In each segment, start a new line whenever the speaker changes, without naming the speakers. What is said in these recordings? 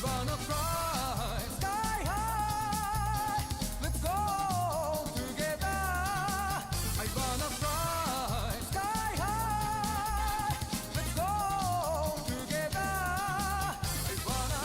wanna fly sky high. Let's go together. I wanna fly sky high. Let's go together. I wanna.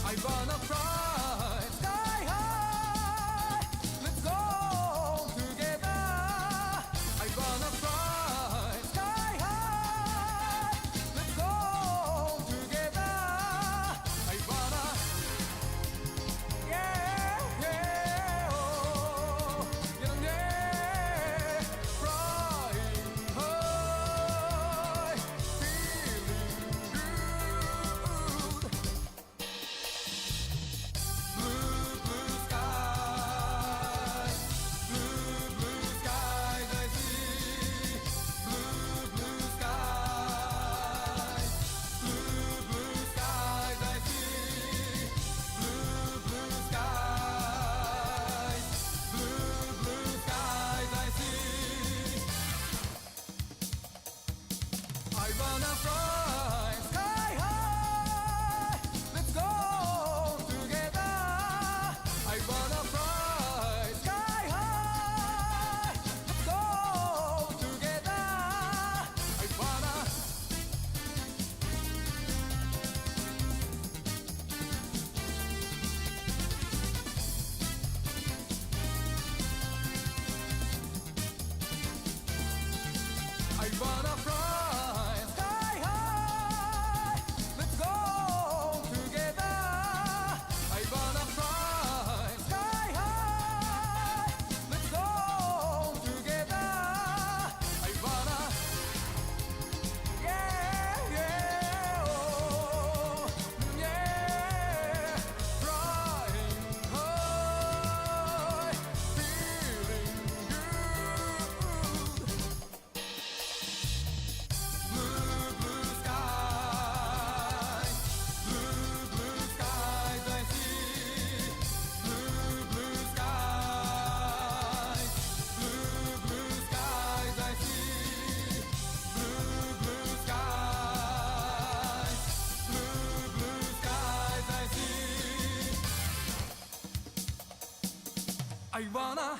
I wanna fly sky high. Let's go together. I wanna fly sky high. Let's go together. I wanna, yeah, yeah, oh, yeah, yeah, flying high, feeling good. Blue, blue skies, I see. Blue, blue skies, I see. Blue, blue skies, I see. I wanna fly sky high. Let's go together. I wanna fly sky high. Let's go together. I wanna. I wanna fly sky high. Let's go together. I wanna fly sky high. Let's go together. I wanna. Yeah, yeah, oh, yeah. Flying high, feeling good. Blue, blue skies, I see. Blue, blue skies, I see. Blue, blue skies, I see. I wanna.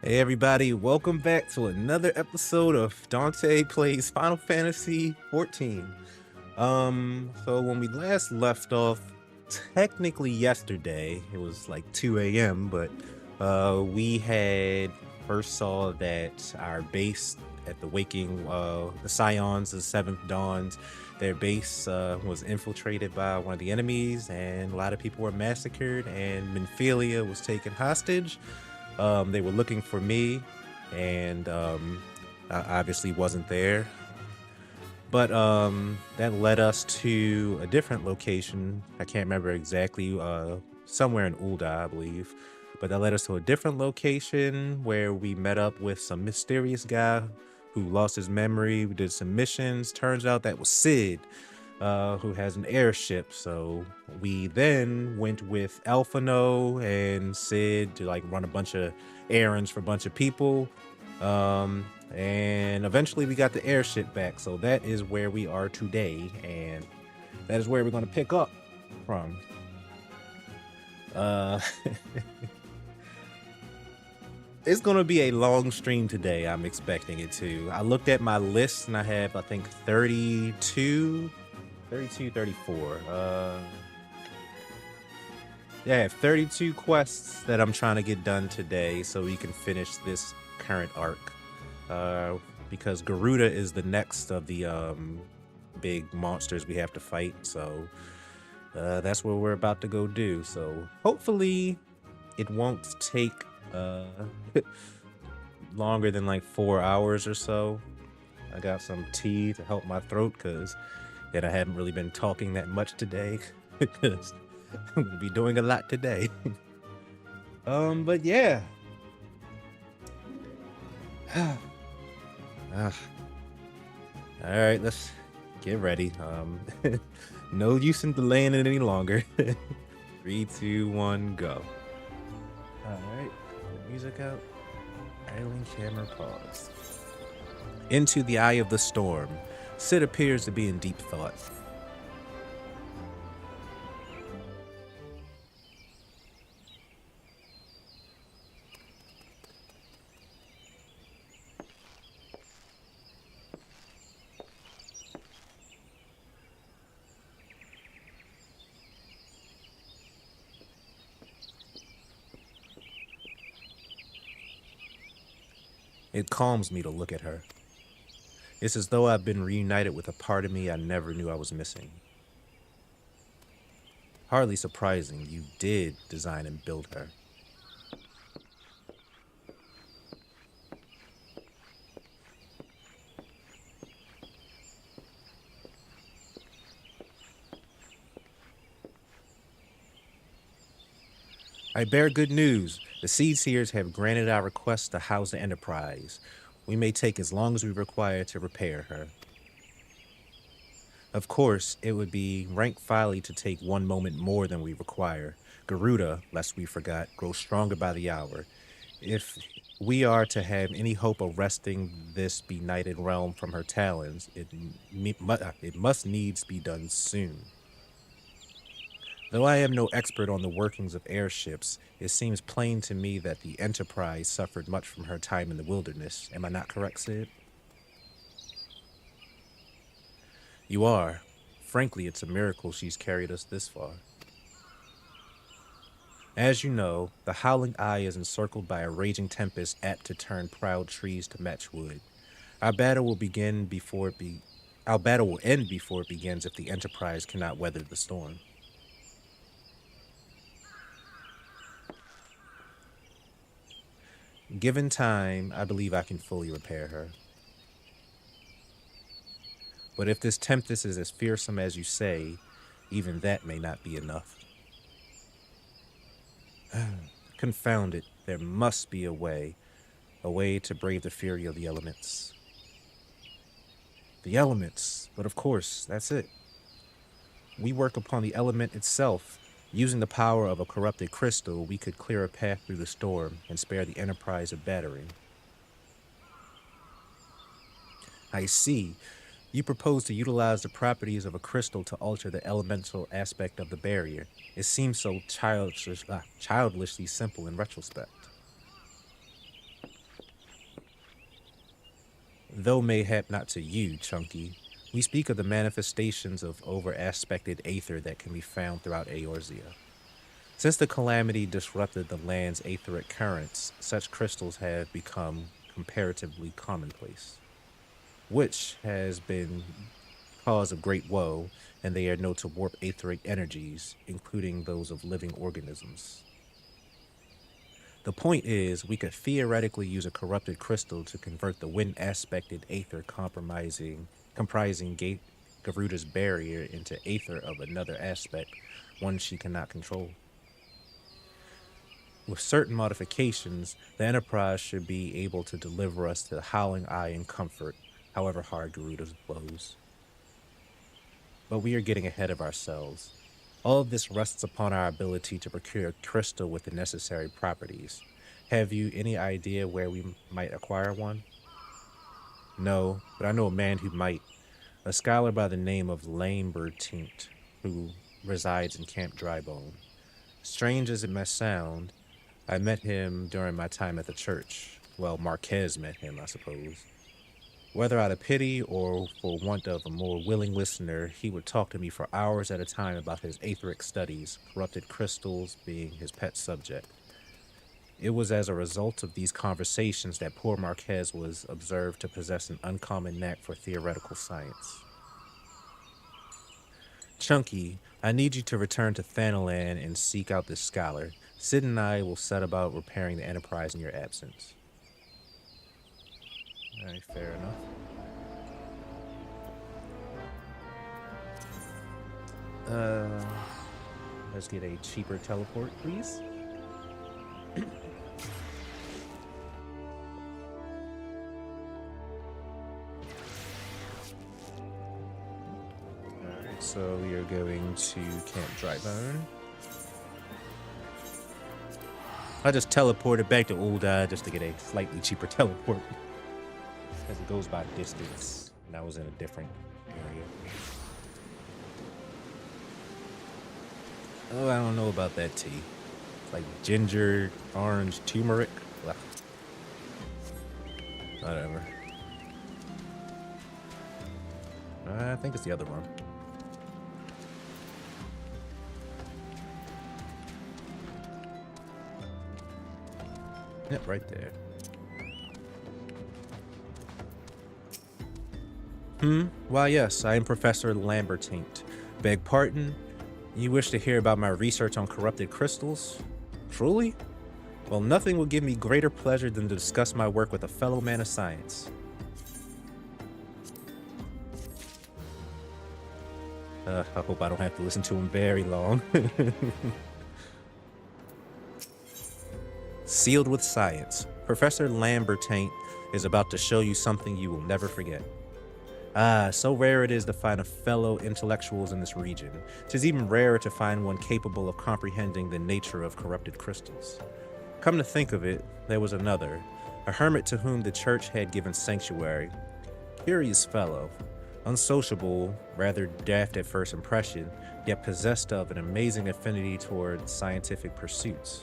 Hey everybody, welcome back to another episode of Dante Plays Final Fantasy XIV. So when we last left off, technically yesterday, it was like 2 a.m., but we had first saw that our base at the Waking, the Scions, the Seventh Dawns, Their base was infiltrated by one of the enemies, and a lot of people were massacred, and Minfilia was taken hostage. They were looking for me, and I obviously wasn't there. But that led us to a different location. I can't remember exactly, somewhere in Ulda, I believe. But that led us to a different location where we met up with some mysterious guy who lost his memory. We did some missions. Turns out that was Sid, who has an airship. So we then went with Alphano and Sid to like run a bunch of errands for a bunch of people. And eventually we got the airship back. So that is where we are today. And that is where we're going to pick up from. It's going to be a long stream today. I'm expecting it to. I looked at my list and I have, I think, 34. Yeah, I have 32 quests that I'm trying to get done today so we can finish this current arc. Because Garuda is the next of the big monsters we have to fight. So that's what we're about to go do. So hopefully it won't take longer than like 4 hours or so. I got some tea to help my throat because I haven't really been talking that much today because I'm gonna be doing a lot today. But yeah. All right, let's get ready. No use in delaying it any longer. 3, 2, 1, go. All right, put music out. Idling camera pause. Into the eye of the storm. Sid appears to be in deep thought. It calms me to look at her. It's as though I've been reunited with a part of me I never knew I was missing. Hardly surprising, you did design and build her. I bear good news. The Seedseers have granted our request to house the Enterprise. We may take as long as we require to repair her. Of course, it would be rank folly to take one moment more than we require. Garuda, lest we forgot, grows stronger by the hour. If we are to have any hope of wresting this benighted realm from her talons, it must needs be done soon. Though I am no expert on the workings of airships, it seems plain to me that the Enterprise suffered much from her time in the wilderness. Am I not correct, Sid? You are. Frankly, it's a miracle she's carried us this far. As you know, the Howling Eye is encircled by a raging tempest apt to turn proud trees to matchwood. Our battle will end before it begins if the Enterprise cannot weather the storm. Given time, I believe I can fully repair her. But if this tempest is as fearsome as you say, even that may not be enough. Confound it, there must be a way to brave the fury of the elements. The elements, but of course, that's it. We work upon the element itself. Using the power of a corrupted crystal, we could clear a path through the storm and spare the Enterprise of battering. I see. You propose to utilize the properties of a crystal to alter the elemental aspect of the barrier. It seems so childishly simple in retrospect. Though mayhap not to you, Chunky, we speak of the manifestations of over-aspected aether that can be found throughout Eorzea. Since the calamity disrupted the land's aetheric currents, such crystals have become comparatively commonplace, which has been cause of great woe, and they are known to warp etheric energies, including those of living organisms. The point is, we could theoretically use a corrupted crystal to convert the wind-aspected aether comprising Garuda's barrier into aether of another aspect, one she cannot control. With certain modifications, the Enterprise should be able to deliver us to the Howling Eye in comfort, however hard Garuda's blows. But we are getting ahead of ourselves. All of this rests upon our ability to procure a crystal with the necessary properties. Have you any idea where we might acquire one? No, but I know a man who might. A scholar by the name of Lambertine, who resides in Camp Drybone. Strange as it may sound, I met him during my time at the church. Well, Marquez met him, I suppose. Whether out of pity or for want of a more willing listener, he would talk to me for hours at a time about his aetheric studies, corrupted crystals being his pet subject. It was as a result of these conversations that poor Marquez was observed to possess an uncommon knack for theoretical science. Chunky, I need you to return to Thanalan and seek out this scholar. Sid and I will set about repairing the Enterprise in your absence. Alright, fair enough. Let's get a cheaper teleport, please. Alright, so we are going to Camp Drybone. I just teleported back to Old Eye just to get a slightly cheaper teleport. Because it goes by distance, and I was in a different area. Oh, I don't know about that tea. It's like ginger, orange, turmeric. Ugh. Whatever. I think it's the other one. Yep, right there. Why yes, I am Professor Lambertine. Beg pardon? You wish to hear about my research on corrupted crystals? Truly? Well, nothing will give me greater pleasure than to discuss my work with a fellow man of science. I hope I don't have to listen to him very long. Sealed with science, Professor Lambertine is about to show you something you will never forget. Ah, so rare it is to find a fellow intellectuals in this region. 'Tis even rarer to find one capable of comprehending the nature of corrupted crystals. Come to think of it, there was another, a hermit to whom the church had given sanctuary. Curious fellow, unsociable, rather daft at first impression, yet possessed of an amazing affinity toward scientific pursuits.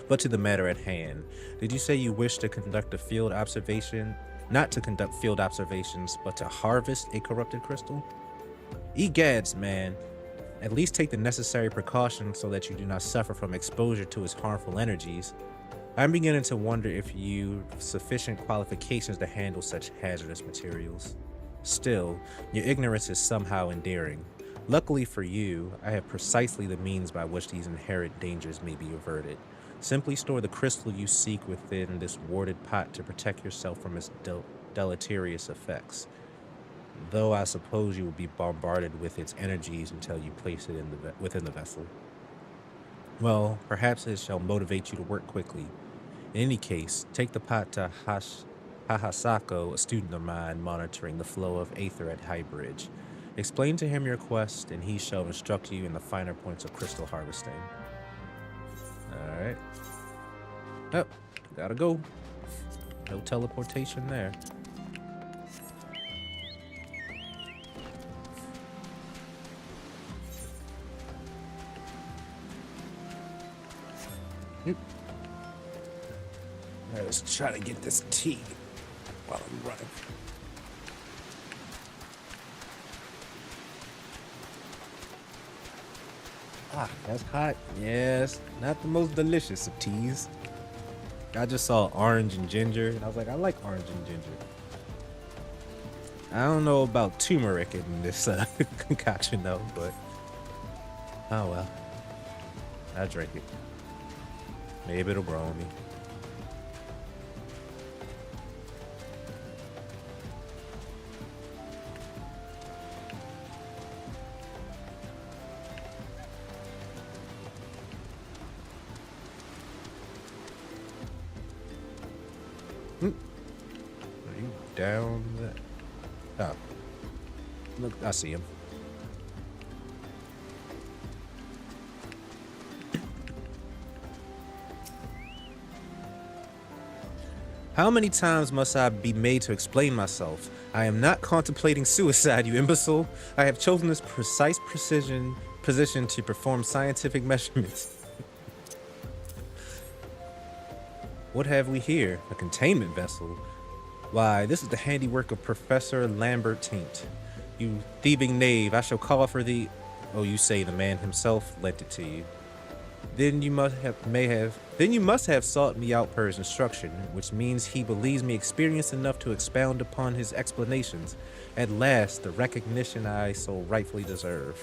But to the matter at hand, did you say you wish to conduct a field observation? Not to conduct field observations, but to harvest a corrupted crystal? Egads, man. At least take the necessary precautions so that you do not suffer from exposure to its harmful energies. I'm beginning to wonder if you have sufficient qualifications to handle such hazardous materials. Still, your ignorance is somehow endearing. Luckily for you, I have precisely the means by which these inherent dangers may be averted. Simply store the crystal you seek within this warded pot to protect yourself from its deleterious effects. Though I suppose you will be bombarded with its energies until you place it within the vessel. Well, perhaps it shall motivate you to work quickly. In any case, take the pot to Hahasako, a student of mine monitoring the flow of aether at High Bridge. Explain to him your quest, and he shall instruct you in the finer points of crystal harvesting. Alright. Oh, gotta go. No teleportation there. Alright, let's try to get this tea while I'm running. Ah, that's hot. Yes, not the most delicious of teas. I just saw orange and ginger, and I was like, I like orange and ginger. I don't know about turmeric in this concoction though, but oh well. I drink it. Maybe it'll grow on me. Are you down there? Oh. Look, I see him. How many times must I be made to explain myself? I am not contemplating suicide, you imbecile. I have chosen this precise position to perform scientific measurements. What have we here? A containment vessel? Why, this is the handiwork of Professor Lambert Taint. You thieving knave, I shall call for thee. Oh, you say the man himself lent it to you. Then you must have sought me out per his instruction, which means he believes me experienced enough to expound upon his explanations. At last, the recognition I so rightfully deserve.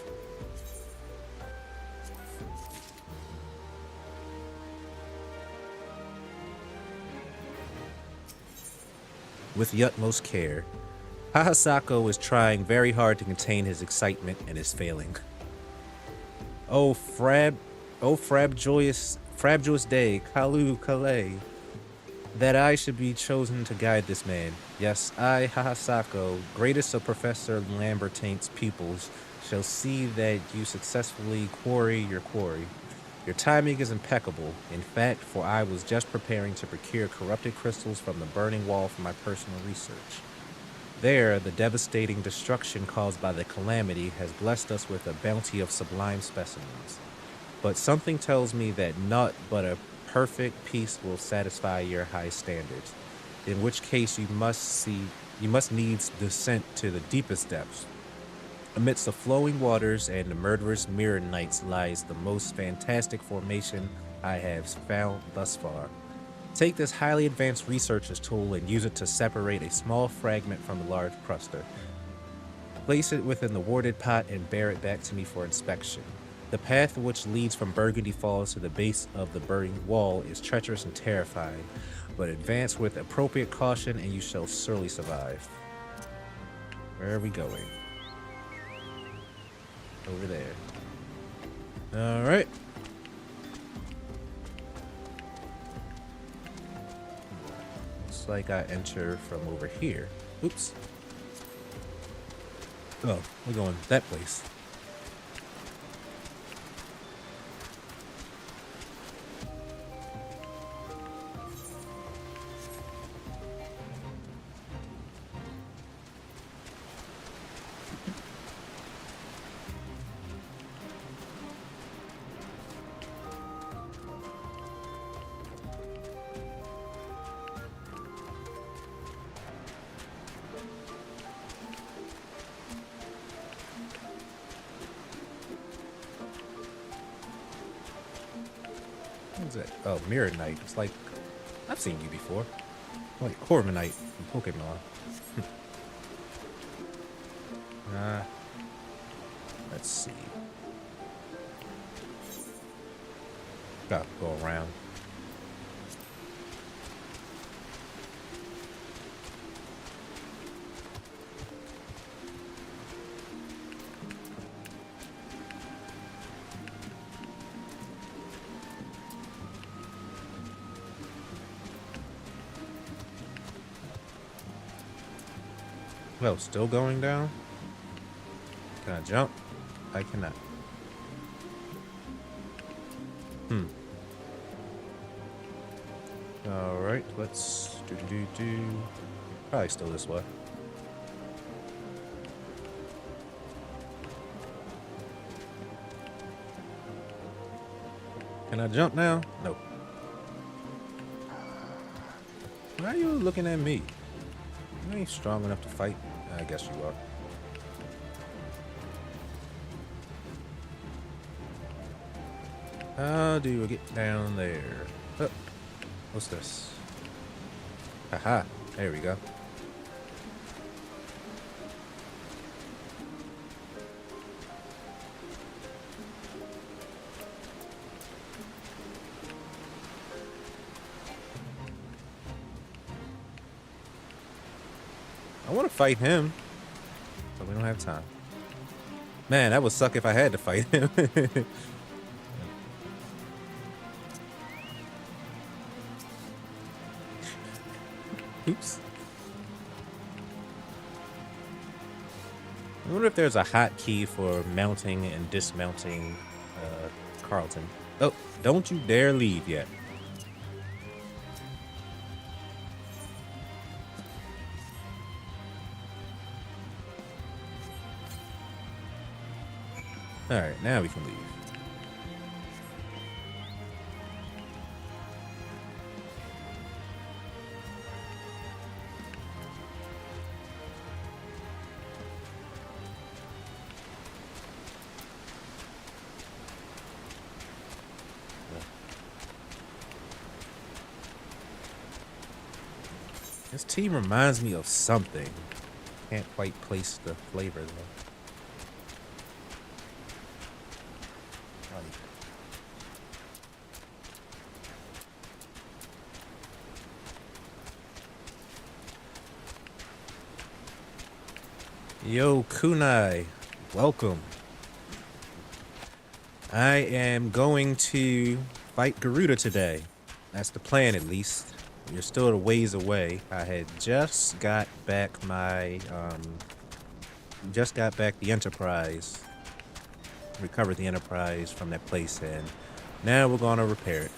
With the utmost care, Hahasako is trying very hard to contain his excitement and is failing. Oh, frabjous day, Kalu Kale, that I should be chosen to guide this man. Yes, I, Hahasako, greatest of Professor Lambertaint's pupils, shall see that you successfully quarry your quarry. Your timing is impeccable, in fact, for I was just preparing to procure corrupted crystals from the burning wall for my personal research. There, the devastating destruction caused by the calamity has blessed us with a bounty of sublime specimens. But something tells me that naught but a perfect peace will satisfy your high standards, in which case you must needs descent to the deepest depths. Amidst the flowing waters and the murderous mirror nights lies the most fantastic formation I have found thus far. Take this highly advanced researcher's tool and use it to separate a small fragment from a large cluster. Place it within the warded pot and bear it back to me for inspection. The path which leads from Burgundy Falls to the base of the burning wall is treacherous and terrifying, but advance with appropriate caution and you shall surely survive. Where are we going? Over there. Alright. Looks like I enter from over here. Oops. Oh, we're going that place. What is that? Oh, Mirror Knight. It's like, I've seen you before. Like Corviknight from Pokemon. Let's see. Gotta go around. Well, still going down? Can I jump? I cannot. Alright, let's do. Probably still this way. Can I jump now? Nope. Why are you looking at me? You ain't strong enough to fight. I guess you are. How do I get down there? Oh, what's this? Haha, there we go. want to fight him, but we don't have time. Man, that would suck if I had to fight him. Oops. I wonder if there's a hotkey for mounting and dismounting Carlton. Oh, don't you dare leave yet. All right, now we can leave. This tea reminds me of something. Can't quite place the flavor though. Yo, Kunai, welcome. I am going to fight Garuda today. That's the plan, at least. You're still a ways away. I had just got back my, the Enterprise. Recovered the Enterprise from that place, and now we're gonna repair it.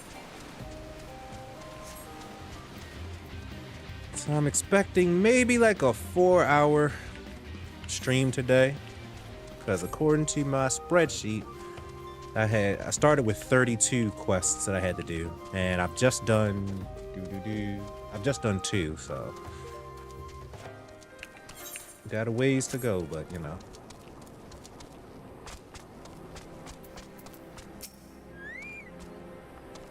So I'm expecting maybe like a 4-hour stream today, because according to my spreadsheet, I started with 32 quests that I had to do, and I've just done I've just done 2, so got a ways to go, but you know.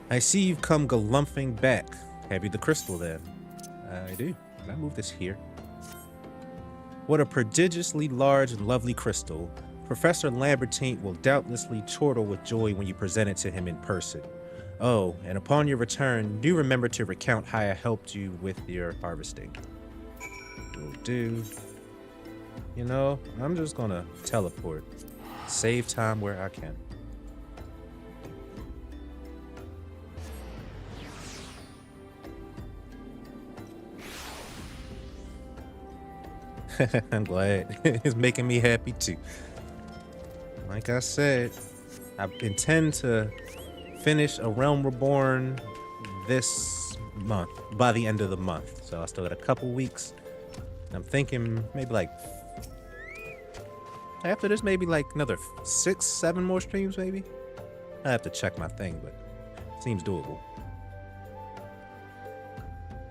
I see you've come galumphing back. Have you the crystal then? I do. Can I move this here? What a prodigiously large and lovely crystal. Professor Lambertine will doubtlessly chortle with joy when you present it to him in person. Oh, and upon your return, do remember to recount how I helped you with your harvesting. Will do. You know, I'm just gonna teleport. Save time where I can. I'm glad. It's making me happy too. Like I said, I intend to finish A Realm Reborn this month, by the end of the month. So I still got a couple weeks. I'm thinking maybe like after this, maybe like another 6-7 more streams maybe. I have to check my thing, but it seems doable.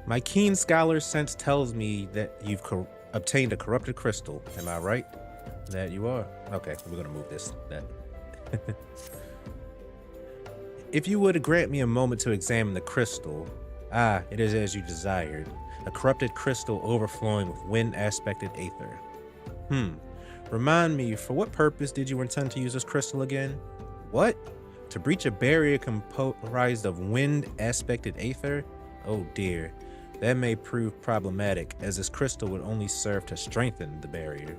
My keen scholar sense tells me that you've obtained a corrupted crystal. Am I right? That you are. Okay, we're gonna move this then. If you would grant me a moment to examine the crystal. Ah, it is as you desired. A corrupted crystal overflowing with wind-aspected aether. Remind me, for what purpose did you intend to use this crystal again? What? To breach a barrier comprised of wind-aspected aether? Oh dear. That may prove problematic, as this crystal would only serve to strengthen the barrier.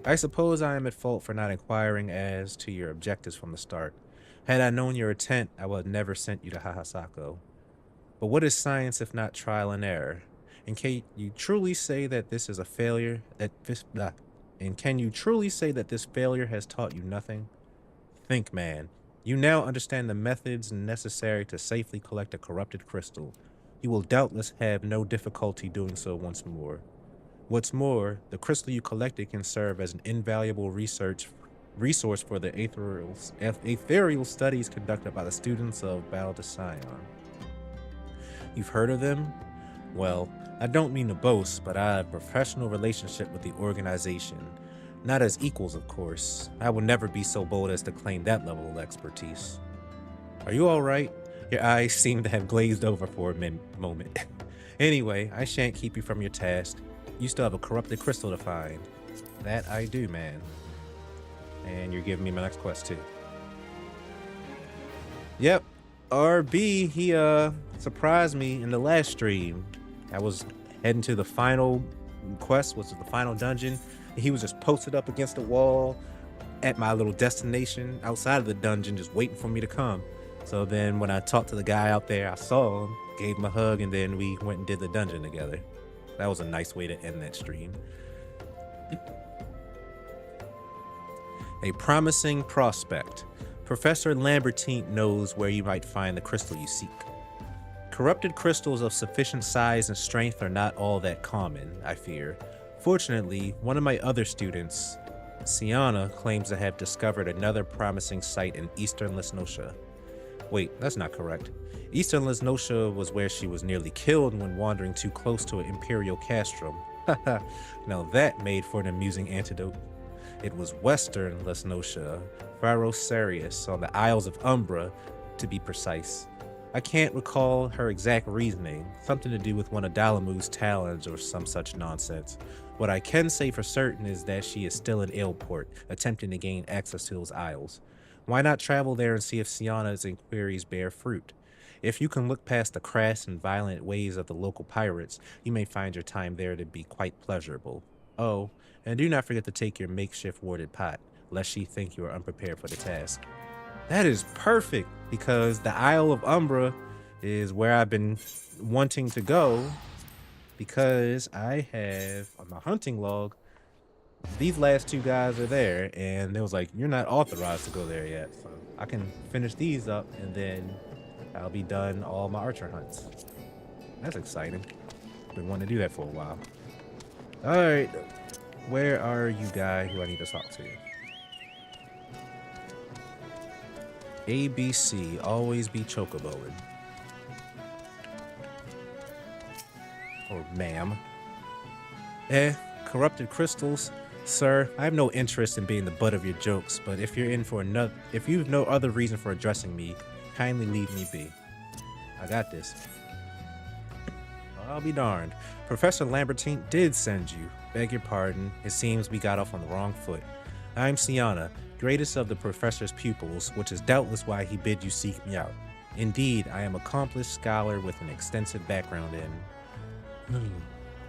I suppose I am at fault for not inquiring as to your objectives from the start. Had I known your intent, I would have never sent you to Hahasako. But what is science if not trial and error? And can you truly say that this is a failure? And can you truly say that this failure has taught you nothing? Think, man. You now understand the methods necessary to safely collect a corrupted crystal. You will doubtless have no difficulty doing so once more. What's more, the crystal you collected can serve as an invaluable resource for the ethereal studies conducted by the students of Baldascion. You've heard of them? Well, I don't mean to boast, but I have a professional relationship with the organization. Not as equals, of course. I would never be so bold as to claim that level of expertise. Are you all right? Your eyes seem to have glazed over for a moment. Anyway, I shan't keep you from your task. You still have a corrupted crystal to find. That I do, man. And you're giving me my next quest, too. Yep. RB, he surprised me in the last stream. I was heading to the final quest, was the final dungeon. And he was just posted up against the wall at my little destination outside of the dungeon, just waiting for me to come. So then when I talked to the guy out there, I saw him, gave him a hug, and then we went and did the dungeon together. That was a nice way to end that stream. A promising prospect. Professor Lambertine knows where you might find the crystal you seek. Corrupted crystals of sufficient size and strength are not all that common, I fear. Fortunately, one of my other students, Sienna, claims to have discovered another promising site in eastern Lesnotia. Wait, that's not correct. Eastern Lesnotia was where she was nearly killed when wandering too close to an Imperial Castrum. Now that made for an amusing antidote. It was western Lesnotia, Pharosarius, on the Isles of Umbra, to be precise. I can't recall her exact reasoning, something to do with one of Dalamu's talons or some such nonsense. What I can say for certain is that she is still in Ailport, attempting to gain access to those isles. Why not travel there and see if Sienna's inquiries bear fruit? If you can look past the crass and violent ways of the local pirates, you may find your time there to be quite pleasurable. Oh, and do not forget to take your makeshift warded pot, lest she think you are unprepared for the task. That is perfect, because the Isle of Umbra is where I've been wanting to go, because I have, on my hunting log, these last two guys are there, and it was like, you're not authorized to go there yet. So I can finish these up, and then I'll be done all my archer hunts. That's exciting. Been wanting to do that for a while. Alright, where are you guy who I need to talk to? ABC, always be chocoboing. Or ma'am. Corrupted crystals. Sir, I have no interest in being the butt of your jokes, but if you've no other reason for addressing me, kindly leave me be. I got this. I'll be darned. Professor Lambertine did send you. Beg your pardon. It seems we got off on the wrong foot. I'm Sienna, greatest of the professor's pupils, which is doubtless why he bid you seek me out. Indeed, I am an accomplished scholar with an extensive background in...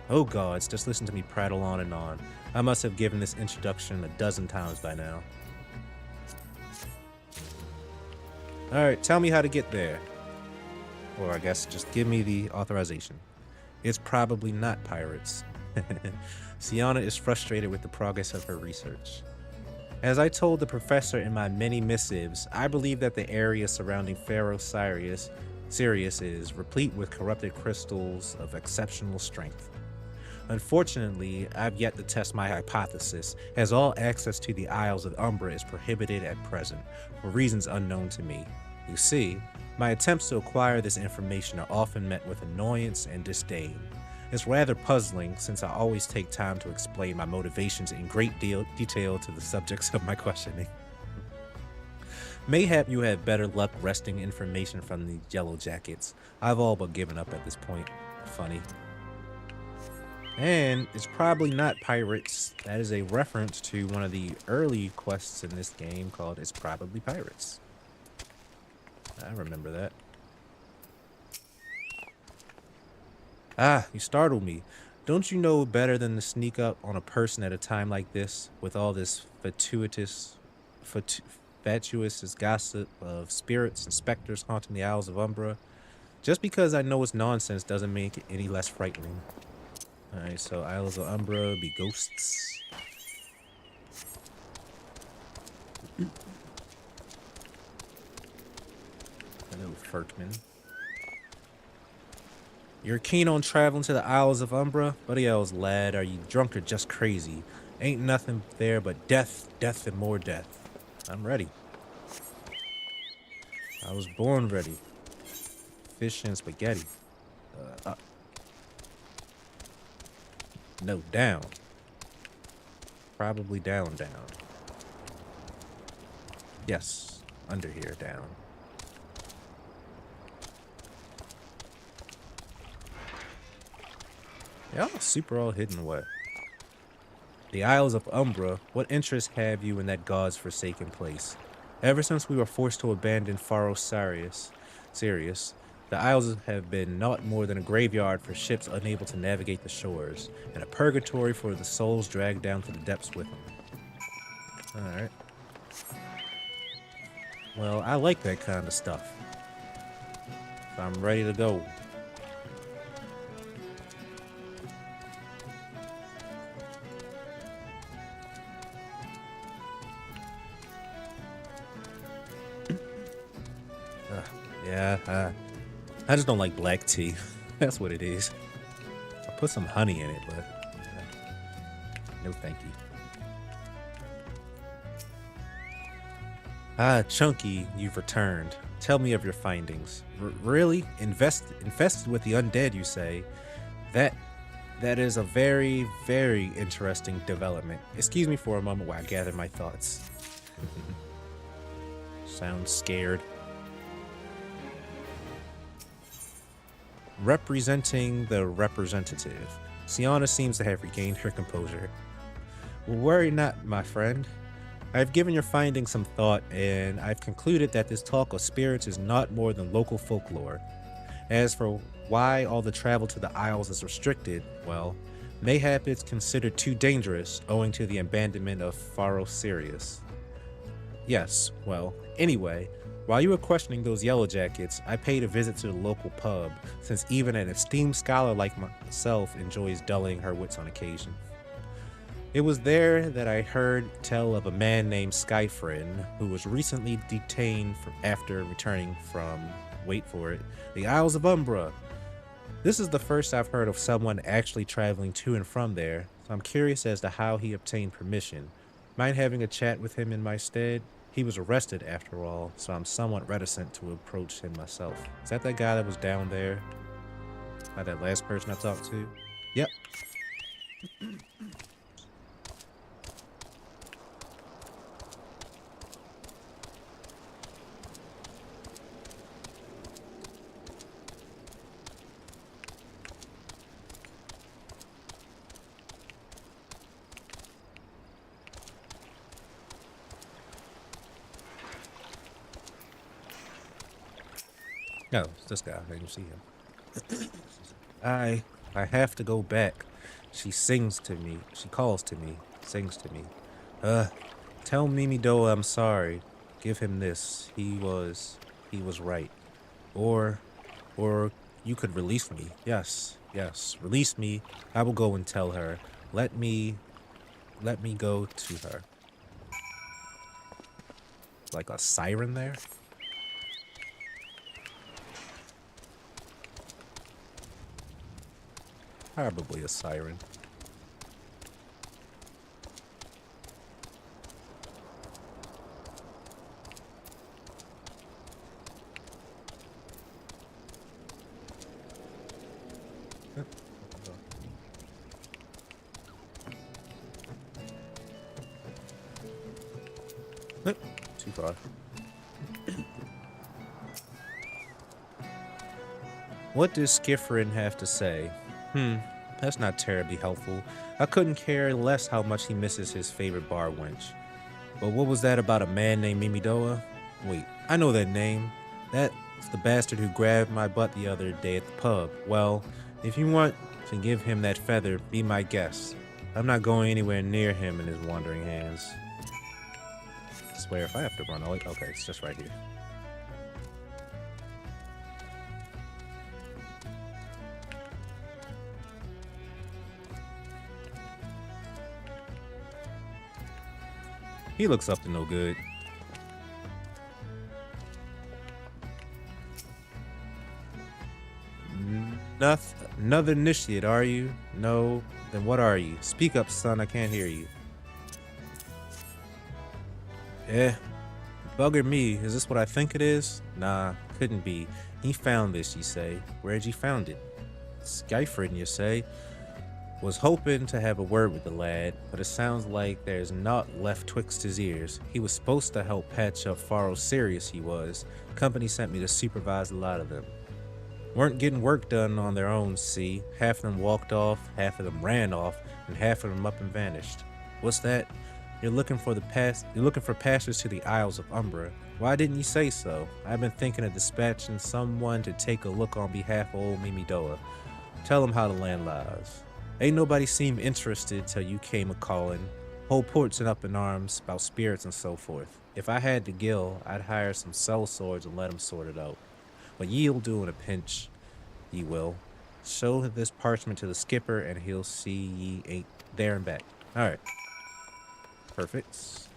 Oh gods, just listen to me prattle on and on. I must have given this introduction a dozen times by now. Alright, tell me how to get there. Or I guess just give me the authorization. It's probably not pirates. Sienna is frustrated with the progress of her research. As I told the professor in my many missives, I believe that the area surrounding Pharosarius is replete with corrupted crystals of exceptional strength. Unfortunately, I've yet to test my hypothesis, as all access to the Isles of Umbra is prohibited at present, for reasons unknown to me. You see, my attempts to acquire this information are often met with annoyance and disdain. It's rather puzzling, since I always take time to explain my motivations in great detail to the subjects of my questioning. Mayhap you have better luck wresting information from the Yellow Jackets. I've all but given up at this point. Funny. And it's probably not pirates. That is a reference to one of the early quests in this game called It's Probably Pirates. I remember that. Ah, you startled me. Don't you know better than to sneak up on a person at a time like this, with all this fatuous gossip of spirits and specters haunting the Isles of Umbra? Just because I know it's nonsense doesn't make it any less frightening. Alright, so Isles of Umbra be ghosts. Hello, Furkman. You're keen on traveling to the Isles of Umbra? Buddy else, lad, are you drunk or just crazy? Ain't nothing there but death, death, and more death. I'm ready. I was born ready. Fish and spaghetti. No, down. Probably down. Yes, under here, down. Y'all super all hidden what? The Isles of Umbra, what interest have you in that god's forsaken place? Ever since we were forced to abandon Pharosarius, The Isles have been naught more than a graveyard for ships unable to navigate the shores, and a purgatory for the souls dragged down to the depths with them. Alright. Well, I like that kind of stuff. So I'm ready to go. Yeah, I just don't like black tea. That's what it is. I put some honey in it, but no thank you. Ah, Chunky, you've returned. Tell me of your findings. Really? Infested with the undead, you say? That is a very, very interesting development. Excuse me for a moment while I gather my thoughts. Sounds scared. Representing the representative. Sienna seems to have regained her composure. Worry not, my friend. I've given your findings some thought, and I've concluded that this talk of spirits is not more than local folklore. As for why all the travel to the Isles is restricted, well, mayhap it's considered too dangerous owing to the abandonment of Faro Sirius. Yes, well, anyway, while you were questioning those yellow jackets, I paid a visit to the local pub, since even an esteemed scholar like myself enjoys dulling her wits on occasion. It was there that I heard tell of a man named Skyfrin, who was recently detained after returning from, wait for it, the Isles of Umbra. This is the first I've heard of someone actually traveling to and from there, so I'm curious as to how he obtained permission. Mind having a chat with him in my stead? He was arrested after all, so I'm somewhat reticent to approach him myself. Is that guy that was down there? That last person I talked to? Yep. No, it's this guy. I didn't see him. I have to go back. She sings to me. She calls to me. Sings to me. Tell Mimidoa I'm sorry. Give him this. He was right. Or you could release me. Yes. Release me. I will go and tell her. Let me go to her. Like a siren there? Probably a siren. Too far. What does Skiffrin have to say? That's not terribly helpful. I couldn't care less how much he misses his favorite bar wench. But what was that about a man named Mimidoa? Wait, I know that name. That's the bastard who grabbed my butt the other day at the pub. Well, if you want to give him that feather, be my guest. I'm not going anywhere near him and his wandering hands. I swear if I have to run away. Okay, it's just right here. He looks up to no good. Another initiate, are you? No? Then what are you? Speak up, son, I can't hear you. Bugger me, is this what I think it is? Nah, couldn't be. He found this, you say. Where'd you found it? Skyfrin, you say? Was hoping to have a word with the lad, but it sounds like there's naught left twixt his ears. He was supposed to help patch up Faro Sirius, he was. Company sent me to supervise a lot of them. Weren't getting work done on their own, see? Half of them walked off, half of them ran off, and half of them up and vanished. What's that? You're looking for passage to the Isles of Umbra. Why didn't you say so? I've been thinking of dispatching someone to take a look on behalf of old Mimidoa. Tell him how the land lies. Ain't nobody seemed interested till you came a-calling. Whole ports and up in arms about spirits and so forth. If I had the gill, I'd hire some cell swords and let 'em sort it out. But ye'll do in a pinch. Ye will. Show this parchment to the skipper and he'll see ye ain't there and back. Alright. Perfect.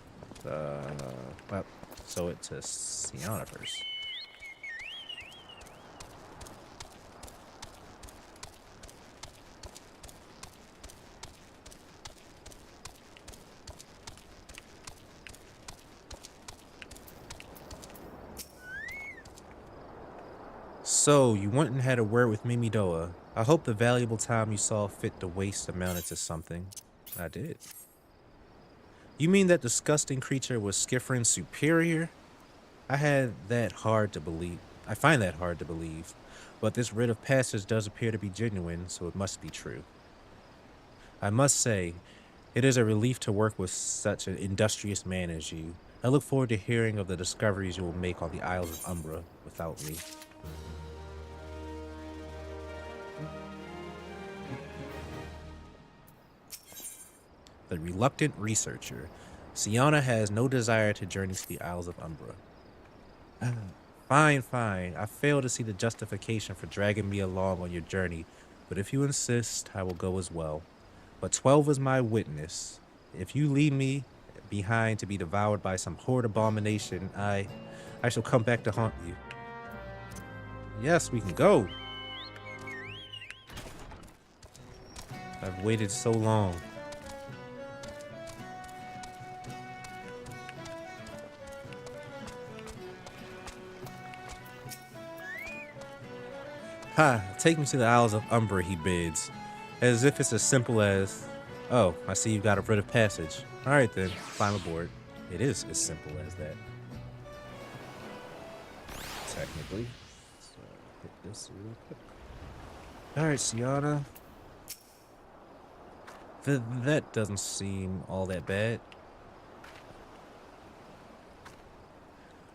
Well, show it to Sienna first. So, you went and had a word with Mimidoa. I hope the valuable time you saw fit to waste amounted to something. I did. You mean that disgusting creature was Skifrin's superior? I find that hard to believe. But this writ of passage does appear to be genuine, so it must be true. I must say, it is a relief to work with such an industrious man as you. I look forward to hearing of the discoveries you will make on the Isles of Umbra without me. The reluctant researcher. Sienna has no desire to journey to the Isles of Umbra. Fine. I fail to see the justification for dragging me along on your journey, but if you insist, I will go as well. But 12 is my witness. If you leave me behind to be devoured by some horde abomination, I shall come back to haunt you. Yes, we can go. I've waited so long. Ha! Take me to the Isles of Umbra, he bids. As if it's as simple as, oh, I see you've got a writ of passage. Alright then, climb aboard. It is as simple as that. Technically. So, hit this real quick. Alright, Sienna. That doesn't seem all that bad.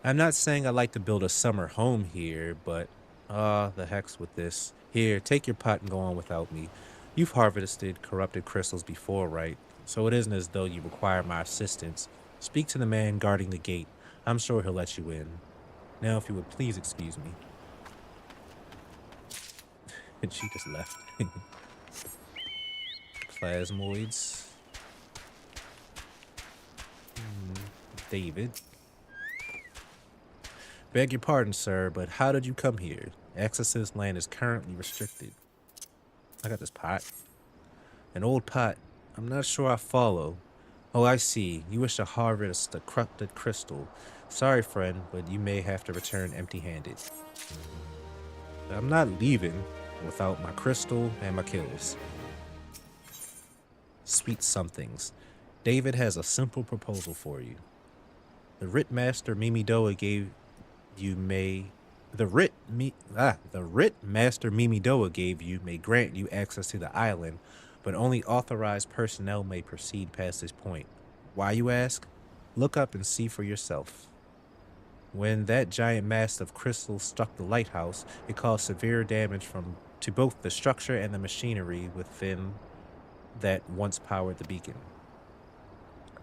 I'm not saying I'd like to build a summer home here, but the heck's with this. Here, take your pot and go on without me. You've harvested corrupted crystals before, right? So it isn't as though you require my assistance. Speak to the man guarding the gate. I'm sure he'll let you in. Now, if you would please excuse me. And she just left. Plasmoids. David. Beg your pardon, sir, but how did you come here? Access to this land is currently restricted. I got this pot. An old pot. I'm not sure I follow. Oh, I see. You wish to harvest the corrupted crystal. Sorry, friend, but you may have to return empty-handed. I'm not leaving without my crystal and my kills. Sweet somethings. David has a simple proposal for you. The writ master Mimidoa gave you may the writ master Mimidoa gave you may grant you access to the island, but only authorized personnel may proceed past this point. Why, you ask? Look up and see for yourself. When that giant mass of crystals struck the lighthouse, it caused severe damage to both the structure and the machinery within that once powered the beacon.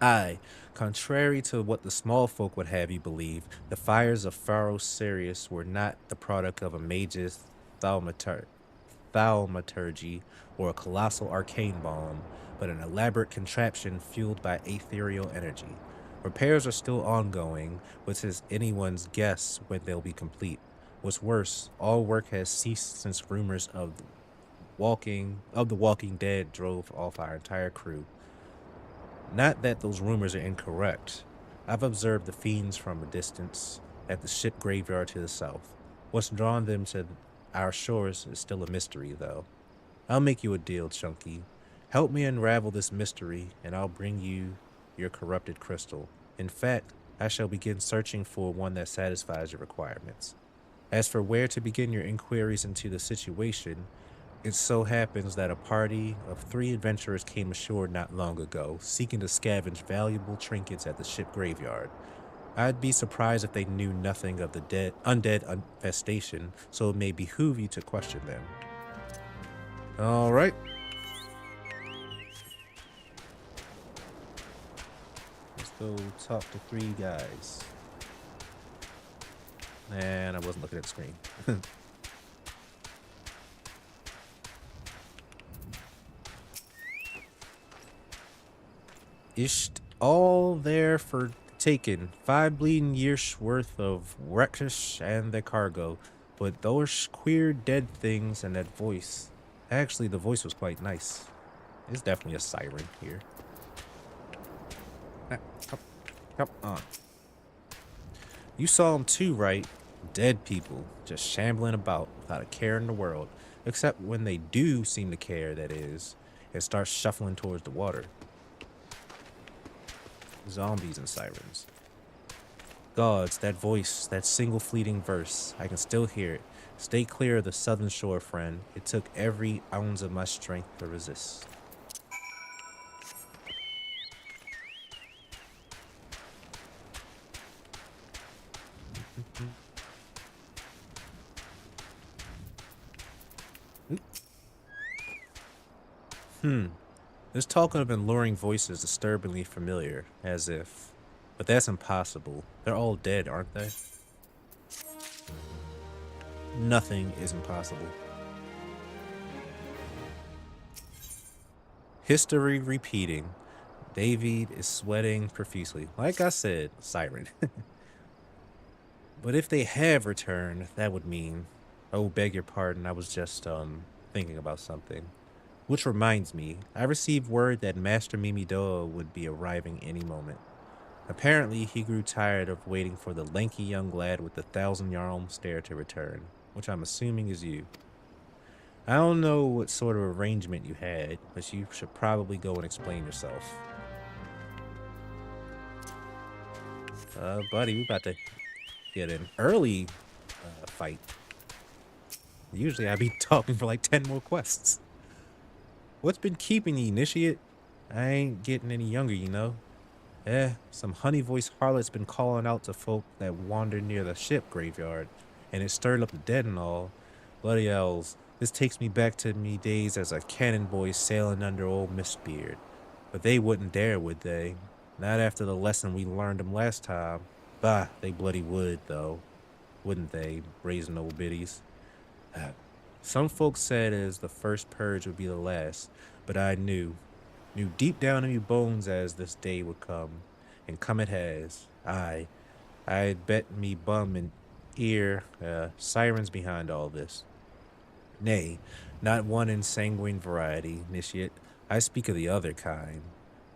Aye, contrary to what the small folk would have you believe, the fires of Pharaoh Sirius were not the product of a mage's thaumaturgy or a colossal arcane bomb, but an elaborate contraption fueled by ethereal energy. Repairs are still ongoing, which is anyone's guess when they'll be complete. What's worse, all work has ceased since rumors of the Walking Dead drove off our entire crew. Not that those rumors are incorrect. I've observed the fiends from a distance at the ship graveyard to the south. What's drawn them to our shores is still a mystery, though. I'll make you a deal, Chunky. Help me unravel this mystery, and I'll bring you your corrupted crystal. In fact, I shall begin searching for one that satisfies your requirements. As for where to begin your inquiries into the situation, it so happens that a party of 3 adventurers came ashore not long ago, seeking to scavenge valuable trinkets at the ship graveyard. I'd be surprised if they knew nothing of the undead infestation, so it may behoove you to question them. All right. Let's go talk to 3 guys. And I wasn't looking at the screen. Isht all there for taken. 5 bleeding years worth of wreckage and their cargo. But those queer dead things and that voice. Actually, the voice was quite nice. It's definitely a siren here. Come on. You saw them too, right? Dead people just shambling about without a care in the world. Except when they do seem to care, that is, and start shuffling towards the water. Zombies and sirens. Gods, that voice, that single fleeting verse, I can still hear it. Stay clear of the southern shore, friend. It took every ounce of my strength to resist. This talking of alluring voices disturbingly familiar, as if. But that's impossible. They're all dead, aren't they? Nothing is impossible. History repeating. David is sweating profusely. Like I said, siren. But if they have returned, that would mean... Oh, beg your pardon, I was just, thinking about something. Which reminds me, I received word that Master Mimidoa would be arriving any moment. Apparently, he grew tired of waiting for the lanky young lad with the 1,000-yard stare to return, which I'm assuming is you. I don't know what sort of arrangement you had, but you should probably go and explain yourself. Buddy, we about to get an early fight. Usually I'd be talking for like 10 more quests. What's been keeping you, initiate? I ain't getting any younger, you know. Some honey-voiced harlot's been calling out to folk that wander near the ship graveyard, and it stirred up the dead and all. Bloody elves, this takes me back to me days as a cannon boy sailing under old Mistbeard. But they wouldn't dare, would they? Not after the lesson we learned them last time. Bah, they bloody would, though. Wouldn't they, brazen old biddies? Some folks said as the first purge would be the last, but I knew deep down in me bones as this day would come, and come it has. I'd bet me bum and ear, sirens behind all this. Nay, not one in sanguine variety, initiate. I speak of the other kind.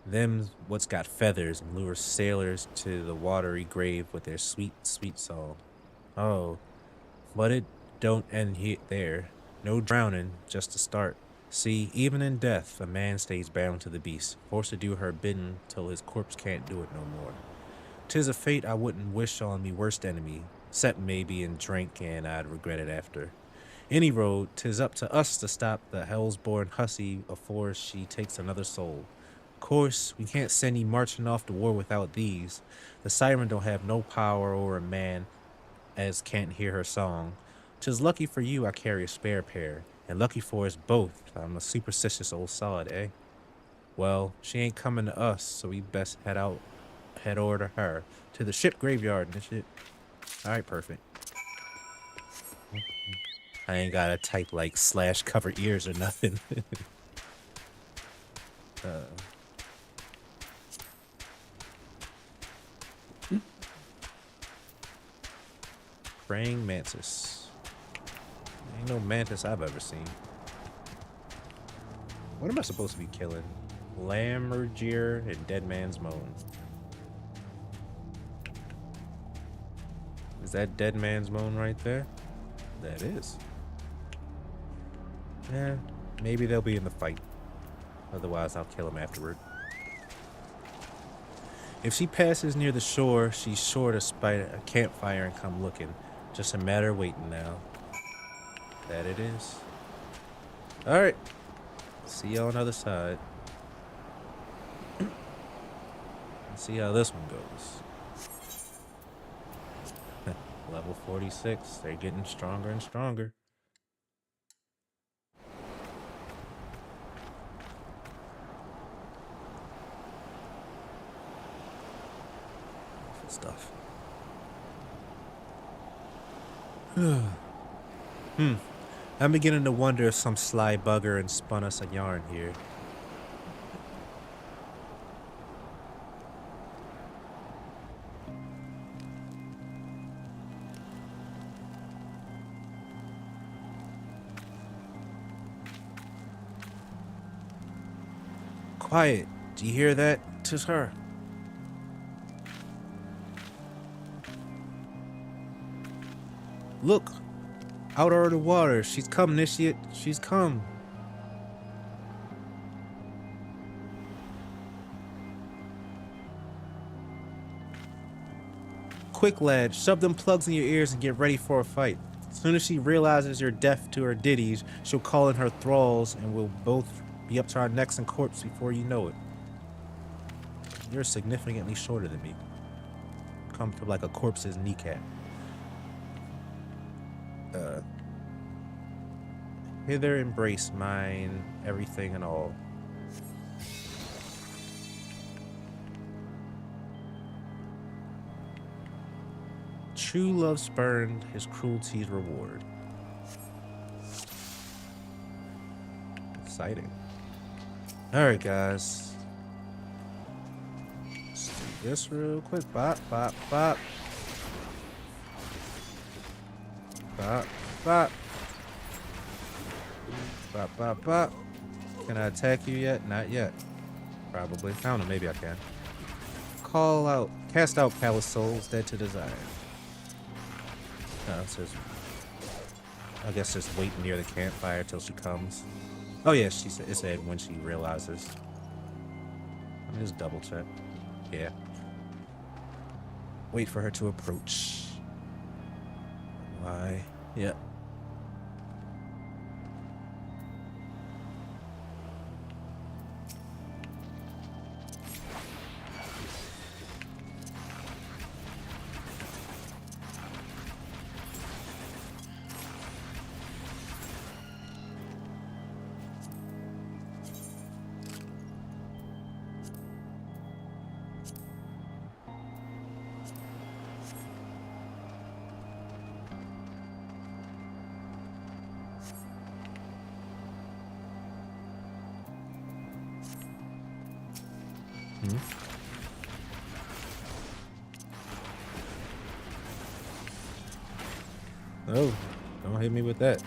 Them what's got feathers and lure sailors to the watery grave with their sweet, sweet song. Oh, but it don't end there. No drowning, just to start. See, even in death, a man stays bound to the beast, forced to do her bidding till his corpse can't do it no more. 'Tis a fate I wouldn't wish on me worst enemy, 'cept maybe in drink and I'd regret it after. Any road, 'tis up to us to stop the hell's-born hussy afore she takes another soul. Course, we can't send ye marching off to war without these. The siren don't have no power over a man as can't hear her song. 'Tis lucky for you I carry a spare pair, and lucky for us both I'm a superstitious old sod, eh? Well, she ain't coming to us, so we best head over to her, to the ship graveyard and shit. Alright, perfect. I ain't gotta type like / cover ears or nothing. Praying mantis. Ain't no mantis I've ever seen. What am I supposed to be killing? Lammergier and Dead Man's Moan. Is that Dead Man's Moan right there? That is. Yeah, maybe they'll be in the fight. Otherwise, I'll kill him afterward. If she passes near the shore, she's sure to spite a campfire and come looking. Just a matter of waiting now. That it is. Alright. See you on the other side. Let's see how this one goes. Level 46. They're getting stronger and stronger. Stuff. I'm beginning to wonder if some sly bugger and spun us a yarn here. Quiet. Do you hear that? 'Tis her. Look. Out over the water. She's come, Initiate. She's come. Quick, lad. Shove them plugs in your ears and get ready for a fight. As soon as she realizes you're deaf to her ditties, she'll call in her thralls and we'll both be up to our necks in corpse before you know it. You're significantly shorter than me. Come to like a corpse's kneecap. Hither embrace mine, everything and all. True love spurned, his cruelty's reward. Exciting. Alright, guys. Let's do this real quick. Bop, bop, bop. Bop, bop. Bop, bop, bop. Can I attack you yet? Not yet. Probably. I don't know. Maybe I can. Call out. Cast out callous souls, dead to desire. No, it says. I guess just wait near the campfire till she comes. Oh, yeah. It said when she realizes. Let me just double check. Yeah. Wait for her to approach. Why? Yeah. Oh, don't hit me with that.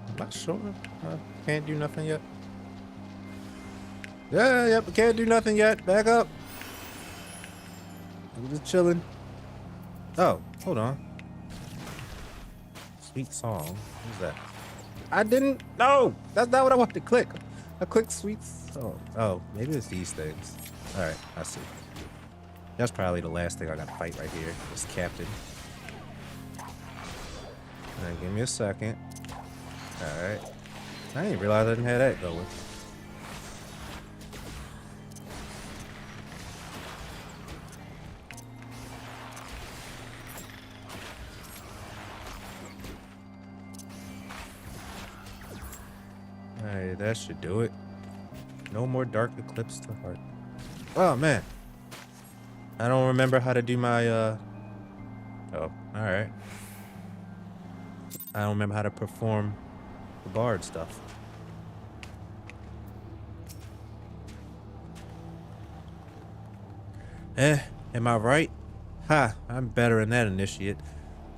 I'm not sure. I can't do nothing yet. Yeah, yep, I can't do nothing yet. Back up. I'm just chilling. Oh, hold on. Sweet song. Who's that? I didn't. No, that's not what I wanted to click. I clicked sweet song. Oh, maybe it's these things. All right, I see. That's probably the last thing I gotta fight right here. This captain. All right, give me a second. All right. I didn't realize I didn't have that going. Alright, that should do it. No more dark eclipse to heart. Oh man. I don't remember how to do my oh, alright. I don't remember how to perform the bard stuff. Am I right? Ha, I'm better than that, Initiate.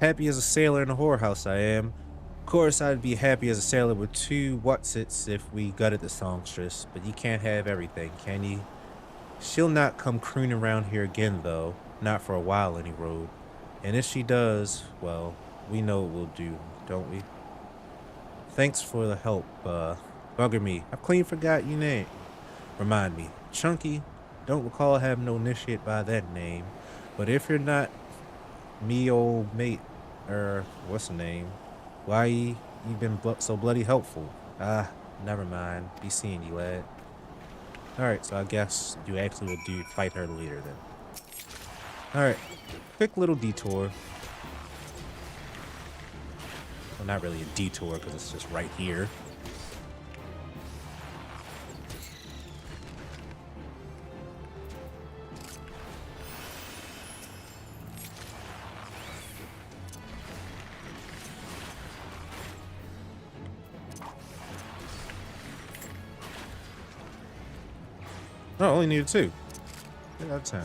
Happy as a sailor in a whorehouse I am. Of course, I'd be happy as a sailor with two whatsits if we gutted the songstress, but you can't have everything, can you? She'll not come crooning around here again, though. Not for a while, any road. And if she does, well, we know what we'll do, don't we? Thanks for the help, bugger me. I clean forgot your name. Remind me. Chunky? Don't recall having no initiate by that name. But if you're not me old mate, what's the name? Why You've been so bloody helpful. Ah, never mind. Be seeing you, lad. Alright, so I guess you actually will fight her later then. Alright, quick little detour. Well, not really a detour because it's just right here. Oh, only needed 2. Get out of town.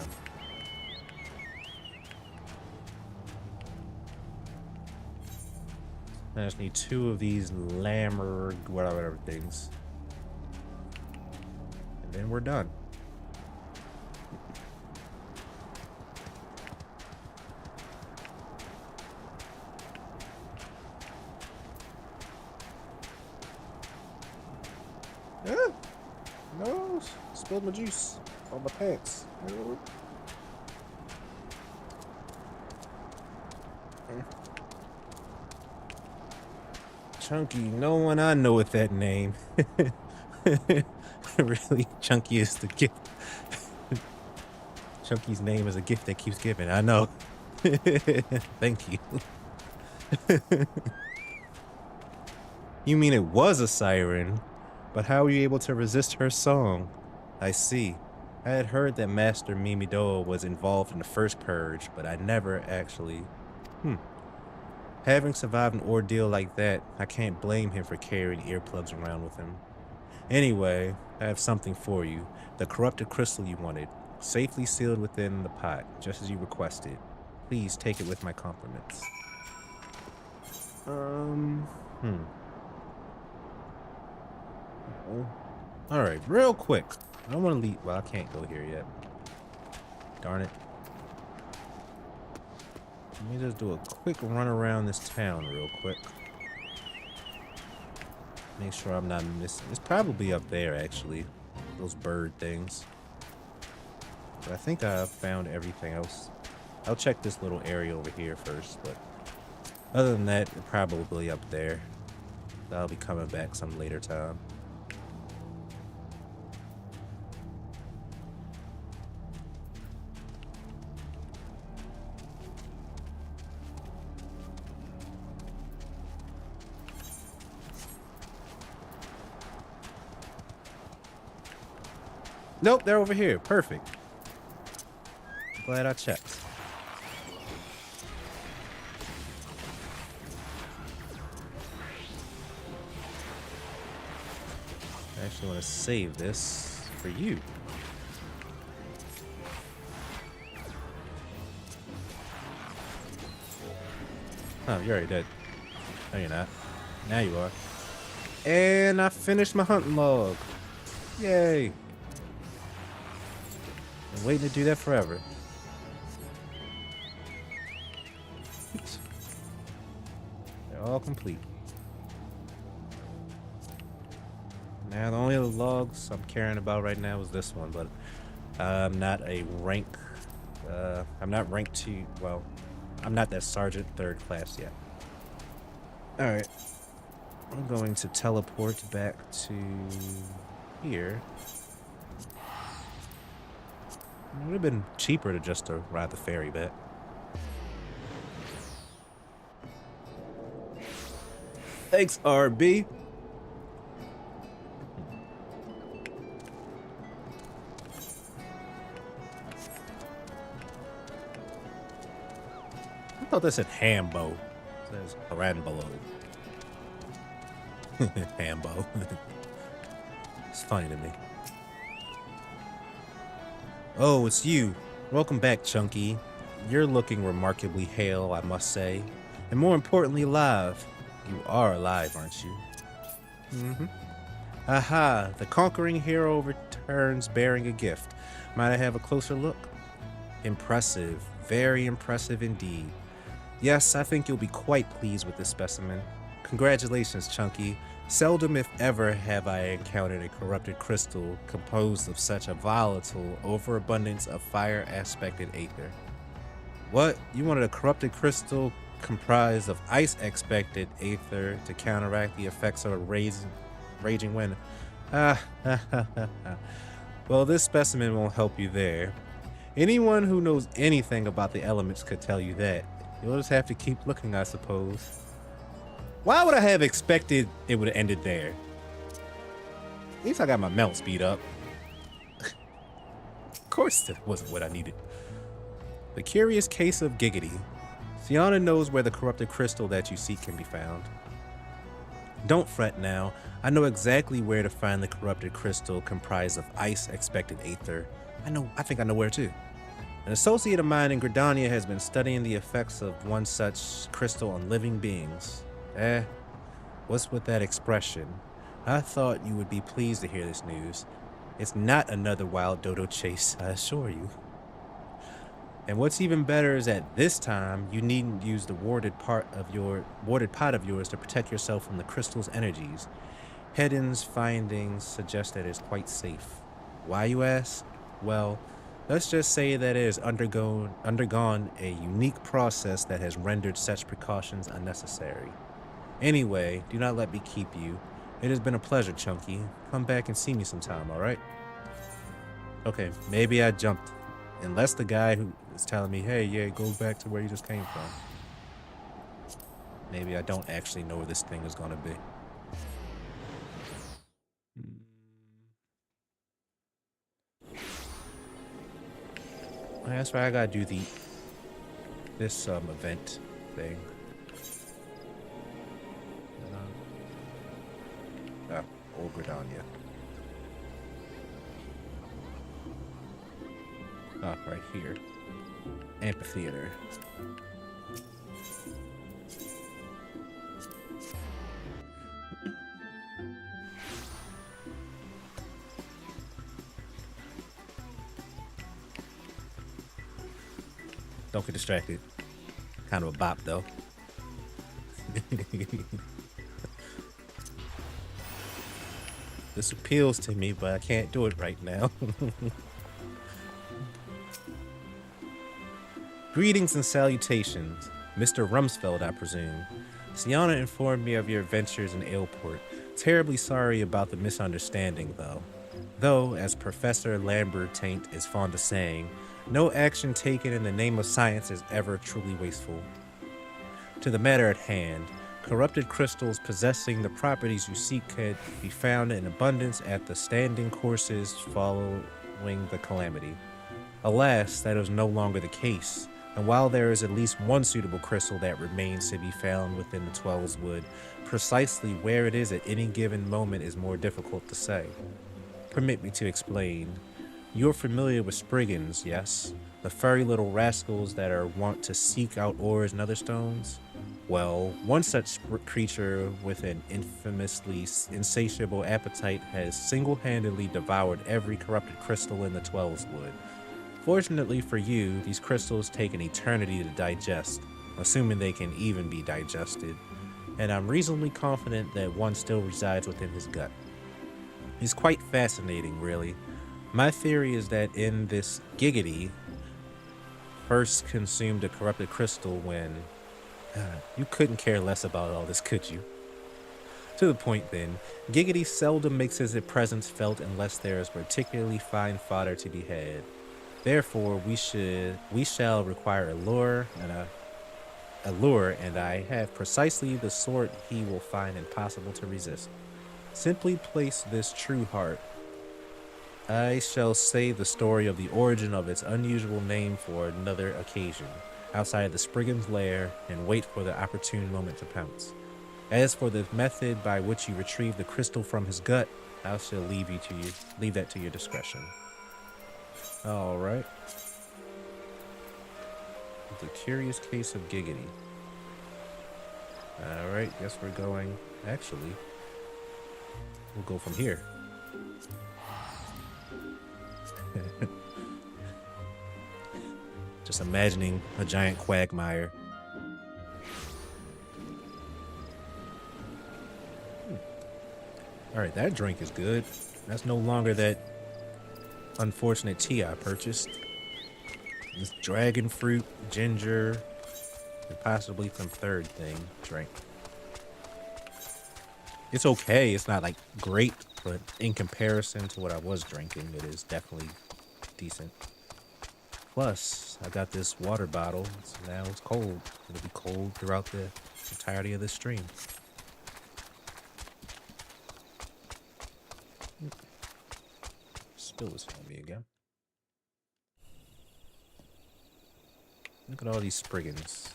I just need 2 of these lammer, whatever things. And then we're done. Ah, no, spilled my juice on my pants. No. Chunky, no one I know with that name. Really, Chunky is the gift. Chunky's name is a gift that keeps giving. I know. Thank you. You mean it was a siren? But how were you able to resist her song? I see. I had heard that Master Mimido was involved in the first purge, but I never actually... Having survived an ordeal like that, I can't blame him for carrying earplugs around with him. Anyway, I have something for you. The corrupted crystal you wanted. Safely sealed within the pot, just as you requested. Please take it with my compliments. Alright, real quick. I don't want to leave. Well, I can't go here yet. Darn it. Let me just do a quick run around this town real quick. Make sure I'm not missing. It's probably up there, actually. Those bird things. But I think I found everything else. I'll check this little area over here first, but other than that, probably up there. I'll be coming back some later time. Nope, they're over here. Perfect. Glad I checked. I actually want to save this for you. Oh, you're already dead. No, you're not. Now you are. And I finished my hunting log. Yay. Been waiting to do that forever. They're all complete. Now the only other logs I'm caring about right now is this one, but I'm not a rank. I'm not ranked 2. Well, I'm not that sergeant 3rd class yet. All right, I'm going to teleport back to here. It would have been cheaper to just ride the ferry back. Thanks, RB. I thought that said Hambo. It says Haranbolo. Hambo. It's funny to me. Oh, it's you. Welcome back, Chunky. You're looking remarkably hale, I must say. And more importantly, alive. You are alive, aren't you? Mm-hmm. Aha, the conquering hero returns bearing a gift. Might I have a closer look? Impressive. Very impressive indeed. Yes, I think you'll be quite pleased with this specimen. Congratulations, Chunky. Seldom, if ever, have I encountered a corrupted crystal composed of such a volatile overabundance of fire-aspected aether. What? You wanted a corrupted crystal comprised of ice-expected aether to counteract the effects of a raging wind. Well, this specimen won't help you there. Anyone who knows anything about the elements could tell you that. You'll just have to keep looking, I suppose. Why would I have expected it would have ended there? At least I got my melt speed up. Of course that wasn't what I needed. The curious case of Giggity. Sienna knows where the corrupted crystal that you seek can be found. Don't fret now. I know exactly where to find the corrupted crystal comprised of ice-expected aether. I think I know where too. An associate of mine in Gridania has been studying the effects of one such crystal on living beings. What's with that expression? I thought you would be pleased to hear this news. It's not another wild dodo chase, I assure you. And what's even better is that this time, you needn't use the warded pot of yours to protect yourself from the crystal's energies. Hedden's findings suggest that it's quite safe. Why, you ask? Well, let's just say that it has undergone a unique process that has rendered such precautions unnecessary. Anyway, do not let me keep you. It has been a pleasure, Chunky. Come back and see me sometime, alright? Okay, maybe I jumped. Unless the guy who is telling me, hey, yeah, go back to where you just came from. Maybe I don't actually know where this thing is going to be. That's why I gotta do this event thing. Old Gridania. Right here. Amphitheater. Don't get distracted. Kind of a bop, though. This appeals to me, but I can't do it right now. Greetings and salutations. Mr. Rumsfeld, I presume. Sienna informed me of your adventures in Ailport. Terribly sorry about the misunderstanding, though. Though, as Professor Lambert-Taint is fond of saying, no action taken in the name of science is ever truly wasteful. To the matter at hand, corrupted crystals possessing the properties you seek could be found in abundance at the standing courses following the calamity. Alas, that is no longer the case, and while there is at least one suitable crystal that remains to be found within the Twelves Wood, precisely where it is at any given moment is more difficult to say. Permit me to explain. You're familiar with Spriggans, yes? The furry little rascals that are wont to seek out ores and other stones? Well, one such creature with an infamously insatiable appetite has single-handedly devoured every corrupted crystal in the Twelves Wood. Fortunately for you, these crystals take an eternity to digest, assuming they can even be digested, and I'm reasonably confident that one still resides within his gut. It's quite fascinating, really. My theory is that in this Giggity first consumed a corrupted crystal when you couldn't care less about all this, could you? To the point then, Giggity seldom makes his presence felt unless there is particularly fine fodder to be had. Therefore, we shall require a lure, and I have precisely the sort he will find impossible to resist. Simply place this true heart. I shall say the story of the origin of its unusual name for another occasion, outside the Spriggan's lair, and wait for the opportune moment to pounce. As for the method by which you retrieve the crystal from his gut, I shall leave that to your discretion. All right. The curious case of Giggity. All right, guess we're going. Actually, we'll go from here. Just imagining a giant quagmire. All right, that drink is good. That's no longer that unfortunate tea I purchased. This dragon fruit, ginger, and possibly some third thing drink. It's okay. It's not like great, but in comparison to what I was drinking, it is definitely decent. Plus, I got this water bottle, so now it's cold. It'll be cold throughout the entirety of this stream. Spill this on me again. Look at all these Spriggans.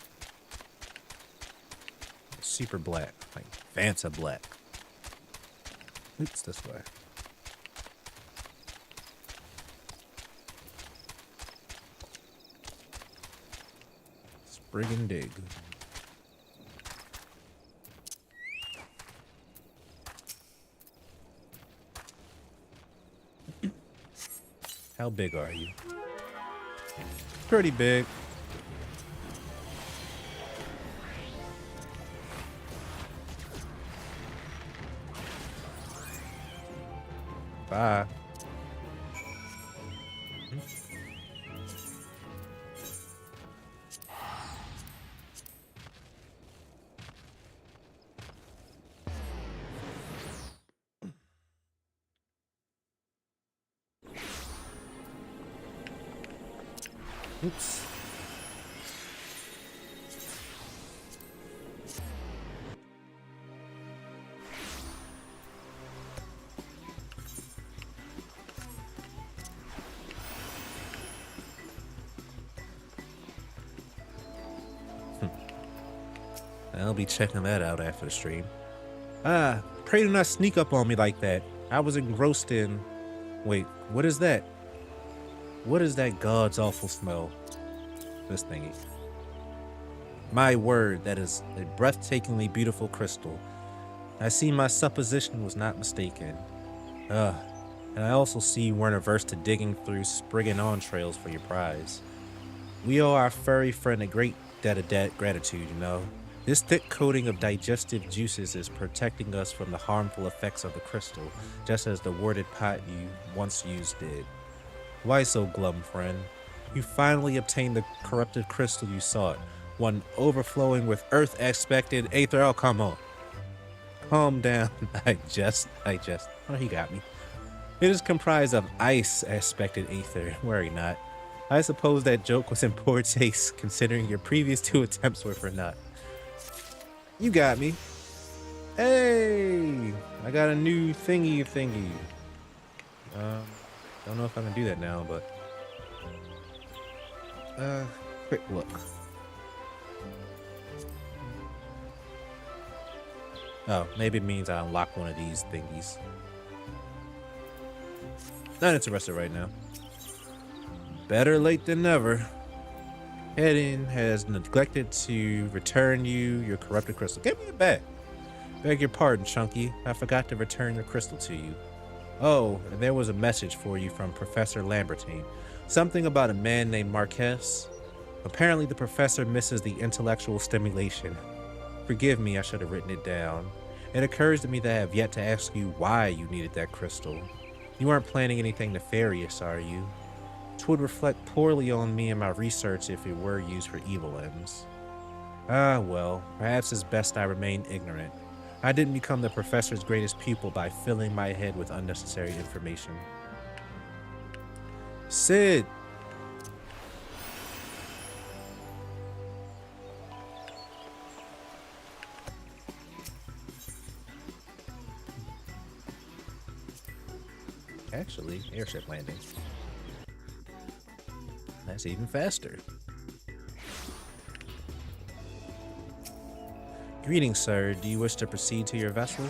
Super black, like Fanta black. Oops, this way. Spriggan dig. How big are you? Pretty big. Bye. Oops. I'll be checking that out after the stream. Pray do not sneak up on me like that. I was engrossed in... Wait, what is that? What is that god's awful smell? This thingy. My word, that is a breathtakingly beautiful crystal. I see my supposition was not mistaken. And I also see you weren't averse to digging through Spriggan entrails for your prize. We owe our furry friend a great debt of gratitude, you know. This thick coating of digestive juices is protecting us from the harmful effects of the crystal, just as the worded pot you once used did. Why so glum, friend? You finally obtained the corrupted crystal you sought, one overflowing with earth-expected aether. Oh, come on. Calm down. I just. Oh, he got me. It is comprised of ice-expected aether. Worry not. I suppose that joke was in poor taste, considering your previous 2 attempts were for naught. You got me. Hey! I got a new thingy. Don't know if I can do that now, but... quick look. Oh, maybe it means I unlock one of these thingies. Not interested right now. Better late than never. Hedin has neglected to return you your corrupted crystal. Give me it back. Beg your pardon, Chunky. I forgot to return your crystal to you. Oh, and there was a message for you from Professor Lambertine. Something about a man named Marquez. Apparently the professor misses the intellectual stimulation. Forgive me, I should have written it down. It occurs to me that I have yet to ask you why you needed that crystal. You aren't planning anything nefarious, are you? It would reflect poorly on me and my research if it were used for evil ends. Ah, well, perhaps it's best I remain ignorant. I didn't become the professor's greatest pupil by filling my head with unnecessary information. Sid! Actually, airship landing. That's even faster. Greetings, sir. Do you wish to proceed to your vessel?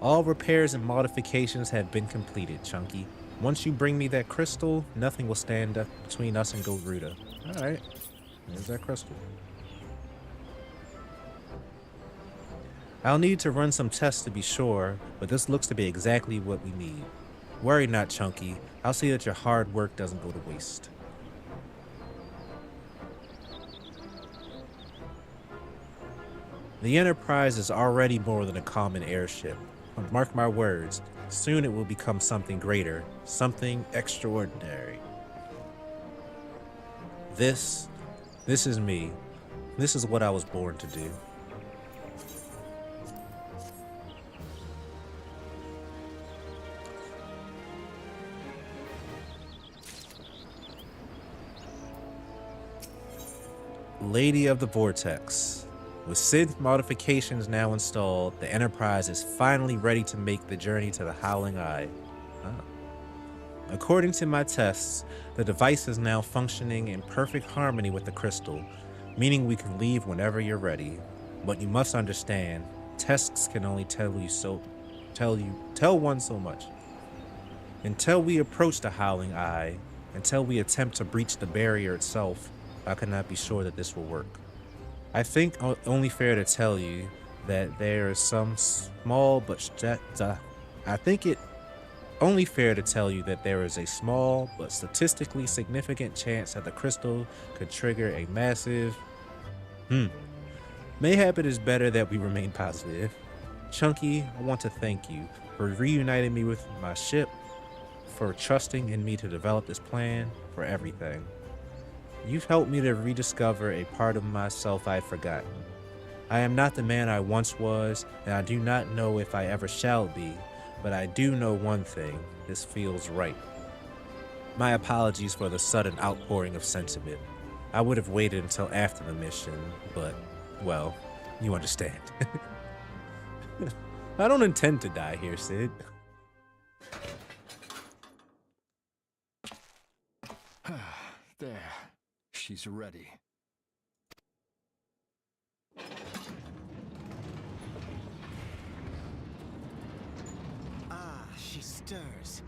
All repairs and modifications have been completed, Chunky. Once you bring me that crystal, nothing will stand up between us and Garuda. Alright, there's that crystal. I'll need to run some tests to be sure, but this looks to be exactly what we need. Worry not, Chunky. I'll see that your hard work doesn't go to waste. The Enterprise is already more than a common airship. But mark my words, soon it will become something greater, something extraordinary. This is me. This is what I was born to do. Lady of the Vortex. With synth modifications now installed, the Enterprise is finally ready to make the journey to the Howling Eye. Ah. According to my tests, the device is now functioning in perfect harmony with the crystal, meaning we can leave whenever you're ready. But you must understand, tests can only tell one so much. Until we approach the Howling Eye, until we attempt to breach the barrier itself, I cannot be sure that this will work. I think only fair to tell you that there is some small only fair to tell you that there is a small but statistically significant chance that the crystal could trigger a massive mayhap it is better that we remain positive. Chunky, I want to thank you for reuniting me with my ship, for trusting in me to develop this plan, for everything. You've helped me to rediscover a part of myself I'd forgotten. I am not the man I once was, and I do not know if I ever shall be, but I do know one thing: this feels right. My apologies for the sudden outpouring of sentiment. I would have waited until after the mission, but, well, you understand. I don't intend to die here, Sid.
There. She's ready.
Ah, she stirs.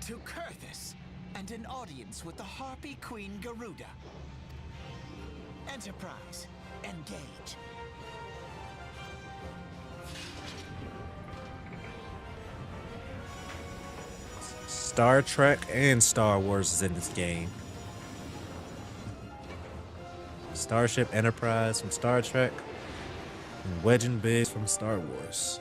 To Kurthus, and an audience with the Harpy Queen Garuda. Enterprise, engage.
Star Trek and Star Wars is in this game. Starship Enterprise from Star Trek, and Wedge and Biggs from Star Wars.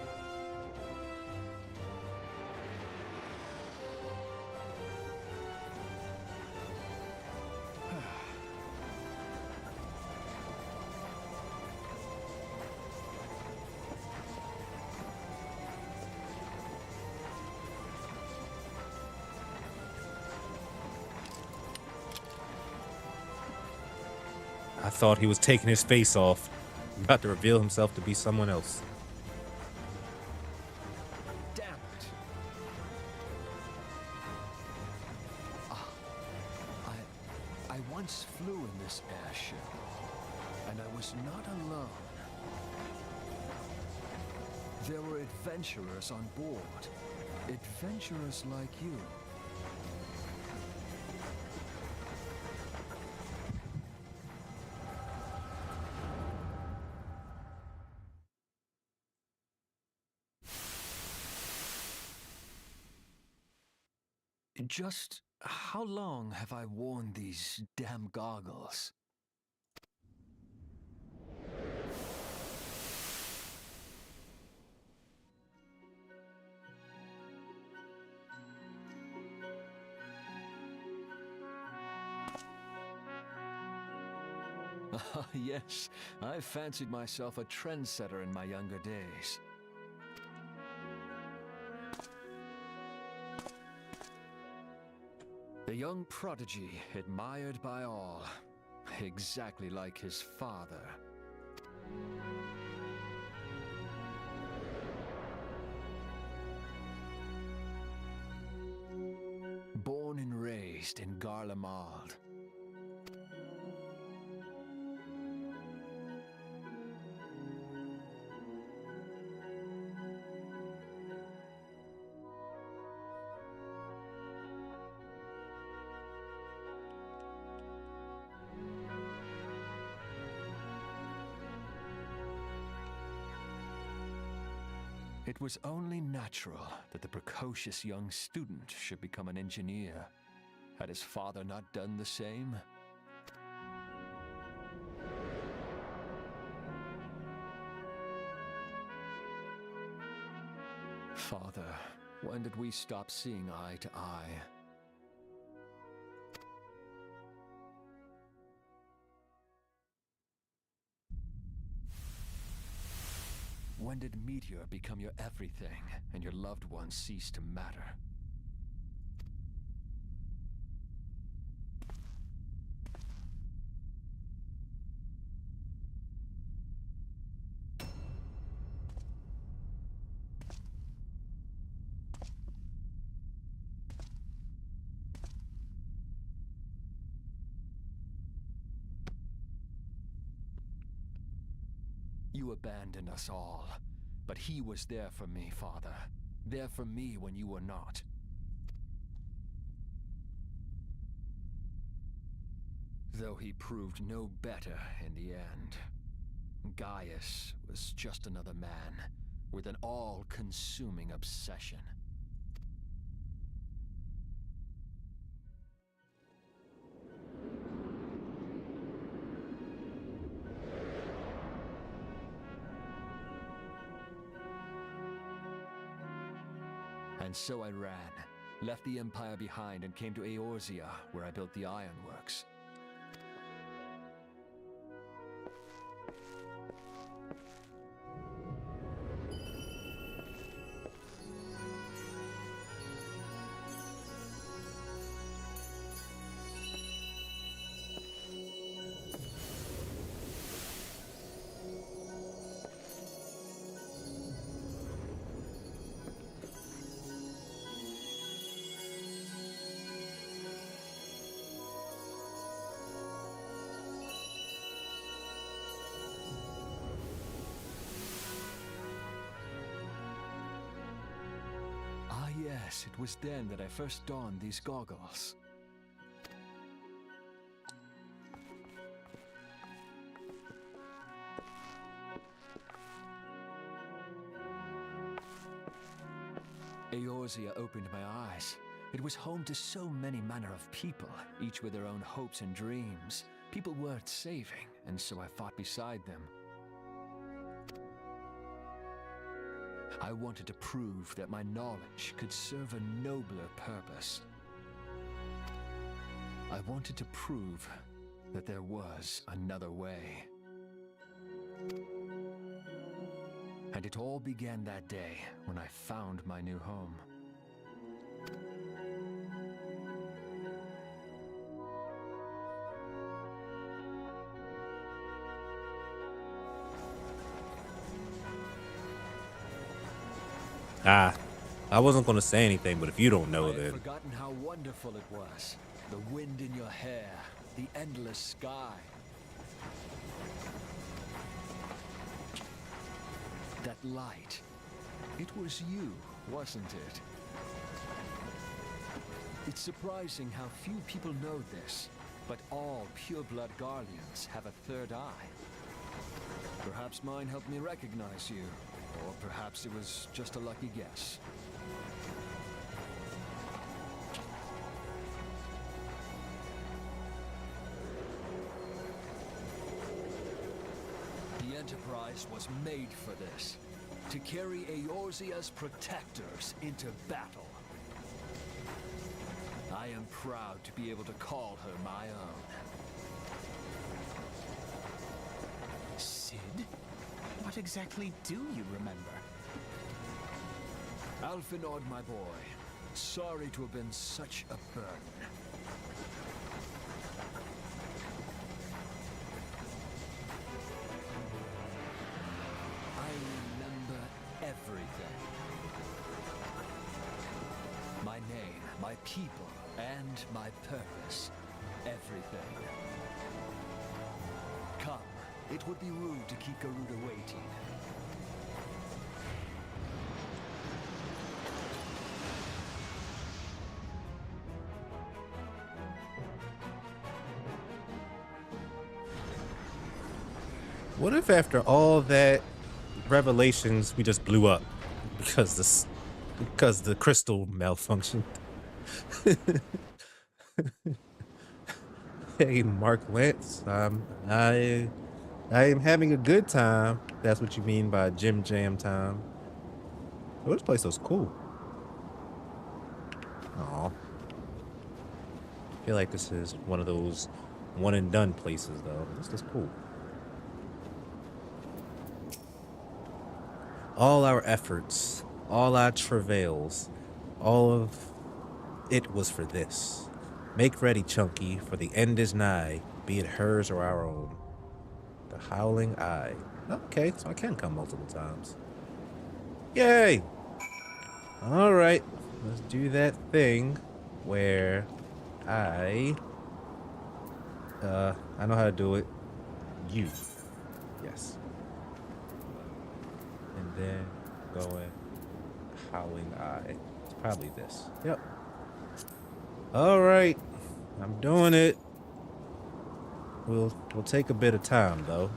I thought he was taking his face off, about to reveal himself to be someone else.
Damn it. I once flew in this airship, and I was not alone. There were adventurers on board. Adventurers like you. Just how long have I worn these damn goggles? Ah, yes, I fancied myself a trendsetter in my younger days. A young prodigy admired by all, exactly like his father. Born and raised in Garlemald. It was only natural that the precocious young student should become an engineer. Had his father not done the same? Father, when did we stop seeing eye to eye? When did Meteor become your everything and your loved ones cease to matter? You abandoned us all, but he was there for me, Father. There for me when you were not. Though he proved no better in the end. Gaius was just another man, with an all-consuming obsession. And so I ran, left the Empire behind and came to Eorzea, where I built the ironworks. Yes, it was then that I first donned these goggles. Eorzea opened my eyes. It was home to so many manner of people, each with their own hopes and dreams. People worth saving, and so I fought beside them. I wanted to prove that my knowledge could serve a nobler purpose. I wanted to prove that there was another way. And it all began that day when I found my new home.
I wasn't going to say anything, but if you don't know,
I had
then
forgotten how wonderful it was. The wind in your hair, the endless sky. That light. It was you, wasn't it? It's surprising how few people know this, but all pure-blood Garleans have a third eye. Perhaps mine helped me recognize you, or perhaps it was just a lucky guess. The Enterprise was made for this, to carry Eorzea's protectors into battle. I am proud to be able to call her my own.
Sid? What exactly do you remember?
Alphinaud, my boy. Sorry to have been such a burden. I remember everything. My name, my people, and my purpose. Everything. Come. It would be rude to keep Garuda waiting.
what if after all that revelations we just blew up? because the crystal malfunctioned. Hey, Mark Lance, I am having a good time. That's what you mean by Jim Jam time. Oh, this place looks cool. Aw. I feel like this is one of those one and done places though. This is cool. All our efforts, all our travails, all of it was for this. Make ready, Chunky, for the end is nigh, be it hers or our own. The Howling Eye. Okay, so I can come multiple times. Yay! Alright, let's do that thing where I know how to do it. You. Yes. And then going Howling Eye. It's probably this. Yep. Alright. I'm doing it. We'll take a bit of time though.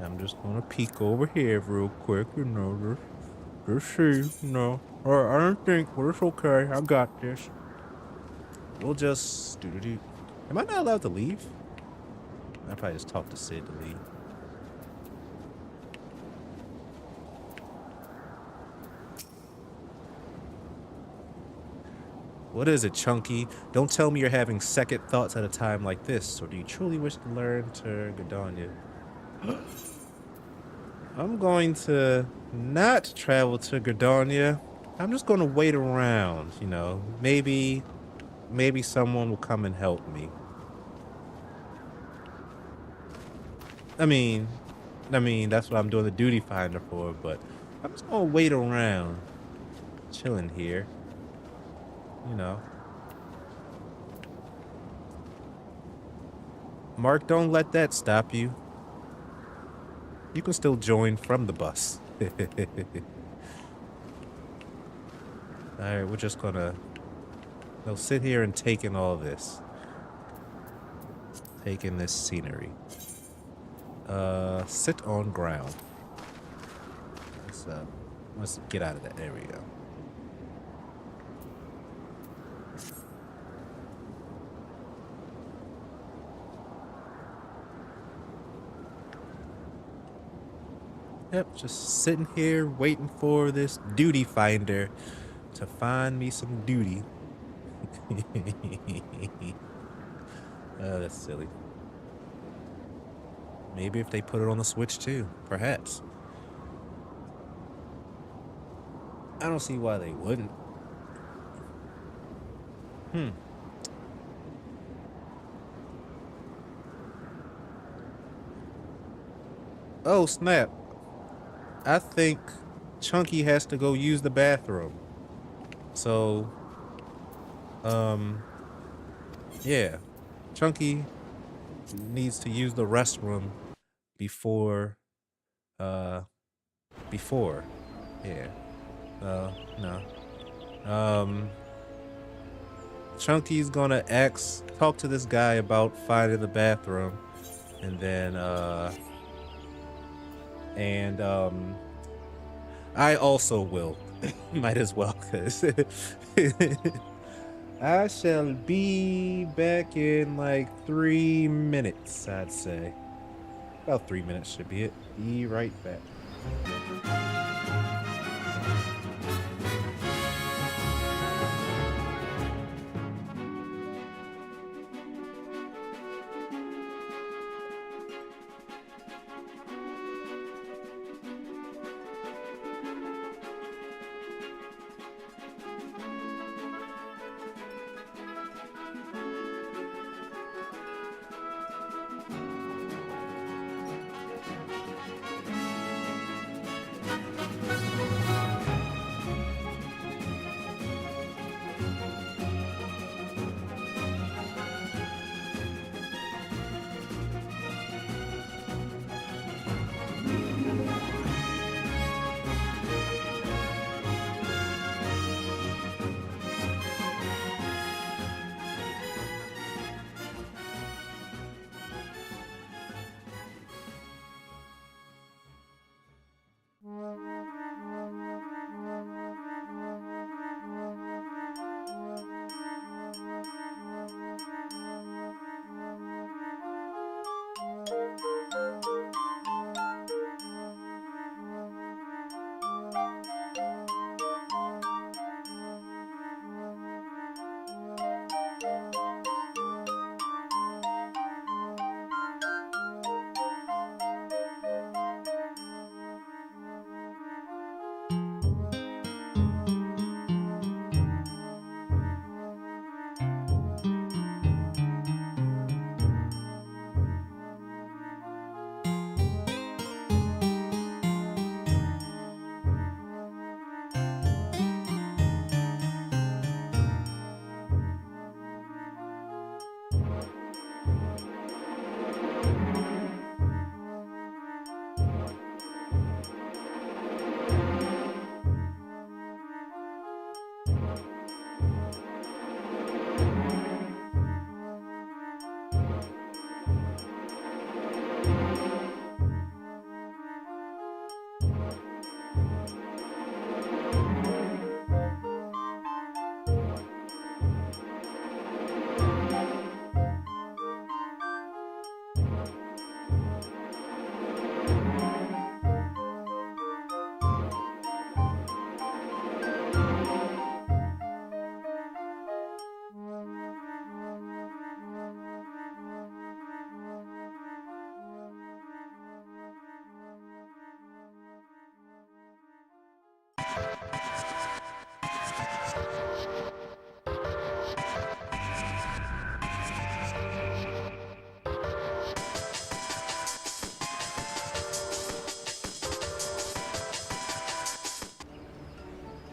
I'm just gonna peek over here real quick, you know, just see, no. I don't think, but it's okay. I got this. We'll just do. Am I not allowed to leave? I probably just talk to Sid to leave. What is it, Chunky? Don't tell me you're having second thoughts at a time like this, or do you truly wish to learn to Gadonia? I'm going to not travel to Gadonia. I'm just going to wait around, you know. Maybe someone will come and help me. I mean, that's what I'm doing the duty finder for, but I'm just going to wait around, chilling here. You know. Mark, don't let that stop you. You can still join from the bus. Alright, we're just gonna sit here and take in all this. Take in this scenery. Sit on ground. Let's get out of that area. Yep, just sitting here waiting for this duty finder to find me some duty. Oh, that's silly. Maybe if they put it on the Switch too, perhaps. I don't see why they wouldn't. Oh, snap. I think Chunky has to go use the bathroom. So, yeah. Chunky needs to use the restroom before, yeah. No. Chunky's gonna talk to this guy about finding the bathroom, and then, I also will. Might as well, cause I shall be back in like 3 minutes, I'd say. About 3 minutes should be it. Be right back.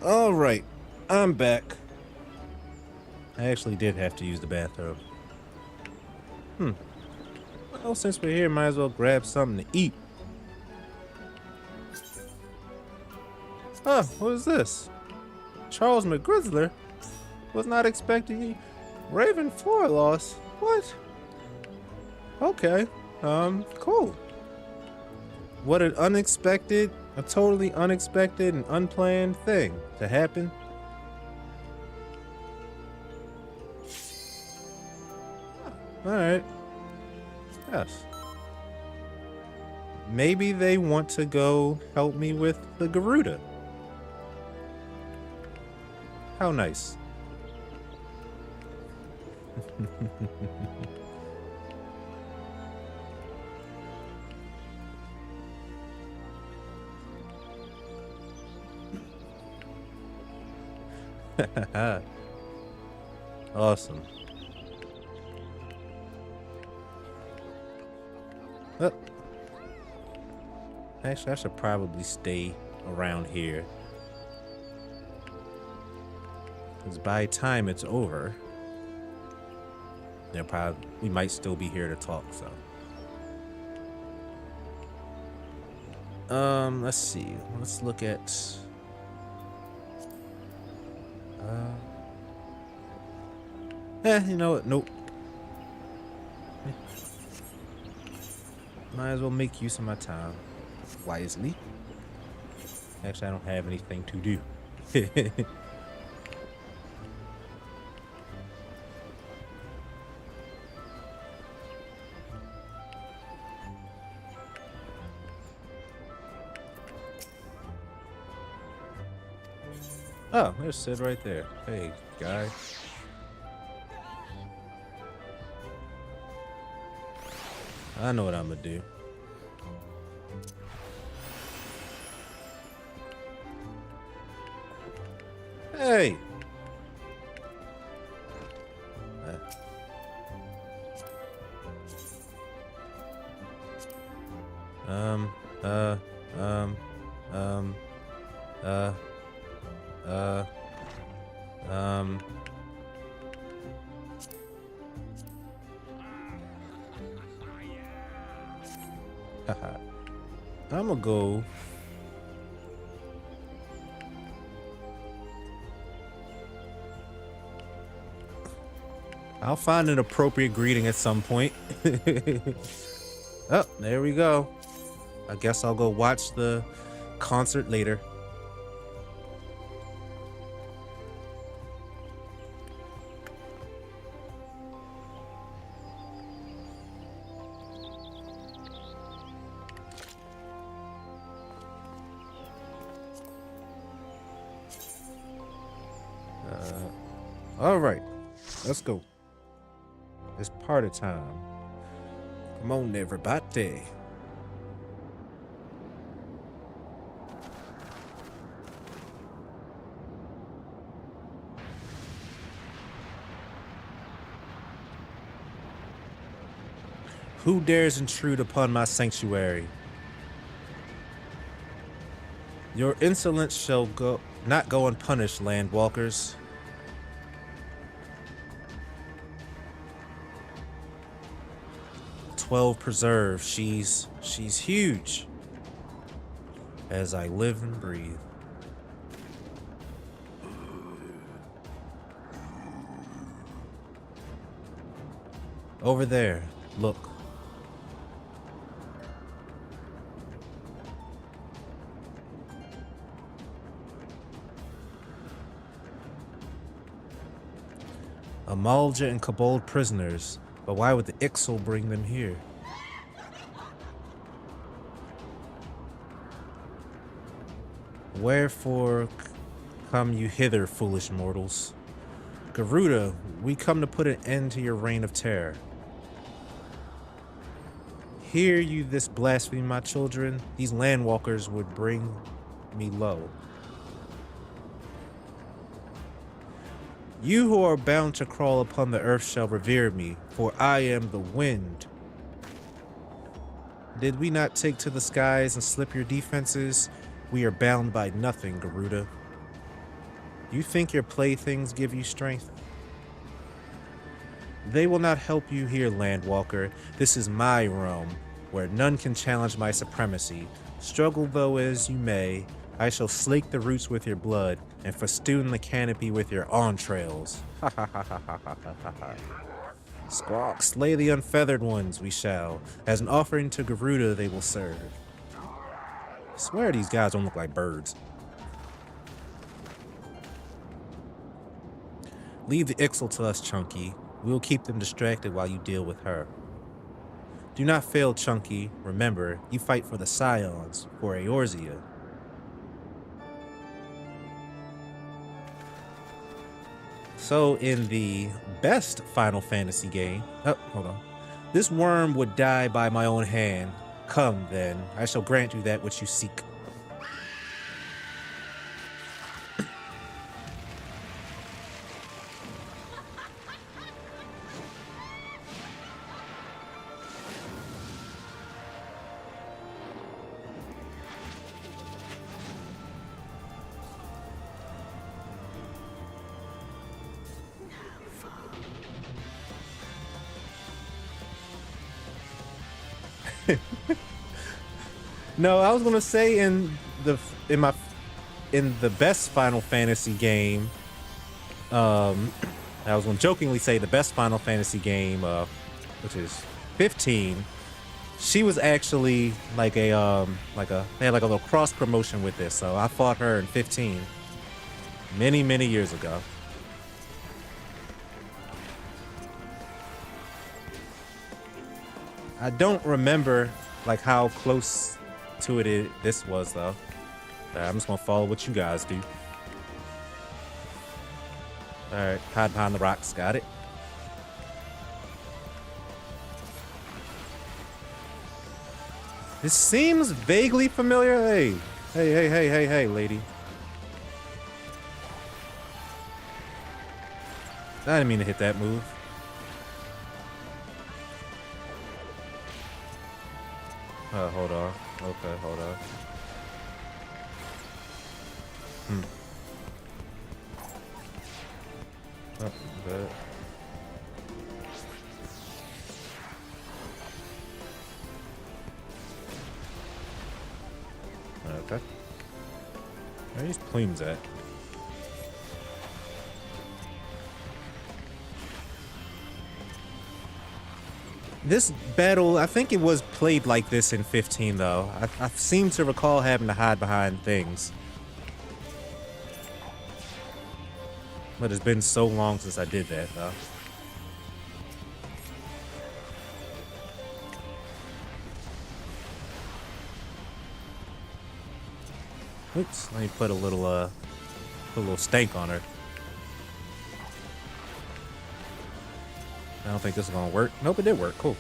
All right, I'm back. I actually did have to use the bathroom. Well, since we're here, might as well grab something to eat. Huh, what is this? Charles McGrizzler? Was not expecting you. Raven floor loss? What? Okay, cool. What an unexpected, a totally unexpected and unplanned thing to happen. Alright. Yes. Maybe they want to go help me with the Garuda. How nice. Awesome. Actually, I should probably stay around here. Because by the time it's over, we might still be here to talk, so. Let's see. Let's look at you know what? Nope. Might as well make use of my time wisely. Actually, I don't have anything to do. Oh, there's Sid right there. Hey, guy. I know what I'm gonna do. Hey! I'm gonna go. I'll find an appropriate greeting at some point. Oh, there we go. I guess I'll go watch the concert later. All right, let's go. It's party time. Come on, everybody. Who dares intrude upon my sanctuary? Your insolence shall not go unpunished, landwalkers. 12 preserve. She's huge. As I live and breathe. Over there, look. Amalja and Kobold prisoners. But why would the Ixal bring them here? Wherefore come you hither, foolish mortals? Garuda, we come to put an end to your reign of terror. Hear you this blasphemy, my children? These landwalkers would bring me low. You who are bound to crawl upon the earth shall revere me, for I am the wind. Did we not take to the skies and slip your defenses? We are bound by nothing, Garuda. You think your playthings give you strength? They will not help you here, Landwalker. This is my realm, where none can challenge my supremacy. Struggle though as you may, I shall slake the roots with your blood, and festoon the canopy with your entrails. Ha ha ha ha ha ha ha ha. Squawk, slay the unfeathered ones, we shall. As an offering to Garuda they will serve. I swear these guys don't look like birds. Leave the Ixal to us, Chunky. We will keep them distracted while you deal with her. Do not fail, Chunky. Remember, you fight for the Scions, for Eorzea. So, in the best Final Fantasy game... Oh, hold on. This worm would die by my own hand. Come, then. I shall grant you that which you seek. No, I was gonna say in the best Final Fantasy game, I was gonna jokingly say the best Final Fantasy game, which is 15. She was actually like they had like a little cross promotion with this, so I fought her in 15 many years ago. I don't remember like how close to this was though. I'm just gonna follow what you guys do. Alright, hide behind the rocks, got it. This seems vaguely familiar. Hey, lady. I didn't mean to hit that move. Oh, hold on. Okay, hold on. Oh, good. Okay. Where are these plumes at? This battle, I think it was played like this in 15, though. I seem to recall having to hide behind things. But it's been so long since I did that, though. Oops, let me put a little stank on her. I don't think this is gonna work. Nope, it did work. Cool.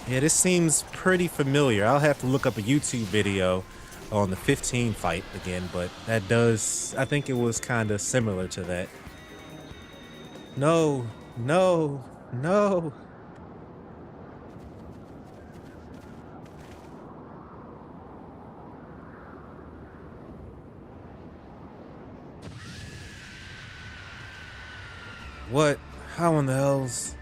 Yeah, this seems pretty familiar. I'll have to look up a YouTube video on the 15 fight again, but that does... I think it was kind of similar to that. No, no, no. What? How in the hell's...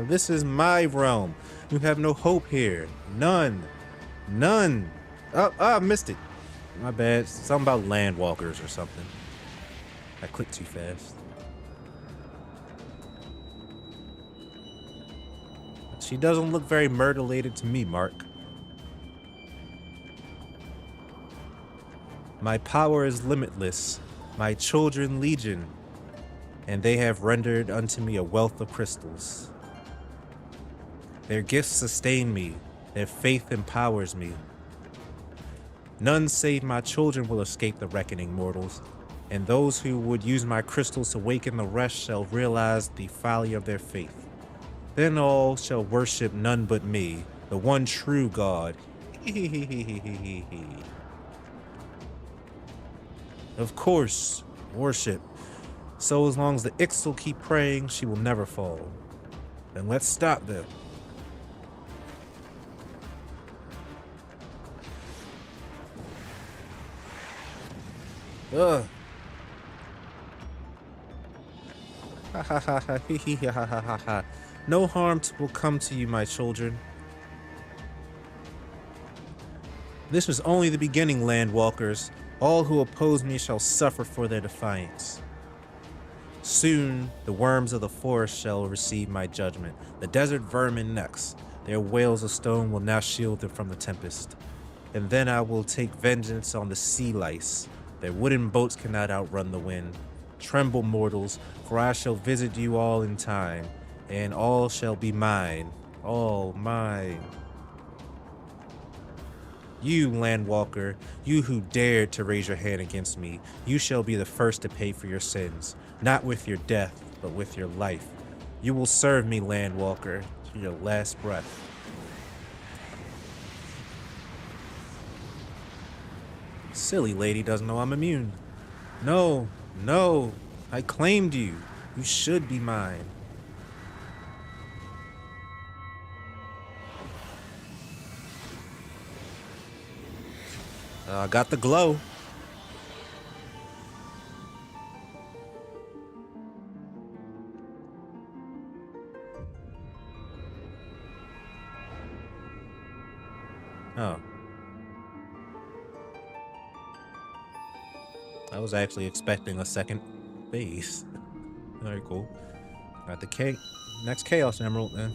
This is my realm. You have no hope here. None. None. Oh, I missed it. My bad. Something about landwalkers or something. I clicked too fast. She doesn't look very murder-related to me, Mark. My power is limitless. My children legion. And they have rendered unto me a wealth of crystals. Their gifts sustain me, their faith empowers me. None save my children will escape the reckoning, mortals. and those who would use my crystals to waken the rest shall realize the folly of their faith. Then all shall worship none but me, the one true God. Of course, worship. So as long as the Ixtal keep praying, she will never fall. Then let's stop them. Ugh. Ha ha ha ha ha ha ha ha. No harm will come to you, my children. This was only the beginning, landwalkers. All who oppose me shall suffer for their defiance. Soon, the worms of the forest shall receive my judgment. The desert vermin next. Their whales of stone will now shield them from the tempest. And then I will take vengeance on the sea lice. Their wooden boats cannot outrun the wind. Tremble, mortals, for I shall visit you all in time, and all shall be mine, all mine. You, landwalker, you who dared to raise your hand against me, you shall be the first to pay for your sins, not with your death, but with your life. You will serve me, landwalker, to your last breath. Silly lady doesn't know I'm immune. No, no, I claimed you. You should be mine. I got the glow. Oh. I was actually expecting a second phase. Very cool. Got the next Chaos Emerald then.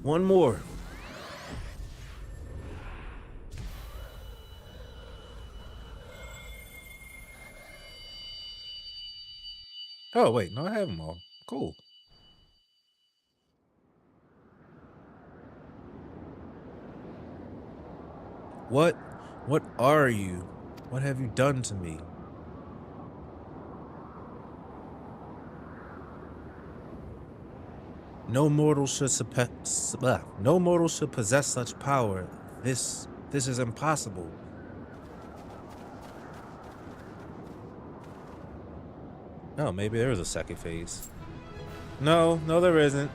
One more. Oh, wait. No, I have them all. Cool. What? What are you? What have you done to me? No mortal should no mortal should possess such power. This is impossible. Oh, maybe there is a second phase. No, there isn't.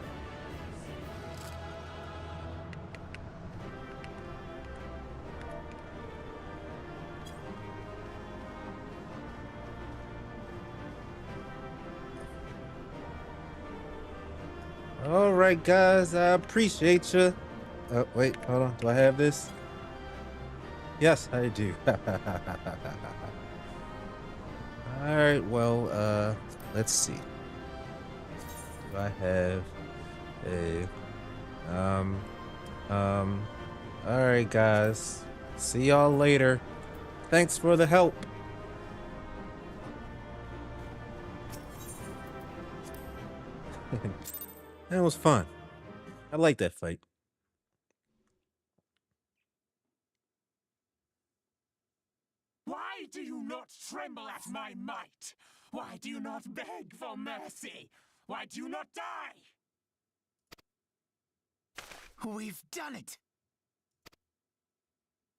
All right, guys, I appreciate you. Oh, wait, hold on. Do I have this? Yes, I do. All right, well, let's see. Do I have a, all right, guys. See y'all later. Thanks for the help. That was fun. I like that fight.
Why do you not tremble at my might? Why do you not beg for mercy? Why do you not die? We've done it!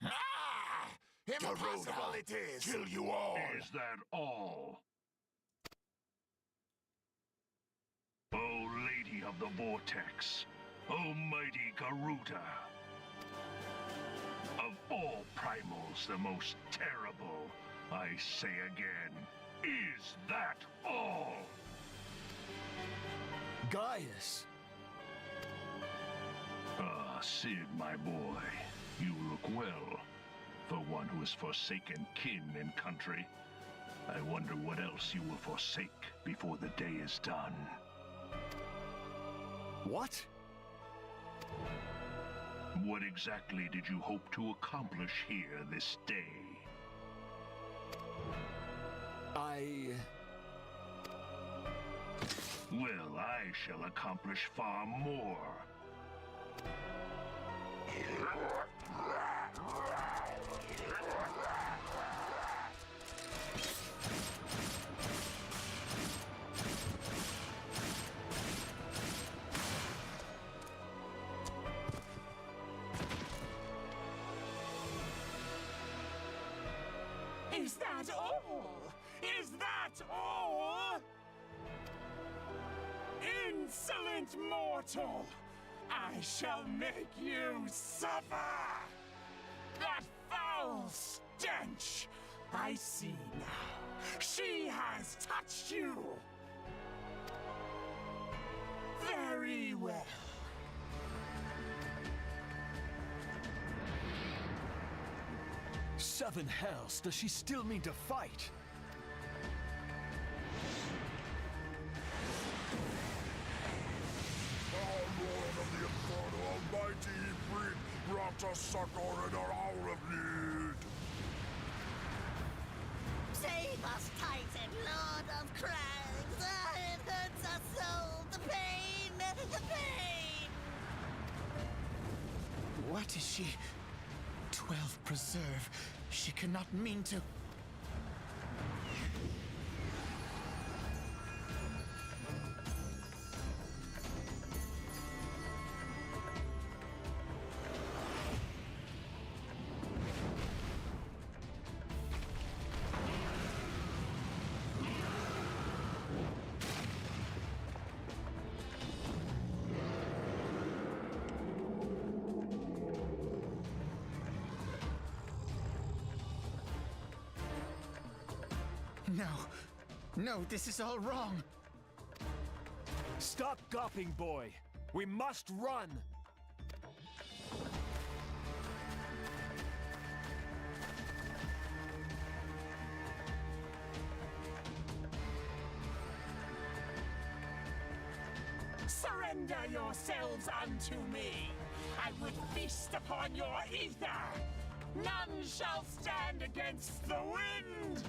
Ah! Impossible it is!
Kill you all!
Is that all? O Lady of the Vortex, O mighty Garuda, of all primals the most terrible, I say again, is that all?
Gaius!
Ah, Sid, my boy, you look well. For one who has forsaken kin and country, I wonder what else you will forsake before the day is done.
What?
What exactly did you hope to accomplish here this day?
I
Well, I shall accomplish far more.
Is that all? Is that all? Insolent mortal! I shall make you suffer! That foul stench! I see now. She has touched you! Very well.
Seven hells, does she still mean to fight?
Our Lord of the Inferno Almighty, bring, grant us succor in our hour of need.
Save us, Titan, Lord of Crags! It hurts us so! The pain! The pain!
What is she? 12 preserve. She cannot mean to. No. No, this is all wrong.
Stop gawping, boy. We must run.
Surrender yourselves unto me. I would feast upon your ether. None shall stand against the wind.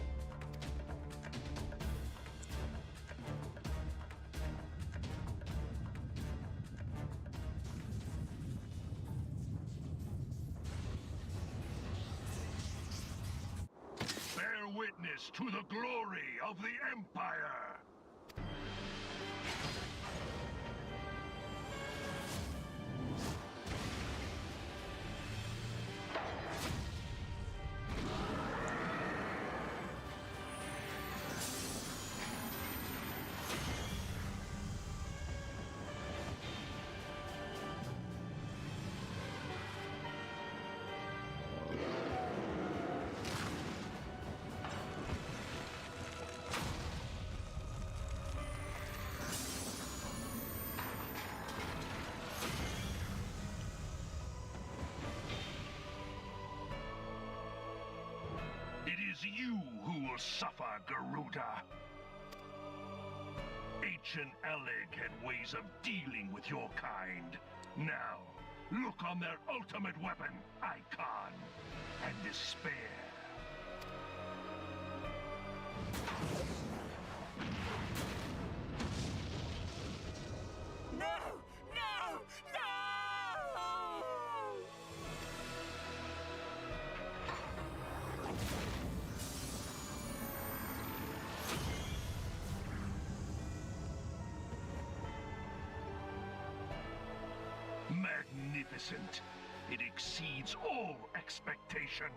Bear witness to the glory of the Empire! It is you who will suffer, Garuda. Ancient Alec had ways of dealing with your kind. Now, look on their ultimate weapon, Icon, and despair.
No! No! No!
Magnificent. It exceeds all expectation.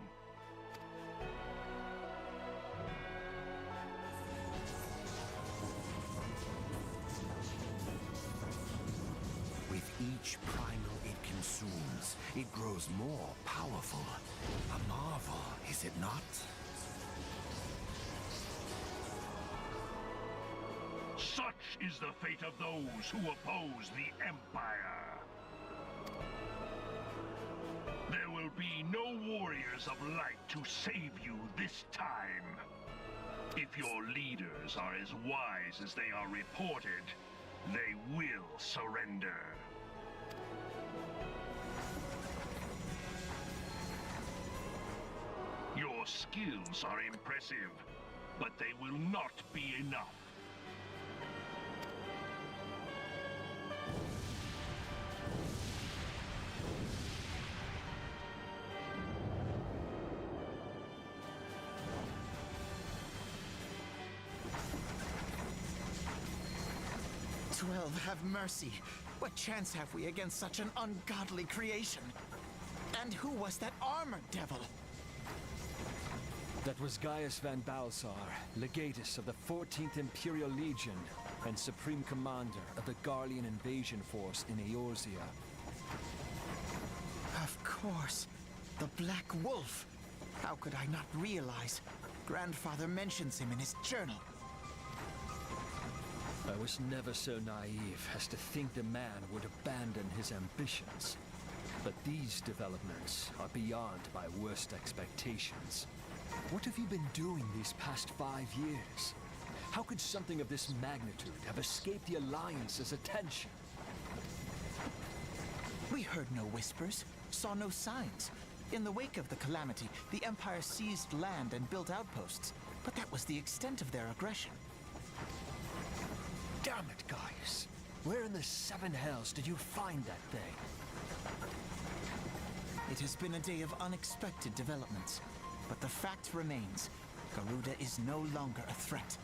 With each primal it consumes, it grows more powerful. A marvel, is it not?
Such is the fate of those who oppose the Empire. There will be no warriors of light to save you this time. If your leaders are as wise as they are reported, they will surrender. Your skills are impressive, but they will not be enough.
XII, have mercy. What chance have we against such an ungodly creation? And who was that armored devil?
That was Gaius van Balsar, legatus of the 14th Imperial Legion and supreme commander of the Garlean invasion force in Eorzea.
Of course. The Black Wolf. How could I not realize? Grandfather mentions him in his journal.
I was never so naive as to think the man would abandon his ambitions. But these developments are beyond my worst expectations. What have you been doing these past 5 years? How could something of this magnitude have escaped the Alliance's attention?
We heard no whispers, saw no signs. In the wake of the calamity, the Empire seized land and built outposts, but that was the extent of their aggression.
Damn it, Gaius! Where in the seven hells did you find that thing?
It has been a day of unexpected developments, but the fact remains, Garuda is no longer a threat.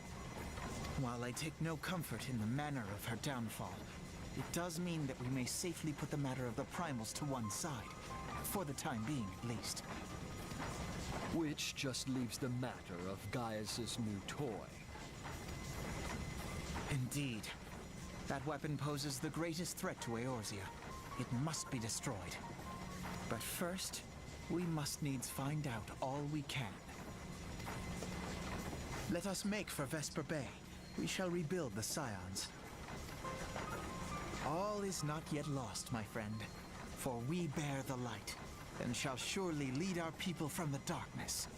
While I take no comfort in the manner of her downfall, it does mean that we may safely put the matter of the primals to one side, for the time being at least.
Which just leaves the matter of Gaius's new toy.
Indeed. That weapon poses the greatest threat to Eorzea. It must be destroyed. But first, we must needs find out all we can. Let us make for Vesper Bay. We shall rebuild the Scions. All is not yet lost, my friend, for we bear the light, and shall surely lead our people from the darkness.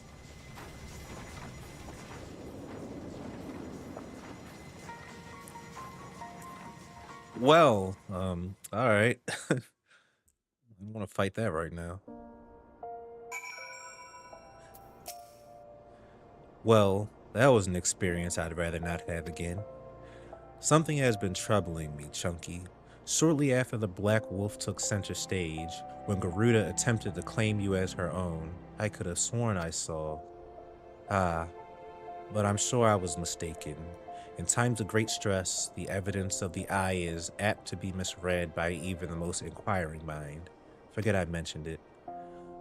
Well, all right. I don't want to fight that right now. Well, that was an experience I'd rather not have again. Something has been troubling me, Chunky. Shortly after the Black Wolf took center stage, when Garuda attempted to claim you as her own, I could have sworn I saw... but I'm sure I was mistaken. In times of great stress, the evidence of the eye is apt to be misread by even the most inquiring mind. Forget I mentioned it.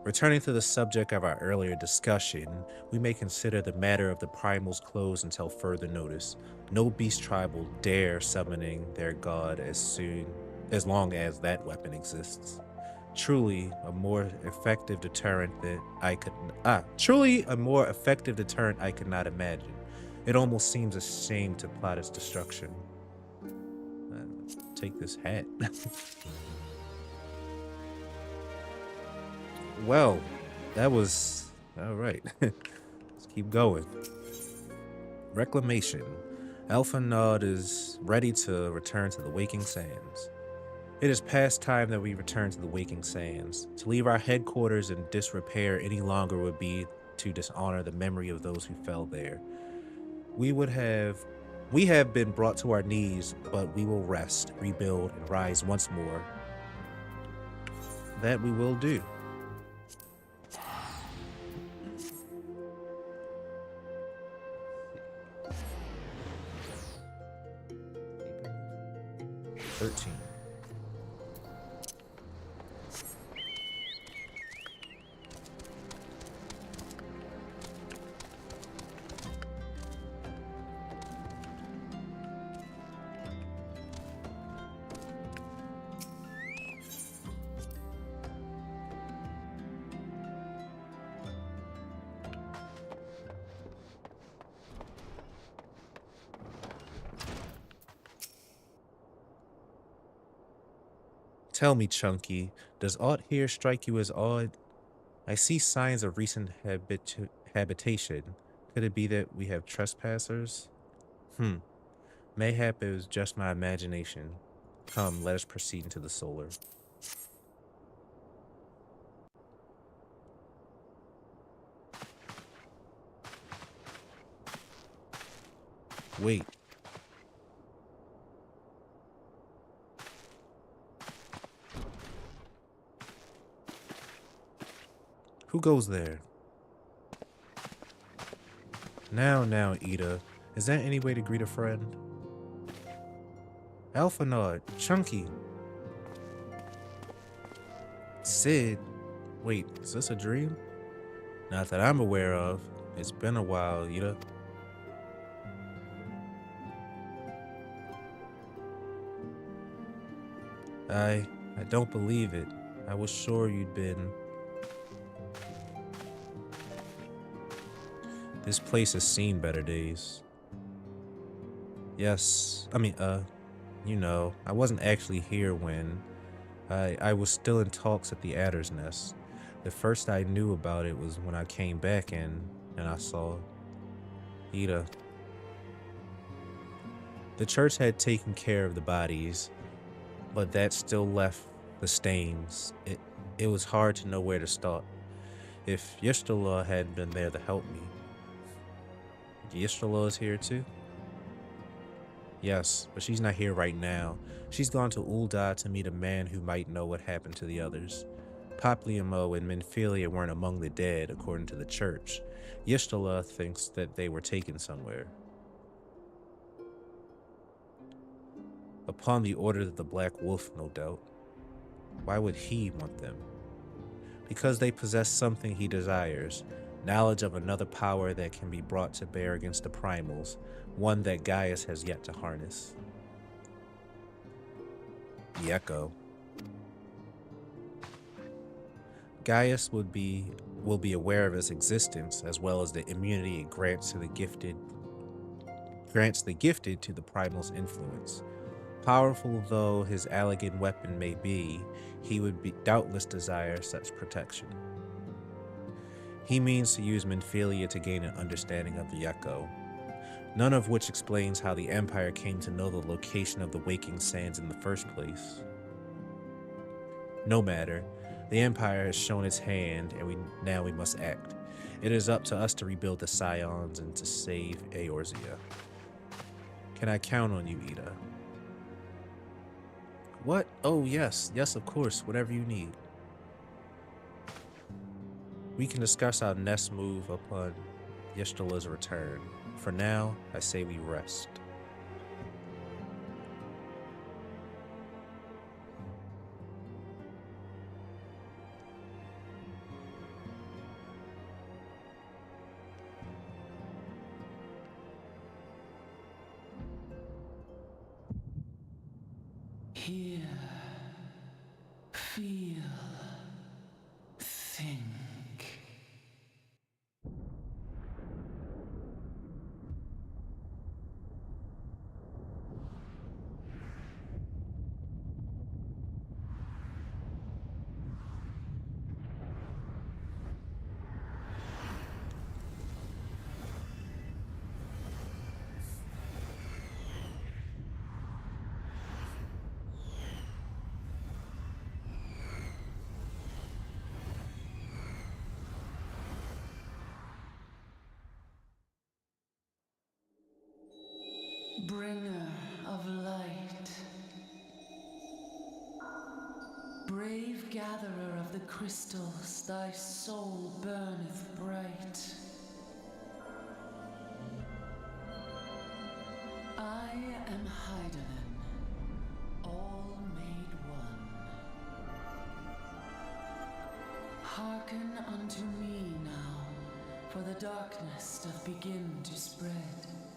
Returning to the subject of our earlier discussion, we may consider the matter of the primals closed until further notice. No beast tribe will dare summoning their god as long as that weapon exists. Truly a more effective deterrent I could not imagine. It almost seems a shame to plot its destruction. Take this hat. Well, that was all right. Let's keep going. Reclamation. Alpha Nod is ready to return to the Waking Sands. It is past time that we return to the Waking Sands. To leave our headquarters in disrepair any longer would be to dishonor the memory of those who fell there. We have been brought to our knees, but we will rest, rebuild, and rise once more. That we will do. $13. Tell me, Chunky, does aught here strike you as odd? I see signs of recent habitation. Could it be that we have trespassers? Mayhap it was just my imagination. Come, let us proceed into the solar. Wait. Who goes there? Now, Ida. Is that any way to greet a friend? Alphanod, Chunky. Sid. Wait, is this a dream? Not that I'm aware of. It's been a while, Ida. I don't believe it. I was sure you'd been. This place has seen better days. Yes, you know, I wasn't actually here when I was still in talks at the Adder's Nest. The first I knew about it was when I came back and I saw Ida. The church had taken care of the bodies, but that still left the stains. It was hard to know where to start. If Yishtala had been there to help me. Yishtala is here too? Yes, but she's not here right now. She's gone to Ul'dah to meet a man who might know what happened to the others. Papliamo and Minfilia weren't among the dead, according to the church. Yishtala thinks that they were taken somewhere. Upon the order of the Black Wolf, no doubt. Why would he want them? Because they possess something he desires. Knowledge of another power that can be brought to bear against the primals, one that Gaius has yet to harness. The Echo. Gaius will be aware of its existence, as well as the immunity it grants the gifted to the primal's influence. Powerful though his elegant weapon may be, he would doubtless desire such protection. He means to use Minfilia to gain an understanding of the Echo, none of which explains how the Empire came to know the location of the Waking Sands in the first place. No matter, the Empire has shown its hand, and now we must act. It is up to us to rebuild the Scions and to save Eorzea. Can I count on you, Ida? What? Oh, yes, of course, whatever you need. We can discuss our next move upon Yishtala's return. For now, I say we rest.
Hear, feel, think. Bringer of light, brave gatherer of the crystals, thy soul burneth bright. I am Hydaelyn, all made one. Hearken unto me now, for the darkness doth begin to spread.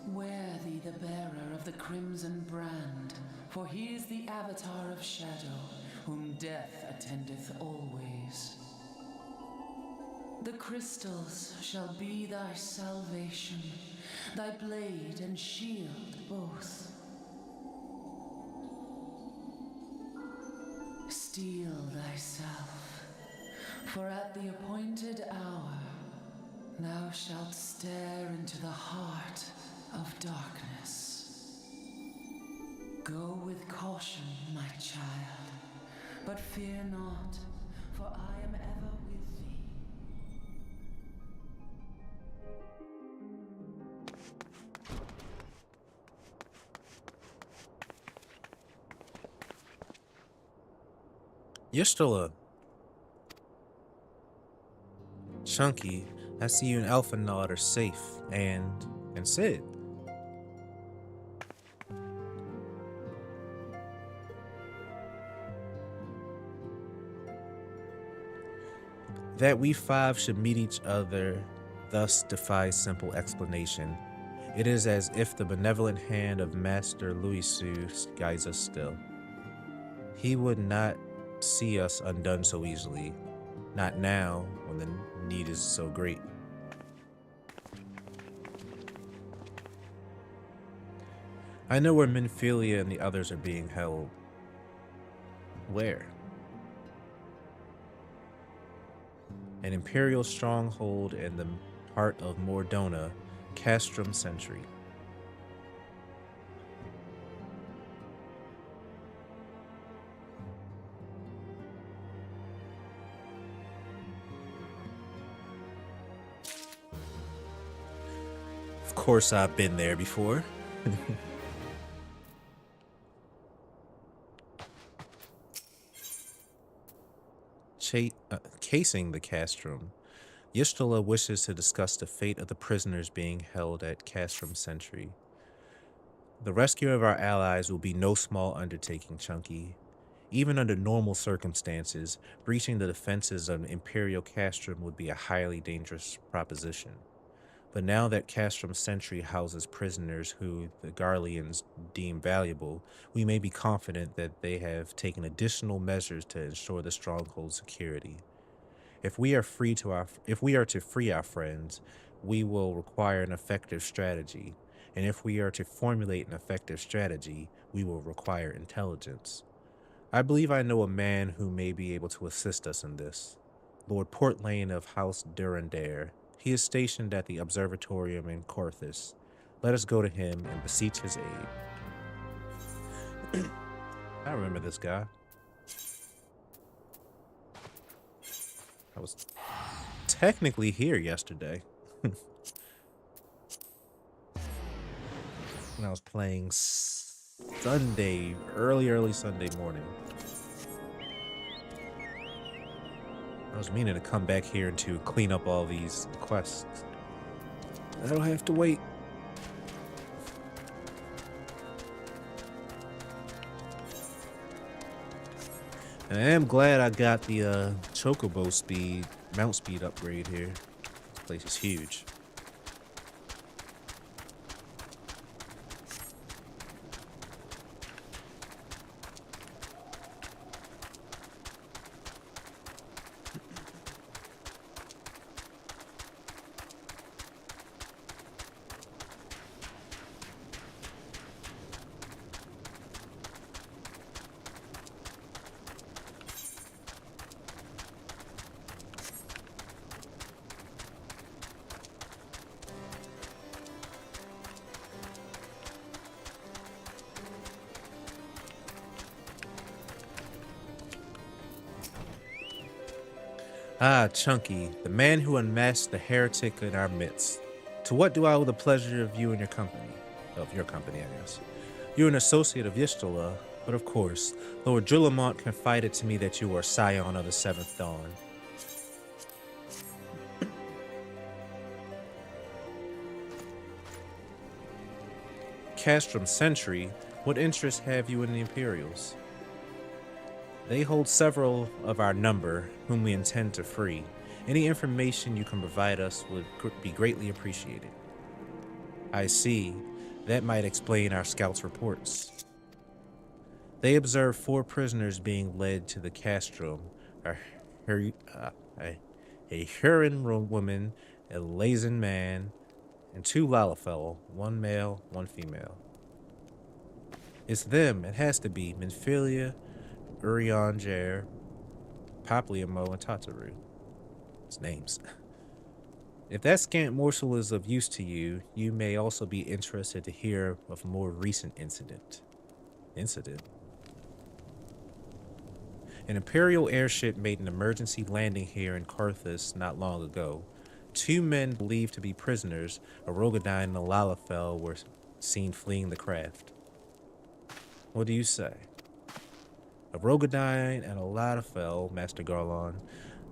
Wear thee the bearer of the crimson brand, for he is the avatar of shadow, whom death attendeth always. The crystals shall be thy salvation, thy blade and shield both. Steel thyself, for at the appointed hour thou shalt stare into the heart of darkness. Go with caution, my child, but fear not, for I am ever with thee.
Yishtala. Chunky, I see you and Alphanod are safe, and Sid. That we five should meet each other thus defies simple explanation. It is as if the benevolent hand of Master Louis guides us still. He would not see us undone so easily, not now when the need is so great. I know where Minfilia and the others are being held. Where? An imperial stronghold in the heart of Mordona, Castrum Centri. Of course, I've been there before. Casing the Castrum, Ystala wishes to discuss the fate of the prisoners being held at Castrum Centri. The rescue of our allies will be no small undertaking, Chunky. Even under normal circumstances, breaching the defenses of Imperial Castrum would be a highly dangerous proposition. But now that Castrum Centri houses prisoners who the Garleans deem valuable, we may be confident that they have taken additional measures to ensure the stronghold's security. If we are to free our friends, we will require an effective strategy, and if we are to formulate an effective strategy, we will require intelligence. I believe I know a man who may be able to assist us in this. Lord Portlane of House Durandare. He is stationed at the Observatorium in Corthus. Let us go to him and beseech his aid. I remember this guy. I was technically here yesterday. When I was playing Sunday, early Sunday morning. I was meaning to come back here and to clean up all these quests. I don't have to wait. And I am glad I got the Chocobo mount speed upgrade here. This place is huge. Ah, Chunky, the man who unmasked the heretic in our midst. To what do I owe the pleasure of you and your company? Of your company, I guess. You're an associate of Ystala, but of course, Lord Jullamont confided to me that you are scion of the Seventh Dawn. Castrum Centri, what interest have you in the Imperials? They hold several of our number, whom we intend to free. Any information you can provide us would be greatly appreciated. I see. That might explain our scouts' reports. They observed 4 prisoners being led to the Castrum, a Huron woman, a Lazen man, and 2 Lalafell, 1 male, 1 female. It's them. It has to be Minfilia, Urianger, Papliamo, and Tataru. It's names. If that scant morsel is of use to you, you may also be interested to hear of a more recent incident. An Imperial airship made an emergency landing here in Carthus not long ago. 2 men believed to be prisoners, a Rogadine and a Lalafell, were seen fleeing the craft. What do you say? A Rogadine and a Lalafell, Master Garlon.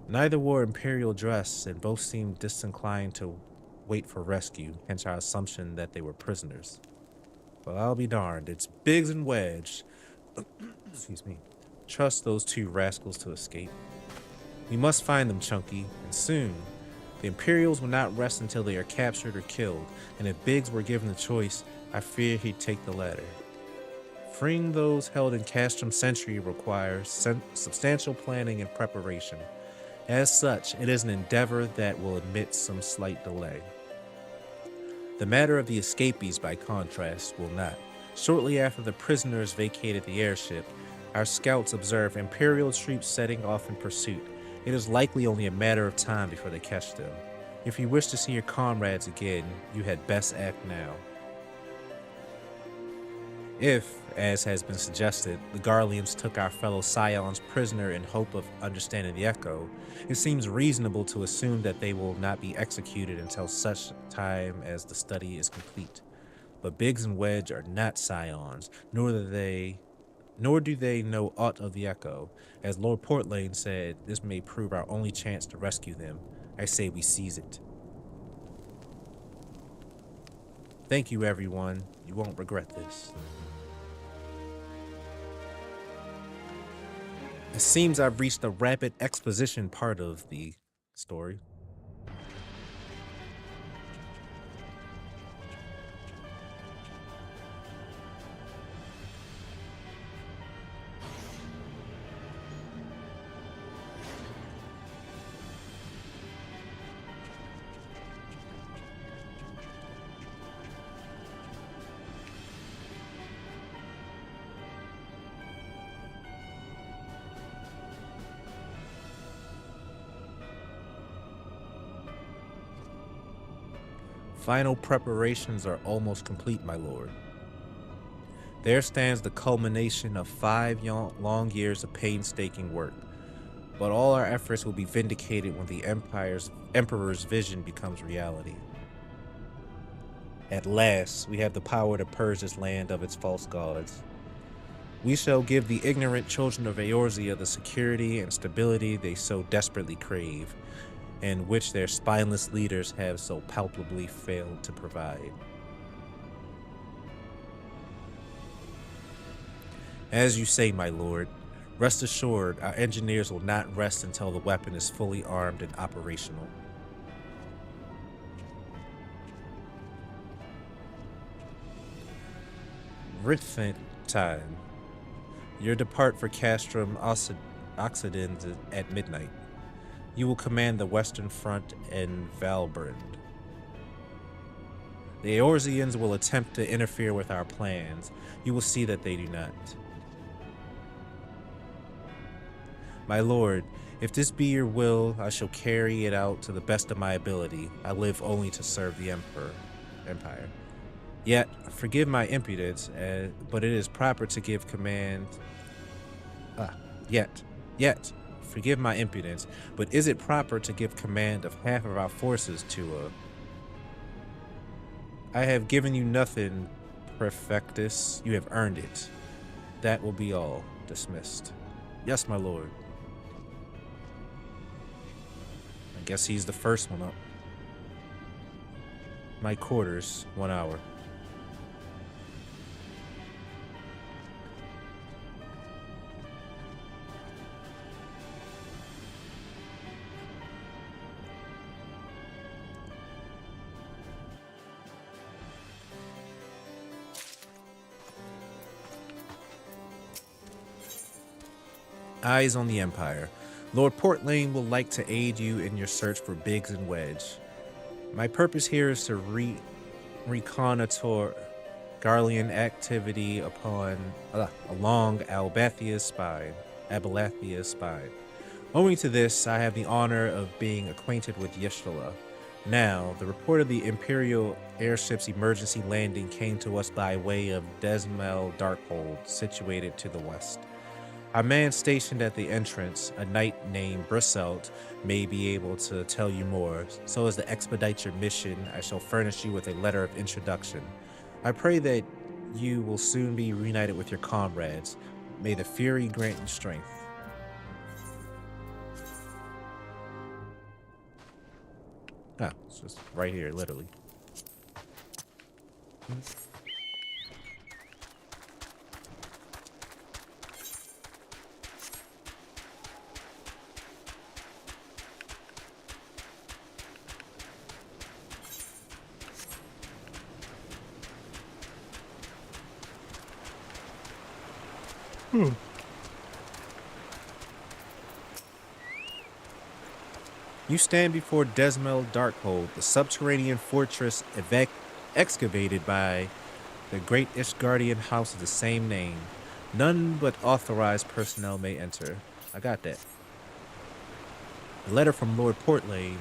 Neither wore Imperial dress, and both seemed disinclined to wait for rescue, hence our assumption that they were prisoners. Well, I'll be darned. It's Biggs and Wedge. Excuse me. Trust those 2 rascals to escape. We must find them, Chunky, and soon. The Imperials will not rest until they are captured or killed, and if Biggs were given the choice, I fear he'd take the latter. Freeing those held in Castrum Centri requires substantial planning and preparation. As such, it is an endeavor that will admit some slight delay. The matter of the escapees, by contrast, will not. Shortly after the prisoners vacated the airship, our scouts observed Imperial troops setting off in pursuit. It is likely only a matter of time before they catch them. If you wish to see your comrades again, you had best act now. If, as has been suggested, the Garleans took our fellow Scions prisoner in hope of understanding the echo, it seems reasonable to assume that they will not be executed until such time as the study is complete. But Biggs and Wedge are not Scions, nor do they know aught of the echo. As Lord Portlane said, this may prove our only chance to rescue them. I say we seize it. Thank you, everyone. You won't regret this. It seems I've reached the rapid exposition part of the story. Final preparations are almost complete, my lord. There stands the culmination of 5 long years of painstaking work. But all our efforts will be vindicated when the Emperor's vision becomes reality. At last, we have the power to purge this land of its false gods. We shall give the ignorant children of Eorzea the security and stability they so desperately crave, and which their spineless leaders have so palpably failed to provide. As you say, my lord, rest assured our engineers will not rest until the weapon is fully armed and operational. Rithant time. You depart for Castrum Occident at midnight. You will command the Western Front and Valbrand. The Eorzeans will attempt to interfere with our plans. You will see that they do not. My lord, if this be your will, I shall carry it out to the best of my ability. I live only to serve the Empire. Yet, forgive my impudence, but it is proper to give command... Forgive my impudence, but is it proper to give command of half of our forces to I have given you nothing, Prefectus. You have earned it. That will be all. Dismissed. Yes, my lord. I guess he's the first one up. My quarters, 1 hour. Eyes on the Empire. Lord Portlane will like to aid you in your search for Biggs and Wedge. My purpose here is to reconnoiter Garlean activity along Abalathia's spine. Owing to this, I have the honor of being acquainted with Yishtala. Now, the report of the Imperial airship's emergency landing came to us by way of Desmel Darkhold, situated to the west. Our man stationed at the entrance, a knight named Briselt, may be able to tell you more. So as to expedite your mission, I shall furnish you with a letter of introduction. I pray that you will soon be reunited with your comrades. May the Fury grant you strength. It's just right here, literally. You stand before Desmel Darkhold, the subterranean fortress excavated by the great Ishgardian house of the same name. None but authorized personnel may enter. I got that. A letter from Lord Portlane.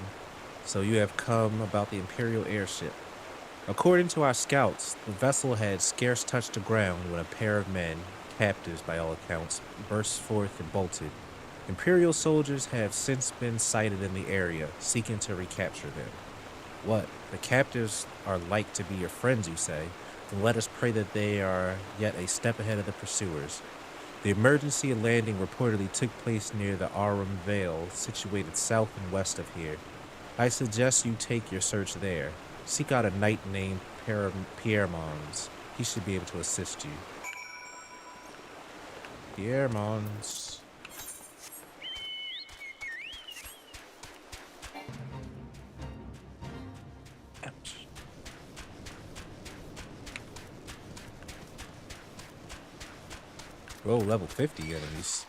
So you have come about the Imperial airship. According to our scouts, the vessel had scarce touched the ground when a pair of men, captives by all accounts, burst forth and bolted. Imperial soldiers have since been sighted in the area, seeking to recapture them. What? The captives are like to be your friends, you say? Then let us pray that they are yet a step ahead of the pursuers. The emergency landing reportedly took place near the Arum Vale, situated south and west of here. I suggest you take your search there. Seek out a knight named Pierre-Mons. He should be able to assist you. Pierre-Mons. Ouch. Whoa, level 50 enemies.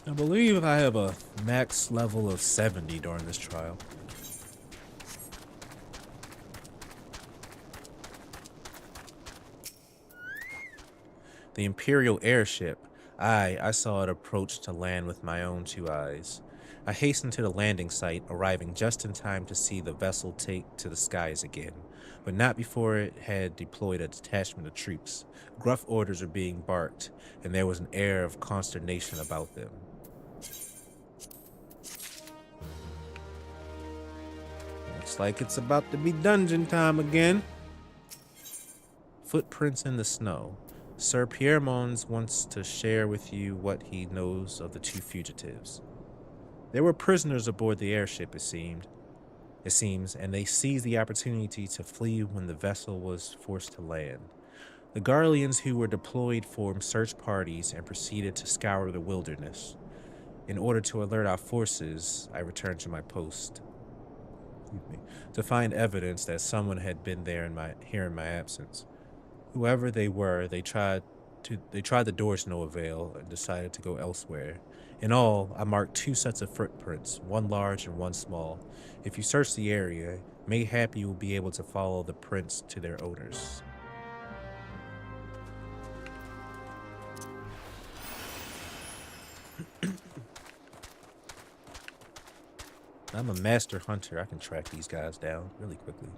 I believe I have a max level of 70 during this trial. The Imperial airship. I saw it approach to land with my own two eyes. I hastened to the landing site, arriving just in time to see the vessel take to the skies again, but not before it had deployed a detachment of troops. Gruff orders were being barked, and there was an air of consternation about them. Looks like it's about to be dungeon time again. Footprints in the snow. Sir Pierre-Mons wants to share with you what he knows of the two fugitives. There were prisoners aboard the airship, it seems, and they seized the opportunity to flee when the vessel was forced to land. The Garleans who were deployed formed search parties and proceeded to scour the wilderness. In order to alert our forces, I returned to my post. To find evidence that someone had been there in my absence. Whoever they were, they tried the doors to no avail and decided to go elsewhere. In all, I marked 2 sets of footprints, one large and one small. If you search the area, mayhap you will be able to follow the prints to their owners. I'm a master hunter. I can track these guys down really quickly.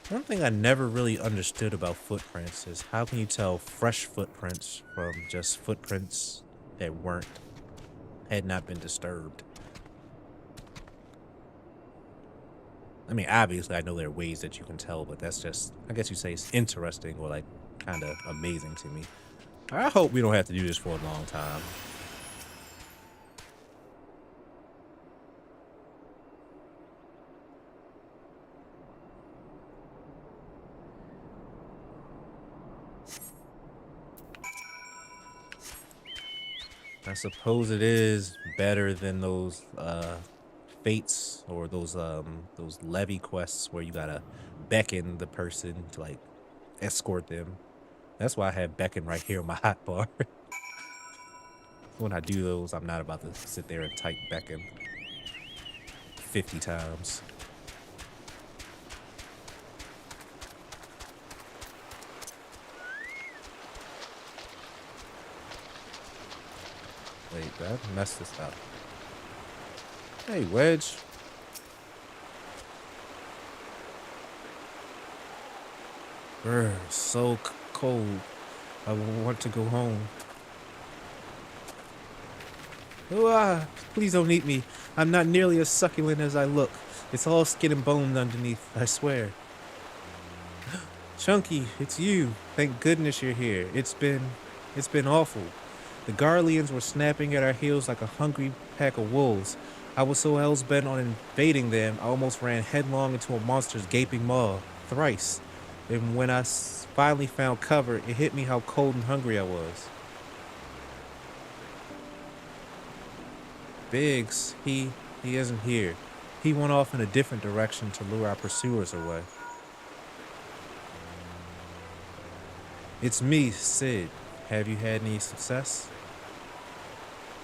One thing I never really understood about footprints is how can you tell fresh footprints from just footprints that had not been disturbed? I mean, obviously I know there are ways that you can tell, but that's just, I guess you say it's interesting or like kind of amazing to me. I hope we don't have to do this for a long time. I suppose it is better than those fates or those levy quests where you gotta beckon the person to like escort them. That's why I have beckon right here on my hotbar. When I do those, I'm not about to sit there and type beckon 50 times. Wait, did I mess this up? Hey, Wedge. Brr, so cold. I want to go home. Ah, please don't eat me. I'm not nearly as succulent as I look. It's all skin and bone underneath, I swear. Chunky, it's you. Thank goodness you're here. It's been awful. The Garleans were snapping at our heels like a hungry pack of wolves. I was so hell-bent on invading them, I almost ran headlong into a monster's gaping maw, thrice. And when I finally found cover, it hit me how cold and hungry I was. Biggs, he isn't here. He went off in a different direction to lure our pursuers away. It's me, Sid. Have you had any success?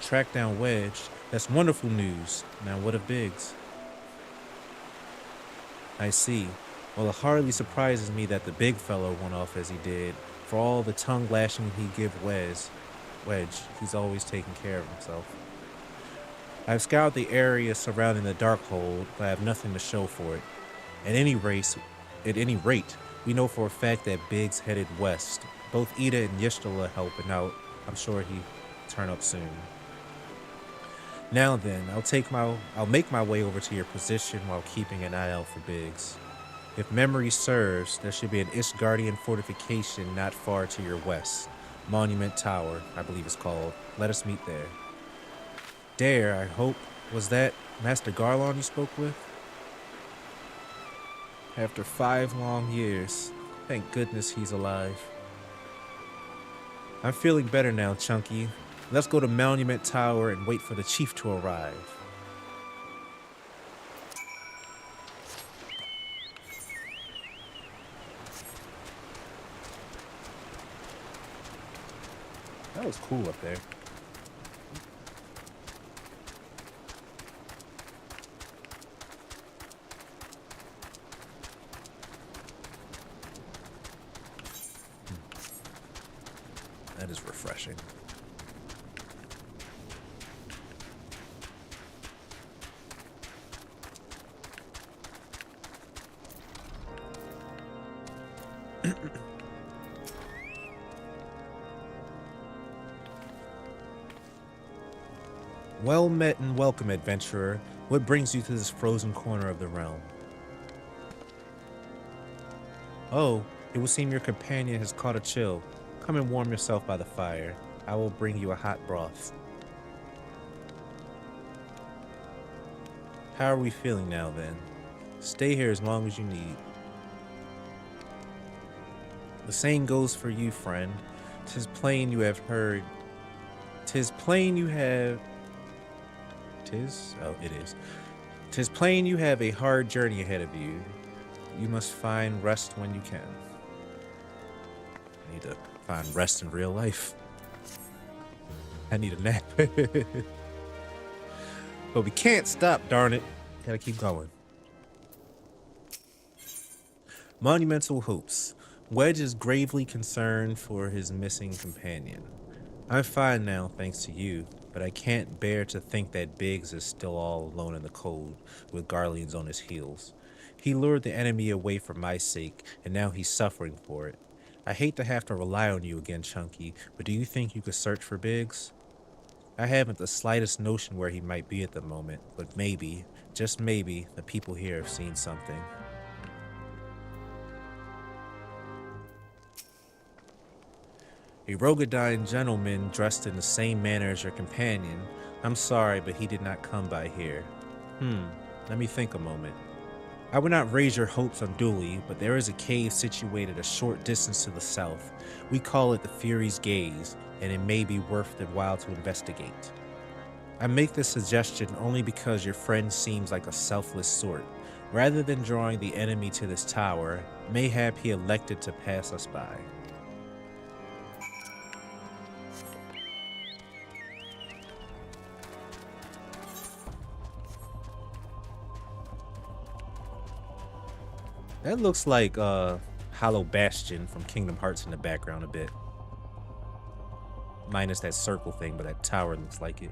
Track down Wedge. That's wonderful news. Now what of Biggs? I see. Well, it hardly surprises me that the big fellow went off as he did. For all the tongue lashing he give Wedge, he's always taking care of himself. I've scoured the area surrounding the Darkhold, but I have nothing to show for it. At any rate, we know for a fact that Biggs headed west. Both Ida and Yishtala are helping out. I'm sure he'll turn up soon. Now then, I'll make my way over to your position while keeping an eye out for Biggs. If memory serves, there should be an Ishgardian fortification not far to your west. Monument Tower, I believe it's called. Let us meet there. Dare, I hope. Was that Master Garlemald you spoke with? After 5 long years, thank goodness he's alive. I'm feeling better now, Chunky. Let's go to Monument Tower and wait for the chief to arrive. That was cool up there. That is refreshing. Well met and welcome, adventurer. What brings you to this frozen corner of the realm? Oh, it would seem your companion has caught a chill. Come and warm yourself by the fire. I will bring you a hot broth. How are we feeling now, then? Stay here as long as you need. The same goes for you, friend. 'Tis plain you have heard. 'Tis plain you have... 'Tis? Oh, it is. 'Tis plain you have a hard journey ahead of you. You must find rest when you can. I need to find rest in real life. I need a nap. But we can't stop, darn it. Gotta keep going. Monumental Hopes. Wedge is gravely concerned for his missing companion. I'm fine now, thanks to you, but I can't bear to think that Biggs is still all alone in the cold, with Garleans on his heels. He lured the enemy away for my sake, and now he's suffering for it. I hate to have to rely on you again, Chunky, but do you think you could search for Biggs? I haven't the slightest notion where he might be at the moment, but maybe, just maybe, the people here have seen something. A Rogadine gentleman dressed in the same manner as your companion. I'm sorry, but he did not come by here. Let me think a moment. I would not raise your hopes unduly, but there is a cave situated a short distance to the south. We call it the Fury's Gaze, and it may be worth the while to investigate. I make this suggestion only because your friend seems like a selfless sort. Rather than drawing the enemy to this tower, mayhap he elected to pass us by. That looks like Hollow Bastion from Kingdom Hearts in the background a bit. Minus that circle thing, but that tower looks like it.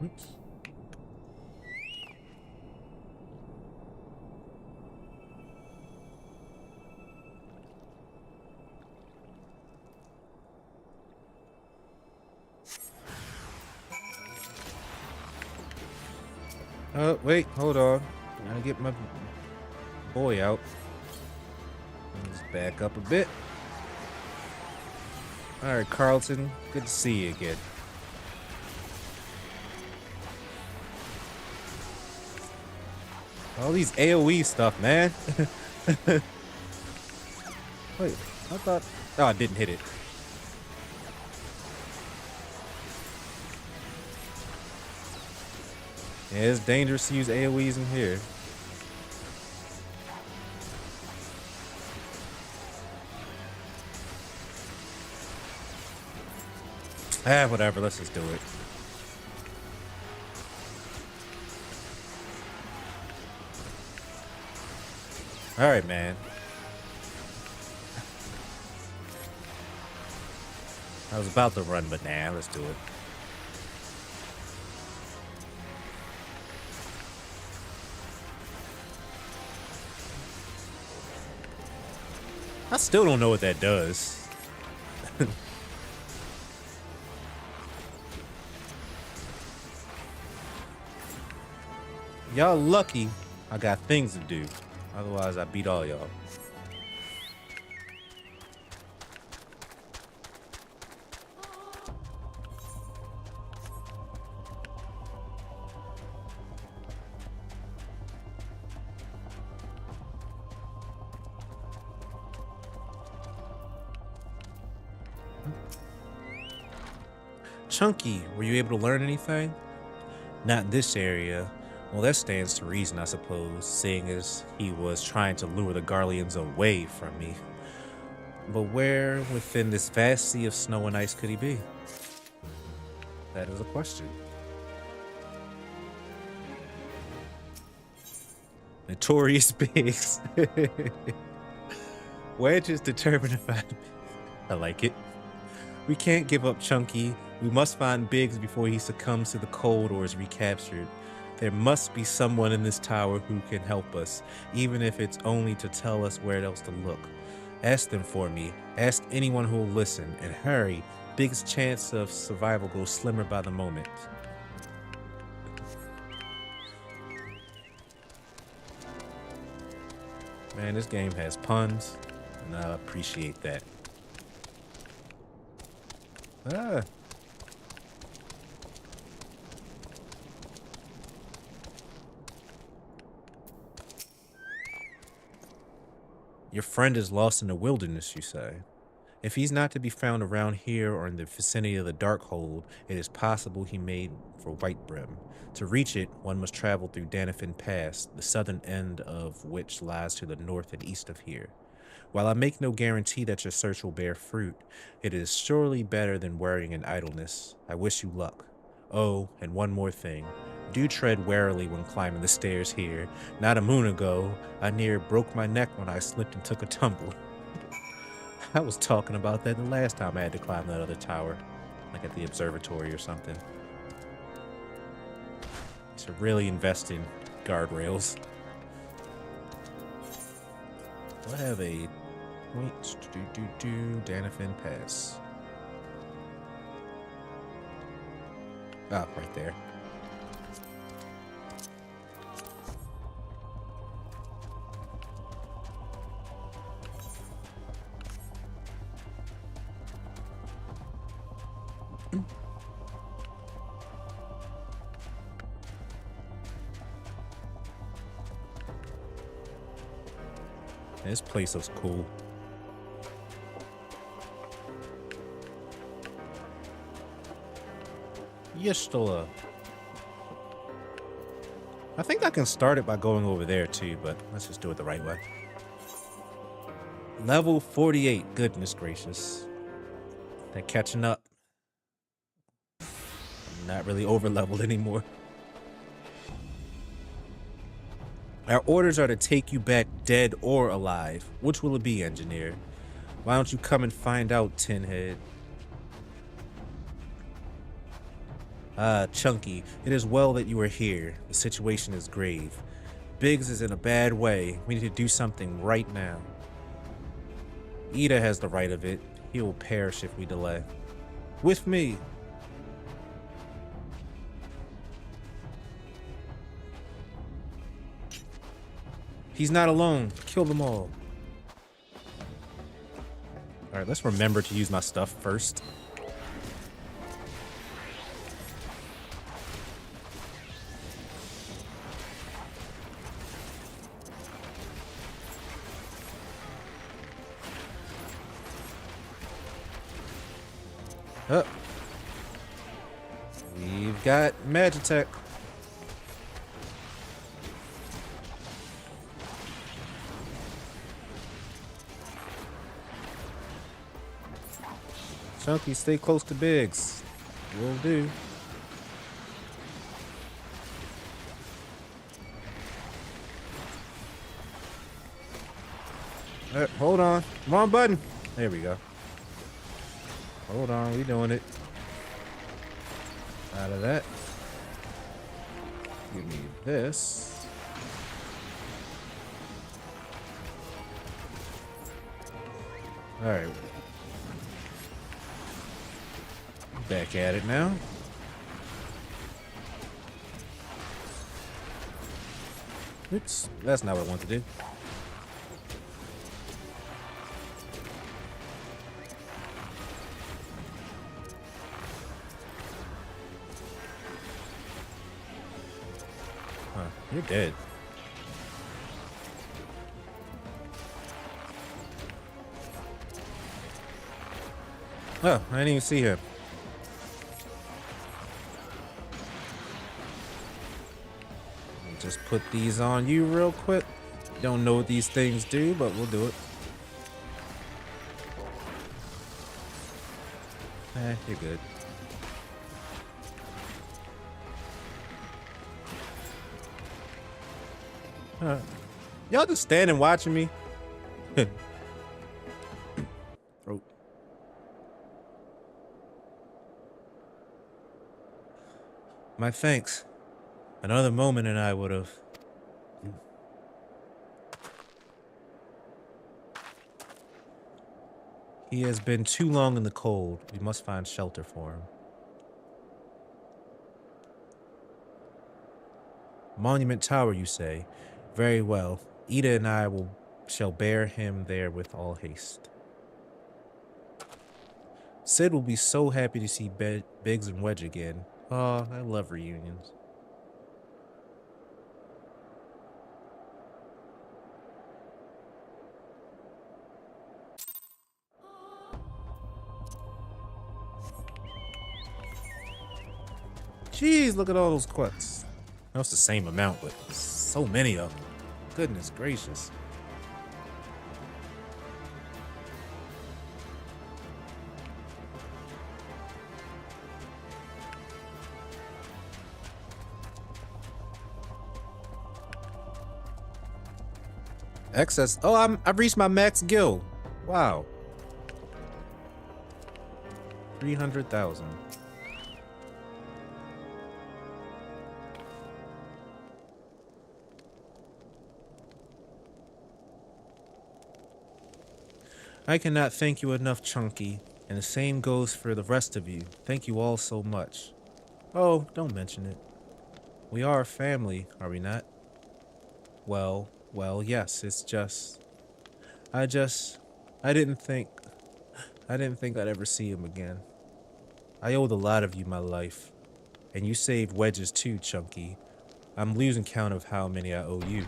Oops. Oh, wait, hold on. Gotta get my boy out. Let's back up a bit. Alright, Carlton. Good to see you again. All these AoE stuff, man. Wait, I thought... Oh, I didn't hit it. Yeah, it's dangerous to use AoEs in here. Ah, whatever, let's just do it. Alright, man. I was about to run, but nah, let's do it. I still don't know what that does. Y'all lucky I got things to do. Otherwise, I beat all y'all. Chunky, were you able to learn anything? Not in this area. Well, that stands to reason, I suppose, seeing as he was trying to lure the Garleans away from me. But where within this vast sea of snow and ice could he be? That is a question. Notorious Biggs. Wedge is determined to find me. I like it. We can't give up Chunky. We must find Biggs before he succumbs to the cold or is recaptured. There must be someone in this tower who can help us, even if it's only to tell us where else to look. Ask them for me. Ask anyone who will listen. And hurry. Biggs' chance of survival goes slimmer by the moment. Man, this game has puns, and I appreciate that. Ah. Your friend is lost in the wilderness, you say. If he's not to be found around here or in the vicinity of the Darkhold, it is possible he made for Whitebrim. To reach it, one must travel through Danafin Pass, the southern end of which lies to the north and east of here. While I make no guarantee that your search will bear fruit, it is surely better than worrying in idleness. I wish you luck. Oh, and one more thing. Do tread warily when climbing the stairs here. Not a moon ago, I near broke my neck when I slipped and took a tumble. I was talking about that the last time I had to climb that other tower, like at the observatory or something. So really invest in guardrails. Do I have a point? Danafin Pass. Ah, right there. This place looks cool. Yestala. I think I can start it by going over there too, but let's just do it the right way. Level 48. Goodness gracious. They're catching up. I'm not really over leveled anymore. Our orders are to take you back dead or alive. Which will it be, engineer? Why don't you come and find out, Tinhead? Ah, Chunky, it is well that you are here. The situation is grave. Biggs is in a bad way. We need to do something right now. Ida has the right of it. He will perish if we delay. With me. He's not alone. Kill them all. Alright, let's remember to use my stuff first. Oh. We've got Magitek. Chunky, stay close to Biggs. Will do. Hold on. Wrong button. There we go. Hold on, we doing it. Out of that. Give me this. Alright. Back at it now. Oops, that's not what I want to do. Huh, you're dead. Oh, I didn't even see him. Just put these on you real quick. Don't know what these things do, but we'll do it. You're good. Y'all just standing watching me. Oh. My thanks. Another moment and I would have. He has been too long in the cold. We must find shelter for him. Monument Tower, you say? Very well. Ida and I shall bear him there with all haste. Sid will be so happy to see Biggs and Wedge again. Oh, I love reunions. Jeez, look at all those quests. That was the same amount, but so many of them. Goodness gracious. Excess. Oh, I've reached my max guild. Wow. 300,000. I cannot thank you enough, Chunky, and the same goes for the rest of you. Thank you all so much. Oh, don't mention it. We are a family, are we not? Well, yes, it's just... I didn't think I'd ever see him again. I owed a lot of you my life, and you saved Wedges too, Chunky. I'm losing count of how many I owe you.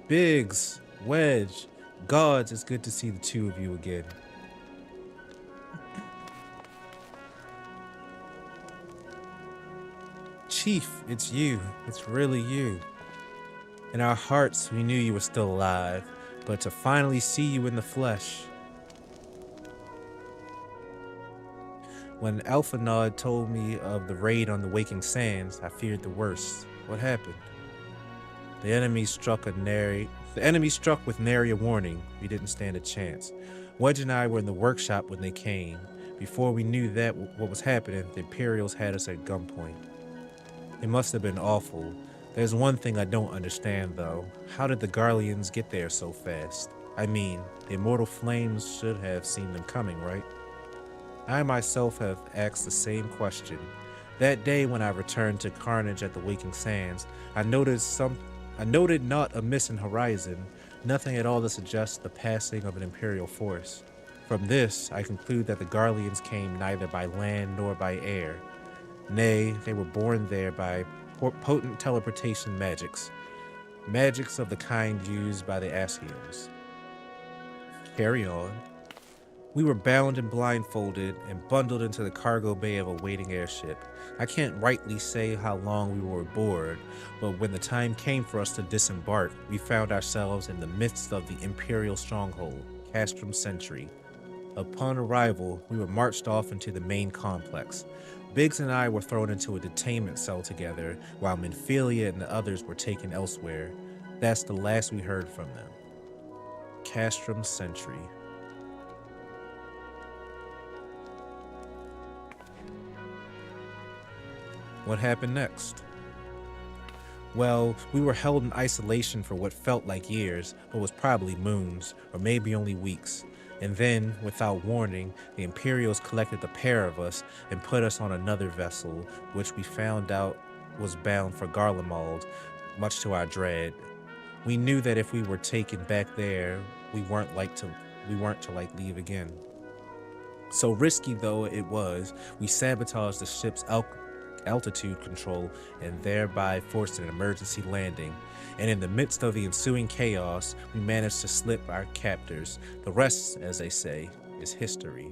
Biggs, Wedge, gods, it's good to see the two of you again. Chief, it's you. It's really you. In our hearts, we knew you were still alive, but to finally see you in the flesh. When Alphanod told me of the raid on the Waking Sands, I feared the worst. What happened? The enemy struck a The enemy struck with nary a warning. We didn't stand a chance. Wedge and I were in the workshop when they came. Before we knew what was happening, the Imperials had us at gunpoint. It must have been awful. There's one thing I don't understand, though. How did the Garleans get there so fast? I mean, the immortal flames should have seen them coming, right? I myself have asked the same question. That day when I returned to Carnage at the Waking Sands, I noted not a missing horizon, nothing at all to suggest the passing of an Imperial force. From this, I conclude that the Garleans came neither by land nor by air. Nay, they were born there by potent teleportation magics of the kind used by the Ascians. Carry on. We were bound and blindfolded and bundled into the cargo bay of a waiting airship. I can't rightly say how long we were aboard, but when the time came for us to disembark, we found ourselves in the midst of the Imperial stronghold, Castrum Centri. Upon arrival, we were marched off into the main complex. Biggs and I were thrown into a detainment cell together, while Minfilia and the others were taken elsewhere. That's the last we heard from them. Castrum Centri. What happened next? Well, we were held in isolation for what felt like years, but was probably moons, or maybe only weeks. And then, without warning, the Imperials collected the pair of us and put us on another vessel, which we found out was bound for Garlemald, much to our dread. We knew that if we were taken back there, we weren't to leave again. So risky though it was, we sabotaged the ship's altitude control and thereby forced an emergency landing. And in the midst of the ensuing chaos, we managed to slip our captors. The rest, as they say, is history.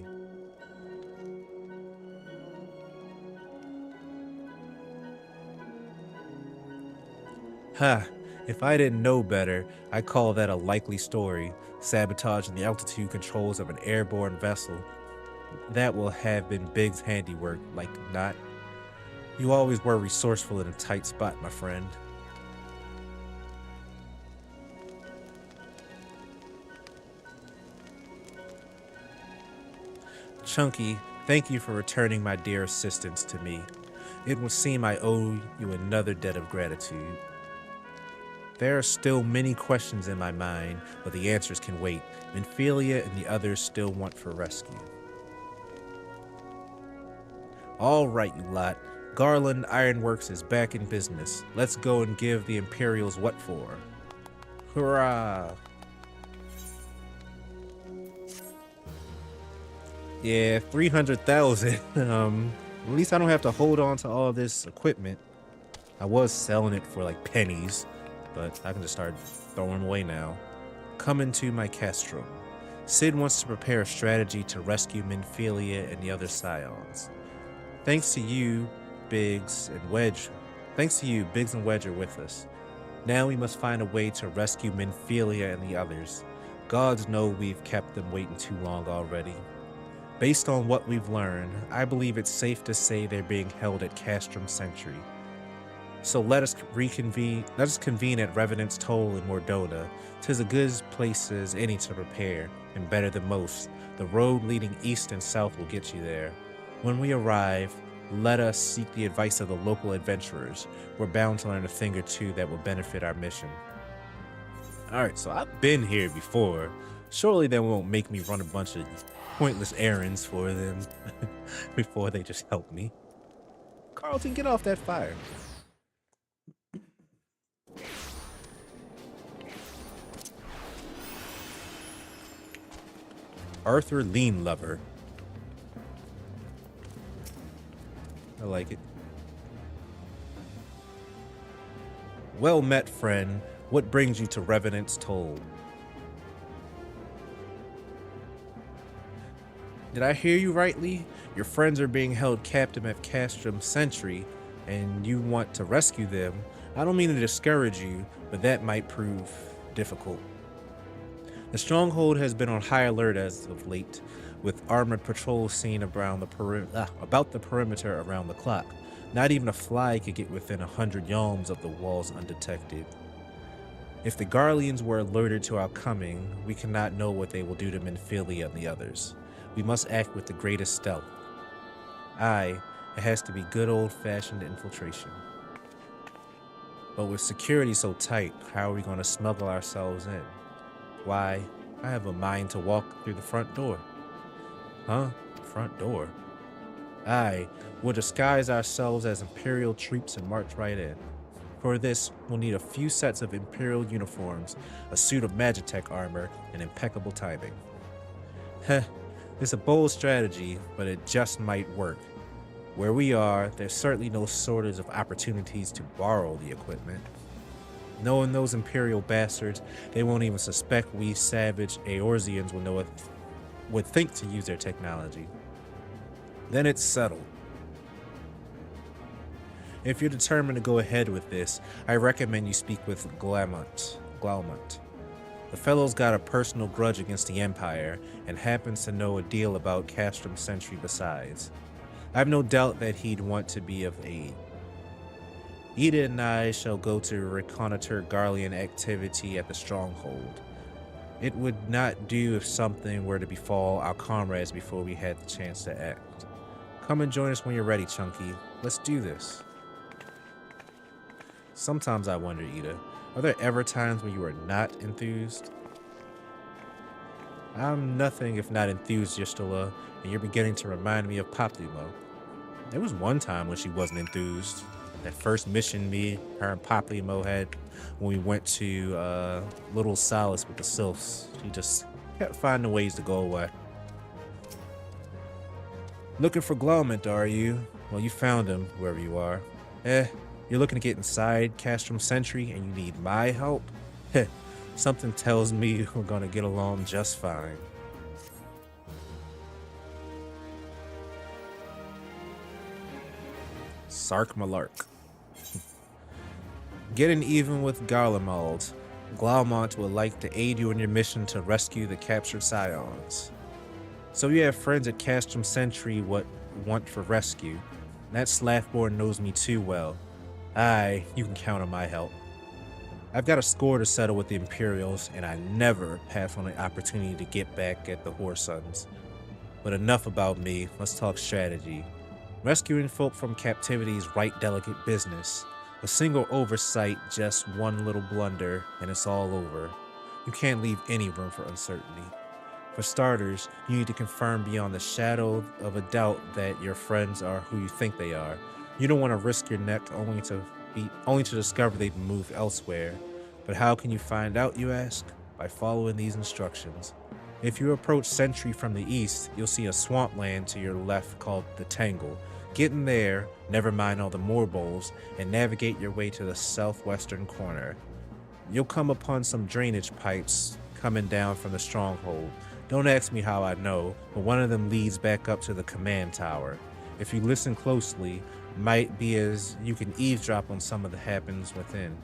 Ha! If I didn't know better, I'd call that a likely story, sabotaging the altitude controls of an airborne vessel. That will have been Biggs' handiwork, like not. You always were resourceful in a tight spot, my friend. Chunky, thank you for returning my dear assistance to me. It would seem I owe you another debt of gratitude. There are still many questions in my mind, but the answers can wait. Minfilia and the others still want for rescue. All right, you lot. Garland Ironworks is back in business. Let's go and give the Imperials what for. Hurrah! Yeah, 300,000. At least I don't have to hold on to all this equipment. I was selling it for like pennies, but I can just start throwing them away now. Come-Into-My-Castrum. Sid wants to prepare a strategy to rescue Minfilia and the other Scions. Thanks to you, Biggs and Wedge are with us. Now we must find a way to rescue Minfilia and the others. Gods know we've kept them waiting too long already. Based on what we've learned, I believe it's safe to say they're being held at Castrum Centri. So let us convene at Revenant's Toll in Mordona. 'Tis a good place as any to prepare, and better than most. The road leading east and south will get you there. When we arrive, let us seek the advice of the local adventurers. We're bound to learn a thing or two that will benefit our mission. Alright, so I've been here before. Surely they won't make me run a bunch of pointless errands for them before they just help me. Carlton, get off that fire. Arthur Lean Lover. I like it. Well met, friend. What brings you to Revenant's Toll? Did I hear you rightly? Your friends are being held captive at Castrum Centri, and you want to rescue them. I don't mean to discourage you, but that might prove difficult. The stronghold has been on high alert as of late, with armored patrols seen about the perimeter around the clock. Not even a fly could get within 100 yalms of the walls undetected. If the Garleans were alerted to our coming, we cannot know what they will do to Minfilia and the others. We must act with the greatest stealth. Aye, it has to be good old-fashioned infiltration. But with security so tight, how are we going to smuggle ourselves in? Why, I have a mind to walk through the front door. Huh? Front door? Aye, we'll disguise ourselves as Imperial troops and march right in. For this, we'll need a few sets of Imperial uniforms, a suit of Magitek armor, and impeccable timing. Heh, it's a bold strategy, but it just might work. Where we are, there's certainly no shortage of opportunities to borrow the equipment. Knowing those Imperial bastards, they won't even suspect we savage Eorzeans would think to use their technology. Then it's settled. If you're determined to go ahead with this, I recommend you speak with Garlemald. The fellow's got a personal grudge against the Empire, and happens to know a deal about Castrum Centri besides. I've no doubt that he'd want to be of aid. Ida and I shall go to reconnoiter Garlean activity at the stronghold. It would not do if something were to befall our comrades before we had the chance to act. Come and join us when you're ready, Chunky. Let's do this. Sometimes I wonder, Ida, are there ever times when you are not enthused? I'm nothing if not enthused, Yistula, and you're beginning to remind me of Poplimo. There was one time when she wasn't enthused. That first mission her and Poplimo had when we went to Little Solace with the Sylphs. She just kept finding ways to go away. Looking for Garlemald, are you? Well, you found him, wherever you are. You're looking to get inside Castrum Centri and you need my help? Something tells me we're gonna get along just fine. Sark Malark. Getting even with Garlemald. Garlemald would like to aid you in your mission to rescue the captured Scions. So you have friends at Castrum Centri what want for rescue. That Slathborn knows me too well. Aye, you can count on my help. I've got a score to settle with the Imperials, and I never pass on the opportunity to get back at the Whoresons. But enough about me, let's talk strategy. Rescuing folk from captivity is right delicate business. A single oversight, just one little blunder, and it's all over. You can't leave any room for uncertainty. For starters, you need to confirm beyond the shadow of a doubt that your friends are who you think they are. You don't want to risk your neck only to discover they've moved elsewhere. But how can you find out, you ask? By following these instructions. If you approach Centri from the east, you'll see a swampland to your left called the Tangle. Get in there, never mind all the moor bowls, and navigate your way to the southwestern corner. You'll come upon some drainage pipes coming down from the stronghold. Don't ask me how I know, but one of them leads back up to the command tower. If you listen closely, might be as you can eavesdrop on some of the happenings within.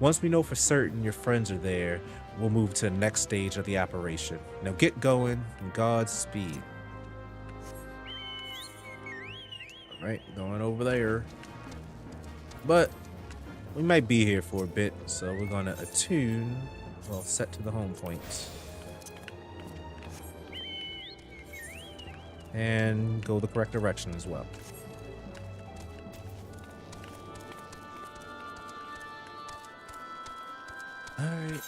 Once we know for certain your friends are there, we'll move to the next stage of the operation. Now get going, and Godspeed. Alright, going over there. But we might be here for a bit, so we're gonna attune, well, set to the home points. And go the correct direction as well. Alright.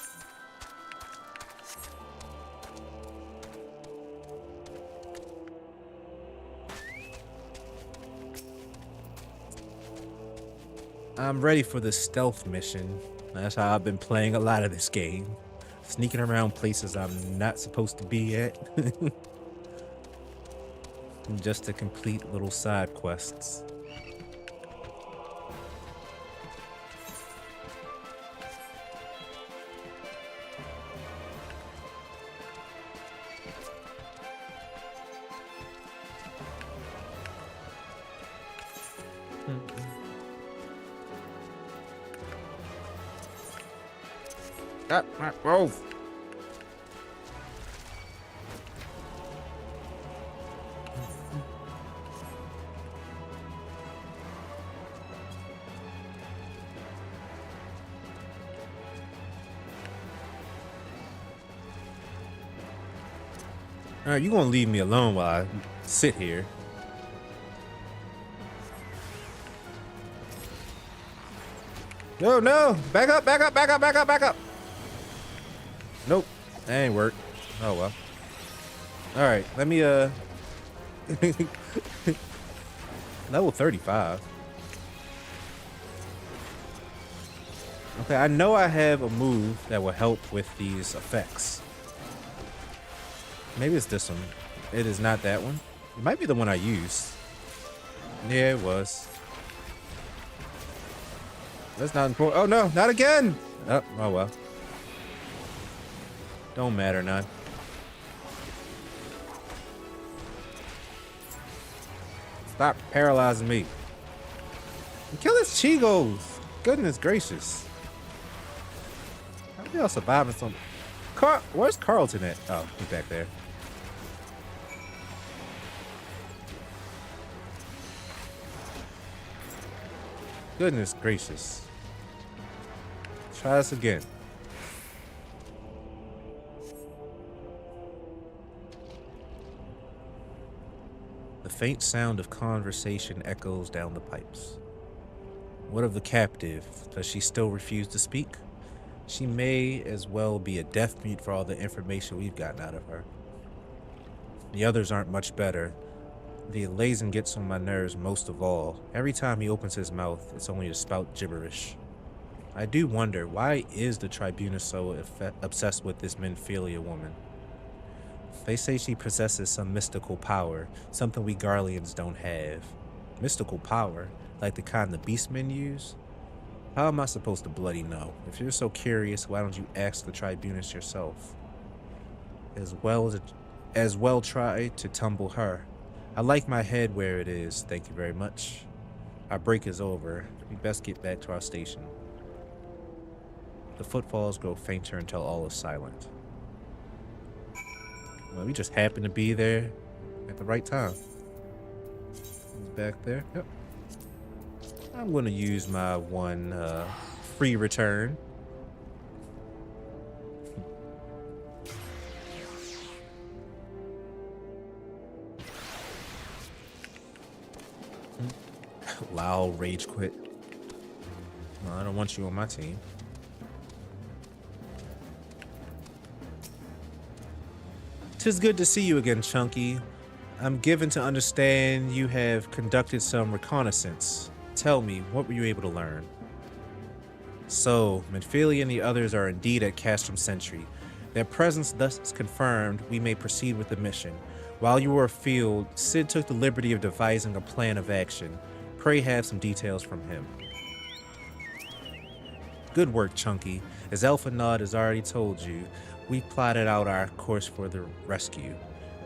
I'm ready for this stealth mission. That's how I've been playing a lot of this game. Sneaking around places I'm not supposed to be at. Just to complete little side quests. Whoa! Alright, you gonna leave me alone while I sit here. No, no! Back up, back up, back up, back up, back up! Nope. That ain't work. Oh well. Alright, let me level 35. Okay, I know I have a move that will help with these effects. Maybe it's this one. It is not that one. It might be the one I used. Yeah, it was. That's not important. Oh no, not again! Oh well. Don't matter none. Stop paralyzing me. And kill his Chigos. Goodness gracious. How are y'all surviving some? Where's Carlton at? Oh, he's back there. Goodness gracious. Try this again. The faint sound of conversation echoes down the pipes. What of the captive? Does she still refuse to speak? She may as well be a deaf mute for all the information we've gotten out of her. The others aren't much better. The Lazen gets on my nerves most of all. Every time he opens his mouth, it's only to spout gibberish. I do wonder, why is the Tribunus so obsessed with this Menphilia woman? They say she possesses some mystical power, something we Garleans don't have. Mystical power? Like the kind the beastmen use? How am I supposed to bloody know? If you're so curious, why don't you ask the Tribunus yourself? As well try to tumble her. I like my head where it is, thank you very much. Our break is over. We best get back to our station. The footfalls grow fainter until all is silent. Well, we just happen to be there at the right time. He's back there. Yep. I'm going to use my one free return. Loud rage quit. No, I don't want you on my team. "'Tis good to see you again, Chunky. I'm given to understand you have conducted some reconnaissance. Tell me, what were you able to learn?" "So, Menphilia and the others are indeed at Castrum Centri. Their presence thus confirmed, we may proceed with the mission. While you were afield, Sid took the liberty of devising a plan of action. Pray have some details from him." "Good work, Chunky. As Alpha Nod has already told you, we plotted out our course for the rescue.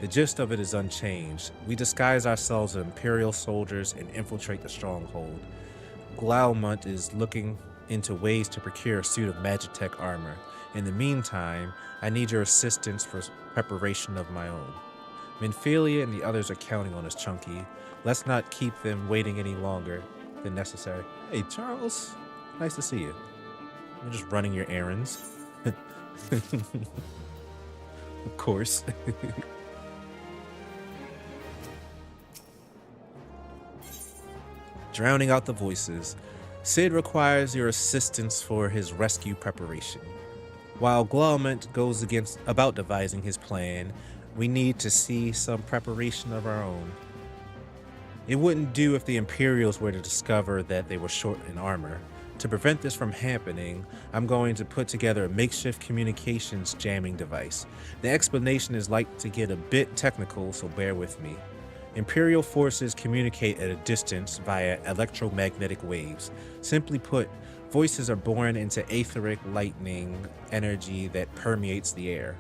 The gist of it is unchanged. We disguise ourselves as Imperial soldiers and infiltrate the stronghold. Garlemald is looking into ways to procure a suit of Magitek armor. In the meantime, I need your assistance for preparation of my own. Menphilia and the others are counting on us, Chunky. Let's not keep them waiting any longer than necessary." Hey, Charles. Nice to see you. I'm just running your errands. Of course. Drowning out the voices, Sid requires your assistance for his rescue preparation. While Garlemald goes about devising his plan, we need to see some preparation of our own. It wouldn't do if the Imperials were to discover that they were short in armor. To prevent this from happening, I'm going to put together a makeshift communications jamming device. The explanation is like to get a bit technical, so bear with me. Imperial forces communicate at a distance via electromagnetic waves. Simply put, voices are born into etheric lightning energy that permeates the air.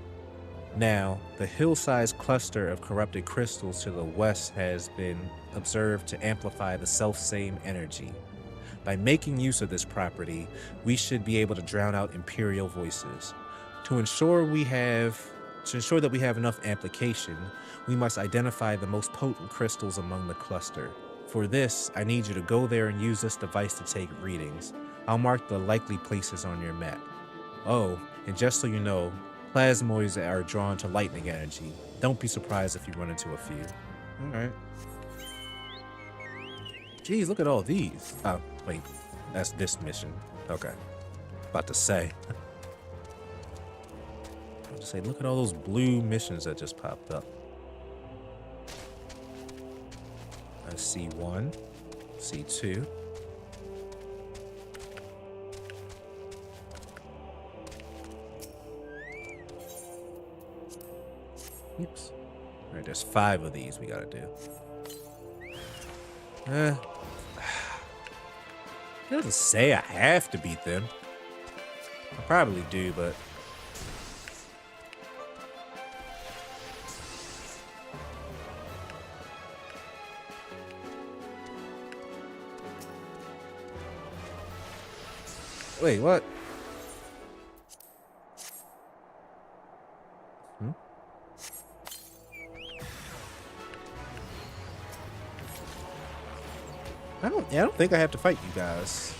Now, the hill-sized cluster of corrupted crystals to the west has been observed to amplify the self-same energy. By making use of this property, we should be able to drown out Imperial voices. To ensure that we have enough amplification, we must identify the most potent crystals among the cluster. For this, I need you to go there and use this device to take readings. I'll mark the likely places on your map. Oh, and just so you know, Plasmoids are drawn to lightning energy. Don't be surprised if you run into a few. Alright. Geez, look at all these. Oh, wait. That's this mission. Okay. About to say. Look at all those blue missions that just popped up. I see one. See two. Oops. All right, there's 5 of these we gotta do. It doesn't say I have to beat them. I probably do, but wait, what? I don't think I have to fight you guys.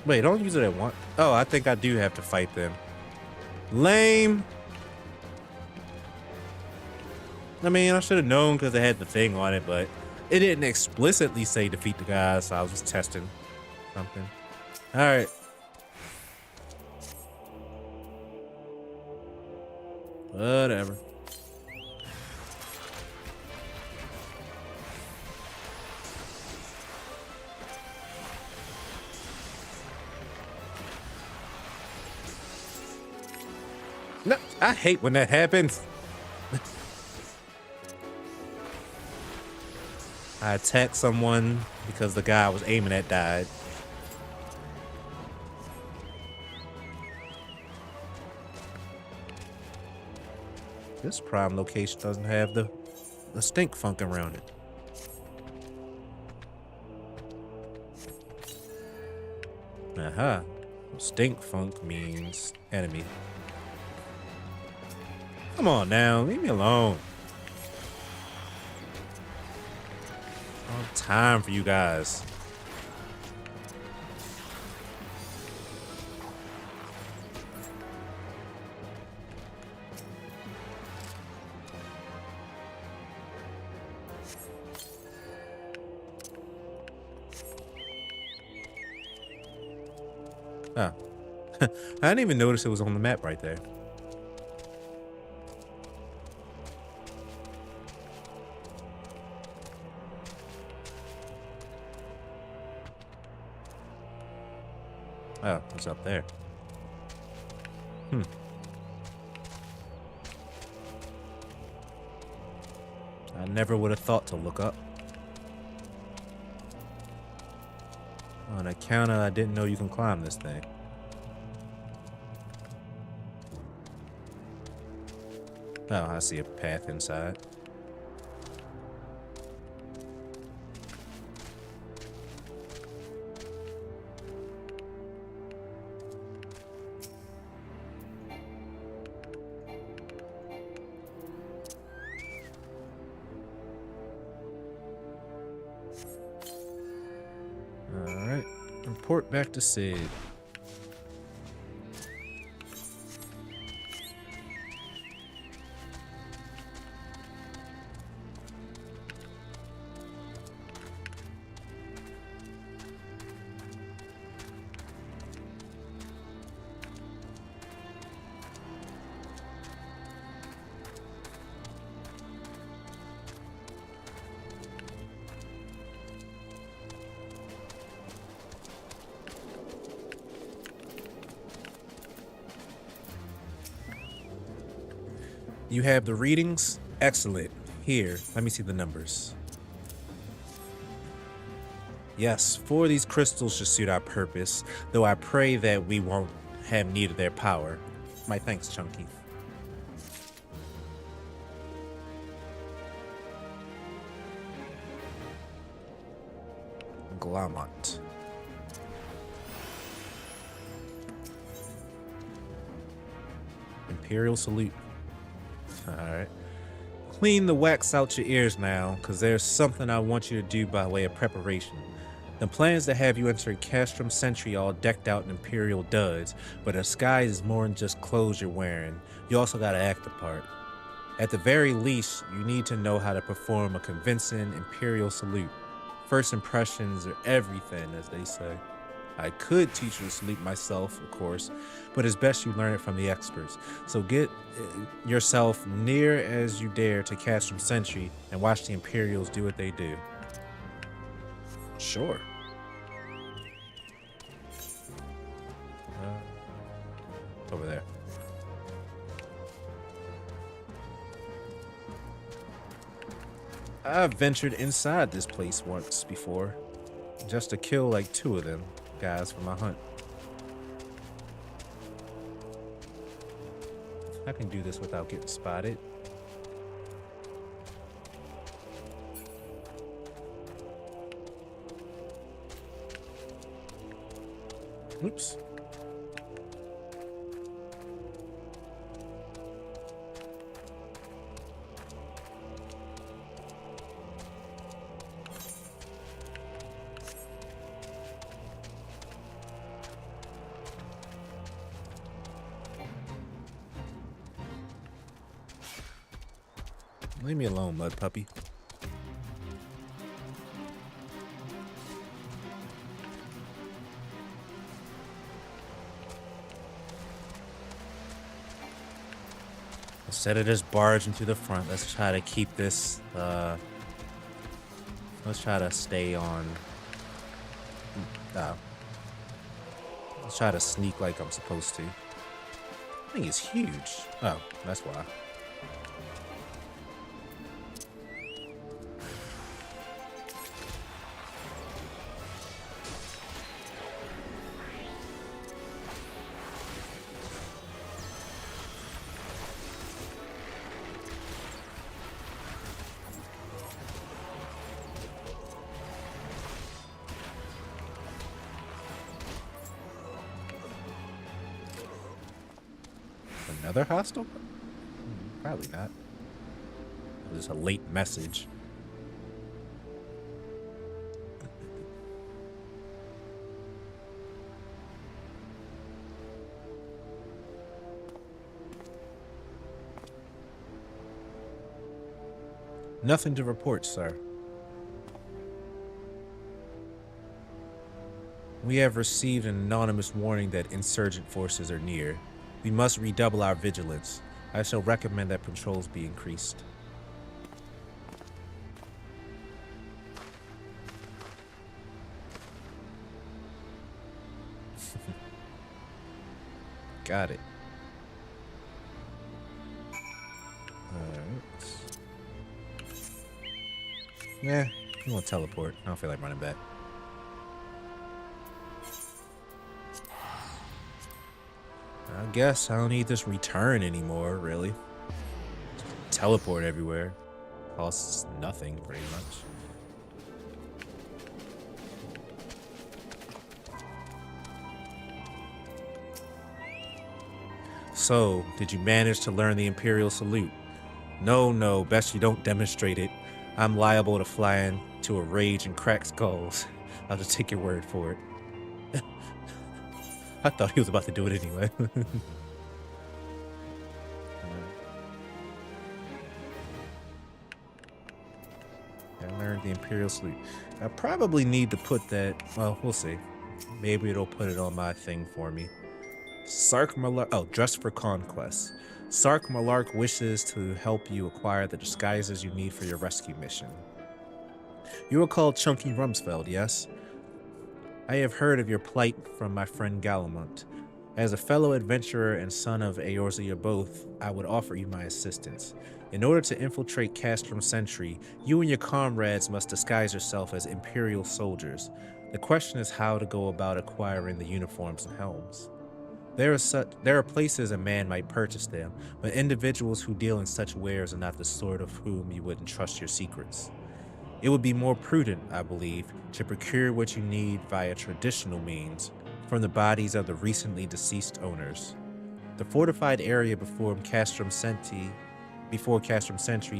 Wait, don't use it at once. Oh, I think I do have to fight them. Lame. I mean, I should have known because it had the thing on it, but it didn't explicitly say defeat the guys, so I was just testing something. All right. Whatever. No, I hate when that happens. I attacked someone because the guy I was aiming at died. This prime location doesn't have the stink funk around it. Aha. Stink funk means enemy. Come on now, leave me alone. I don't have time for you guys. Oh. I didn't even notice it was on the map right there. Oh, it's up there. I never would have thought to look up. On account of I didn't know you can climb this thing. Oh, I see a path inside. Alright, report back to Sid. You have the readings? Excellent. Here, let me see the numbers. Yes, 4 of these crystals should suit our purpose, though I pray that we won't have need of their power. My thanks, Chunky. Garlemald. Imperial salute. Alright. Clean the wax out your ears now, because there's something I want you to do by way of preparation. The plan is to have you enter Castrum Centri all decked out in Imperial duds, but a disguise is more than just clothes you're wearing. You also gotta act the part. At the very least, you need to know how to perform a convincing Imperial salute. First impressions are everything, as they say. I could teach you to salute myself, of course, but it's best you learn it from the experts. So get yourself near as you dare to Castrum Centri and watch the Imperials do what they do. Sure. Over there. I've ventured inside this place once before, just to kill like 2 of them guys for my hunt. I can do this without getting spotted. Oops. Leave me alone, mud puppy. Instead of just barging to the front, let's try to keep this, let's try to stay on, let's try to sneak like I'm supposed to. I think it's huge. Oh, that's why. Another hostile? Probably not. It was a late message. Nothing to report, sir. We have received an anonymous warning that insurgent forces are near. We must redouble our vigilance. I shall recommend that patrols be increased. Got it. Alright. Yeah, I'm gonna teleport. I don't feel like running back. I guess I don't need this return anymore, really. Just teleport everywhere. Costs nothing, pretty much. So, did you manage to learn the Imperial salute? No, best you don't demonstrate it. I'm liable to fly into a rage and crack skulls. I'll just take your word for it. I thought he was about to do it anyway. I learned the Imperial salute. I probably need to put that, well, we'll see. Maybe it'll put it on my thing for me. Sark Malark, oh, dress for Conquest. Sark Malark wishes to help you acquire the disguises you need for your rescue mission. You are called Chunky Rumsfeld, yes? I have heard of your plight from my friend Garlemald. As a fellow adventurer and son of Eorzea both, I would offer you my assistance. In order to infiltrate Castrum Centri, you and your comrades must disguise yourself as Imperial soldiers. The question is how to go about acquiring the uniforms and helms. There are places a man might purchase them, but individuals who deal in such wares are not the sort of whom you would entrust your secrets. It would be more prudent, I believe, to procure what you need via traditional means from the bodies of the recently deceased owners. The fortified area before Castrum Centri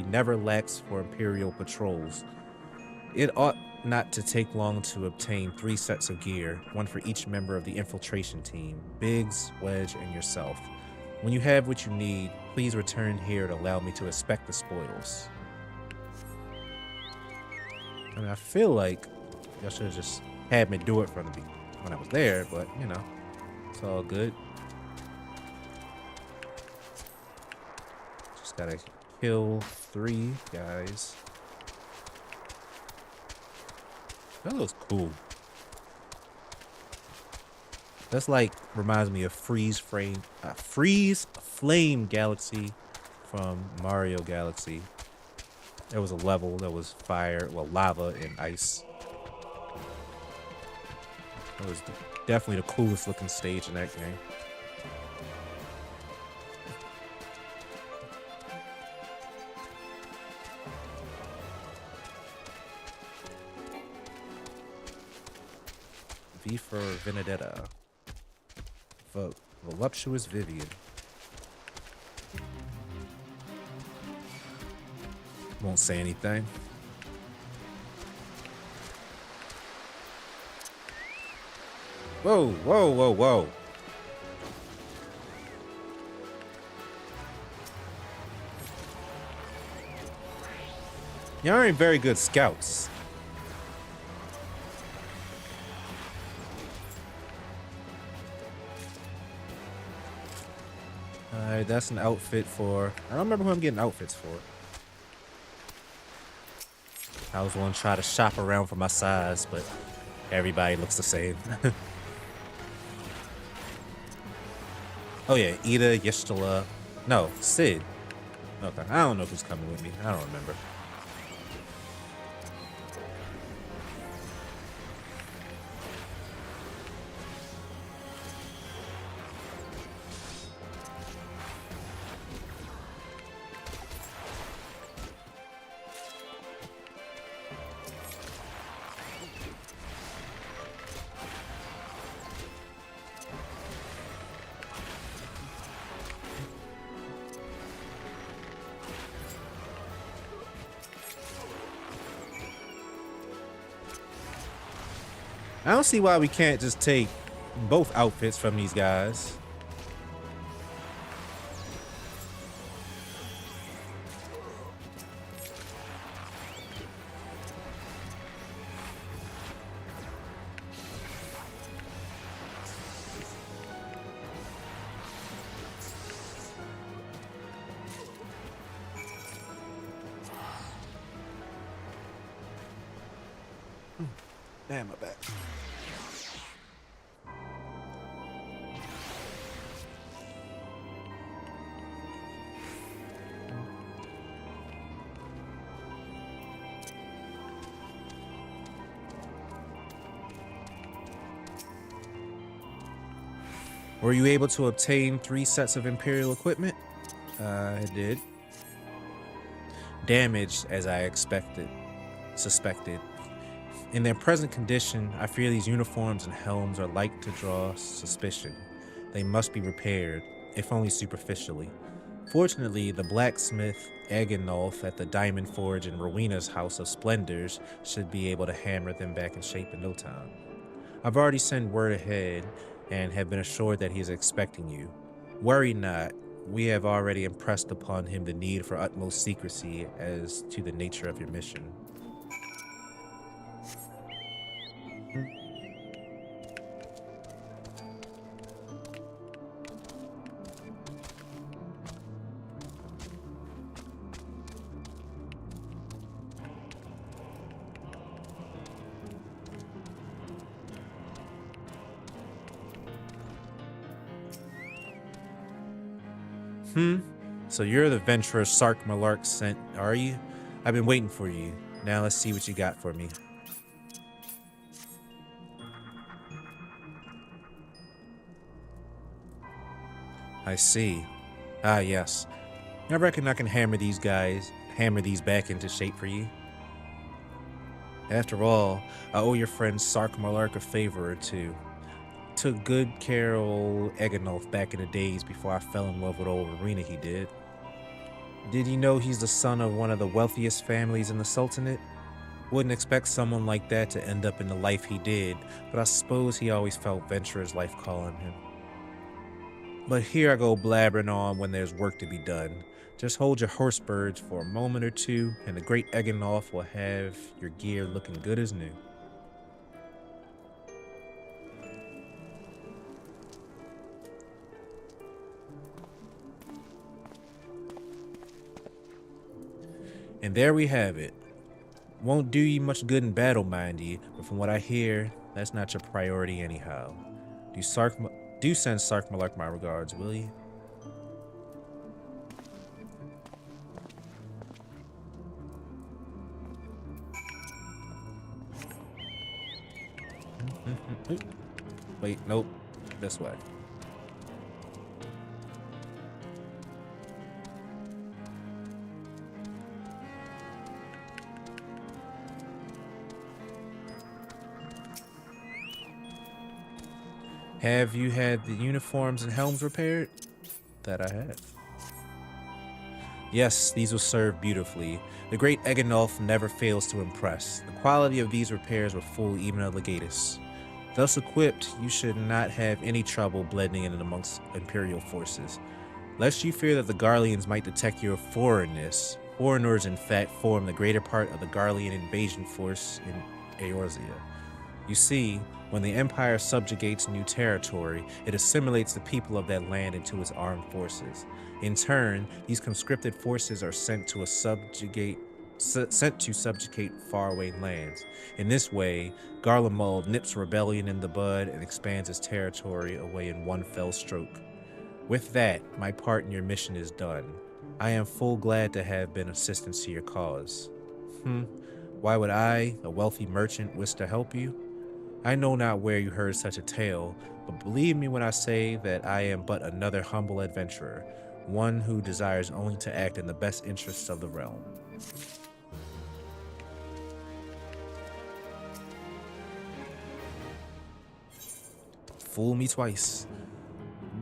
never lacks for Imperial patrols. It ought not to take long to obtain 3 sets of gear, one for each member of the infiltration team, Biggs, Wedge, and yourself. When you have what you need, please return here to allow me to inspect the spoils. I mean, I feel like y'all should have just had me do it from the when I was there, but you know, it's all good. Just gotta kill 3 guys. That looks cool. That's like reminds me of Freeze Flame Galaxy from Mario Galaxy. There was a level that was fire, well, lava and ice. That was definitely the coolest looking stage in that game. V for Vendetta. Voluptuous Vivian. Won't say anything. Whoa, whoa, whoa, whoa. Y'all ain't very good scouts. Alright, that's an outfit for... I don't remember who I'm getting outfits for. I was going to try to shop around for my size, but everybody looks the same. Oh yeah, Ida, Yishtala. No, Sid. Okay, I don't know who's coming with me. I don't remember. I don't see why we can't just take both outfits from these guys. Damn, my back. Were you able to obtain 3 sets of Imperial equipment? I did. Damaged as I suspected. In their present condition, I fear these uniforms and helms are like to draw suspicion. They must be repaired, if only superficially. Fortunately, the blacksmith Agenolf at the Diamond Forge in Rowena's House of Splendors should be able to hammer them back in shape in no time. I've already sent word ahead and have been assured that he is expecting you. Worry not, we have already impressed upon him the need for utmost secrecy as to the nature of your mission. So you're the venturer Sark Malark sent, are you? I've been waiting for you. Now let's see what you got for me. I see. Ah, yes. I reckon I can hammer these back into shape for you. After all, I owe your friend Sark Malark a favor or two. Took good care of old Eganolf back in the days before I fell in love with old Arena he did. Did you know he's the son of one of the wealthiest families in the Sultanate? Wouldn't expect someone like that to end up in the life he did, but I suppose he always felt Venturer's life calling him. But here I go blabbering on when there's work to be done. Just hold your horse birds for a moment or two, and the great Eganolf will have your gear looking good as new. And there we have it. Won't do you much good in battle, mind you, but from what I hear, that's not your priority anyhow. Do send Sark Malark my regards, will you? Wait, nope. This way. Have you had the uniforms and helms repaired? That I have. Yes, these will serve beautifully. The great Eganolf never fails to impress. The quality of these repairs will fool even a legatus. Thus equipped, you should not have any trouble blending in amongst Imperial forces. Lest you fear that the Garleans might detect your foreignness, foreigners in fact form the greater part of the Garlean invasion force in Eorzea. You see, when the Empire subjugates new territory, it assimilates the people of that land into its armed forces. In turn, these conscripted forces are sent to subjugate faraway lands. In this way, Garlemald nips rebellion in the bud and expands its territory away in one fell stroke. With that, my part in your mission is done. I am full glad to have been assistance to your cause. Why would I, a wealthy merchant, wish to help you? I know not where you heard such a tale, but believe me when I say that I am but another humble adventurer, one who desires only to act in the best interests of the realm. Fool me twice.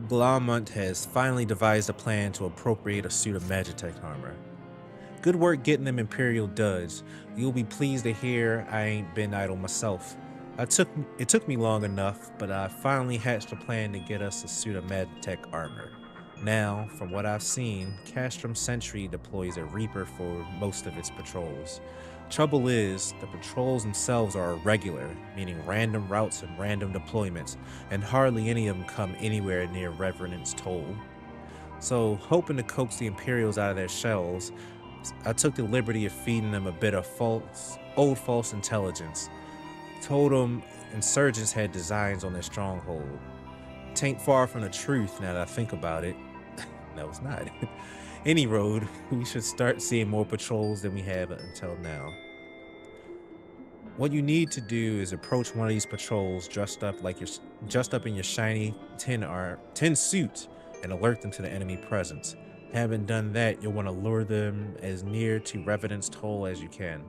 Garlemald has finally devised a plan to appropriate a suit of Magitek armor. Good work getting them Imperial duds. You'll be pleased to hear I ain't been idle myself. It took me long enough, but I finally hatched a plan to get us a suit of Magitek armor. Now, from what I've seen, Castrum Centri deploys a Reaper for most of its patrols. Trouble is, the patrols themselves are irregular, meaning random routes and random deployments, and hardly any of them come anywhere near Revenant's toll. So, hoping to coax the Imperials out of their shells, I took the liberty of feeding them a bit of old false intelligence. Told them insurgents had designs on their stronghold. Tain't far from the truth now that I think about it. No, it's not. Any road, we should start seeing more patrols than we have until now. What you need to do is approach one of these patrols dressed up in your shiny tin suit and alert them to the enemy presence. Having done that, you'll want to lure them as near to Revenant's toll as you can.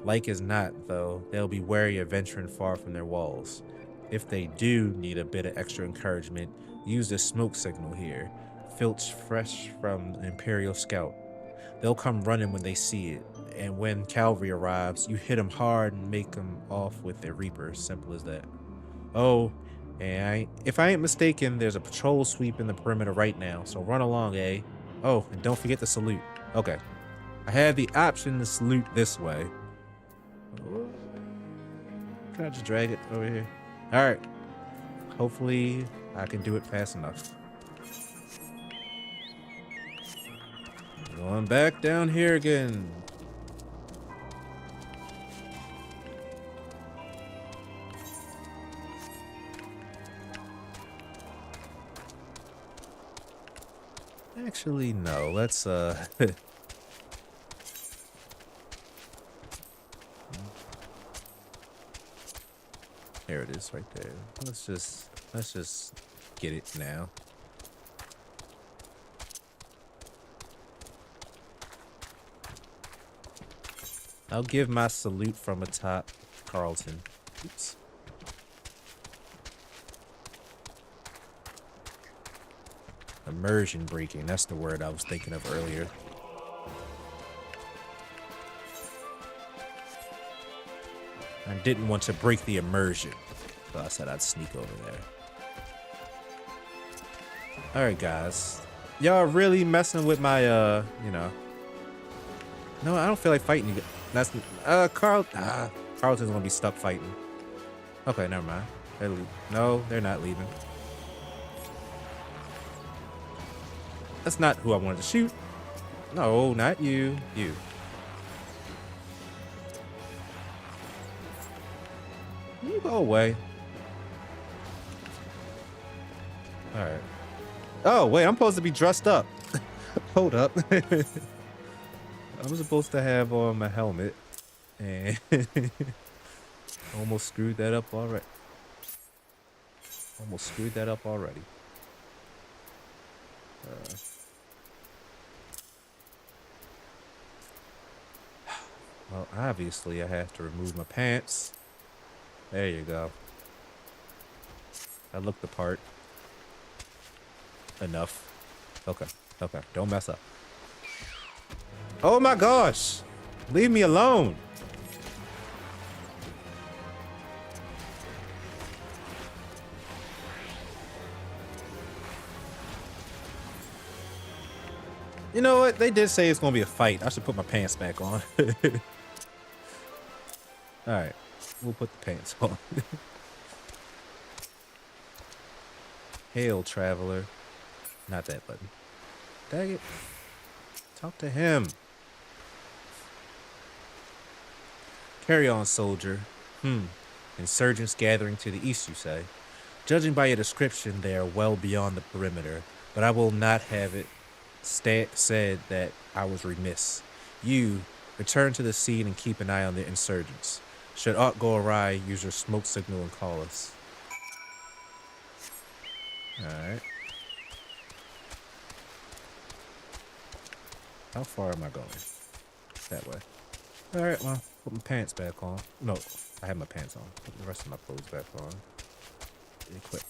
Like as not, though, they'll be wary of venturing far from their walls. If they do need a bit of extra encouragement, use the smoke signal here, filched fresh from an Imperial scout. They'll come running when they see it, and when cavalry arrives, you hit them hard and make them off with their Reaper. Simple as that. Oh, and if I ain't mistaken, there's a patrol sweep in the perimeter right now, so run along, eh? Oh, and don't forget to salute. Okay. I have the option to salute this way. Can I just drag it over here? Alright. Hopefully, I can do it fast enough. Going back down here again. Actually, no. Let's, There it is, right there. Let's just get it now. I'll give my salute from atop Carlton. Oops. Immersion breaking. That's the word I was thinking of earlier. I didn't want to break the immersion, so I said I'd sneak over there. Alright, guys. Y'all really messing with my, you know. No, I don't feel like fighting you. That's, Carlton's gonna be stuck fighting. Okay, never mind. They're leaving. No, they're not leaving. That's not who I wanted to shoot. No, not you. You. You go away. Alright. Oh, wait, I'm supposed to be dressed up. Hold up. I'm supposed to have on my helmet. And almost screwed that up already. Well, obviously I have to remove my pants. There you go. I look the part. Enough. Okay. Okay. Don't mess up. Oh my gosh. Leave me alone. You know what? They did say it's going to be a fight. I should put my pants back on. Alright. We'll put the pants on. Hail, traveler. Not that button. Dang it. Talk to him. Carry on, soldier. Insurgents gathering to the east, you say. Judging by your description, they are well beyond the perimeter, but I will not have it said that I was remiss. You, return to the scene and keep an eye on the insurgents. Should aught go awry, use your smoke signal and call us. Alright. How far am I going? That way. Alright, well, put my pants back on. No, I have my pants on. Put the rest of my clothes back on. Equip.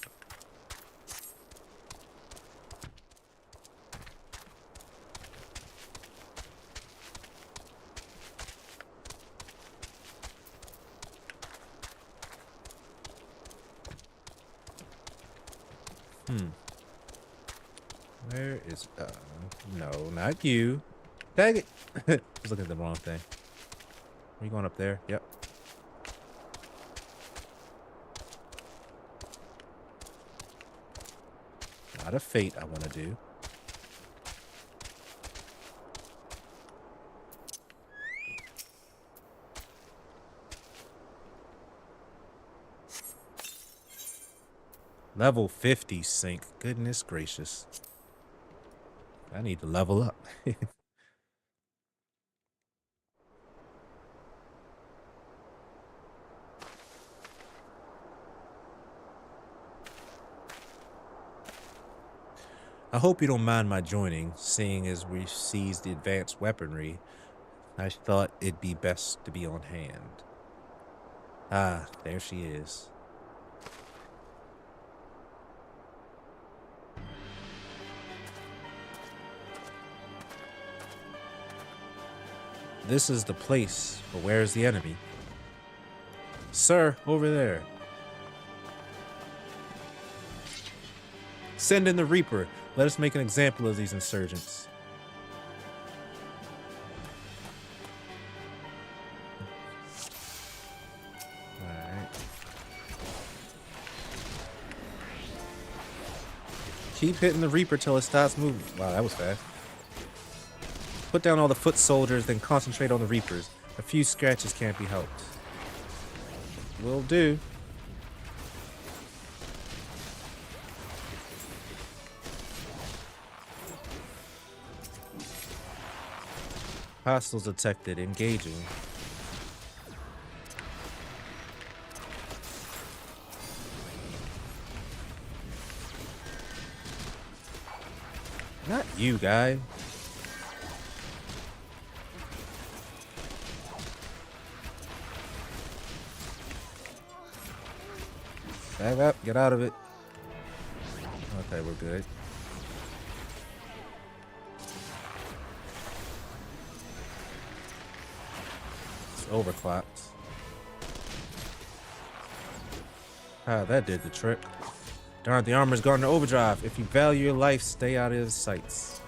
Where is, no, not you. Dang it. I was looking at the wrong thing. Are you going up there? Yep. Not a fate I want to do. Level 50 sync. Goodness gracious. I need to level up. I hope you don't mind my joining, seeing as we seized the advanced weaponry. I thought it'd be best to be on hand. Ah, there she is. This is the place, but where is the enemy? Sir, over there. Send in the Reaper. Let us make an example of these insurgents. Alright. Keep hitting the Reaper till it stops moving. Wow, that was fast. Put down all the foot soldiers, then concentrate on the Reapers. A few scratches can't be helped. Will do. Hostiles detected. Engaging. Not you, guy. Back up. Get out of it. Okay, we're good. It's overclocked. Ah, that did the trick. Darn, the armor's gone into overdrive. If you value your life, stay out of his sights.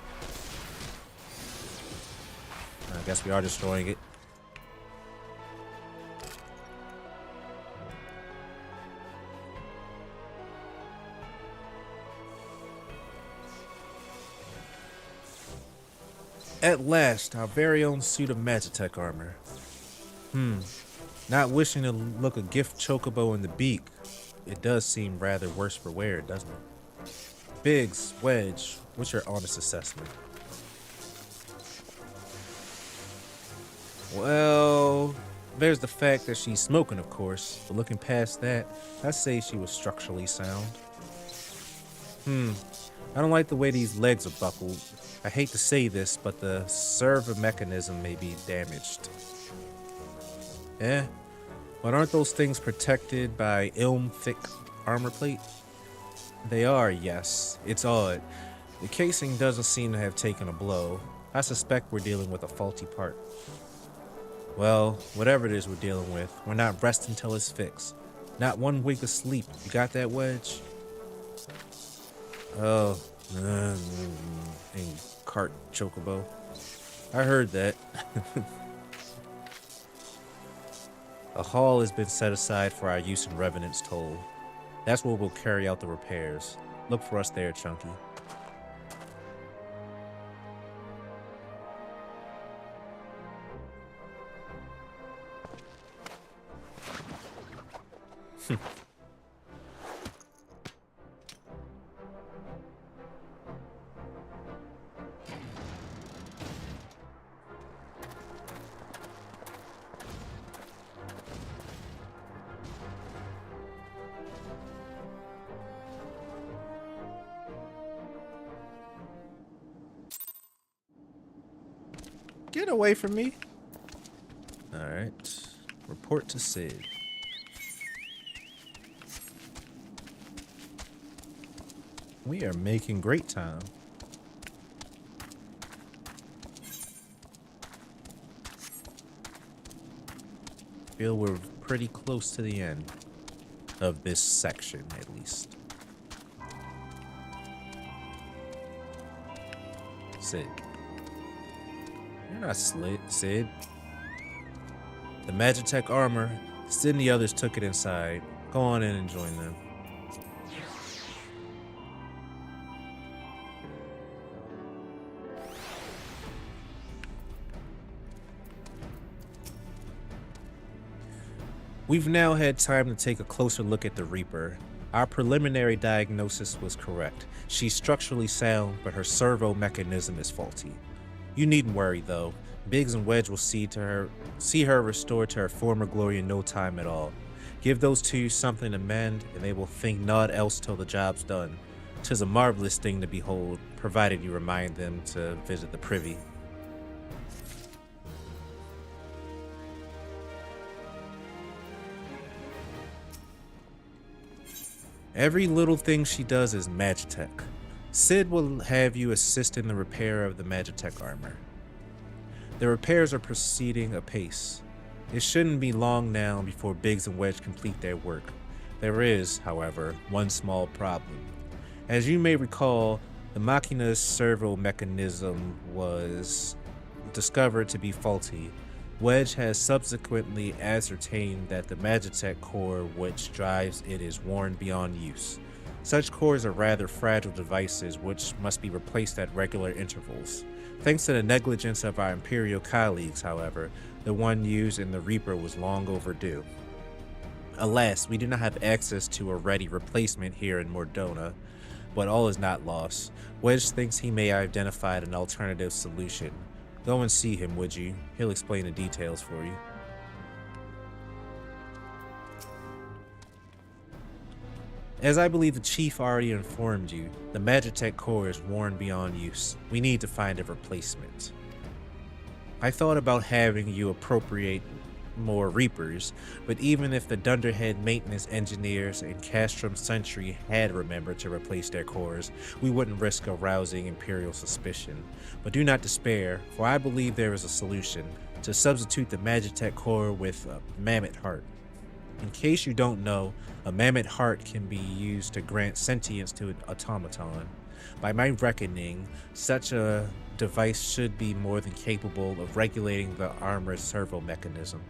I guess we are destroying it. At last, our very own suit of Magitek armor. Not wishing to look a gift chocobo in the beak, it does seem rather worse for wear, doesn't it? Biggs, Wedge, what's your honest assessment? Well, there's the fact that she's smoking, of course, but looking past that, I'd say she was structurally sound. I don't like the way these legs are buckled. I hate to say this, but the servo mechanism may be damaged. But aren't those things protected by thick armor plate? They are, yes. It's odd. The casing doesn't seem to have taken a blow. I suspect we're dealing with a faulty part. Well, whatever it is we're dealing with, we're not resting till it's fixed. Not 1 week of sleep. You got that, Wedge? Oh, and cart chocobo. I heard that. A hall has been set aside for our use in Revenant's Toll. That's where we'll carry out the repairs. Look for us there, Chunky. Get away from me. Alright. Report to Sid. We are making great time. Feel we're pretty close to the end of this section, at least. Sid. You're not Sid. The Magitek armor. Sid and the others took it inside. Go on in and join them. We've now had time to take a closer look at the Reaper. Our preliminary diagnosis was correct. She's structurally sound, but her servo mechanism is faulty. You needn't worry though. Biggs and Wedge will see her restored to her former glory in no time at all. Give those two something to mend, and they will think naught else till the job's done. 'Tis a marvelous thing to behold, provided you remind them to visit the privy. Every little thing she does is Magitek. Sid will have you assist in the repair of the Magitek armor. The repairs are proceeding apace. It shouldn't be long now before Biggs and Wedge complete their work. There is, however, one small problem. As you may recall, the Machina's servo mechanism was discovered to be faulty. Wedge has subsequently ascertained that the Magitek core which drives it is worn beyond use. Such cores are rather fragile devices which must be replaced at regular intervals. Thanks to the negligence of our Imperial colleagues, however, the one used in the Reaper was long overdue. Alas, we do not have access to a ready replacement here in Mordona, but all is not lost. Wedge thinks he may have identified an alternative solution. Go and see him, would you? He'll explain the details for you. As I believe the chief already informed you, the Magitek core is worn beyond use. We need to find a replacement. I thought about having you appropriate more Reapers, but even if the Dunderhead maintenance engineers and Castrum Centri had remembered to replace their cores, we wouldn't risk arousing Imperial suspicion. But do not despair, for I believe there is a solution: to substitute the Magitek core with a Mammoth Heart. In case you don't know, a Mammoth Heart can be used to grant sentience to an automaton. By my reckoning, such a device should be more than capable of regulating the armored servo mechanism.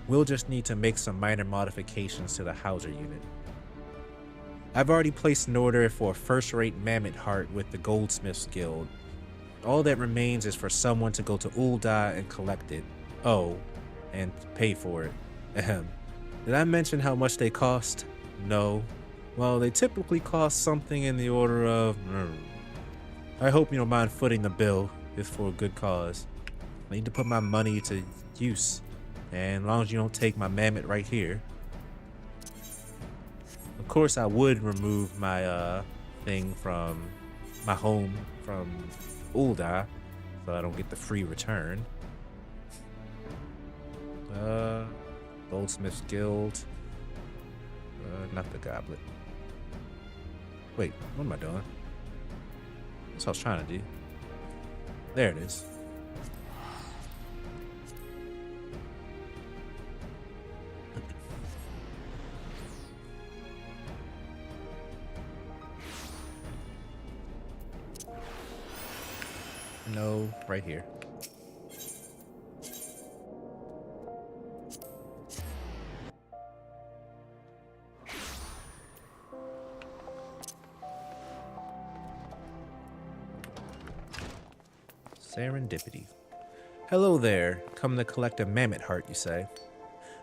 We'll just need to make some minor modifications to the Hauser unit. I've already placed an order for a first-rate Mammoth Heart with the Goldsmiths Guild. All that remains is for someone to go to Ulda and collect it. Oh, and pay for it. Ahem. Did I mention how much they cost? No. Well, they typically cost something in the order of... I hope you don't mind footing the bill. It's for a good cause. I need to put my money to use. And as long as you don't take my mammoth right here. Of course, I would remove my thing from my home from Ulda, so I don't get the free return. Goldsmiths Guild. Not the goblet. Wait, what am I doing? That's what I was trying to do. There it is. No, right here. Serendipity. Hello there. Come to collect a Mammoth Heart, you say?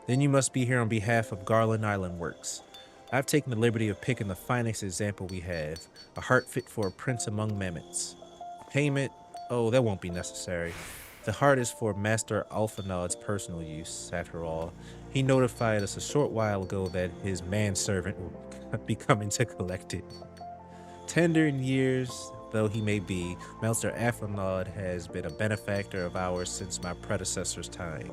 Then you must be here on behalf of Garland Island Works. I've taken the liberty of picking the finest example we have, a heart fit for a prince among mammoths. Payment? Oh, that won't be necessary. The heart is for Master Alphanod's personal use, after all. He notified us a short while ago that his manservant will be coming to collect it. Tender in years though he may be, Master Alphanod has been a benefactor of ours since my predecessor's time.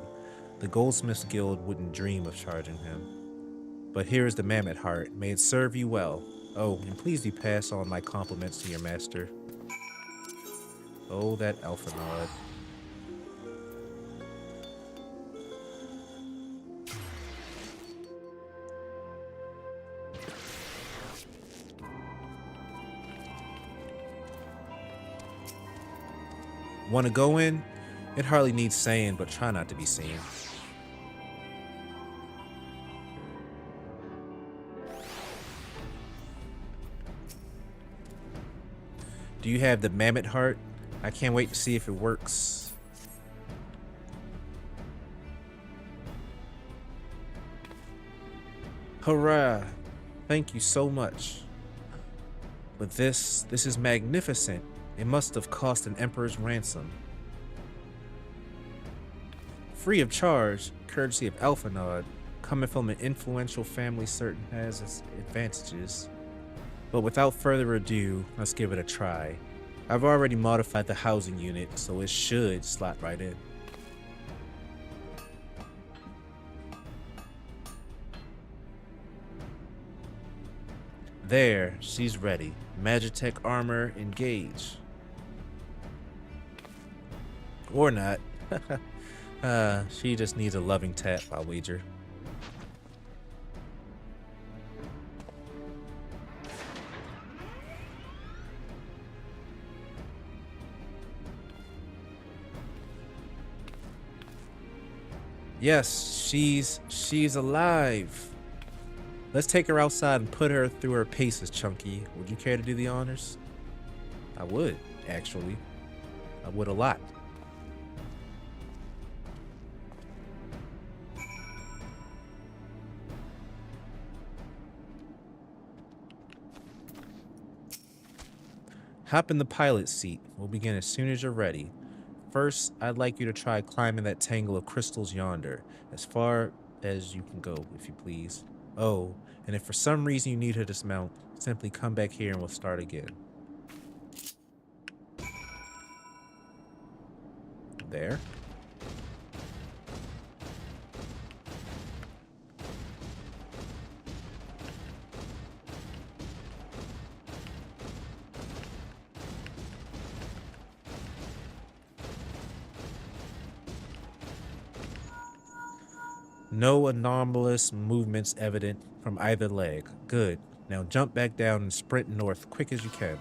The Goldsmiths Guild wouldn't dream of charging him. But here is the Mammoth Heart. May it serve you well. Oh, and please do pass on my compliments to your master. Oh, that Alphanod. Want to go in? It hardly needs saying, but try not to be seen. Do you have the Mammoth Heart? I can't wait to see if it works. Hurrah! Thank you so much. But this is magnificent. It must have cost an emperor's ransom. Free of charge, courtesy of Alphanod, coming from an influential family certain has its advantages. But without further ado, let's give it a try. I've already modified the housing unit, so it should slot right in. There, she's ready. Magitek armor, engage. Or not. She just needs a loving tap, I'll wager. Yes, she's alive. Let's take her outside and put her through her paces, Chunky. Would you care to do the honors? I would, actually. I would a lot. Hop in the pilot seat. We'll begin as soon as you're ready. First, I'd like you to try climbing that tangle of crystals yonder, as far as you can go, if you please. Oh, and if for some reason you need to dismount, simply come back here and we'll start again. There. No anomalous movements evident from either leg. Good. Now jump back down and sprint north quick as you can.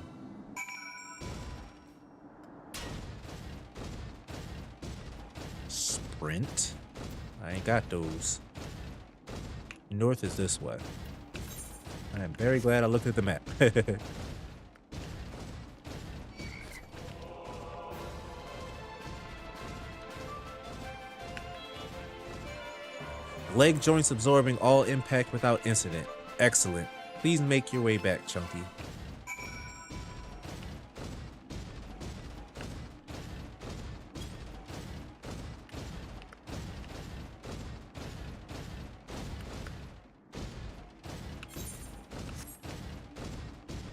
Sprint? I ain't got those. North is this way. I am very glad I looked at the map. Leg joints absorbing all impact without incident. Excellent. Please make your way back, Chunky.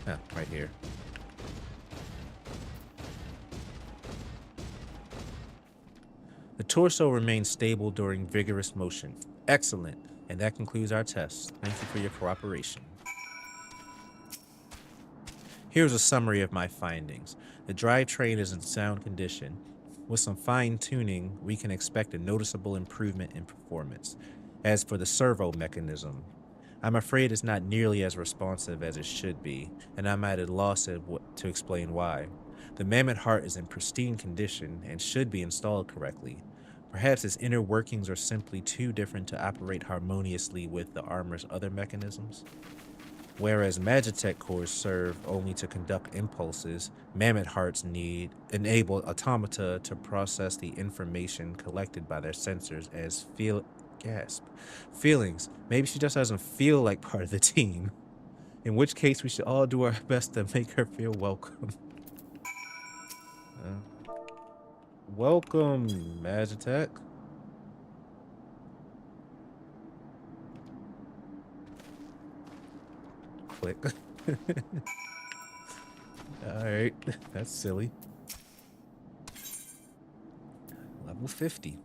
Ah, right here. The torso remains stable during vigorous motion. Excellent. And that concludes our test. Thank you for your cooperation. Here's a summary of my findings. The drivetrain is in sound condition. With some fine-tuning, we can expect a noticeable improvement in performance. As for the servo mechanism, I'm afraid it's not nearly as responsive as it should be, and I'm at a loss to explain why. The mammoth heart is in pristine condition and should be installed correctly. Perhaps its inner workings are simply too different to operate harmoniously with the armor's other mechanisms. Whereas Magitek cores serve only to conduct impulses, mammoth hearts enable automata to process the information collected by their sensors as feelings. Maybe she just doesn't feel like part of the team. In which case, we should all do our best to make her feel welcome. Welcome, Magitek. Click. Alright, that's silly. Level 50.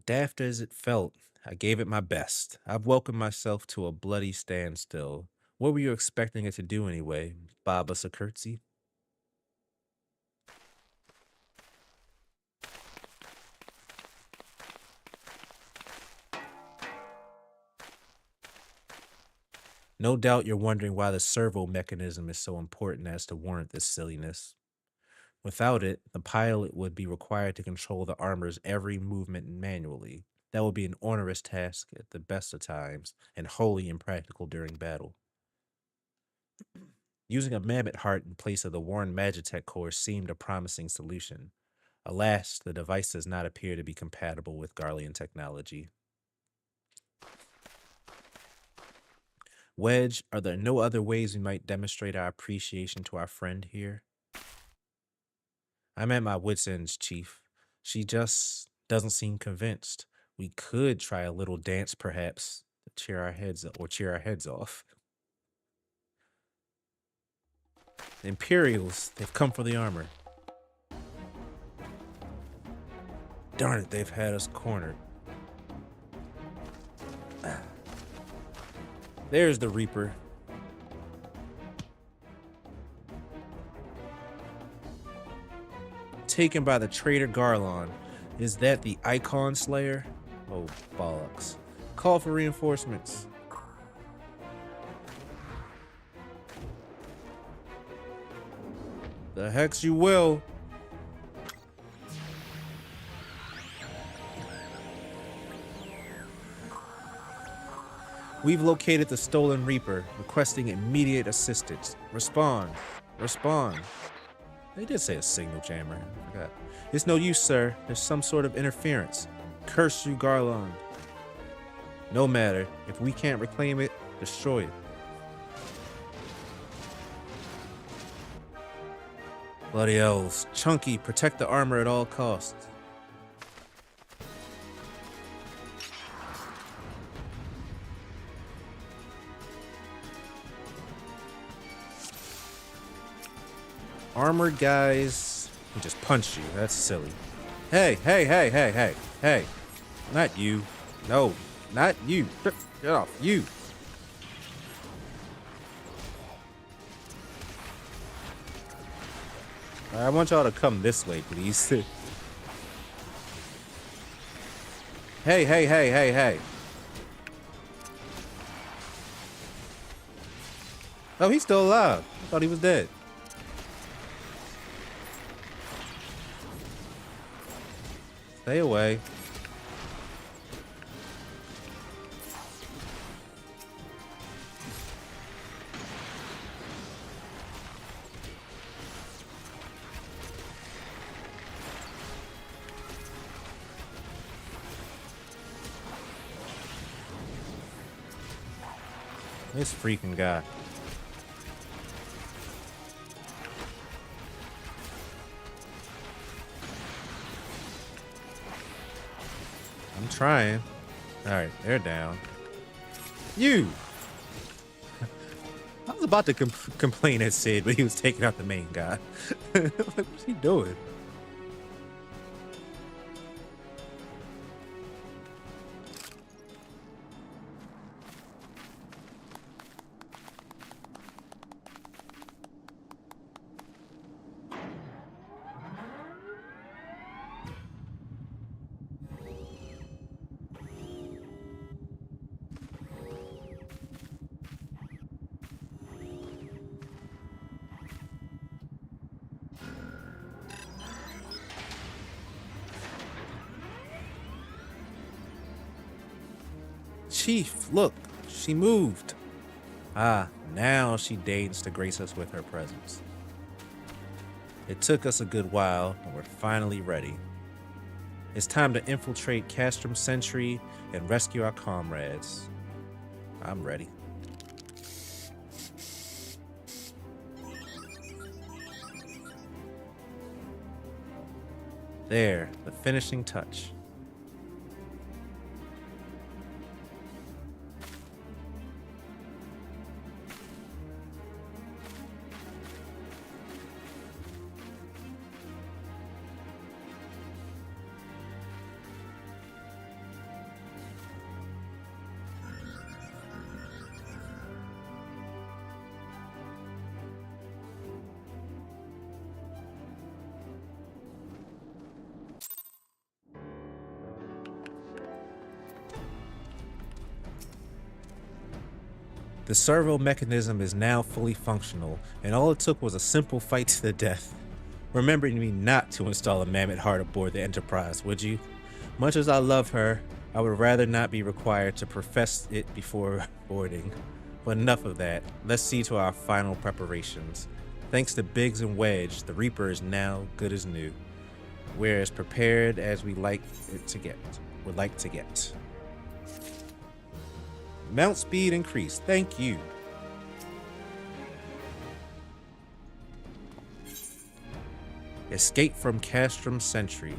Daft as it felt, I gave it my best. I've welcomed myself to a bloody standstill. What were you expecting it to do anyway? Bob us a curtsy? No doubt you're wondering why the servo mechanism is so important as to warrant this silliness. Without it, the pilot would be required to control the armor's every movement manually. That would be an onerous task at the best of times, and wholly impractical during battle. Using a mammoth heart in place of the worn Magitek core seemed a promising solution. Alas, the device does not appear to be compatible with Garlean technology. Wedge, are there no other ways we might demonstrate our appreciation to our friend here? I'm at my wit's ends, Chief. She just doesn't seem convinced. We could try a little dance, perhaps, to cheer our heads off. The Imperials, they've come for the armor. Darn it, they've had us cornered. There's the Reaper. Taken by the traitor Garlemald. Is that the Icon Slayer? Oh, bollocks. Call for reinforcements. The hex you will. We've located the stolen Reaper, requesting immediate assistance. Respond. Respond. They did say a signal jammer. I forgot. It's no use, sir. There's some sort of interference. Curse you, Garlemald. No matter. If we can't reclaim it, destroy it. Bloody elves. Chunky, protect the armor at all costs. Armored guys can just punch you. That's silly. Hey, hey, hey, hey, hey, hey. Not you. No, not you. Get off. You. I want y'all to come this way, please. Hey, hey, hey, hey, hey. Oh, he's still alive. I thought he was dead. Stay away. This freaking guy. I'm trying. Alright, they're down. You! I was about to complain at Sid, but he was taking out the main guy. What's he doing? Chief, look, she moved. Ah, now she deigns to grace us with her presence. It took us a good while, and we're finally ready. It's time to infiltrate Castrum Centri and rescue our comrades. I'm ready. There, the finishing touch. The servo mechanism is now fully functional, and all it took was a simple fight to the death. Remembering me not to install a mammoth heart aboard the Enterprise, would you? Much as I love her, I would rather not be required to profess it before boarding. But enough of that. Let's see to our final preparations. Thanks to Biggs and Wedge, the Reaper is now good as new. We're as prepared as we like to get. Mount speed increased. Thank you. Escape from Castrum Centri.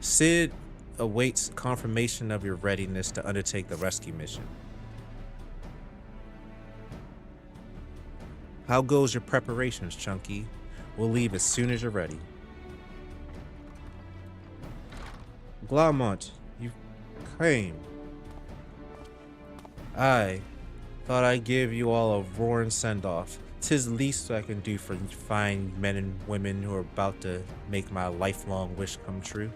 Sid awaits confirmation of your readiness to undertake the rescue mission. How goes your preparations, Chunky? We'll leave as soon as you're ready. Garlemald, you came. I thought I'd give you all a roaring send-off. 'Tis the least I can do for fine men and women who are about to make my lifelong wish come true.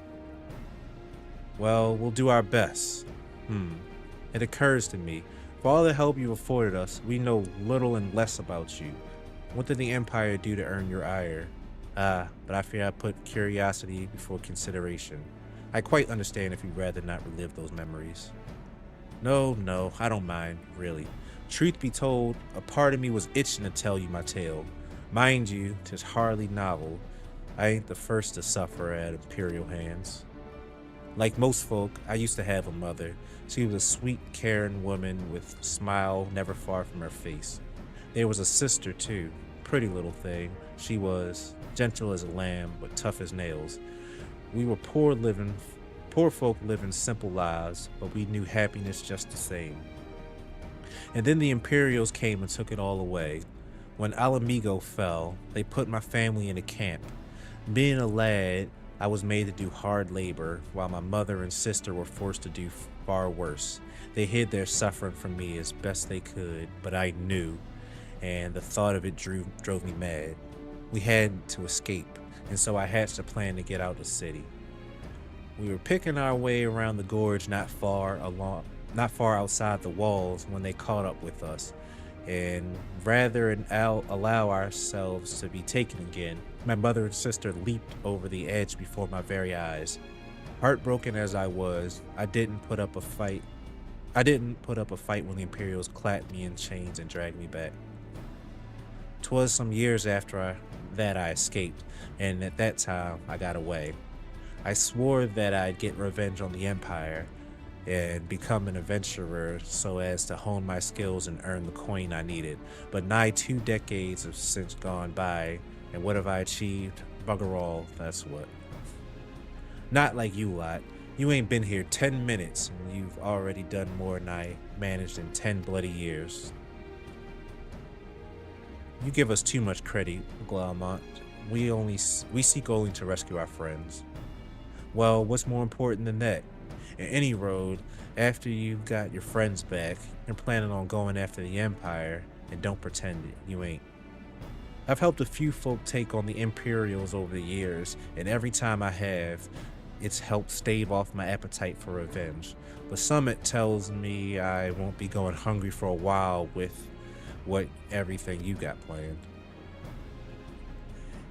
Well, we'll do our best. It occurs to me, for all the help you've afforded us, we know little and less about you. What did the Empire do to earn your ire? But I fear I put curiosity before consideration. I quite understand if you'd rather not relive those memories. No, I don't mind, really. Truth be told, a part of me was itching to tell you my tale. Mind you, 'tis hardly novel. I ain't the first to suffer at Imperial hands. Like most folk, I used to have a mother. She was a sweet, caring woman with a smile never far from her face. There was a sister, too. Pretty little thing. She was gentle as a lamb, but tough as nails. We were poor folk living simple lives, but we knew happiness just the same. And then the Imperials came and took it all away. When Alamigo fell, they put my family in a camp. Being a lad, I was made to do hard labor, while my mother and sister were forced to do far worse. They hid their suffering from me as best they could, but I knew, and the thought of it drove me mad. we had to escape, and so I hatched a plan to get out of the city. We were picking our way around the gorge not far outside the walls when they caught up with us, and rather than allow ourselves to be taken again, my mother and sister leaped over the edge before my very eyes. Heartbroken as I was, I didn't put up a fight when the Imperials clapped me in chains and dragged me back. 'Twas some years after that I escaped, and at that time I got away. I swore that I'd get revenge on the Empire and become an adventurer so as to hone my skills and earn the coin I needed, but nigh 2 decades have since gone by, and what have I achieved? Bugger all, that's what. Not like you lot. You ain't been here 10 minutes and you've already done more than I managed in 10 bloody years. You give us too much credit, Garlemald. We seek only to rescue our friends. Well, what's more important than that? In any road, after you've got your friends back, you're planning on going after the Empire, and don't pretend you ain't. I've helped a few folk take on the Imperials over the years, and every time I have, it's helped stave off my appetite for revenge. But Summit tells me I won't be going hungry for a while with everything you got planned.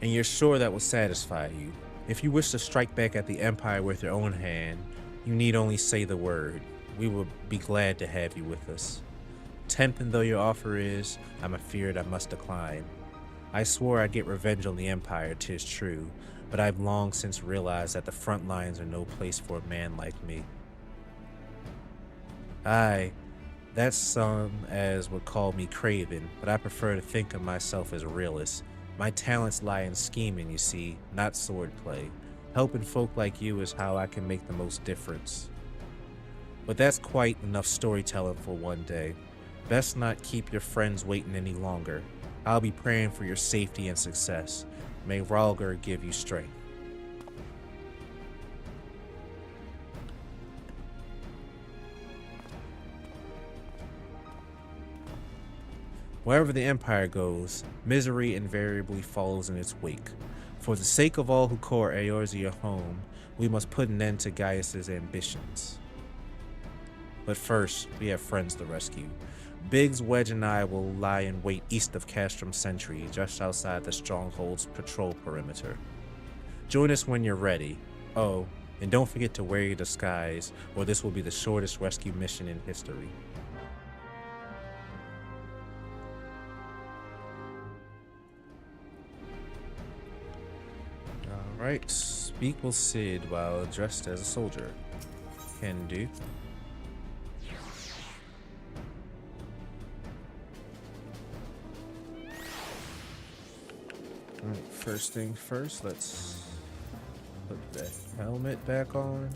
And you're sure that will satisfy you? If you wish to strike back at the Empire with your own hand, you need only say the word. We will be glad to have you with us. Tempting though your offer is, I'm afeard I must decline. I swore I'd get revenge on the Empire, 'tis true, but I've long since realized that the front lines are no place for a man like me. Aye, that's some as would call me craven, but I prefer to think of myself as a realist. My talents lie in scheming, you see, not swordplay. Helping folk like you is how I can make the most difference. But that's quite enough storytelling for one day. Best not keep your friends waiting any longer. I'll be praying for your safety and success. May Rhalgr give you strength. Wherever the Empire goes, misery invariably follows in its wake. For the sake of all who call Eorzea home, we must put an end to Gaius's ambitions. But first, we have friends to rescue. Biggs, Wedge, and I will lie in wait east of Castrum Centri, just outside the Stronghold's patrol perimeter. Join us when you're ready. Oh, and don't forget to wear your disguise, or this will be the shortest rescue mission in history. Alright, speak with Sid while dressed as a soldier. Can do. Alright, first thing first, let's put the helmet back on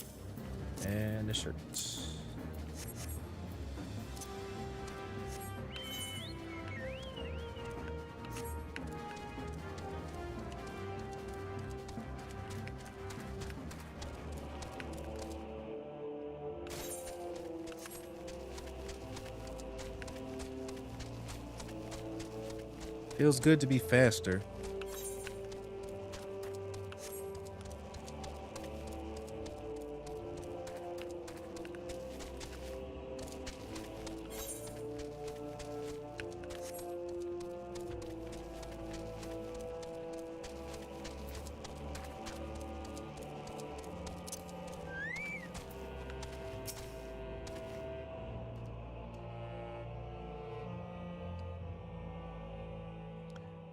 and the shirt. Feels good to be faster.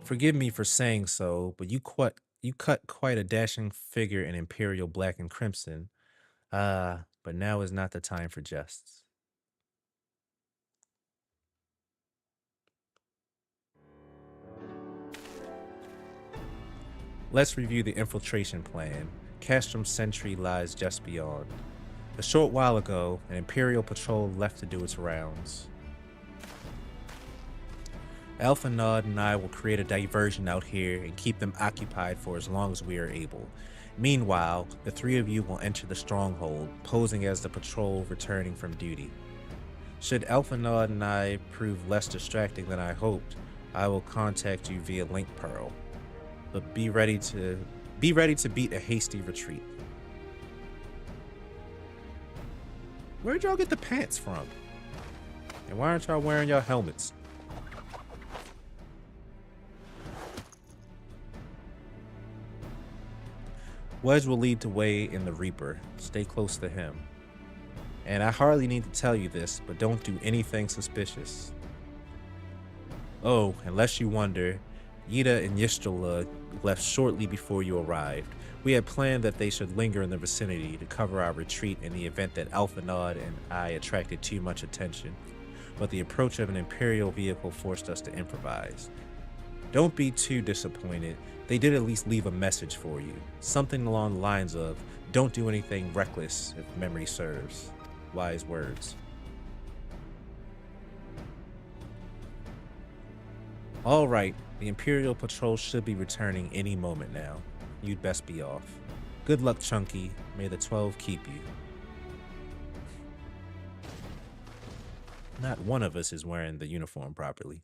Forgive me for saying so, but you cut quite a dashing figure in Imperial black and crimson. But now is not the time for jests. Let's review the infiltration plan. Castrum Centri lies just beyond. A short while ago, an Imperial patrol left to do its rounds. Alphanod and I will create a diversion out here and keep them occupied for as long as we are able. Meanwhile, the three of you will enter the stronghold, posing as the patrol returning from duty. Should Alphanod and I prove less distracting than I hoped, I will contact you via Link Pearl. but be ready to beat a hasty retreat. Where'd y'all get the pants from? And why aren't y'all wearing your helmets? Wedge will lead the way in the Reaper. Stay close to him. And I hardly need to tell you this, but don't do anything suspicious. Oh, unless you wonder, Yida and Yishtala left shortly before you arrived. We had planned that they should linger in the vicinity to cover our retreat in the event that Alphanod and I attracted too much attention, but the approach of an Imperial vehicle forced us to improvise. Don't be too disappointed. They did at least leave a message for you. Something along the lines of, don't do anything reckless if memory serves. Wise words. Alright, the Imperial Patrol should be returning any moment now. You'd best be off. Good luck, Chunky. May the 12 keep you. Not one of us is wearing the uniform properly.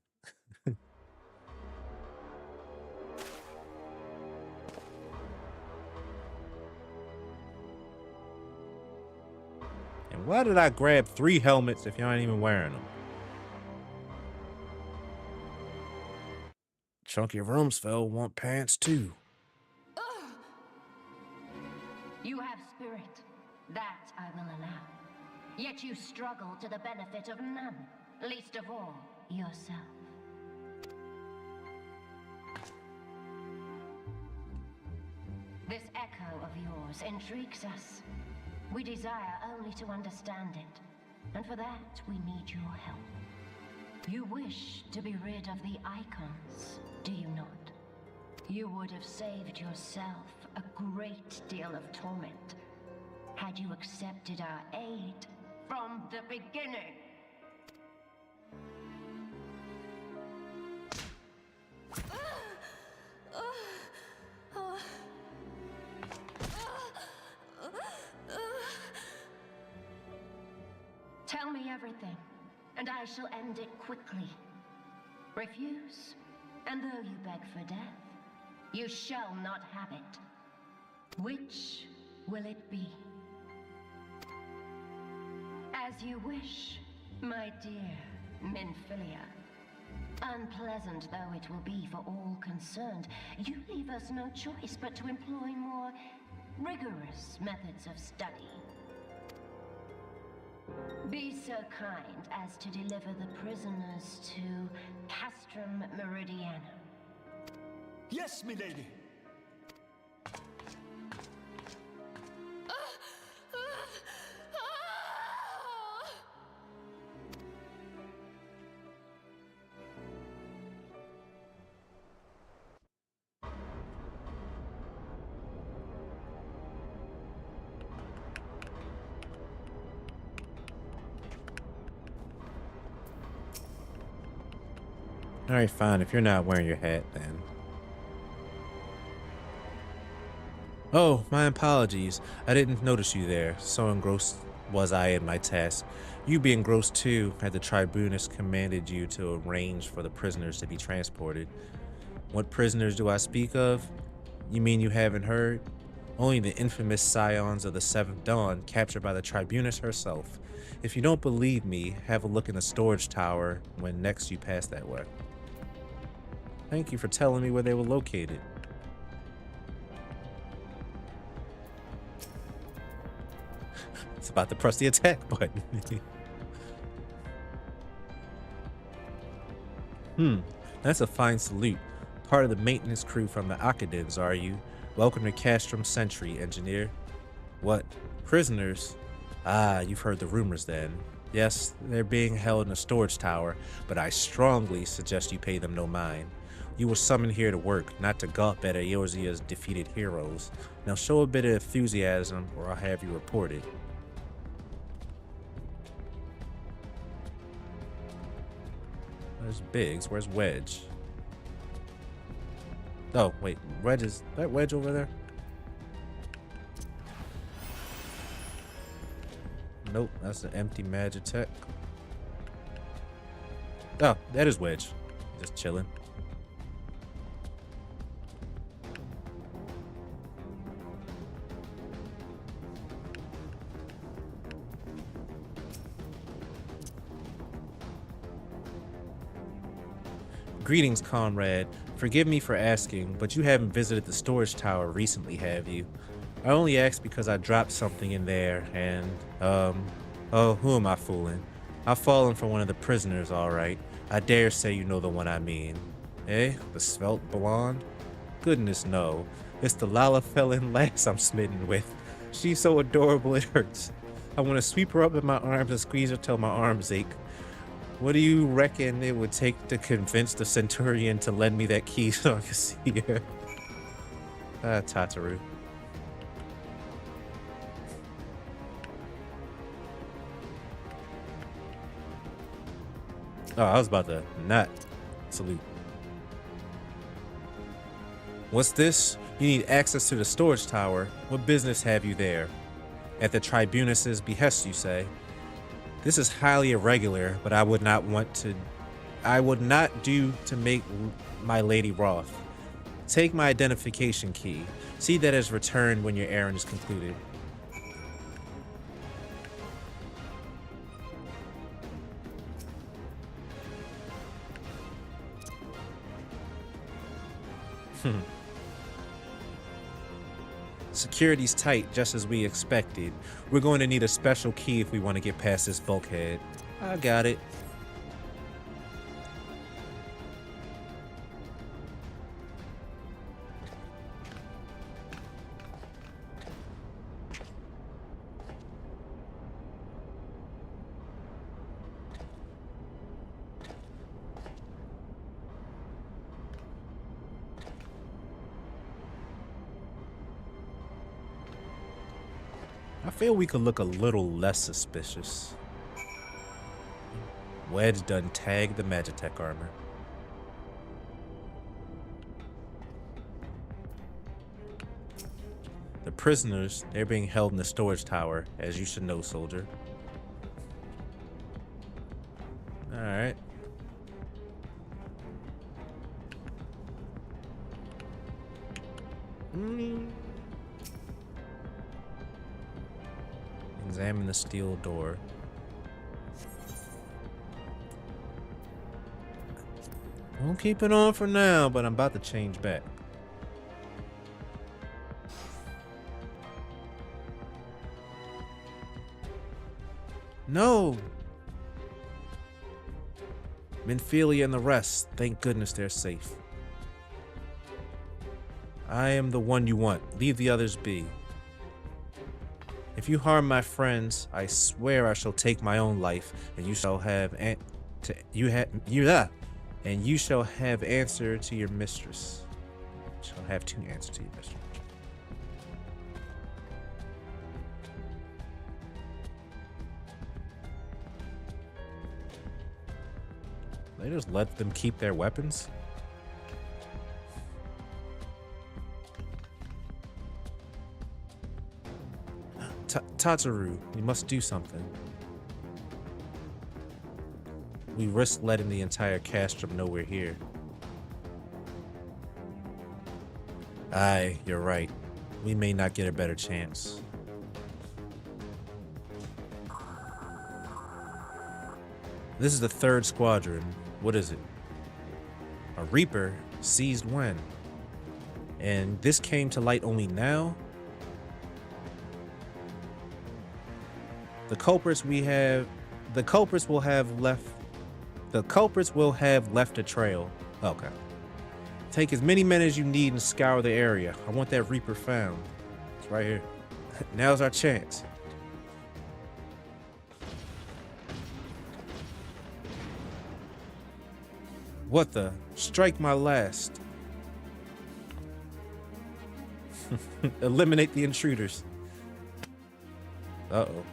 And why did I grab 3 helmets if y'all ain't even wearing them? Chunky Rumsfeld want pants too.
You have spirit. That I will allow. Yet you struggle to the benefit of none, least of all yourself. This echo of yours intrigues us. We desire only to understand it, and for that we need your help. You wish to be rid of the icons, do you not? You would have saved yourself a great deal of torment had you accepted our aid from the beginning. Tell me everything, and I shall end it quickly. Refuse, and though you beg for death, you shall not have it. Which will it be? As you wish, my dear Minfilia. Unpleasant though it will be for all concerned, you leave us no choice but to employ more rigorous methods of study. Be so kind as to deliver the prisoners to Castrum Meridiana.
Yes, milady.
Alright, fine. If you're not wearing your hat, then. Oh, my apologies. I didn't notice you there. So engrossed was I in my task. You be engrossed too, had the Tribunus commanded you to arrange for the prisoners to be transported. What prisoners do I speak of? You mean you haven't heard? Only the infamous scions of the Seventh Dawn, captured by the Tribunus herself. If you don't believe me, have a look in the storage tower when next you pass that way. Thank you for telling me where they were located. It's about to press the attack button. That's a fine salute. Part of the maintenance crew from the Akadins, are you? Welcome to Castrum Centri, engineer. What? Prisoners? Ah, you've heard the rumors then. Yes, they're being held in a storage tower, but I strongly suggest you pay them no mind. You were summoned here to work, not to gawp at Eorzea's defeated heroes. Now show a bit of enthusiasm, or I'll have you reported. Where's Biggs? Where's Wedge? Oh, wait. Wedge is that Wedge over there? Nope, that's an empty Magitek. Oh, that is Wedge. Just chilling. Greetings, comrade. Forgive me for asking, but you haven't visited the storage tower recently, have you? I only asked because I dropped something in there and, oh, who am I fooling? I've fallen for one of the prisoners, alright. I dare say you know the one I mean. Eh? The svelte blonde? Goodness, no. It's the Lala-felon lass I'm smitten with. She's so adorable it hurts. I want to sweep her up in my arms and squeeze her till my arms ache. What do you reckon it would take to convince the Centurion to lend me that key so I can see her? Tataru. Oh, I was about to not salute. What's this? You need access to the storage tower. What business have you there? At the Tribunus's behest, you say? This is highly irregular, but I would not do to make my lady wroth. Take my identification key. See that it's returned when your errand is concluded. Security's tight, just as we expected. We're going to need a special key if we want to get past this bulkhead. I got it. I feel we could look a little less suspicious. Wedge done tagged the Magitek armor. The prisoners, they're being held in the storage tower, as you should know, soldier. Alright. Examine the steel door. We'll keep it on for now, but I'm about to change back. No! Minfilia and the rest, thank goodness they're safe. I am the one you want. Leave the others be. If you harm my friends, I swear I shall take my own life, and you shall have you shall have answer to your mistress. Shall have to answer to your mistress. They just let them keep their weapons? Tataru, we must do something. We risk letting the entire Castrum know we're here. Aye, you're right. We may not get a better chance. This is the 3rd squadron. What is it? A Reaper seized when? And this came to light only now? The culprits will have left a trail. Okay. Take as many men as you need and scour the area. I want that Reaper found. It's right here. Now's our chance. What the? Strike my last. Eliminate the intruders. Uh-oh.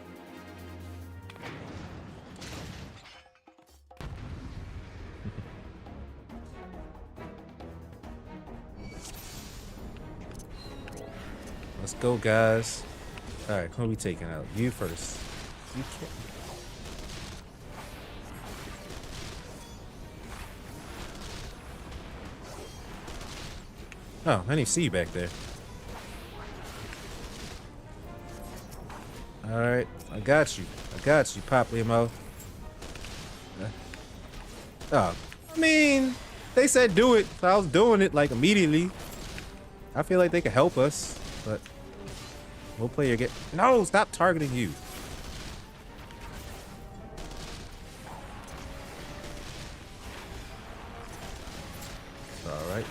Let's go, guys. All right, who are we taking out? You first. You can't. Oh, I didn't see you back there. All right, I got you. Pop Limo. Oh, I mean, They said do it, so I was doing it like immediately. I feel like they could help us, but we'll play your game. No, stop targeting you. All right.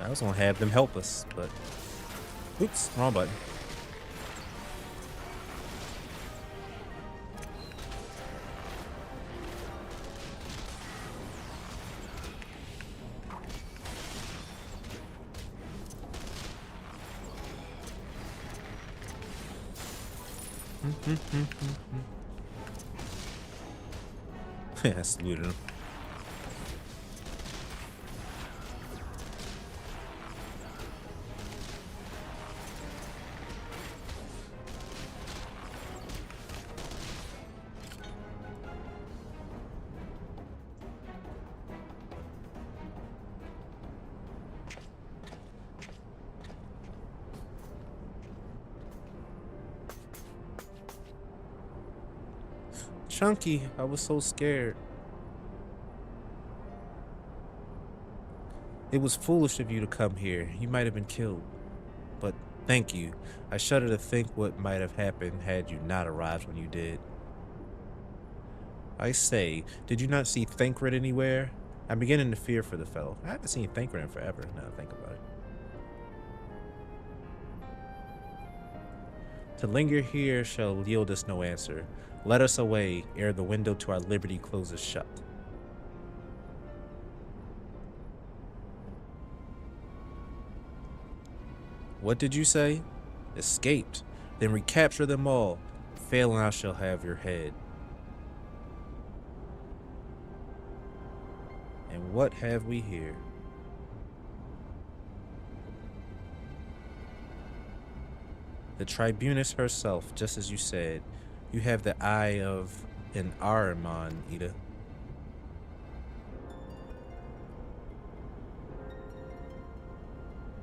I was gonna have them help us, but oops, wrong button. Yeah, saluted him. Chunky, I was so scared. It was foolish of you to come here. You might have been killed. But thank you. I shudder to think what might have happened had you not arrived when you did. I say, did you not see Thancred anywhere? I'm beginning to fear for the fellow. I haven't seen Thancred in forever, now that I think about it. To linger here shall yield us no answer. Let us away ere the window to our liberty closes shut. What did you say? Escaped. Then recapture them all. Failing, I shall have your head. And what have we here? The Tribunus herself, just as you said. You have the eye of an Ahriman, Ida.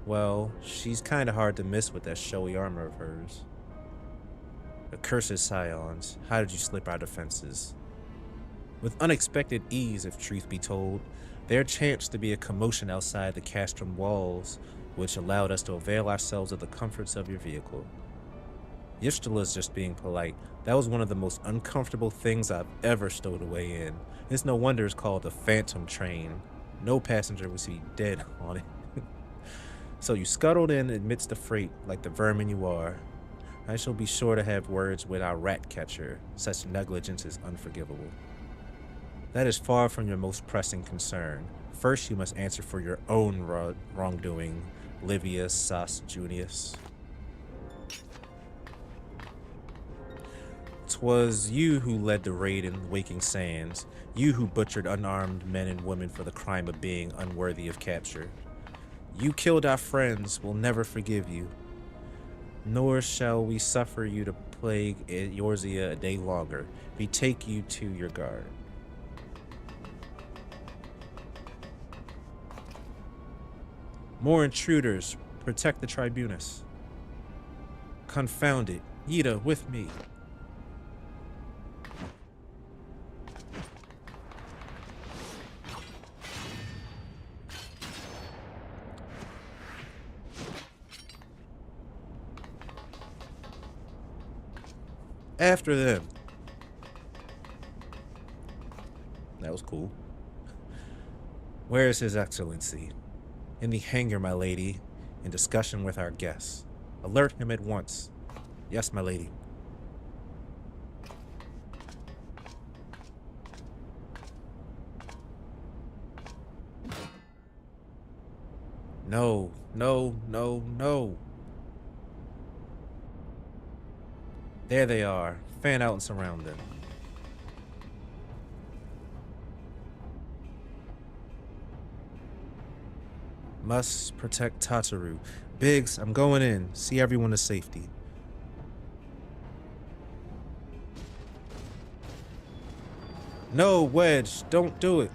Well, she's kind of hard to miss with that showy armor of hers. Accursed scions, how did you slip our defenses? With unexpected ease, if truth be told, there chanced to be a commotion outside the Castrum walls, which allowed us to avail ourselves of the comforts of your vehicle. Yishtala's just being polite. That was one of the most uncomfortable things I've ever stowed away in. It's no wonder it's called the Phantom Train. No passenger would be dead on it. So you scuttled in amidst the freight like the vermin you are. I shall be sure to have words with our rat catcher. Such negligence is unforgivable. That is far from your most pressing concern. First you must answer for your own wrongdoing, Livius Sas Junius. 'Twas you who led the raid in Waking Sands, you who butchered unarmed men and women for the crime of being unworthy of capture. You killed our friends, we'll never forgive you. Nor shall we suffer you to plague Eorzea a day longer. Betake you to your guard. More intruders, protect the Tribunus. Confound it, Ida, with me. After them. That was cool. Where is His Excellency? In the hangar, my lady, in discussion with our guests. Alert him at once. Yes, my lady. No, no, no, no. There they are. Fan out and surround them. Must protect Tataru. Biggs, I'm going in. See everyone to safety. No, Wedge, don't do it.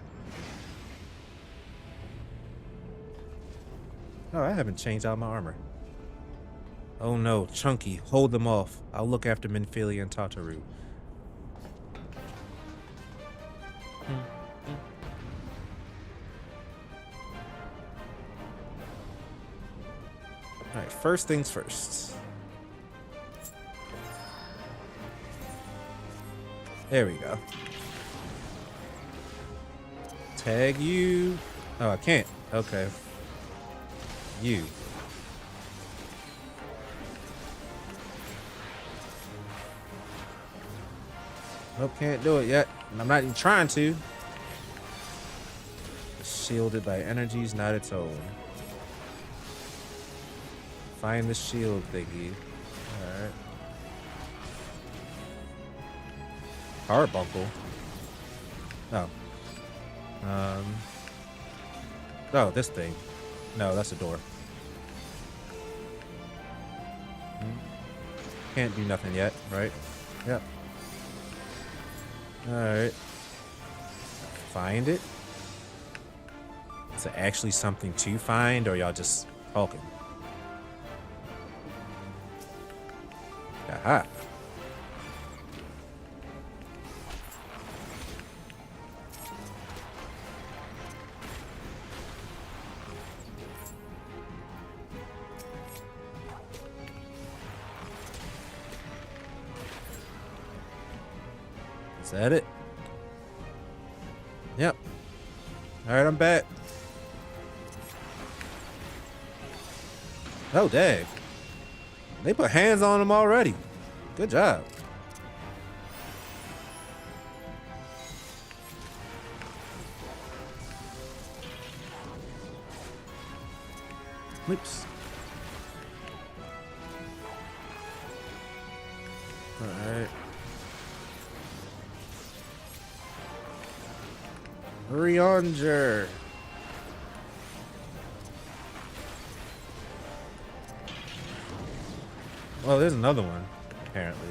Oh, I haven't changed out my armor. Oh no, Chunky, hold them off. I'll look after Minfilia and Tataru. Alright, first things first. There we go. Tag you. Oh, I can't. Okay. You. Nope, can't do it yet. And I'm not even trying to. Shielded by energies not its own. Find the shield thingy. Alright. Carbuncle. Oh. Oh, this thing. No, that's a door. Can't do nothing yet, right? Yep. Alright. Find it? Is it actually something to find, or y'all just talking? Aha. Is that it? Yep. Alright, I'm back. Oh, dang. They put hands on him already. Good job. Oops. Alright. Rionger. Well, there's another one, apparently.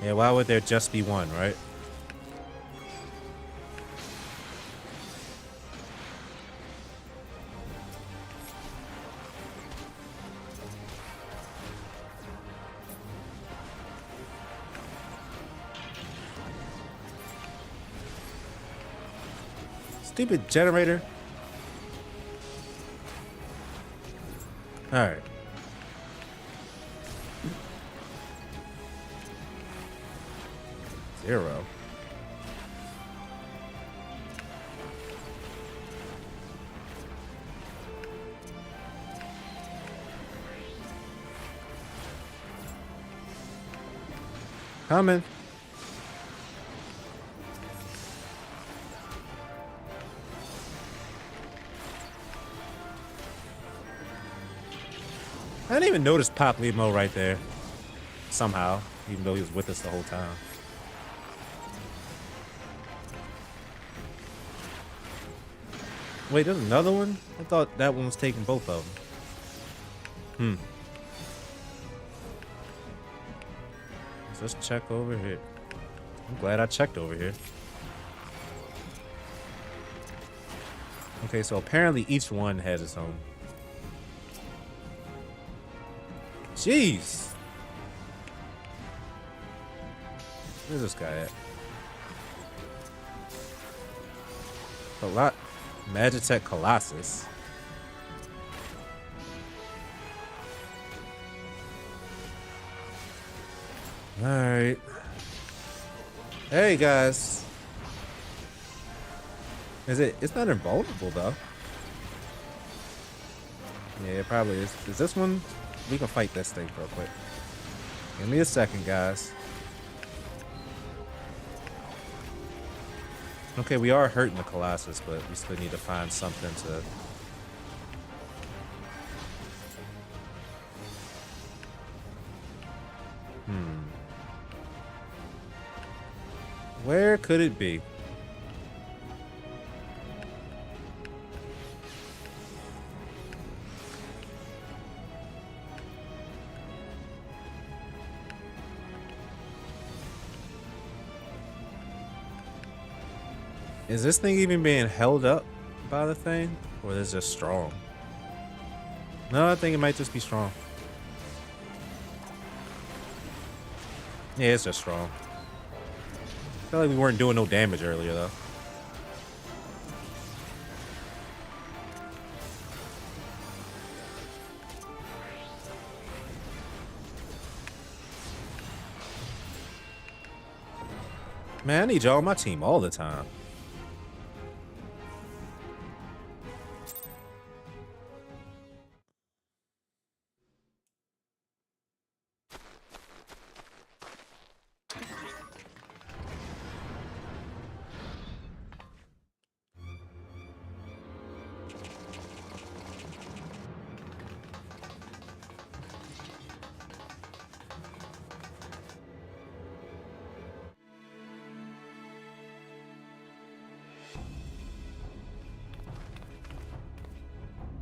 Yeah, why would there just be one, right? Stupid generator. All right. Zero. Coming. I didn't even notice Pop Lemo right there. Somehow, even though he was with us the whole time. Wait, there's another one? I thought that one was taking both of them. So let's check over here. I'm glad I checked over here. Okay, so apparently each one has its own. Jeez! Where's this guy at? A lot. Magitek Colossus. Alright. Hey guys. It's not invulnerable though. Yeah, it probably is. Is this one? We can fight this thing real quick. Give me a second, guys. Okay, we are hurting the Colossus, but we still need to find something to... Where could it be? Is this thing even being held up by the thing? Or is it just strong? No, I think it might just be strong. Yeah, it's just strong. I feel like we weren't doing no damage earlier, though. Man, I need y'all on my team all the time.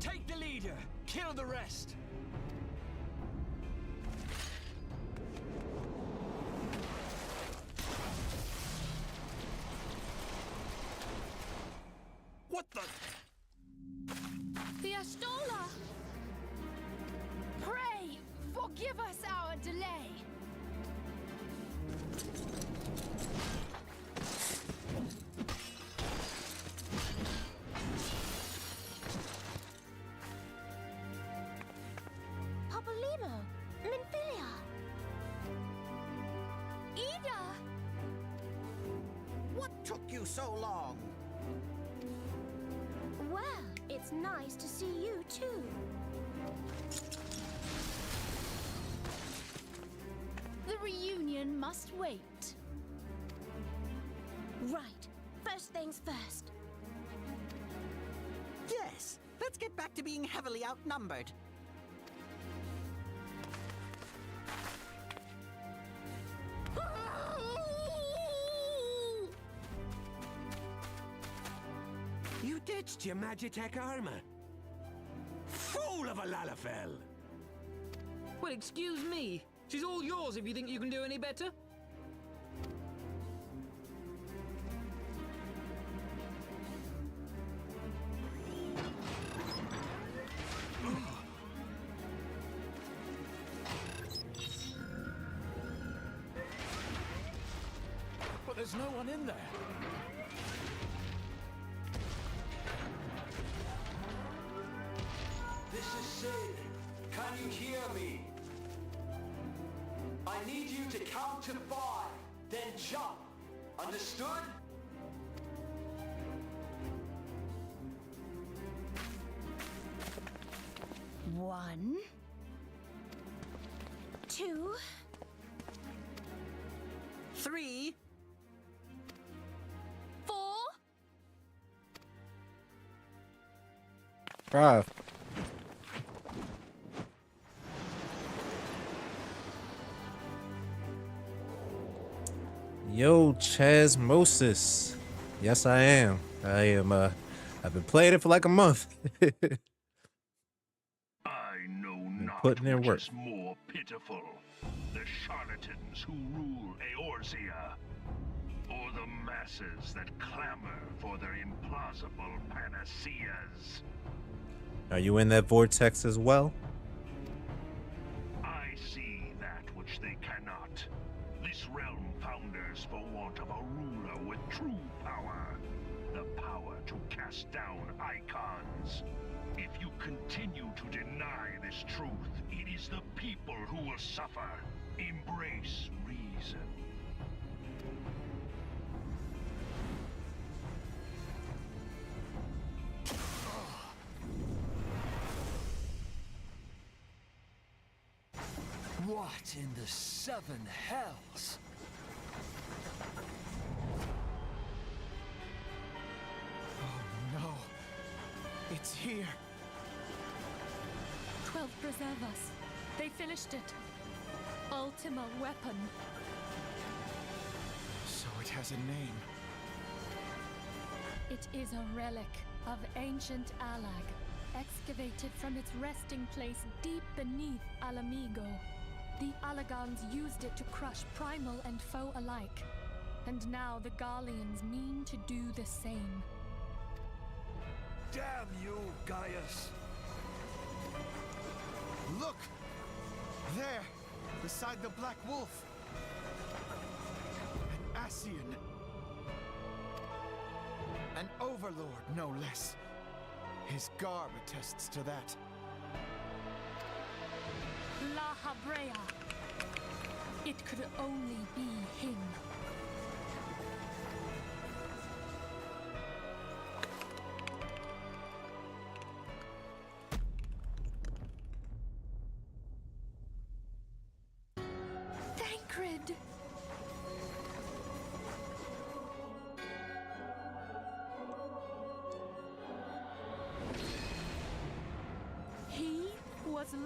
Take the leader, kill the rest.
What the?
The Astola! Pray, forgive us our delay.
Papolimo, Minfilia,
Ida!
What took you so long?
well, it's nice to see you too.
The reunion must wait.
Right, first things first.
Yes, let's get back to being heavily outnumbered.
You ditched your Magitek armor. Fool of a Lalafell!
Well, excuse me. She's all yours if you think you can do any better.
But there's no one in there.
This is Sid. Can you hear me? I need you to count to 5, then jump. Understood?
One, two,
3,
4,
5. Yo, Chasmosis. Yes, I am. I've been playing it for like a month.
I know not
putting in
which
work.
is more pitiful, the charlatans who rule Eorzea, or the masses that clamor for their implausible panaceas.
Are you in that vortex as well?
I see that which they cannot. This realm founders for want of a ruler with true power. The power to cast down icons. If you continue to deny this truth, it is the people who will suffer. Embrace reason.
What in the 7 hells?
Oh no. It's here.
12 preserve us. They finished it. Ultima weapon.
So it has a name.
It is a relic of ancient Alag, excavated from its resting place deep beneath Alamigo. The Alagans used it to crush primal and foe alike, and now the Garleans mean to do the same.
Damn you, Gaius!
Look! There! Beside the Black Wolf! An Ascian! An overlord, no less. His garb attests to that.
La Habrea. It could only be him.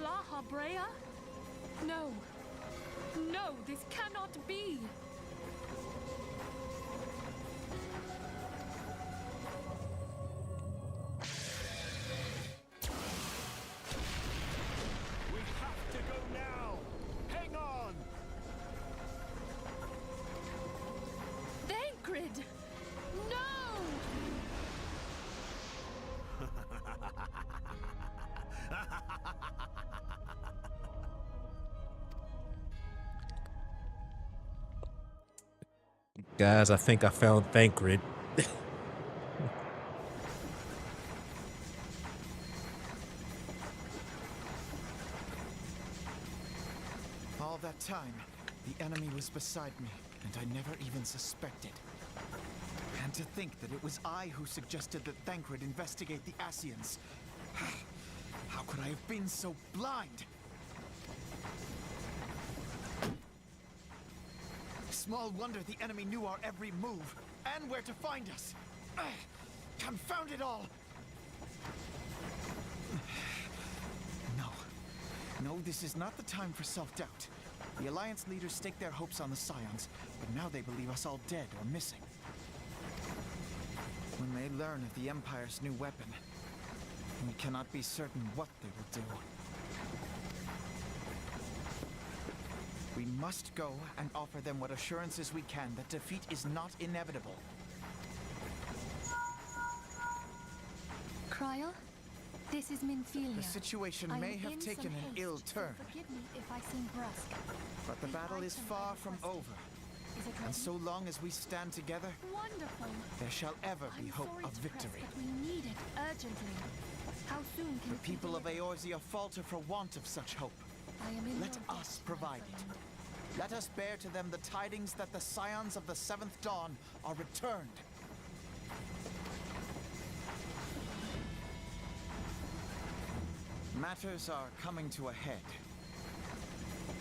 Laha Brea? No. No, this cannot be.
We have to go now! Hang on!
Thancred! No!
Guys, I think I found Thancred.
All that time, the enemy was beside me, and I never even suspected. And to think that it was I who suggested that Thancred investigate the Asians. How could I have been so blind? Small wonder the enemy knew our every move, and where to find us. Confound it all! No, this is not the time for self-doubt. The Alliance leaders staked their hopes on the Scions, but now they believe us all dead or missing. When they learn of the Empire's new weapon, we cannot be certain what they will do. We must go and offer them what assurances we can that defeat is not inevitable.
Cryle, this is Minfilia.
The situation may have taken an ill turn,
Forgive me if I seem brusque.
but the battle is far from over.
Is it
And
ready?
so long as we stand together,
Wonderful.
there shall ever be
I'm
hope
sorry
of
to press,
victory.
but we need it urgently. How soon can
The people of Eorzea falter for want of such hope.
I am in
Let
your
us
debt, my
provide it.
friend.
Let us bear to them the tidings that the Scions of the Seventh Dawn are returned. Matters are coming to a head.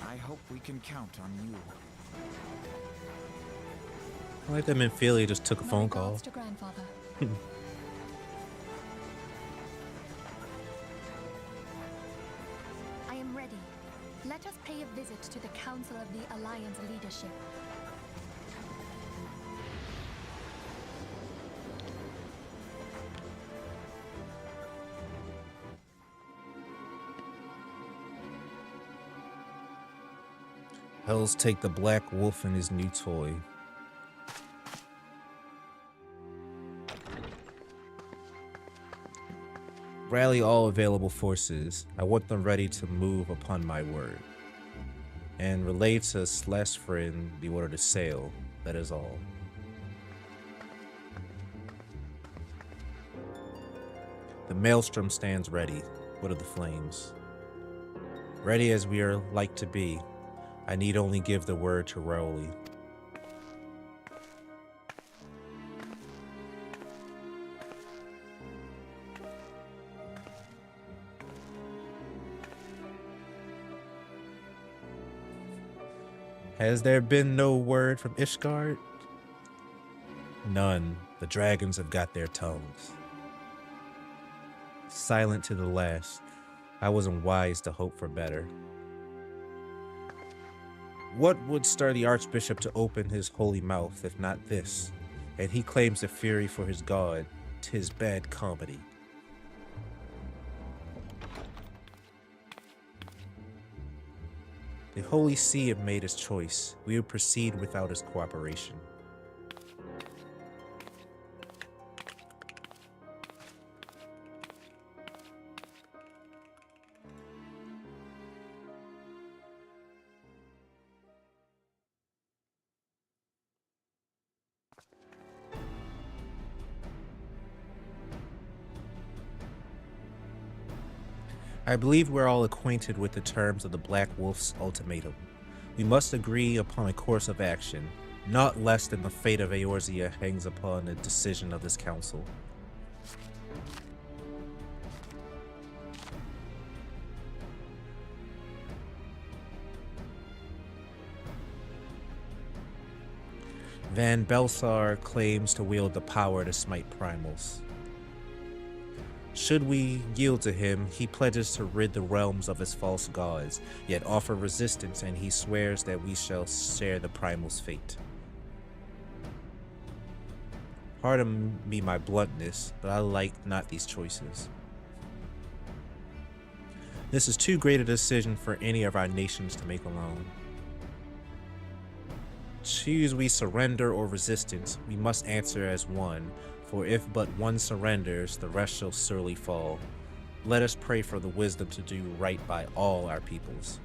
I hope we can count on you.
I like that Minfilia just took a phone call.
Regards to grandfather. I am ready. Let us pay a visit to the Council of the Alliance leadership.
Hells take the Black Wolf and his new toy. Rally all available forces. I want them ready to move upon my word. And relay to /friend the order to sail. That is all. The maelstrom stands ready. What of the flames? Ready as we are like to be. I need only give the word to Rowley. Has there been no word from Ishgard? None. The dragons have got their tongues. Silent to the last. I wasn't wise to hope for better. What would stir the Archbishop to open his holy mouth, if not this? And he claims the fury for his god. 'Tis bad comedy. The Holy See have made his choice. We would proceed without his cooperation. I believe we're all acquainted with the terms of the Black Wolf's ultimatum. We must agree upon a course of action, not less than the fate of Eorzea hangs upon the decision of this council. Van Belsar claims to wield the power to smite primals. Should we yield to him, he pledges to rid the realms of his false gods, yet offer resistance, and he swears that we shall share the primal's fate. Pardon me my bluntness, but I like not these choices. This is too great a decision for any of our nations to make alone. Choose we surrender or resistance, we must answer as one, for if but one surrenders, the rest shall surely fall. Let us pray for the wisdom to do right by all our peoples.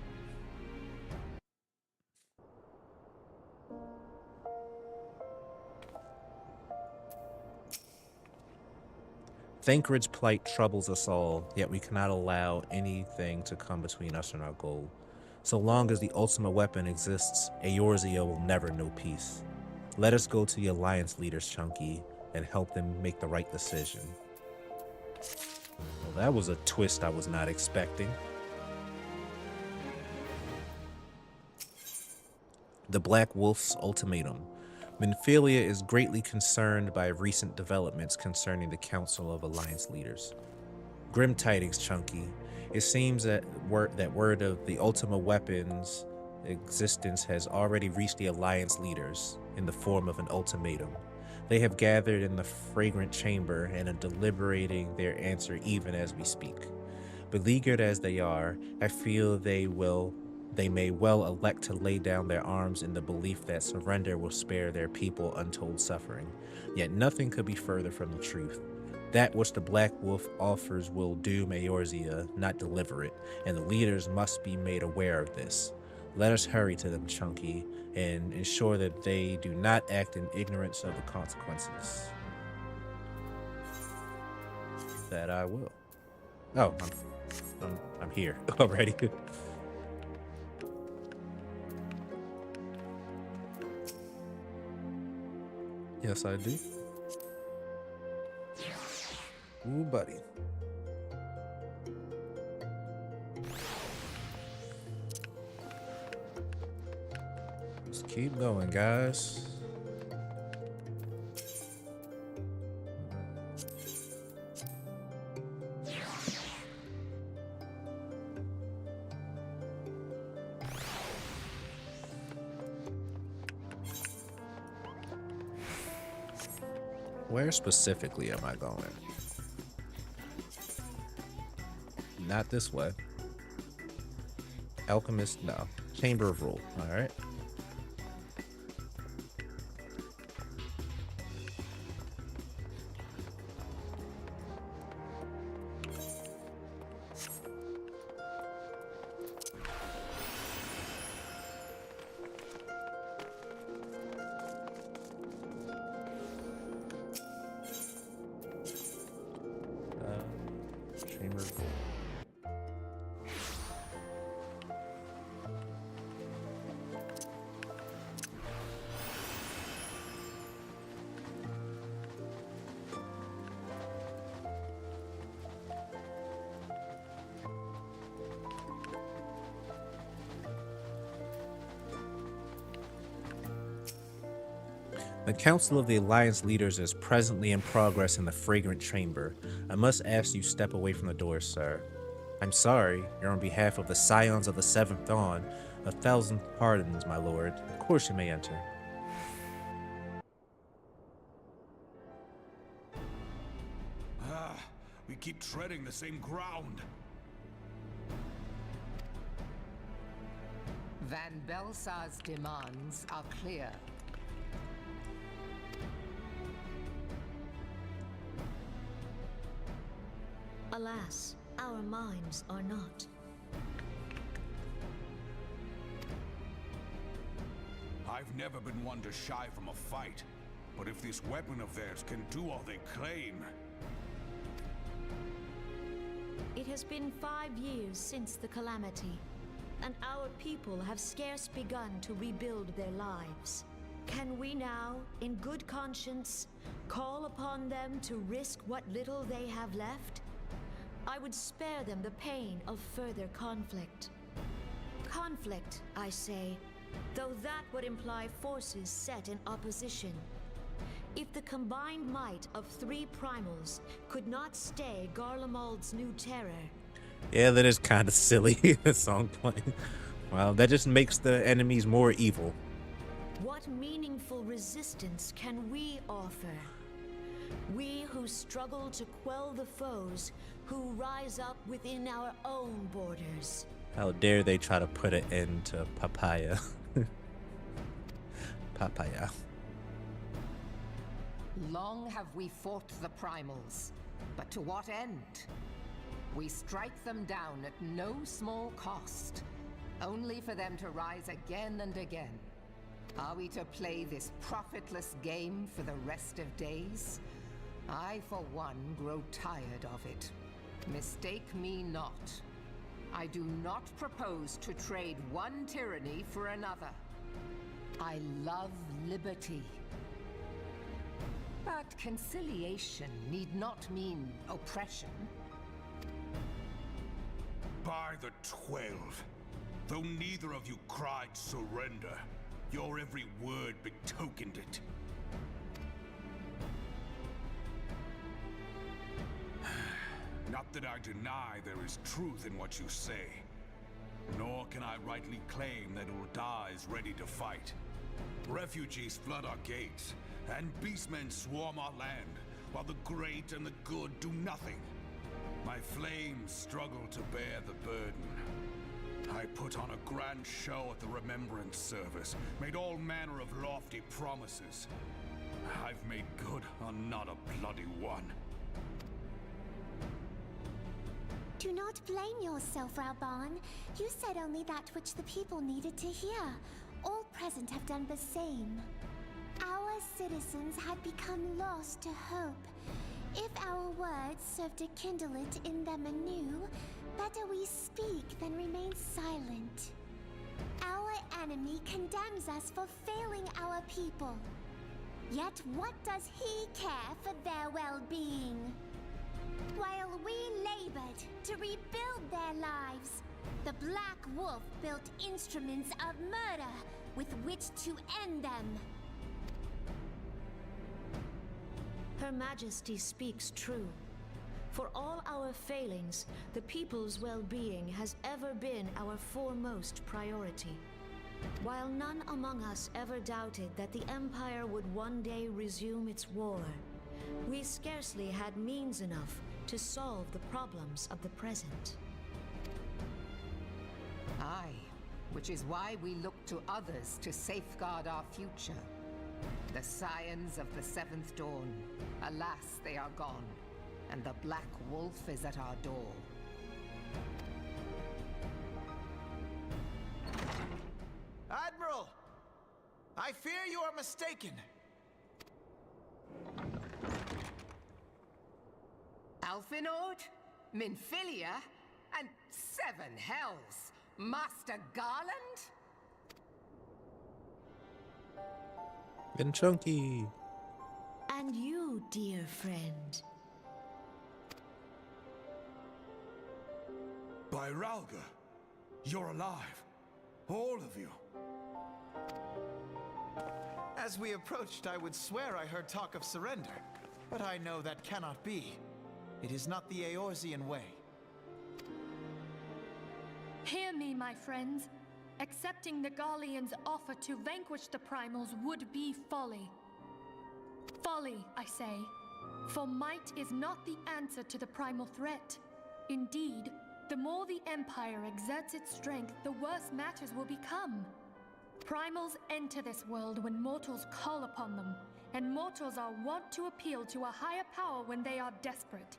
Thancred's plight troubles us all, yet we cannot allow anything to come between us and our goal. So long as the ultimate weapon exists, Eorzea will never know peace. Let us go to the Alliance leaders, Chunky, and help them make the right decision. Well, that was a twist I was not expecting. The Black Wolf's Ultimatum. Minfilia is greatly concerned by recent developments concerning the Council of Alliance Leaders. Grim tidings, Chunky. It seems that word of the Ultima Weapon's existence has already reached the Alliance leaders in the form of an ultimatum. They have gathered in the fragrant chamber and are deliberating their answer even as we speak. Beleaguered as they are, I feel they may well elect to lay down their arms in the belief that surrender will spare their people untold suffering. Yet nothing could be further from the truth. That which the Black Wolf offers will doom Eorzea, not deliver it, and the leaders must be made aware of this. Let us hurry to them, Chunky, and ensure that they do not act in ignorance of the consequences. That I will. Oh, I'm here already. Yes, I do. Ooh, buddy. Let's keep going, guys. Where specifically am I going? Not this way. Alchemist, no. Chamber of Rule, alright. Chamber of Rule. The Council of the Alliance Leaders is presently in progress in the Fragrant Chamber. I must ask you step away from the door, sir. I'm sorry, you're on behalf of the Scions of the Seventh Dawn. 1,000 pardons, my lord. Of course you may enter.
We keep treading the same ground.
Van Belsar's demands are clear.
Alas, our minds are not.
I've never been one to shy from a fight, but if this weapon of theirs can do all they claim...
It has been 5 years since the calamity, and our people have scarce begun to rebuild their lives. Can we now, in good conscience, call upon them to risk what little they have left? I would spare them the pain of further conflict. Conflict, I say, though that would imply forces set in opposition. If the combined might of 3 primals could not stay Garlemald's new terror...
Yeah, that is kind of silly, the song playing. Well, that just makes the enemies more evil.
What meaningful resistance can we offer? We who struggle to quell the foes who rise up within our own borders.
How dare they try to put an end to Papaya. Papaya.
Long have we fought the primals, but to what end? We strike them down at no small cost, only for them to rise again and again. Are we to play this profitless game for the rest of days? I, for one, grow tired of it. Mistake me not. I do not propose to trade one tyranny for another. I love liberty. But conciliation need not mean oppression.
By the 12, though neither of you cried surrender, your every word betokened it. Not that I deny there is truth in what you say, nor can I rightly claim that Ulda is ready to fight. Refugees flood our gates, and beastmen swarm our land, while the great and the good do nothing. My flames struggle to bear the burden. I put on a grand show at the Remembrance Service, made all manner of lofty promises. I've made good on not a bloody one.
Do not blame yourself, Raban. You said only that which the people needed to hear. All present have done the same. Our citizens had become lost to hope. If our words serve to kindle it in them anew, better we speak than remain silent. Our enemy condemns us for failing our people. Yet what does he care for their well-being? While we labored to rebuild their lives, the Black Wolf built instruments of murder with which to end them.
Her Majesty speaks true. For all our failings, the people's well-being has ever been our foremost priority. While none among us ever doubted that the Empire would one day resume its war, we scarcely had means enough to solve the problems of the present.
Aye, which is why we look to others to safeguard our future. The scions of the Seventh Dawn, alas, they are gone, and the Black Wolf is at our door.
Admiral! I fear you are mistaken.
Alphinaud, Minfilia, and 7 hells! Master Garland?
And Chunky.
And you, dear friend.
By Ralga, you're alive. All of you.
As we approached, I would swear I heard talk of surrender, but I know that cannot be. It is not the Eorzean way.
Hear me, my friends. Accepting the Garleans' offer to vanquish the Primals would be folly. Folly, I say. For might is not the answer to the primal threat. Indeed, the more the Empire exerts its strength, the worse matters will become. Primals enter this world when mortals call upon them, and mortals are wont to appeal to a higher power when they are desperate.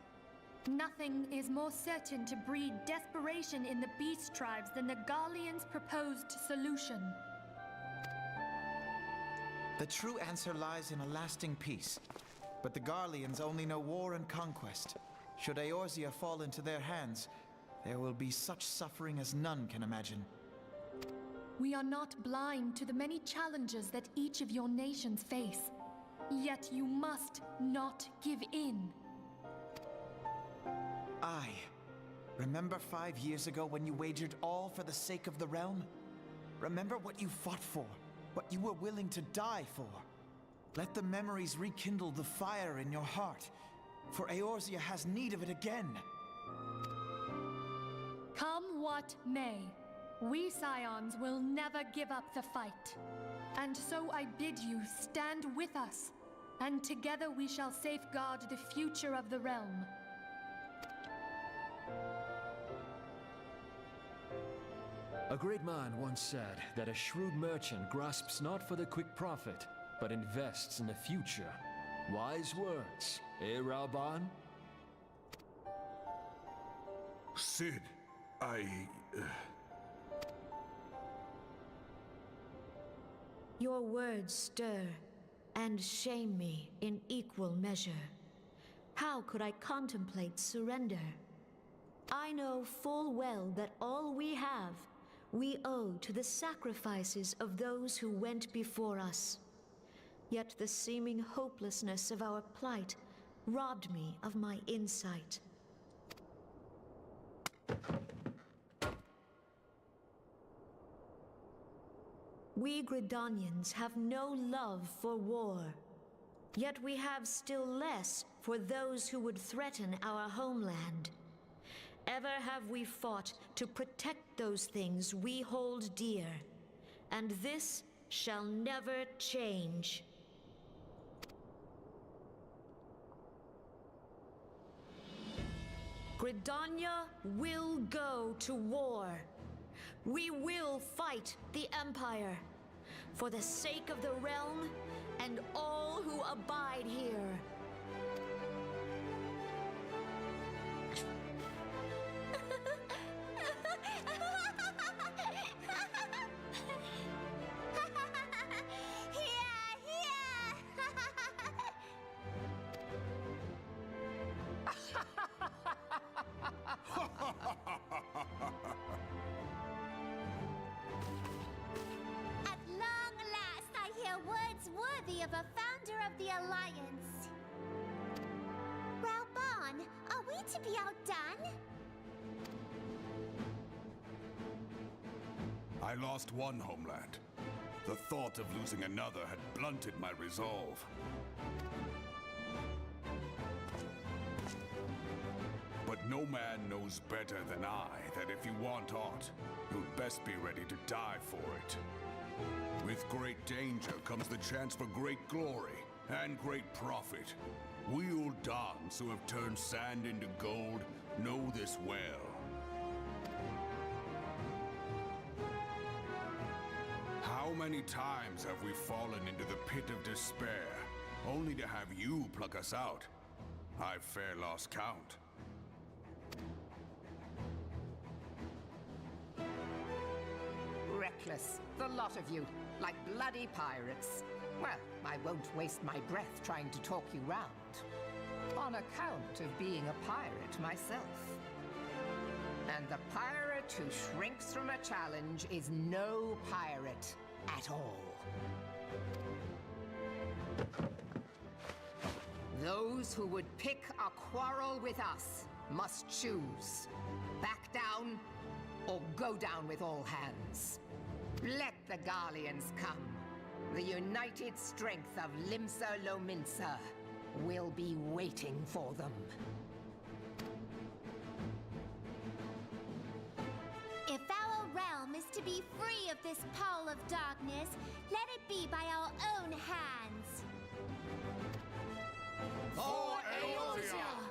Nothing is more certain to breed desperation in the beast tribes than the Garleans' proposed solution.
The true answer lies in a lasting peace. But the Garleans only know war and conquest. Should Eorzea fall into their hands, there will be such suffering as none can imagine.
We are not blind to the many challenges that each of your nations face. Yet you must not give in.
Aye. Remember 5 years ago when you wagered all for the sake of the realm? Remember what you fought for, what you were willing to die for. Let the memories rekindle the fire in your heart, for Eorzea has need of it again.
Come what may, we Scions will never give up the fight. And so I bid you stand with us, and together we shall safeguard the future of the realm.
A great man once said that a shrewd merchant grasps not for the quick profit, but invests in the future. Wise words, eh, Rauban?
Sid,
Your words stir and shame me in equal measure. How could I contemplate surrender? I know full well that all we have, we owe to the sacrifices of those who went before us. Yet the seeming hopelessness of our plight robbed me of my insight. We Gridanians have no love for war. Yet we have still less for those who would threaten our homeland. Ever have we fought to protect those things we hold dear, and this shall never change. Gridania will go to war. We will fight the Empire for the sake of the realm and all who abide here.
Of a founder of the Alliance. Rauban, are we to be outdone?
I lost one homeland. The thought of losing another had blunted my resolve. But no man knows better than I that if you want aught, you'd best be ready to die for it. With great danger comes the chance for great glory and great profit. We Uldans who have turned sand into gold know this well. How many times have we fallen into the pit of despair, only to have you pluck us out? I've fair lost count.
Reckless, the lot of you, like bloody pirates. Well, I won't waste my breath trying to talk you round. On account of being a pirate myself. And the pirate who shrinks from a challenge is no pirate at all. Those who would pick a quarrel with us must choose. Back down or go down with all hands. Let the Garleans come. The united strength of Limsa Lominsa will be waiting for them.
If our realm is to be free of this pall of darkness, let it be by our own hands.
For Eorzea!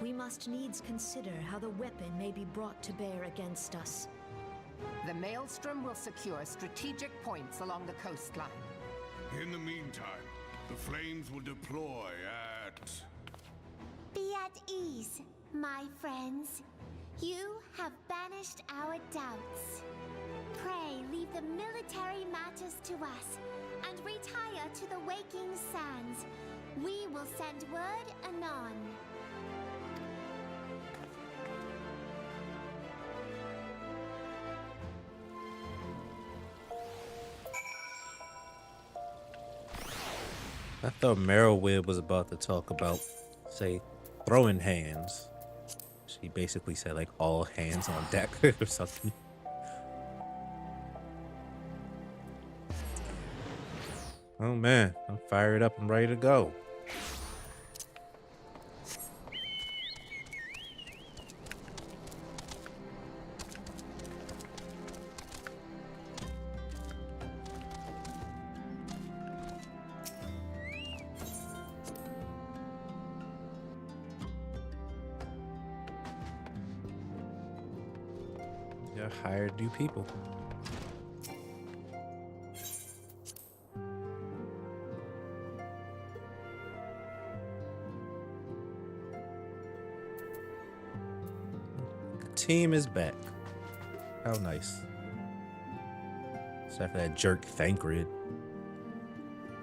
We must needs consider how the weapon may be brought to bear against us.
The Maelstrom will secure strategic points along the coastline.
In the meantime, the flames will deploy at...
Be at ease, my friends. You have banished our doubts. Pray leave the military matters to us, and retire to the waking sands. We will send word anon.
I thought Merylwyd was about to talk about, say, throwing hands. She basically said like all hands on deck or something. Oh man, I'm fired up and ready to go. Yeah, hire new people. Team is back. How nice. Except for that jerk Thancred.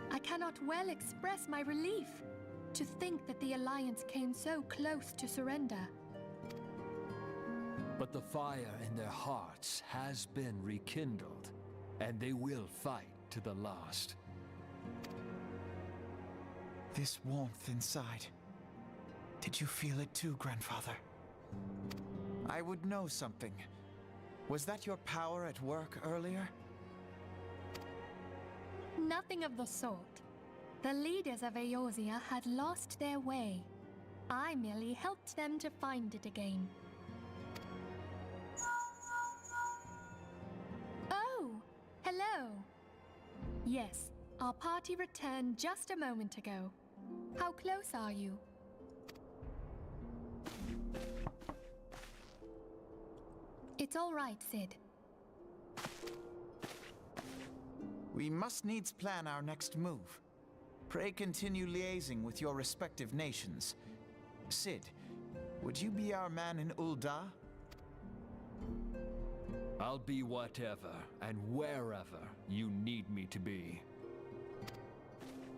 I cannot well express my relief to think that the Alliance came so close to surrender.
But the fire in their hearts has been rekindled, and they will fight to the last.
This warmth inside. Did you feel it too, Grandfather? I would know something. Was that your power at work earlier?
Nothing of the sort. The leaders of Eorzea had lost their way. I merely helped them to find it again. Oh, hello. Yes, our party returned just a moment ago. How close are you? It's all right, Sid.
We must needs plan our next move. Pray continue liaising with your respective nations. Sid, would you be our man in Ul'dah?
I'll be whatever and wherever you need me to be.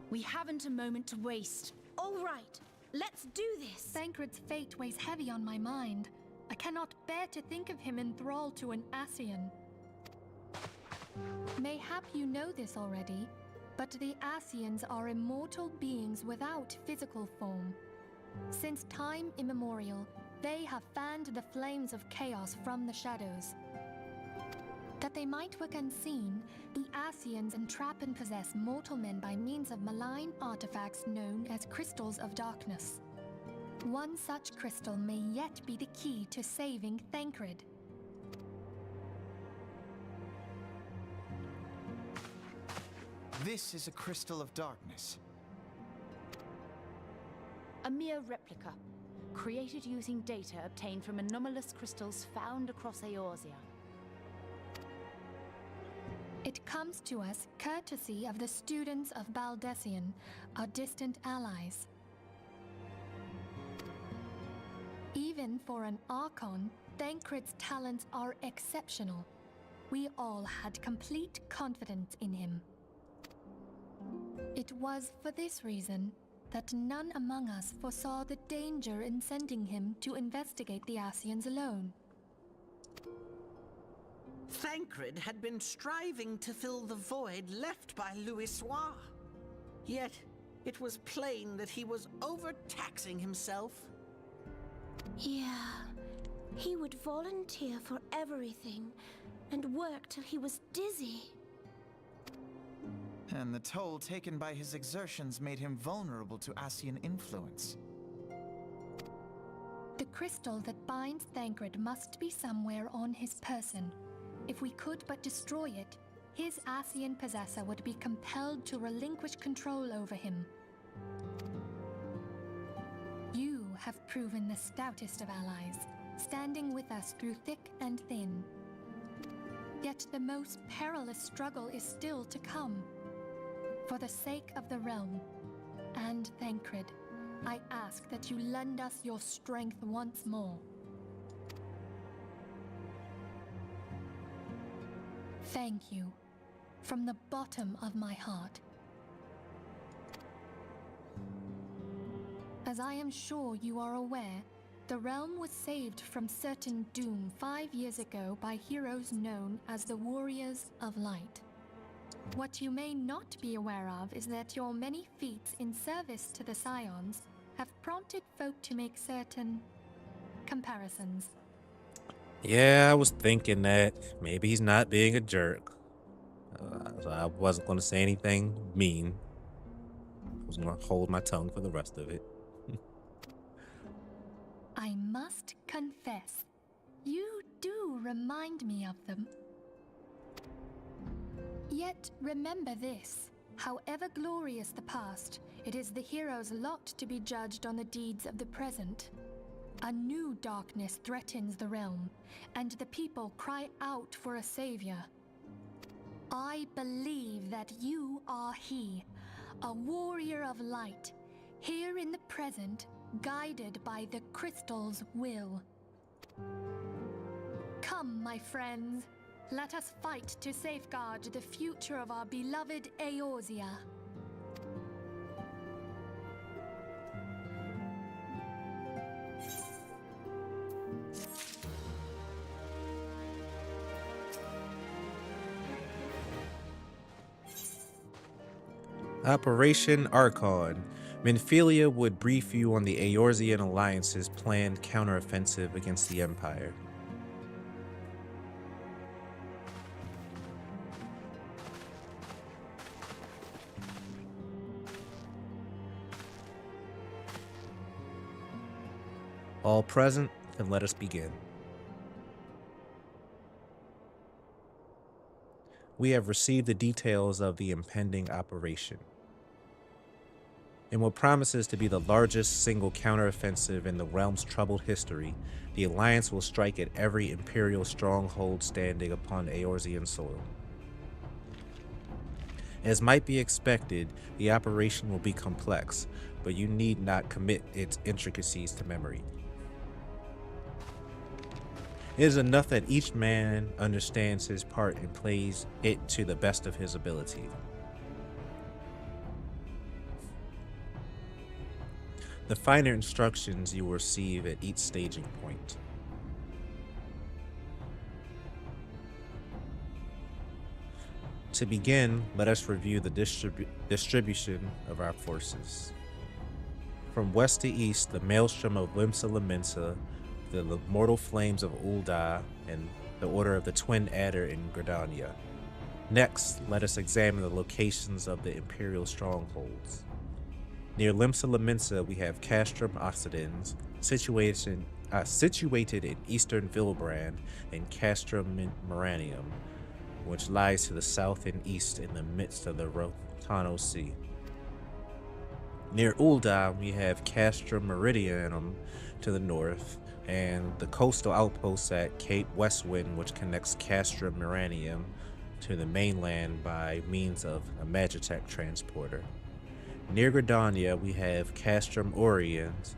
We haven't a moment to waste. All right, let's do this.
Thancred's fate weighs heavy on my mind. I cannot bear to think of him in thrall to an Ascian. Mayhap you know this already, but the Ascians are immortal beings without physical form. Since time immemorial, they have fanned the flames of chaos from the shadows. That they might work unseen, the Ascians entrap and possess mortal men by means of malign artifacts known as crystals of darkness. One such crystal may yet be the key to saving Thancred.
This is a crystal of darkness.
A mere replica, created using data obtained from anomalous crystals found across Eorzea.
It comes to us courtesy of the students of Baldessian, our distant allies. Even for an Archon, Thancred's talents are exceptional. We all had complete confidence in him. It was for this reason that none among us foresaw the danger in sending him to investigate the Ascians alone.
Thancred had been striving to fill the void left by Louisoix. Yet, it was plain that he was overtaxing himself.
Yeah, he would volunteer for everything and work till he was dizzy.
And the toll taken by his exertions made him vulnerable to Ascian influence.
The crystal that binds Thancred must be somewhere on his person. If we could but destroy it, his Ascian possessor would be compelled to relinquish control over him. You have proven the stoutest of allies, standing with us through thick and thin. Yet the most perilous struggle is still to come. For the sake of the realm and Thancred, I ask that you lend us your strength once more. Thank you, from the bottom of my heart. As I am sure you are aware, the realm was saved from certain doom 5 years ago by heroes known as the Warriors of Light. What you may not be aware of is that your many feats in service to the Scions have prompted folk to make certain comparisons.
Yeah, I was thinking that maybe he's not being a jerk. So I wasn't going to say anything mean. I was going to hold my tongue for the rest of it.
I must confess, you do remind me of them. Yet remember this, however glorious the past, it is the hero's lot to be judged on the deeds of the present. A new darkness threatens the realm, and the people cry out for a savior. I believe that you are he, a warrior of light, here in the present, guided by the crystal's will. Come, my friends, let us fight to safeguard the future of our beloved Eorzea.
Operation Archon. Minfilia would brief you on the Eorzean Alliance's planned counteroffensive against the Empire. All present, and let us begin. We have received the details of the impending operation. In what promises to be the largest single counteroffensive in the realm's troubled history, the Alliance will strike at every Imperial stronghold standing upon Eorzean soil. As might be expected, the operation will be complex, but you need not commit its intricacies to memory. It is enough that each man understands his part and plays it to the best of his ability. The finer instructions you will receive at each staging point. To begin, let us review the distribution of our forces. From west to east, the maelstrom of Limsa Laminsa, the mortal flames of Ulda, and the Order of the Twin Adder in Gridania. Next, let us examine the locations of the Imperial strongholds. Near Limsa Laminsa, we have Castrum Occidens, situated in eastern Villebrand, and Castrum Miranium, which lies to the south and east in the midst of the Rotano Sea. Near Ulda, we have Castrum Meridianum to the north, and the coastal outposts at Cape Westwind, which connects Castrum Miranium to the mainland by means of a Magitek transporter. Near Gridania, we have Castrum Oriens,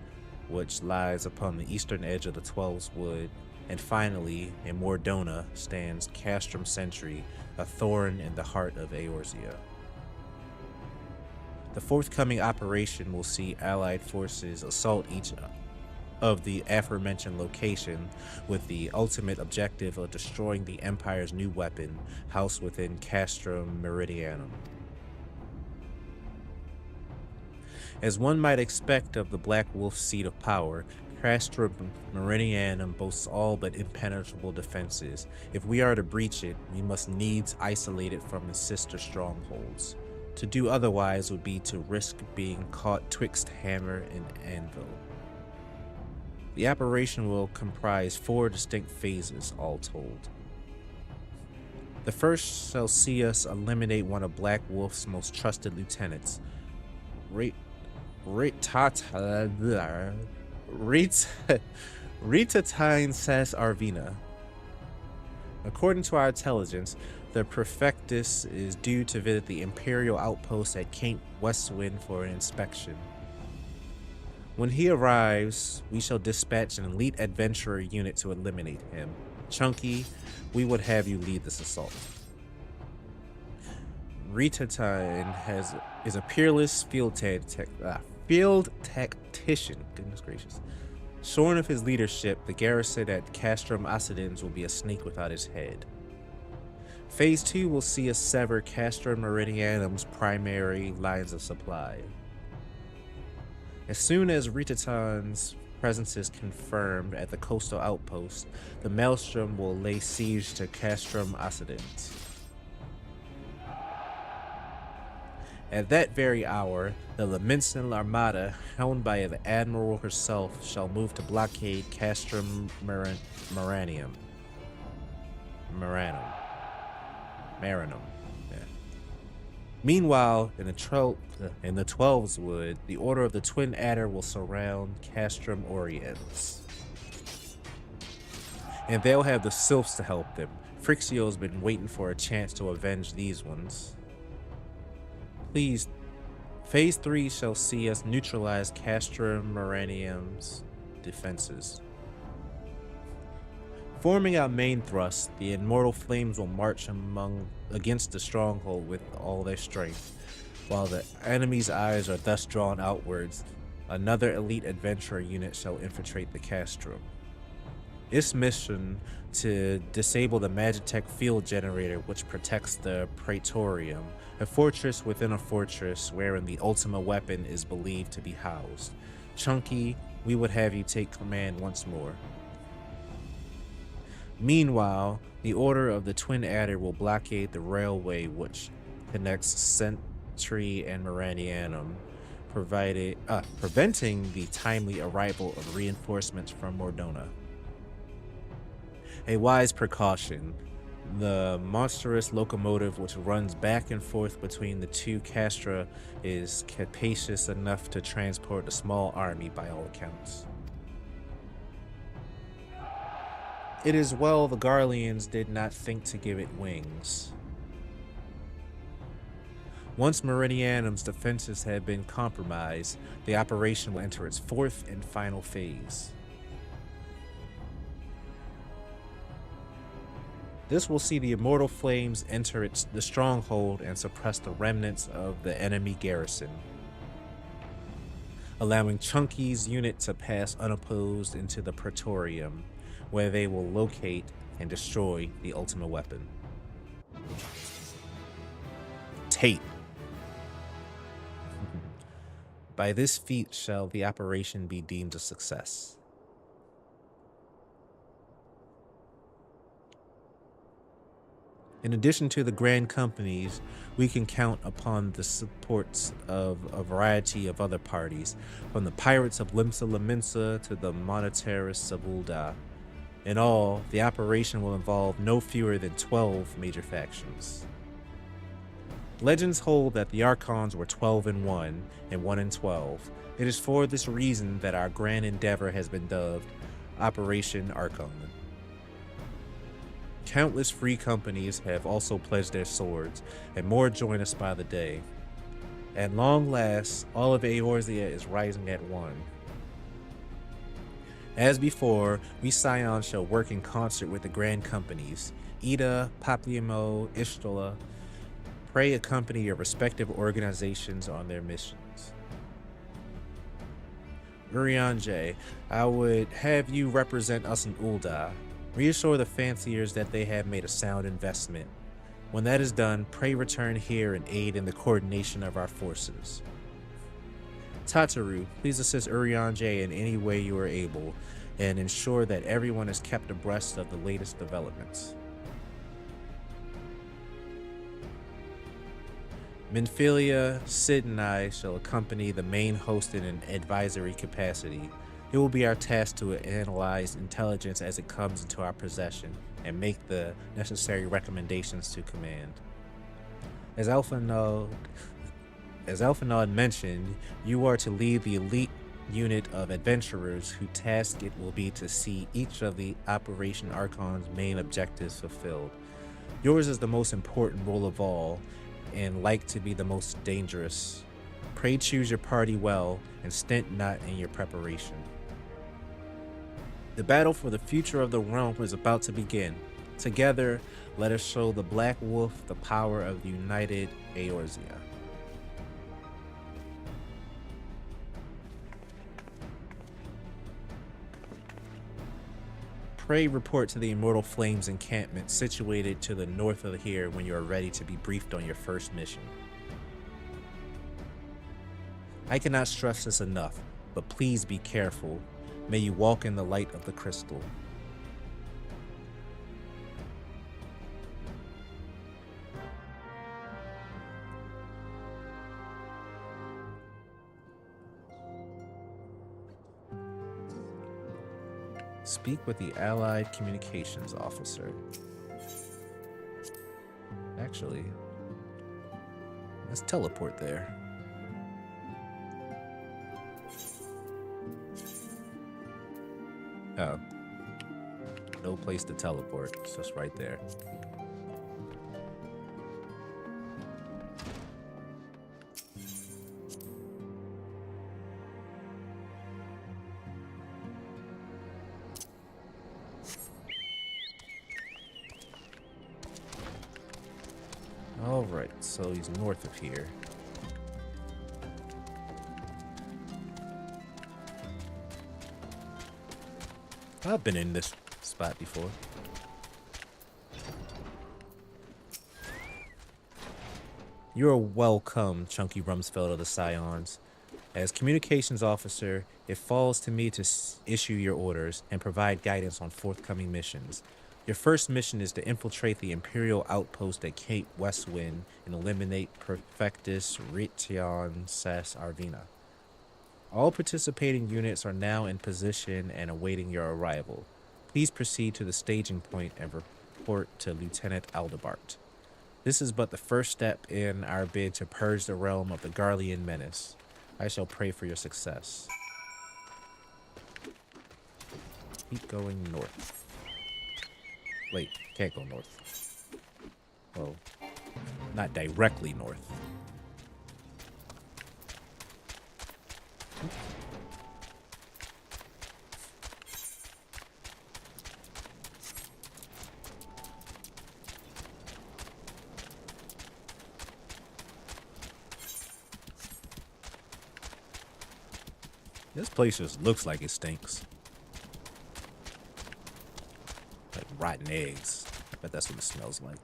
which lies upon the eastern edge of the Twelves Wood, and finally, in Mordona, stands Castrum Centri, a thorn in the heart of Eorzea. The forthcoming operation will see Allied forces assault each of the aforementioned location with the ultimate objective of destroying the Empire's new weapon housed within Castrum Meridianum. As one might expect of the Black Wolf's seat of power, Castrum Meridianum boasts all but impenetrable defenses. If we are to breach it, we must needs isolate it from its sister strongholds. To do otherwise would be to risk being caught twixt hammer and anvil. The operation will comprise 4 distinct phases, all told. The first shall see us eliminate one of Black Wolf's most trusted lieutenants, Ritatine Sas Arvina. According to our intelligence, the Prefectus is due to visit the Imperial outpost at Cape Westwind for an inspection. When he arrives, we shall dispatch an elite adventurer unit to eliminate him. Chunky, we would have you lead this assault. Ritatine is a peerless field tactician. Goodness gracious. Shorn of his leadership, the garrison at Castrum Occidens will be a snake without his head. Phase 2 will see us sever Castrum Meridianum's primary lines of supply. As soon as Ritatan's presence is confirmed at the coastal outpost, the Maelstrom will lay siege to Castrum Occident. At that very hour, the Lamentin Armada, helmed by the Admiral herself, shall move to blockade Castrum Maranum. Yeah. Meanwhile, in the Twelves Wood, the Order of the Twin Adder will surround Castrum Oriens. And they'll have the Sylphs to help them. Frixio's been waiting for a chance to avenge these ones. Please, Phase 3 shall see us neutralize Castrum Maranum's defenses. Forming our main thrust, the Immortal Flames will march against the stronghold with all their strength. While the enemy's eyes are thus drawn outwards, another elite adventurer unit shall infiltrate the Castrum. Its mission to disable the Magitek field generator which protects the Praetorium, a fortress within a fortress wherein the ultimate weapon is believed to be housed. Chunky, we would have you take command once more. Meanwhile, the Order of the Twin Adder will blockade the railway which connects Centri and Maranum, preventing the timely arrival of reinforcements from Mordona. A wise precaution. The monstrous locomotive which runs back and forth between the two castra is capacious enough to transport a small army by all accounts. It is well the Garleans did not think to give it wings. Once Meridianum's defenses had been compromised, the operation will enter its fourth and final phase. This will see the Immortal Flames enter the stronghold and suppress the remnants of the enemy garrison, allowing Chunky's unit to pass unopposed into the Praetorium, where they will locate and destroy the ultimate weapon. Tape. By this feat shall the operation be deemed a success. In addition to the grand companies, we can count upon the supports of a variety of other parties, from the pirates of Limsa Laminsa to the monetarists of Ulda. In all, the operation will involve no fewer than 12 major factions. Legends hold that the Archons were 12 in 1 and 1 in 12. It is for this reason that our grand endeavor has been dubbed Operation Archon. Countless free companies have also pledged their swords, and more join us by the day. At long last, all of Eorzea is rising at one. As before, we Scions shall work in concert with the grand companies. Ida, Papliamo, Ishtola. Pray accompany your respective organizations on their missions. Urianje, I would have you represent us in Ulda. Reassure the fanciers that they have made a sound investment. When that is done, pray return here and aid in the coordination of our forces. Tataru, please assist Urianje in any way you are able, and ensure that everyone is kept abreast of the latest developments. Minfilia, Sid and I shall accompany the main host in an advisory capacity. It will be our task to analyze intelligence as it comes into our possession and make the necessary recommendations to command. As Alphanod mentioned, you are to lead the elite unit of adventurers whose task it will be to see each of the Operation Archon's main objectives fulfilled. Yours is the most important role of all, and like to be the most dangerous. Pray choose your party well, and stint not in your preparation. The battle for the future of the realm is about to begin. Together, let us show the Black Wolf the power of the united Eorzea. Pray report to the Immortal Flames encampment situated to the north of here when you are ready to be briefed on your first mission. I cannot stress this enough. but please be careful. May you walk in the light of the crystal. Speak with the Allied Communications Officer. Actually, let's teleport there. Oh. No place to teleport. It's just right there. Alright, so he's north of here. I've been in this spot before. You're welcome, Chunky Rumsfeld of the Scions. As communications officer, it falls to me to issue your orders and provide guidance on forthcoming missions. Your first mission is to infiltrate the Imperial outpost at Cape Westwind and eliminate Perfectus Rition Sas Arvina. All participating units are now in position and awaiting your arrival. Please proceed to the staging point and report to Lieutenant Aldebart. This is but the first step in our bid to purge the realm of the Garlean menace. I shall pray for your success. Keep going north. Wait, can't go north. Well, not directly north. This place just looks like it stinks. Like rotten eggs. I bet that's what it smells like.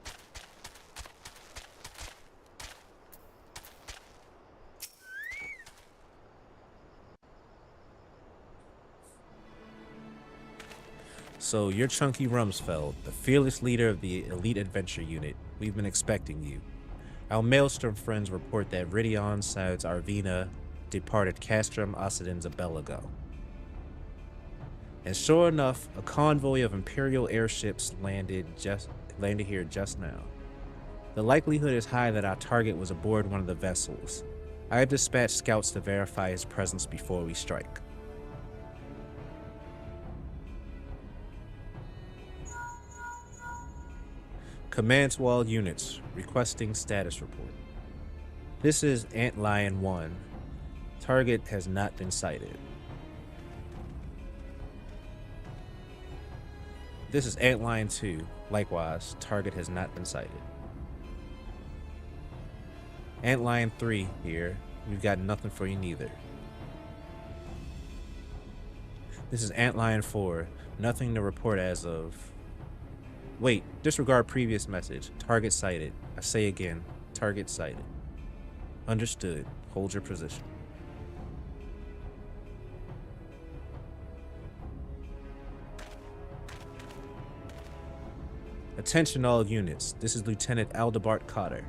So you're Chunky Rumsfeld, the fearless leader of the elite adventure unit. We've been expecting you. Our Maelstrom friends report that Ridion Sides Arvina departed Castrum Occidens a bell ago. And sure enough, a convoy of Imperial airships landed here just now. The likelihood is high that our target was aboard one of the vessels. I have dispatched scouts to verify his presence before we strike. Command to all units, requesting status report. This is Antlion 1. Target has not been sighted. This is Antlion 2. Likewise, target has not been sighted. Antlion 3 here. We've got nothing for you neither. This is Antlion 4. Nothing to report as of... Wait, disregard previous message. Target sighted. I say again, target sighted. Understood. Hold your position. Attention all units. This is Lieutenant Aldebart Cotter.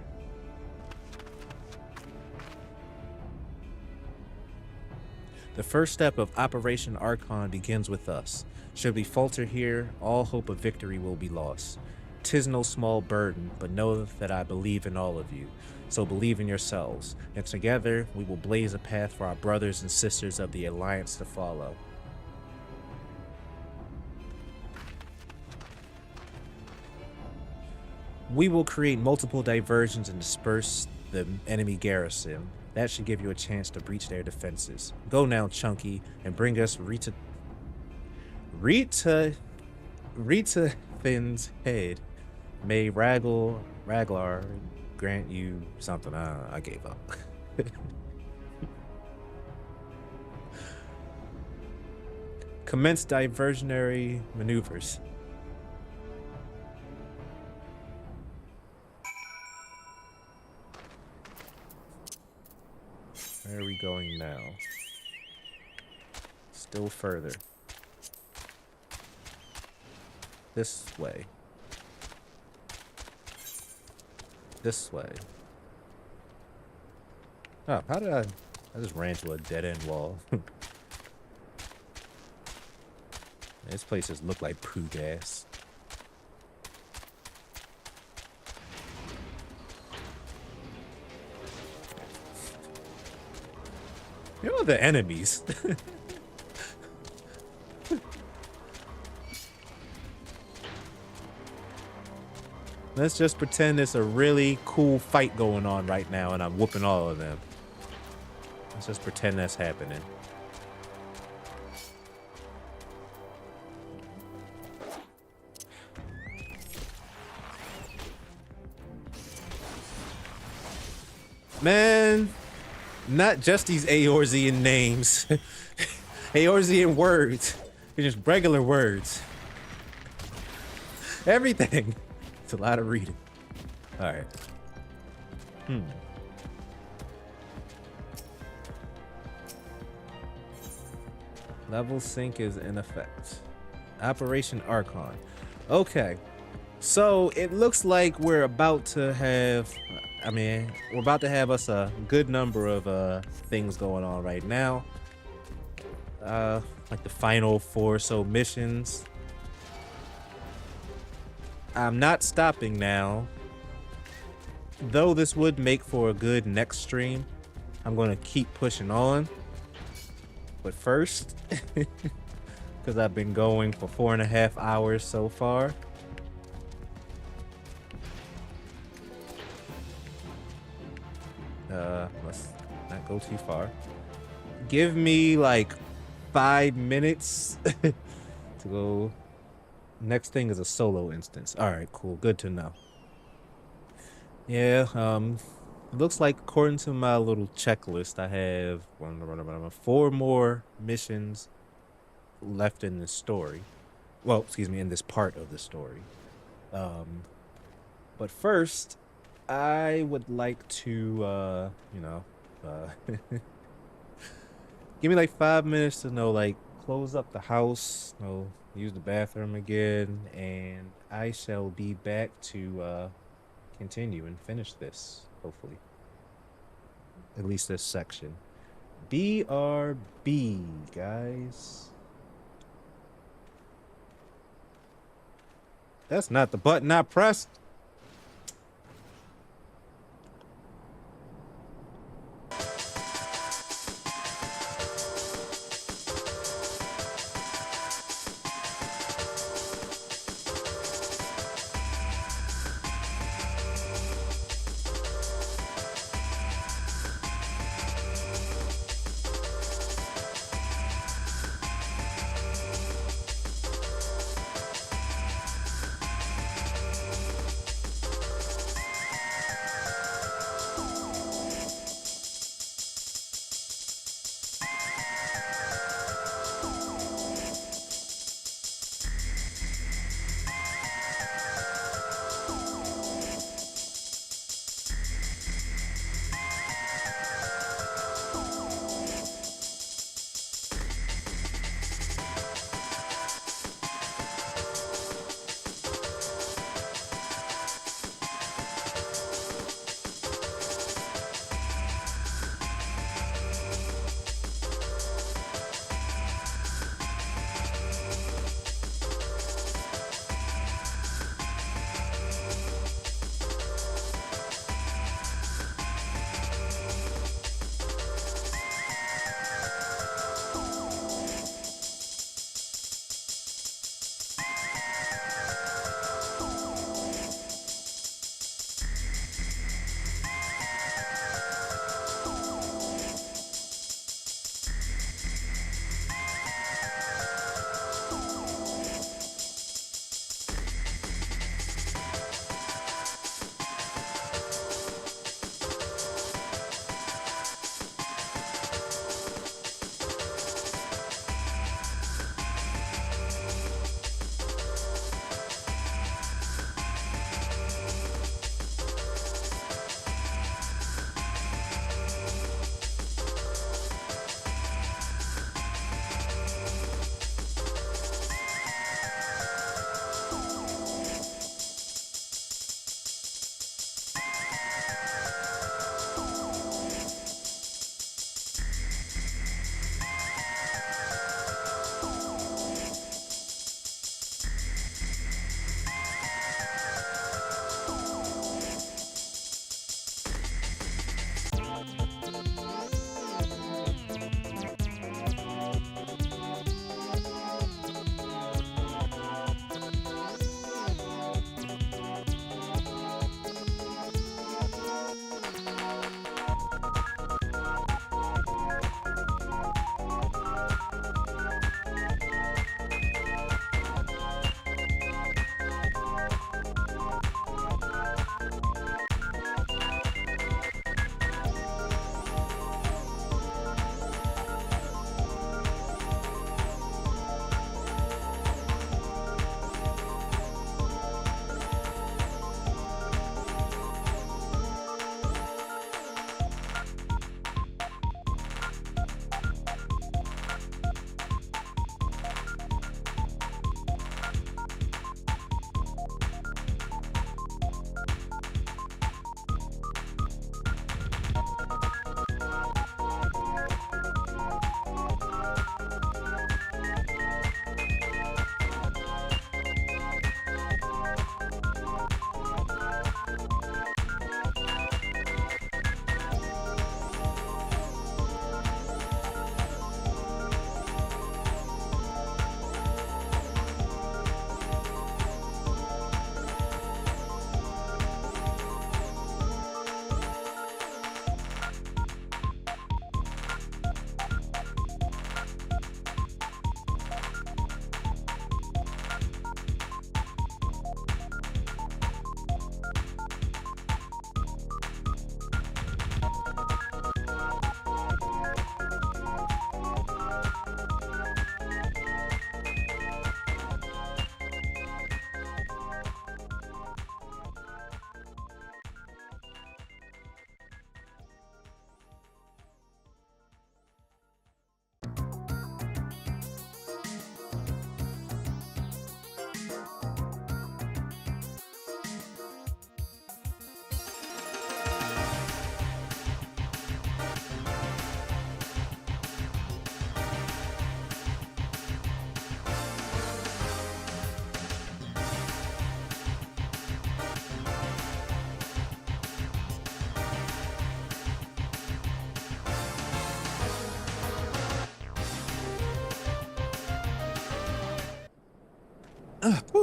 The first step of Operation Archon begins with us. Should we falter here, all hope of victory will be lost. 'Tis no small burden, but know that I believe in all of you. So believe in yourselves, and together we will blaze a path for our brothers and sisters of the Alliance to follow. We will create multiple diversions and disperse the enemy garrison. That should give you a chance to breach their defenses. Go now, Chunky, and bring us Rita Thin's head. May Raglar grant you something. I gave up. Commence diversionary maneuvers. Where are we going now? still further. This way. This way. Oh, how did I just ran to a dead-end wall. This place just looked like poo gas. You know the enemies. Let's just pretend it's a really cool fight going on right now and I'm whooping all of them. Let's just pretend that's happening. Man, not just these Eorzean names. Eorzean words. They're just regular words. Everything. It's a lot of reading. Alright. Level sync is in effect. Operation Archon. Okay. So it looks like we're about to have... we're about to have us a good number of things going on right now. Like the final 4 or so missions. I'm not stopping now. Though this would make for a good next stream, I'm going to keep pushing on. But first, because I've been going for 4.5 hours so far. Let's not go too far. Give me like 5 minutes to go. Next thing is a solo instance. All right, cool. Good to know. Yeah, it looks like according to my little checklist, I have 4 more missions left in this story. Well, excuse me, in this part of the story. But first, I would like to, give me like 5 minutes to like close up the house, use the bathroom again, and I shall be back to continue and finish this, hopefully. At least this section. BRB, guys. That's not the button I pressed.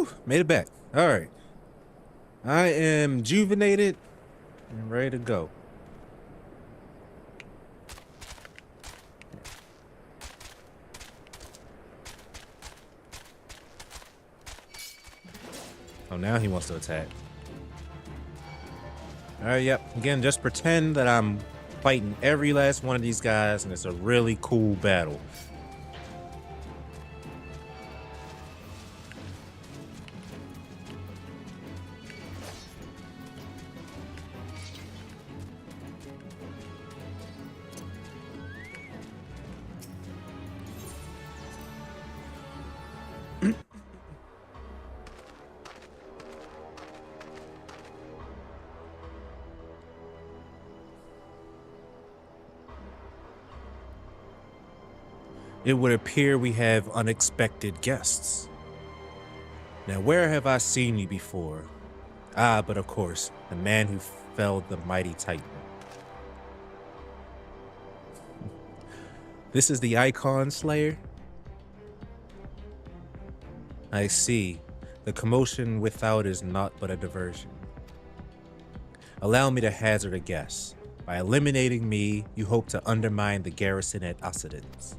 Whew, made it back. All right. I am juvenated and ready to go. Oh, now he wants to attack. All right, yep. Again, just pretend that I'm fighting every last one of these guys, and it's a really cool battle. It would appear we have unexpected guests. Now, where have I seen you before? Ah, but of course, the man who felled the mighty Titan. This is the Icon Slayer? I see. The commotion without is naught but a diversion. Allow me to hazard a guess. By eliminating me, you hope to undermine the garrison at Occidents.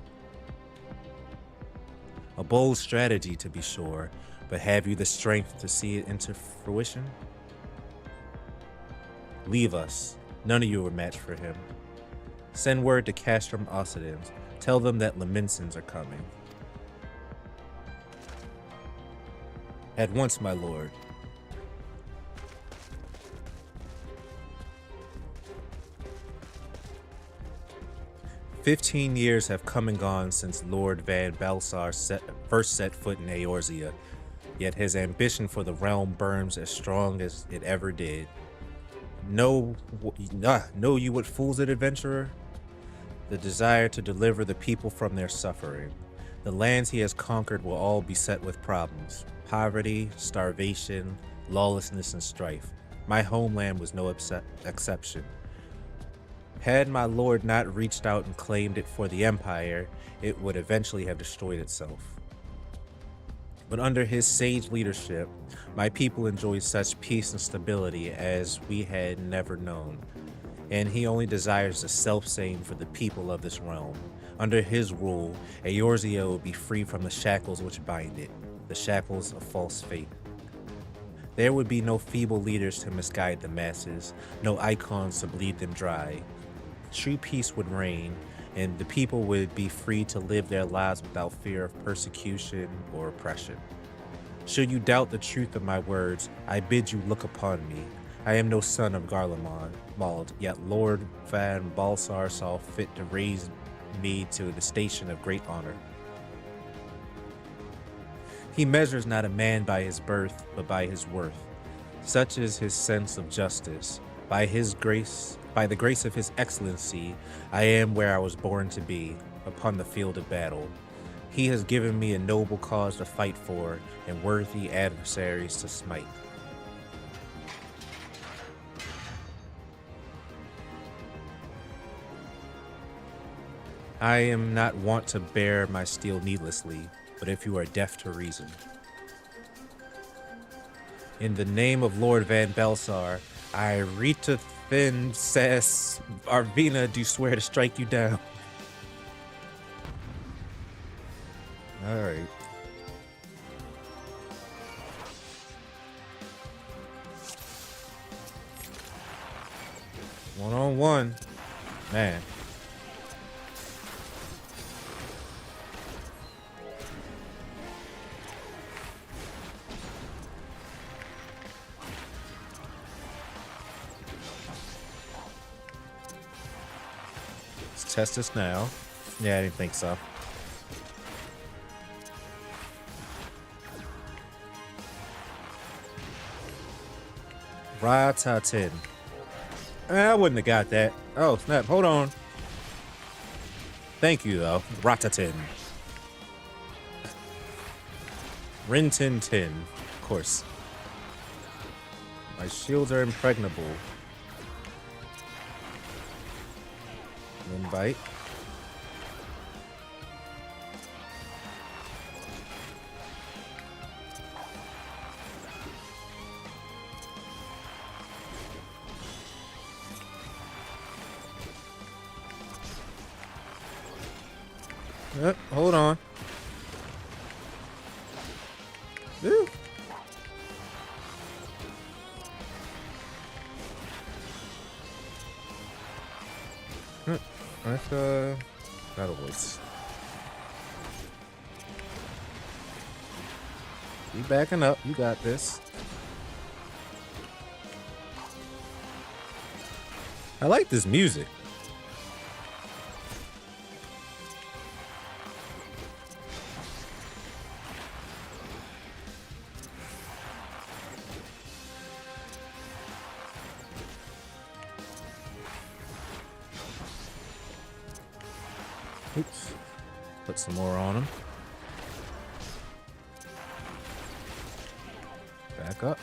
A bold strategy, to be sure, but have you the strength to see it into fruition? Leave us. None of you are matched for him. Send word to Castrum Occidents. Tell them that Laminsons are coming. At once, my lord. "15 years have come and gone since Lord Van Balsar first set foot in Eorzea, yet his ambition for the realm burns as strong as it ever did. Know you what fools it, adventurer? The desire to deliver the people from their suffering. The lands he has conquered will all be set with problems. Poverty, starvation, lawlessness, and strife. My homeland was no exception. Had my lord not reached out and claimed it for the Empire, it would eventually have destroyed itself. But under his sage leadership, my people enjoyed such peace and stability as we had never known. And he only desires the self-same for the people of this realm. Under his rule, Eorzea will be free from the shackles which bind it, the shackles of false faith. There would be no feeble leaders to misguide the masses, no icons to bleed them dry. True peace would reign, and the people would be free to live their lives without fear of persecution or oppression. Should you doubt the truth of my words, I bid you look upon me. I am no son of Garlemald, yet Lord Van Balsar saw fit to raise me to the station of great honor. He measures not a man by his birth, but by his worth. Such is his sense of justice. By the grace of his excellency, I am where I was born to be, upon the field of battle. He has given me a noble cause to fight for, and worthy adversaries to smite. I am not wont to bear my steel needlessly, but if you are deaf to reason. In the name of Lord Van Balsar, I Rita Thin Sass Arvina do swear to strike you down. Alright. One-on-one. Man. Test this now. Yeah, I didn't think so. Ratatin. I wouldn't have got that. Oh, snap. Hold on. Thank you, though. Ratatin. Rintin Tin. Of course. My shields are impregnable. Bite. Hold on. Ooh. That's battle voice. You backing up, you got this. I like this music. Oops. Put some more on him. Back up.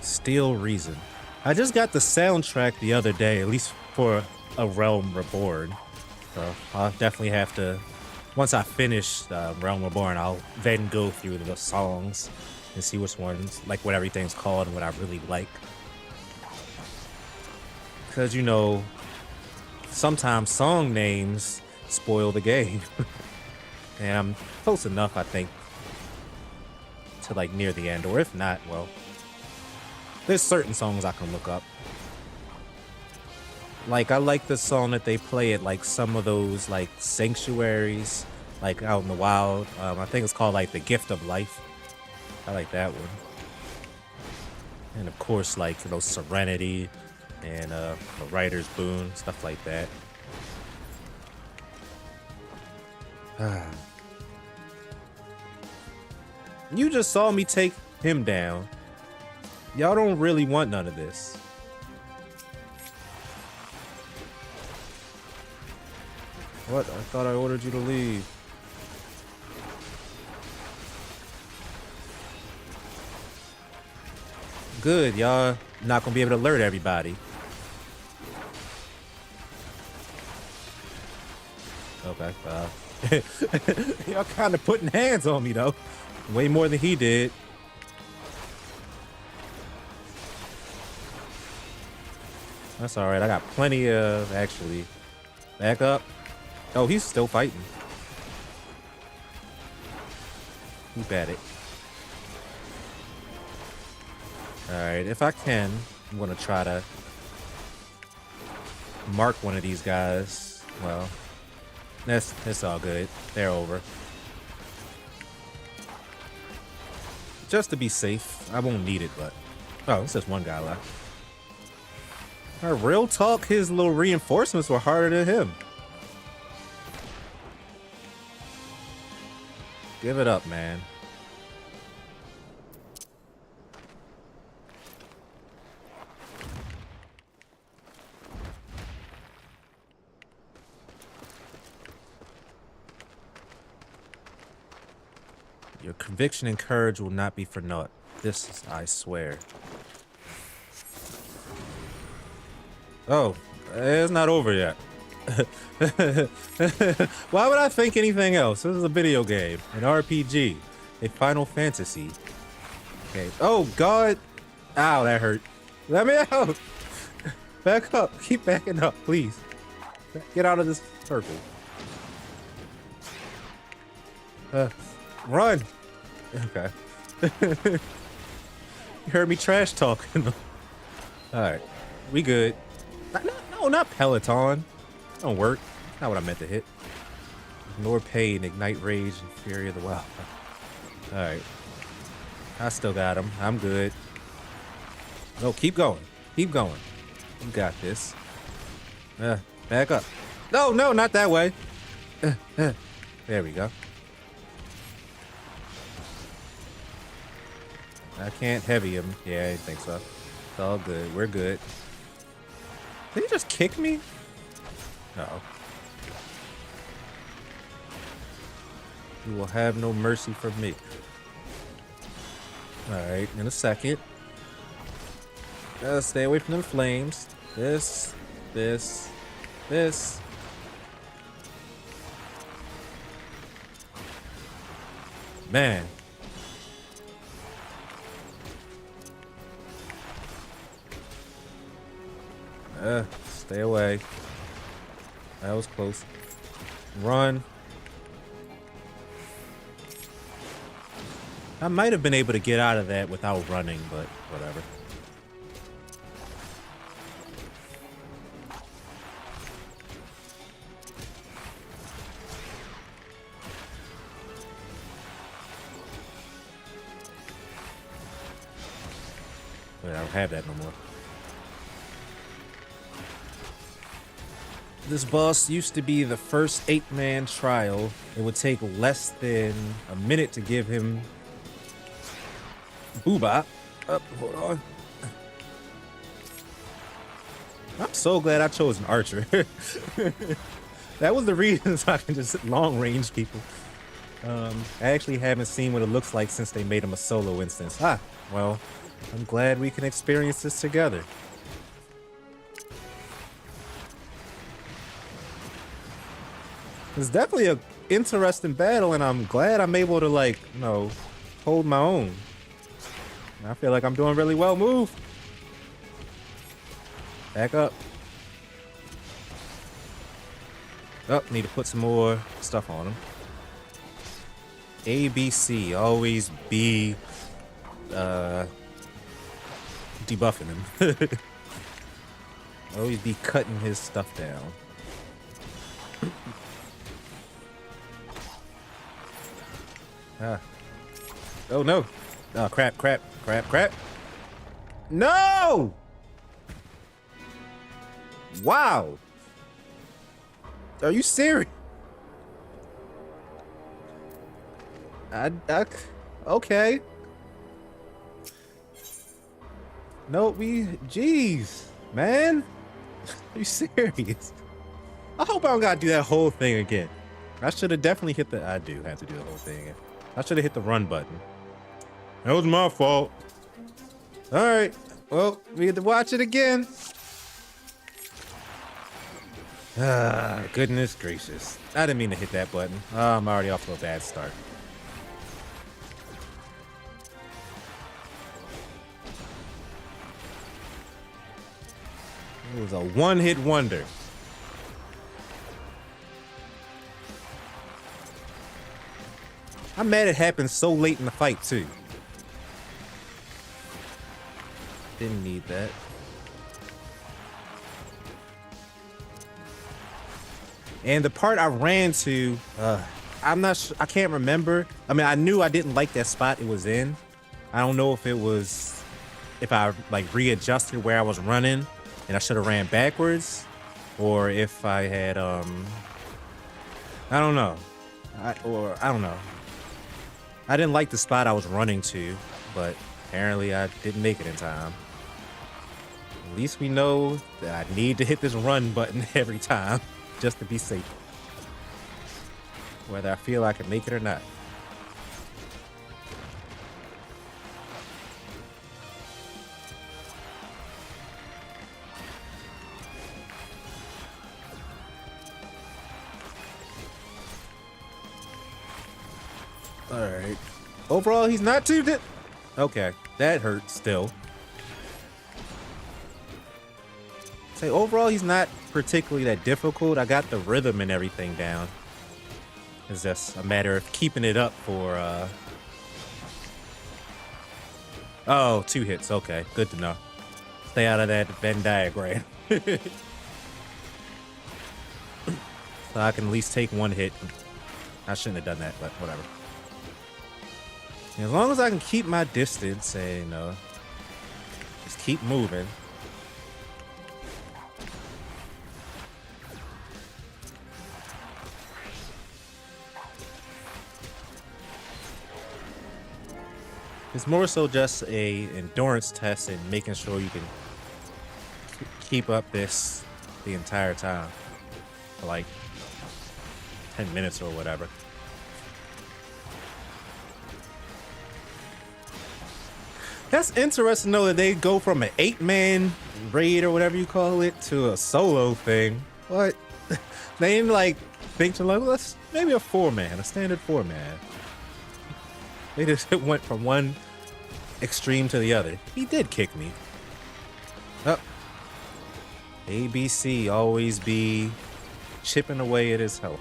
Steel Reason. I just got the soundtrack the other day, at least for A Realm Reborn. So I'll definitely have to, once I finish Realm Reborn, I'll then go through the songs and see which ones, like what everything's called and what I really like. Because, you know, sometimes song names spoil the game. And I'm close enough, I think, to like near the end, or if not, well, there's certain songs I can look up. Like, I like the song that they play at like some of those like sanctuaries, like out in the wild. I think it's called like The Gift of Life. I like that one. And of course, like, you know, Serenity and The Writer's Boon, stuff like that. You just saw me take him down. Y'all don't really want none of this. What? I thought I ordered you to leave. Good, y'all not gonna be able to alert everybody. Okay, y'all kind of putting hands on me though. Way more than he did. That's alright, I got plenty of, actually. Back up. Oh, he's still fighting. Keep at it. Alright, if I can, I'm gonna try to mark one of these guys. Well, that's all good. They're over. Just to be safe. I won't need it, but... Oh, it's just one guy left. Real talk, his little reinforcements were harder than him. Give it up, man. Your conviction and courage will not be for naught. This I swear. Oh, it's not over yet. Why would I think anything else? This is a video game, an RPG, a Final Fantasy. Okay. Oh, God. Ow, that hurt. Let me out. Back up. Keep backing up, please. Get out of this circle. Run. Okay. You heard me trash talking. All right. We good. No, not Peloton. Don't work. Not what I meant to hit. Ignore pain, ignite rage, and fury of the wild. Alright. I still got him. I'm good. No, keep going. Keep going. You got this. Back up. No, not that way. There we go. I can't heavy him. Yeah, I didn't think so. It's all good. We're good. Did he just kick me? No. You will have no mercy for me. Alright, in a second. Gotta stay away from them flames. This. Man. Stay away. That was close. Run. I might have been able to get out of that without running, but whatever. Wait, I don't have that no more. This boss used to be the first 8-man trial. It would take less than a minute to give him Boobop. Hold on. I'm so glad I chose an archer. That was the reason so I can just long range people. I actually haven't seen what it looks like since they made him a solo instance. Well, I'm glad we can experience this together. It's definitely an interesting battle, and I'm glad I'm able to, like, you know, hold my own. I feel like I'm doing really well. Move. Back up. Oh, need to put some more stuff on him. A, B, C. Always be debuffing him. Always be cutting his stuff down. Oh no. Oh crap. No! Wow. Are you serious? Okay. No, jeez, man. Are you serious? I hope I don't gotta do that whole thing again. I should have definitely hit I do have to do the whole thing again. I should have hit the run button. That was my fault. All right. Well, we get to watch it again. Goodness gracious. I didn't mean to hit that button. Oh, I'm already off to a bad start. It was a one-hit wonder. I'm mad it happened so late in the fight, too. Didn't need that. And the part I ran to, I'm not sure, I can't remember. I mean, I knew I didn't like that spot it was in. I don't know if it was, if I like readjusted where I was running and I should have ran backwards, or if I had, I don't know. I don't know. I didn't like the spot I was running to, but apparently I didn't make it in time. At least we know that I need to hit this run button every time just to be safe. Whether I feel I can make it or not. Alright. Overall, he's not too okay, that hurts still. Say overall, he's not particularly that difficult. I got the rhythm and everything down. It's just a matter of keeping it up for oh, 2 hits. Okay, good to know. Stay out of that Venn diagram. So I can at least take 1 hit. I shouldn't have done that, but whatever. As long as I can keep my distance and, you know, just keep moving. It's more so just a endurance test and making sure you can keep up this the entire time for like 10 minutes or whatever. That's interesting though that they go from an 8-man raid or whatever you call it to a solo thing. What? They ain't like think to like, let's maybe a 4-man, a standard 4-man. They just went from one extreme to the other. He did kick me. Oh. ABC always be chipping away at his health.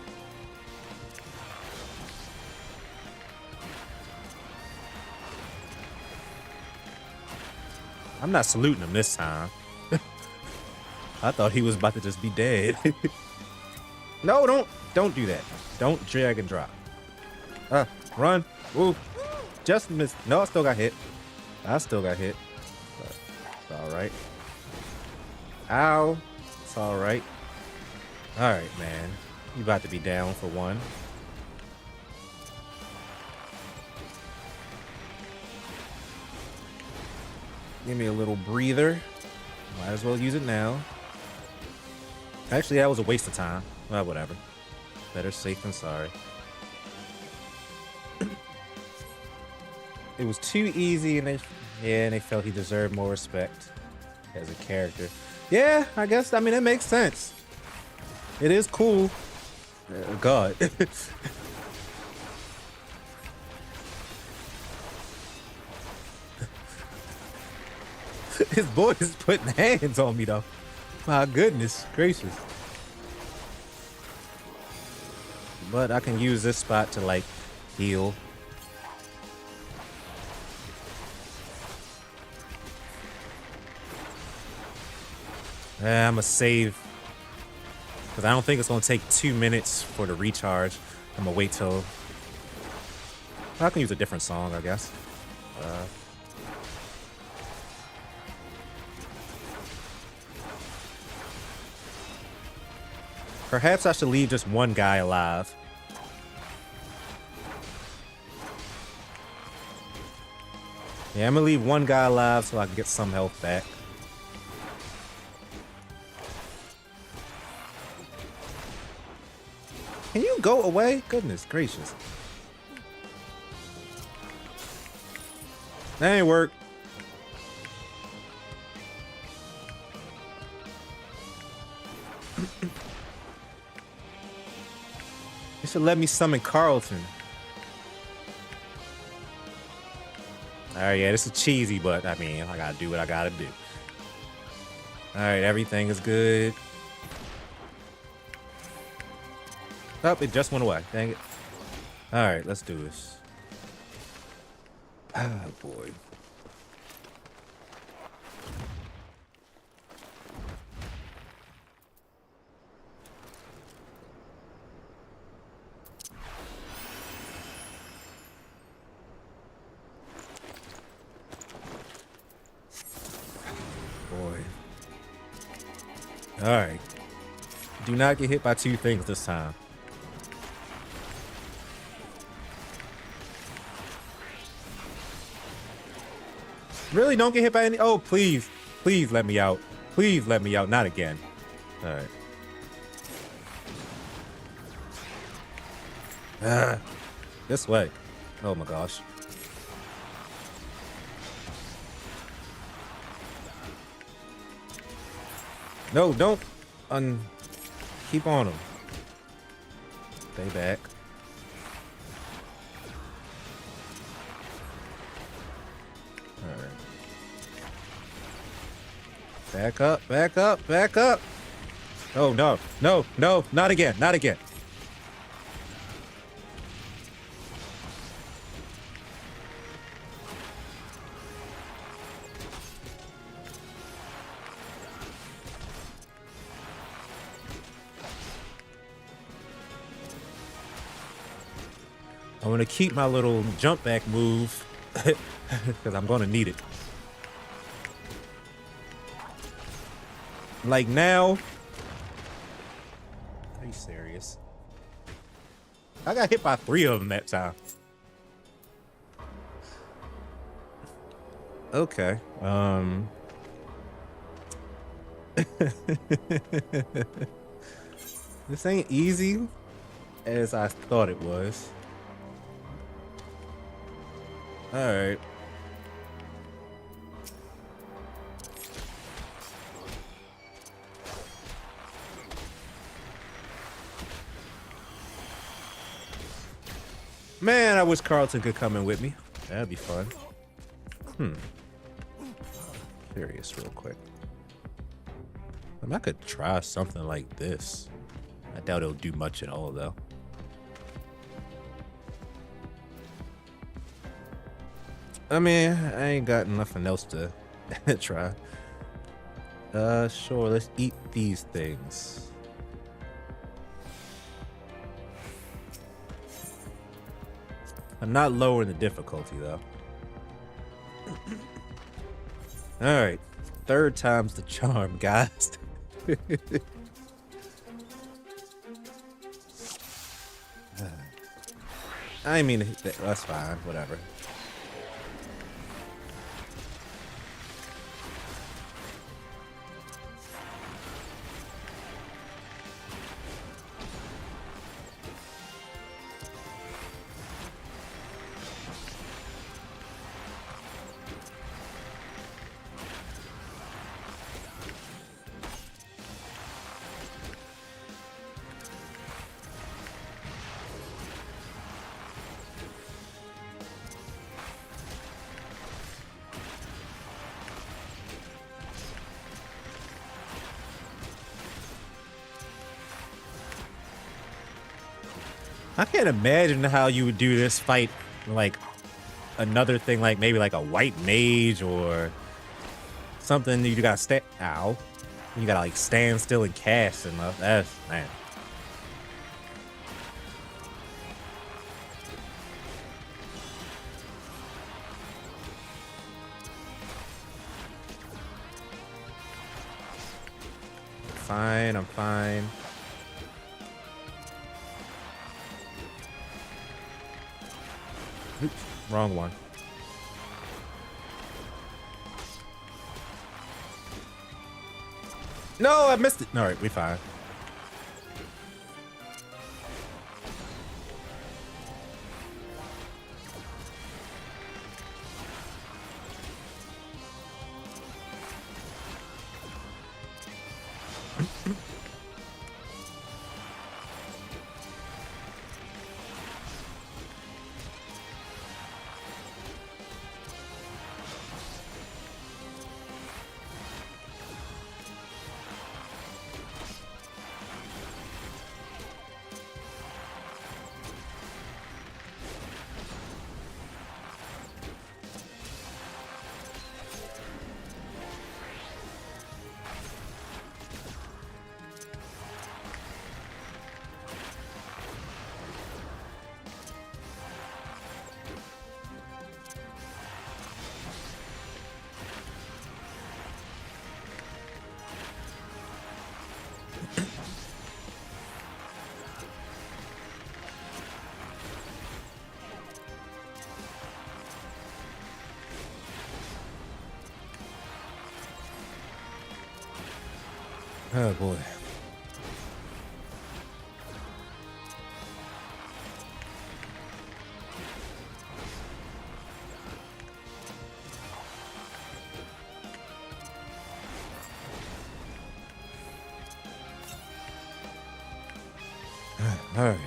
I'm not saluting him this time. I thought he was about to just be dead. No, don't do that. Don't drag and drop. Run. Ooh. Just missed. No, I still got hit. But it's alright. Ow. It's alright. Alright, man. You about to be down for one. Give me a little breather. Might as well use it now. Actually, that was a waste of time. Well, whatever. Better safe than sorry. It was too easy, and they felt he deserved more respect as a character. Yeah, I guess. I mean, it makes sense. It is cool. God. His boy is putting hands on me, though. My goodness gracious. But I can use this spot to, like, heal. I'm gonna save. Because I don't think it's gonna take 2 minutes for the recharge. I'm gonna wait till... I can use a different song, I guess. Perhaps I should leave just one guy alive. Yeah, I'm gonna leave one guy alive so I can get some health back. Can you go away? Goodness gracious. That ain't work. You should let me summon Carlton. Alright, yeah, this is cheesy, but I mean, I gotta do what I gotta do. Alright, everything is good. Oh, it just went away. Dang it. Alright, let's do this. Oh, boy. Alright. Do not get hit by 2 things this time. Really? Don't get hit by any? Oh, please. Please let me out. Please let me out. Not again. Alright. This way. Oh my gosh. No, don't keep on him. Stay back. Alright. Back up, back up, back up. Oh no, no, no, not again, not again. I'm gonna keep my little jump back move because I'm gonna need it. Like now. Are you serious? I got hit by 3 of them that time. Okay. This ain't easy as I thought it was. Alright. Man, I wish Carlton could come in with me. That'd be fun. Curious real quick. I could try something like this. I doubt it'll do much at all, though. I mean, I ain't got nothing else to try. Sure, let's eat these things. I'm not lowering the difficulty, though. Alright. Third time's the charm, guys. I mean, that's fine. Whatever. I can't imagine how you would do this fight like another thing, like maybe like a white mage or something. You gotta stand. Ow! You gotta like stand still and cast and that's man. Fine, I'm fine. Oops, wrong one. No, I missed it. All right, we fine. Oh boy. All right.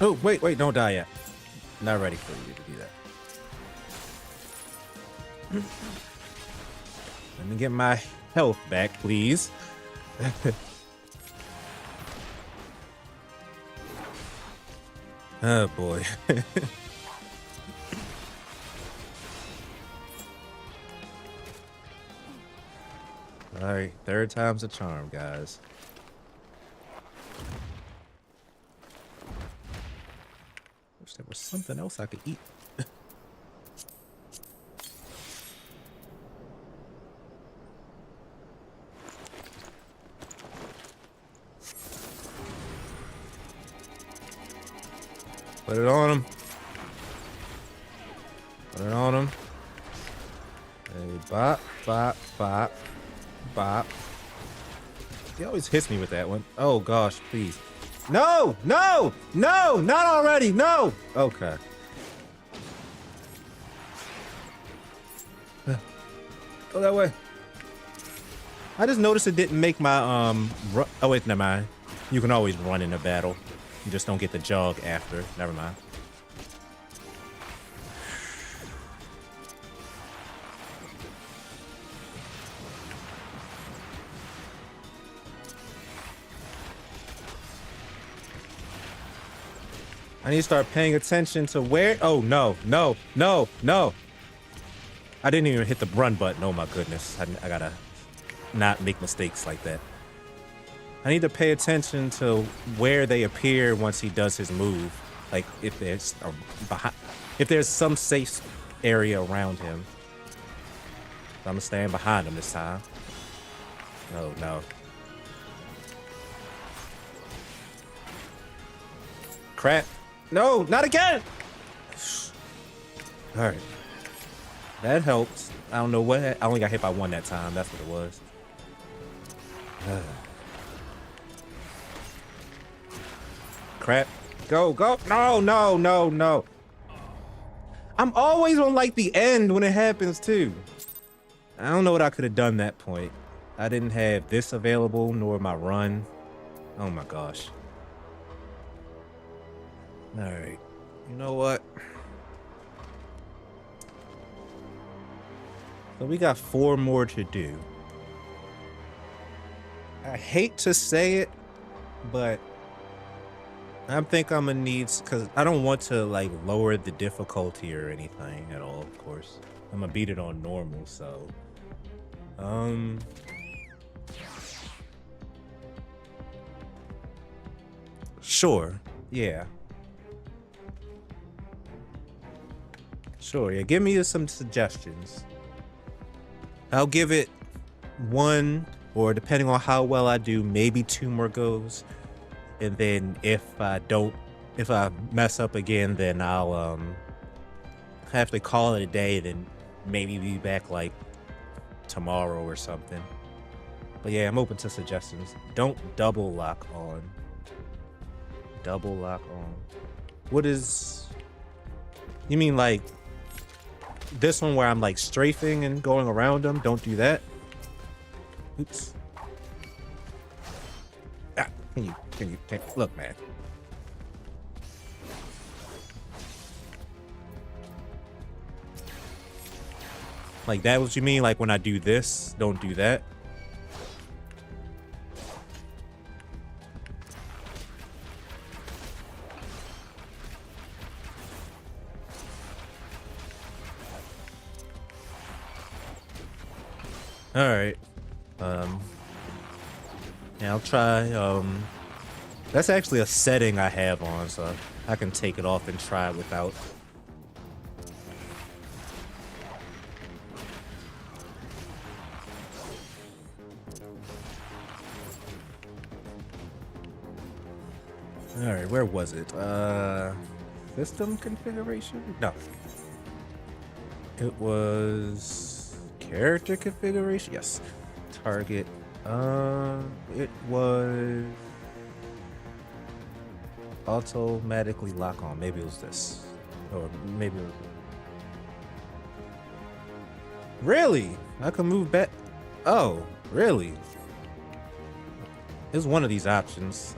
Oh, wait, don't die yet. Not ready for you to do that. Let me get my health back, please. Oh boy. Alright, third time's a charm, guys. Wish there was something else I could eat. Put it on him. Put it on him. Hey, bop, bop, bop, bop. He always hits me with that one. Oh gosh, please. No, no, no, not already. No. Okay. Go that way. I just noticed it didn't make my oh wait, never mind. You can always run in a battle. You just don't get the jog after. Never mind. I need to start paying attention to where. Oh no, no, no, no. I didn't even hit the run button. Oh my goodness. I gotta not make mistakes like that. I need to pay attention to where they appear once he does his move. Like if there's some safe area around him. So I'm gonna stand behind him this time. Oh no. Crap. No, not again. All right. That helps. I don't know what. I only got hit by one that time. That's what it was. Crap. Go, go. No, no, no, no. I'm always on like the end when it happens too. I don't know what I could have done that point. I didn't have this available nor my run. Oh my gosh. All right. You know what? So we got 4 more to do. I hate to say it, but I think I'm gonna need, because I don't want to like lower the difficulty or anything at all, of course. I'm gonna beat it on normal, so sure, yeah. Sure, yeah, give me some suggestions. I'll give it 1, or depending on how well I do, maybe 2 more goes. And then if I mess up again, then I'll have to call it a day, then maybe be back like tomorrow or something. But yeah, I'm open to suggestions. Don't double lock on. Double lock on. What is... You mean like this one where I'm like strafing and going around them? Don't do that. Oops. Ah, can you look, man. Like that what you mean? Like when I do this, don't do that. All right. Yeah, I'll try. That's actually a setting I have on, so I can take it off and try it without. All right, where was it? System configuration? No. It was character configuration. Yes. Target. It was automatically lock on. Maybe it was this, or maybe it was... Really? I can move back. Oh, really? It's one of these options.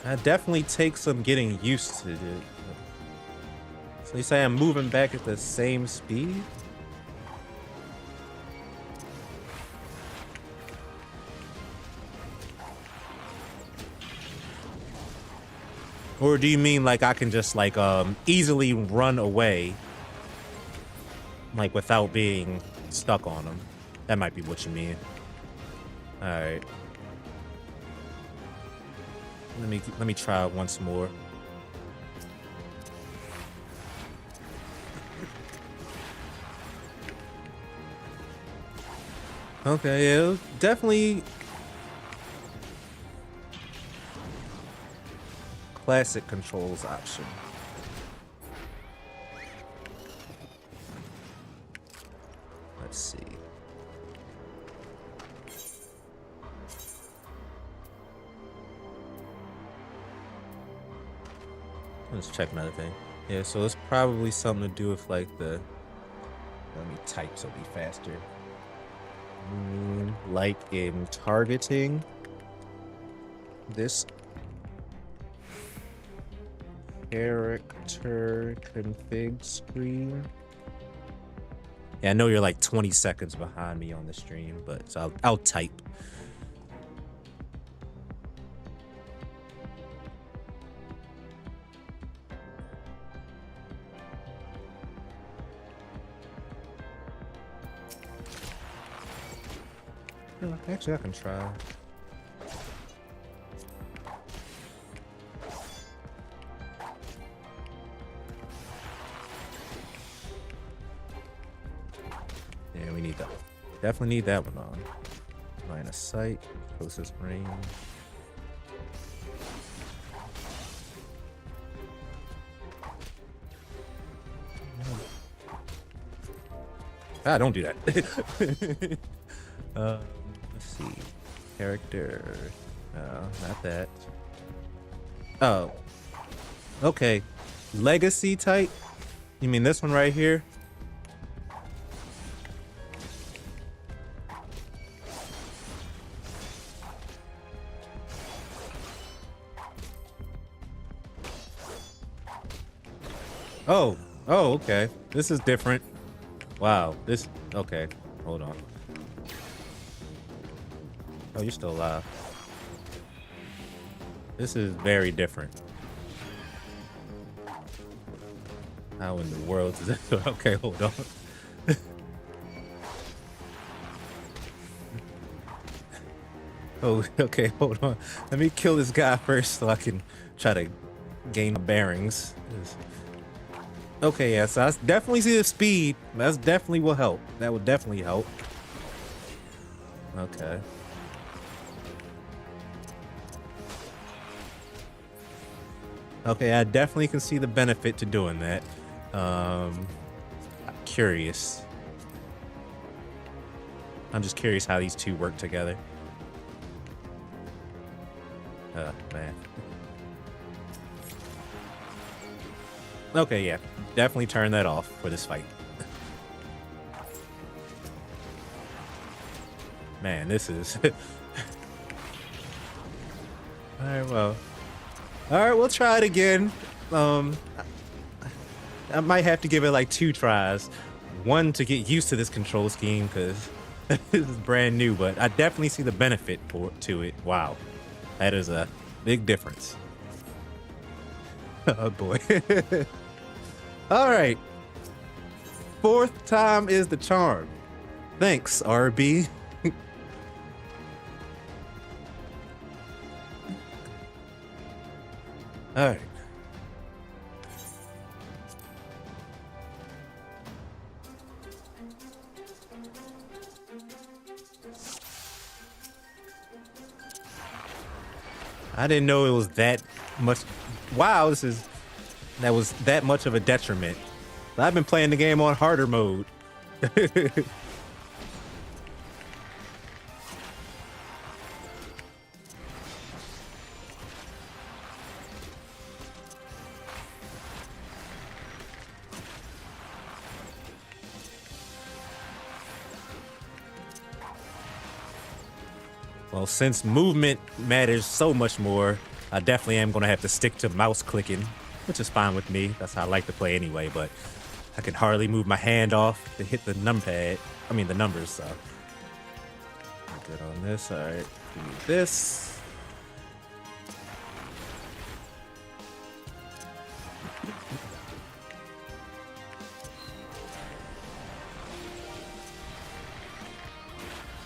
That definitely takes some getting used to it. So you say I'm moving back at the same speed? Or do you mean like I can just like easily run away, like without being stuck on them? That might be what you mean. All right. Let me try it once more. Okay, yeah, it was definitely classic controls option. Let's see. Let's check another thing. Yeah, so it's probably something to do with like the. Let me type so it'll be faster. Like in targeting this character config screen. Yeah, I know you're like 20 seconds behind me on the stream, but so I'll type. Actually, I can try. Yeah, we need that. Definitely need that one on. Line of sight, closest range. Ah, don't do that. Let's see. Character. No, not that. Oh. Okay. Legacy type? You mean this one right here? Oh. Oh, okay. This is different. Wow. This. Okay. Hold on. Oh, you're still alive. This is very different. How in the world is this? Okay, hold on. Oh, okay, hold on. Let me kill this guy first so I can try to gain bearings. Okay, yeah, so I definitely see the speed. That's definitely will help. That would definitely help. Okay. Okay, I definitely can see the benefit to doing that. I'm curious. I'm just curious how these two work together. Man. Okay, yeah. Definitely turn that off for this fight. Man, this is... Alright, well... Alright, we'll try it again. I might have to give it like 2 tries. One to get used to this control scheme because this is brand new, but I definitely see the benefit to it. Wow. That is a big difference. Oh boy. Alright. 4th time is the charm. Thanks, RB. All right. I didn't know it was that much. Wow, that was that much of a detriment. I've been playing the game on harder mode. Well, since movement matters so much more, I definitely am going to have to stick to mouse clicking, which is fine with me. That's how I like to play anyway, but I can hardly move my hand off to hit the numpad. I mean, the numbers, so. Good on this. All right. Give me this.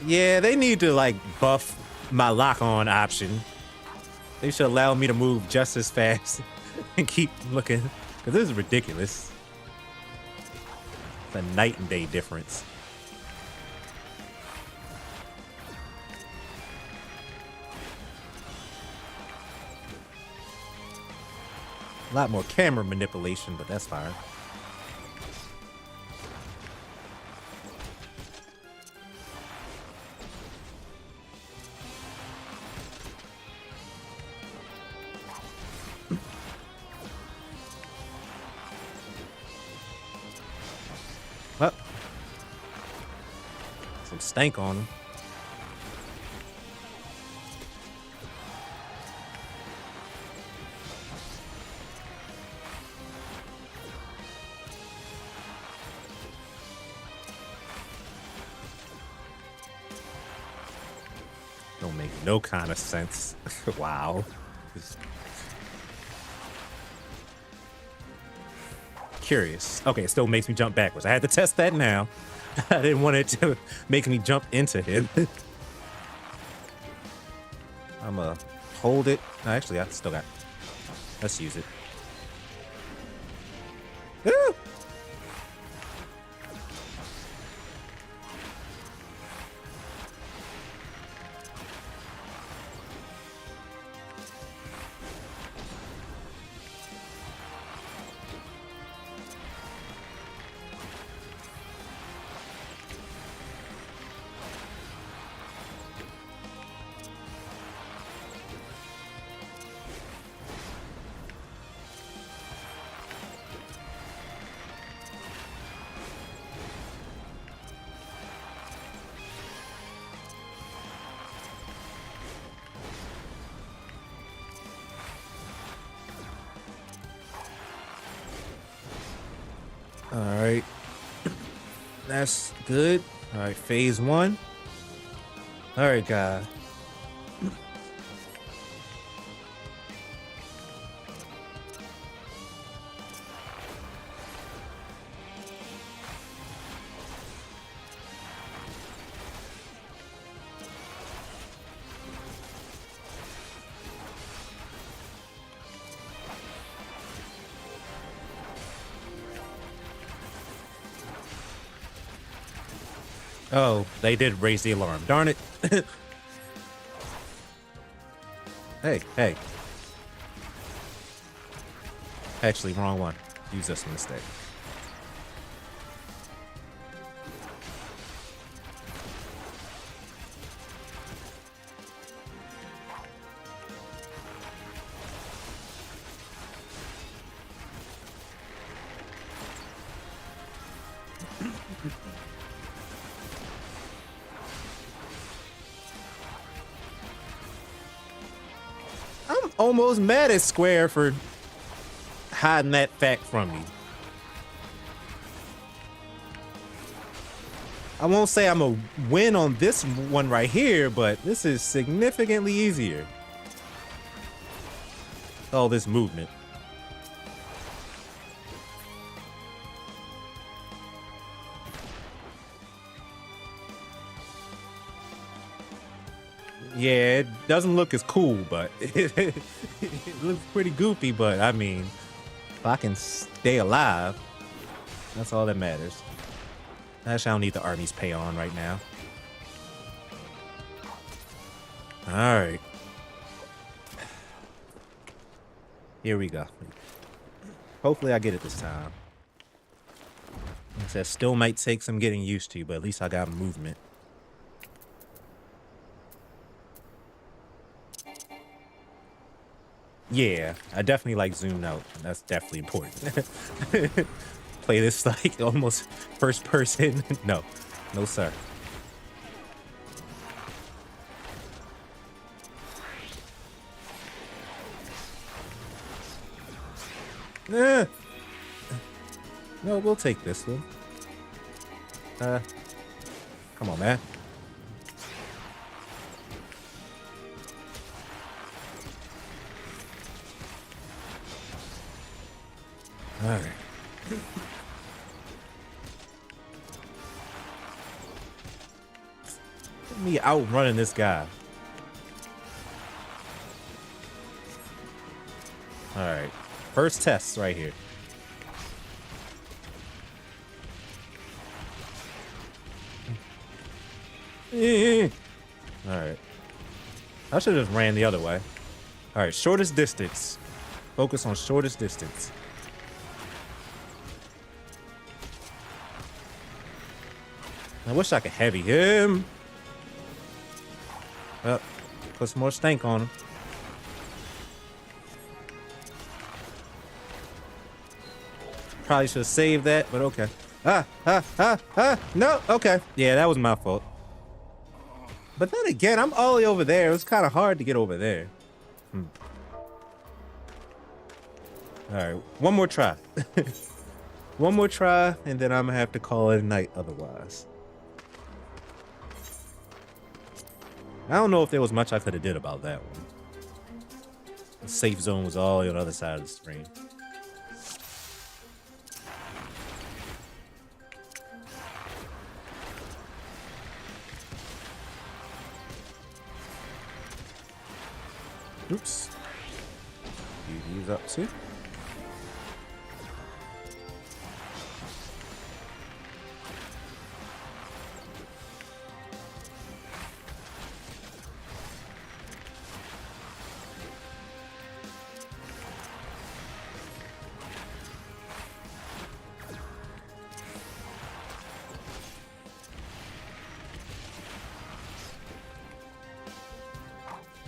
Yeah, they need to, like, buff my lock-on option. They should allow me to move just as fast and keep looking, because this is ridiculous. It's a night and day difference. A lot more camera manipulation, but that's fine. Well, some stank on him. Don't make no kind of sense. Wow. Curious. Okay, it still makes me jump backwards. I had to test that now. I didn't want it to make me jump into him. I'm gonna hold it. Actually, I still got. Let's use it. Woo! All right, that's good. All right, phase one. All right, guys. Oh, they did raise the alarm. Darn it. Hey, hey. Actually, wrong one. Use this one instead. I'm almost mad at Square for hiding that fact from me. I won't say I'm a win on this one right here, but this is significantly easier. All this movement. Yeah, it doesn't look as cool, but it looks pretty goofy, but I mean, if I can stay alive, that's all that matters. Actually, I don't need the army's pay on right now. All right. Here we go. Hopefully I get it this time. It says still might take some getting used to, but at least I got movement. Yeah, I definitely like zoom out. That's definitely important. Play this like almost first person. No, no sir. No, we'll take this one. Come on, man. All right. Me outrunning this guy. All right. First test right here. All right. I should have just ran the other way. All right. Shortest distance. Focus on shortest distance. I wish I could heavy him. Put some more stank on him. Probably should have saved that, but okay. No, okay. Yeah, that was my fault. But then again, I'm all the way over there. It was kind of hard to get over there. All right, one more try. One more try, and then I'm gonna have to call it a night otherwise. I don't know if there was much I could have did about that one. The safe zone was all on the other side of the screen. Oops. Use up too.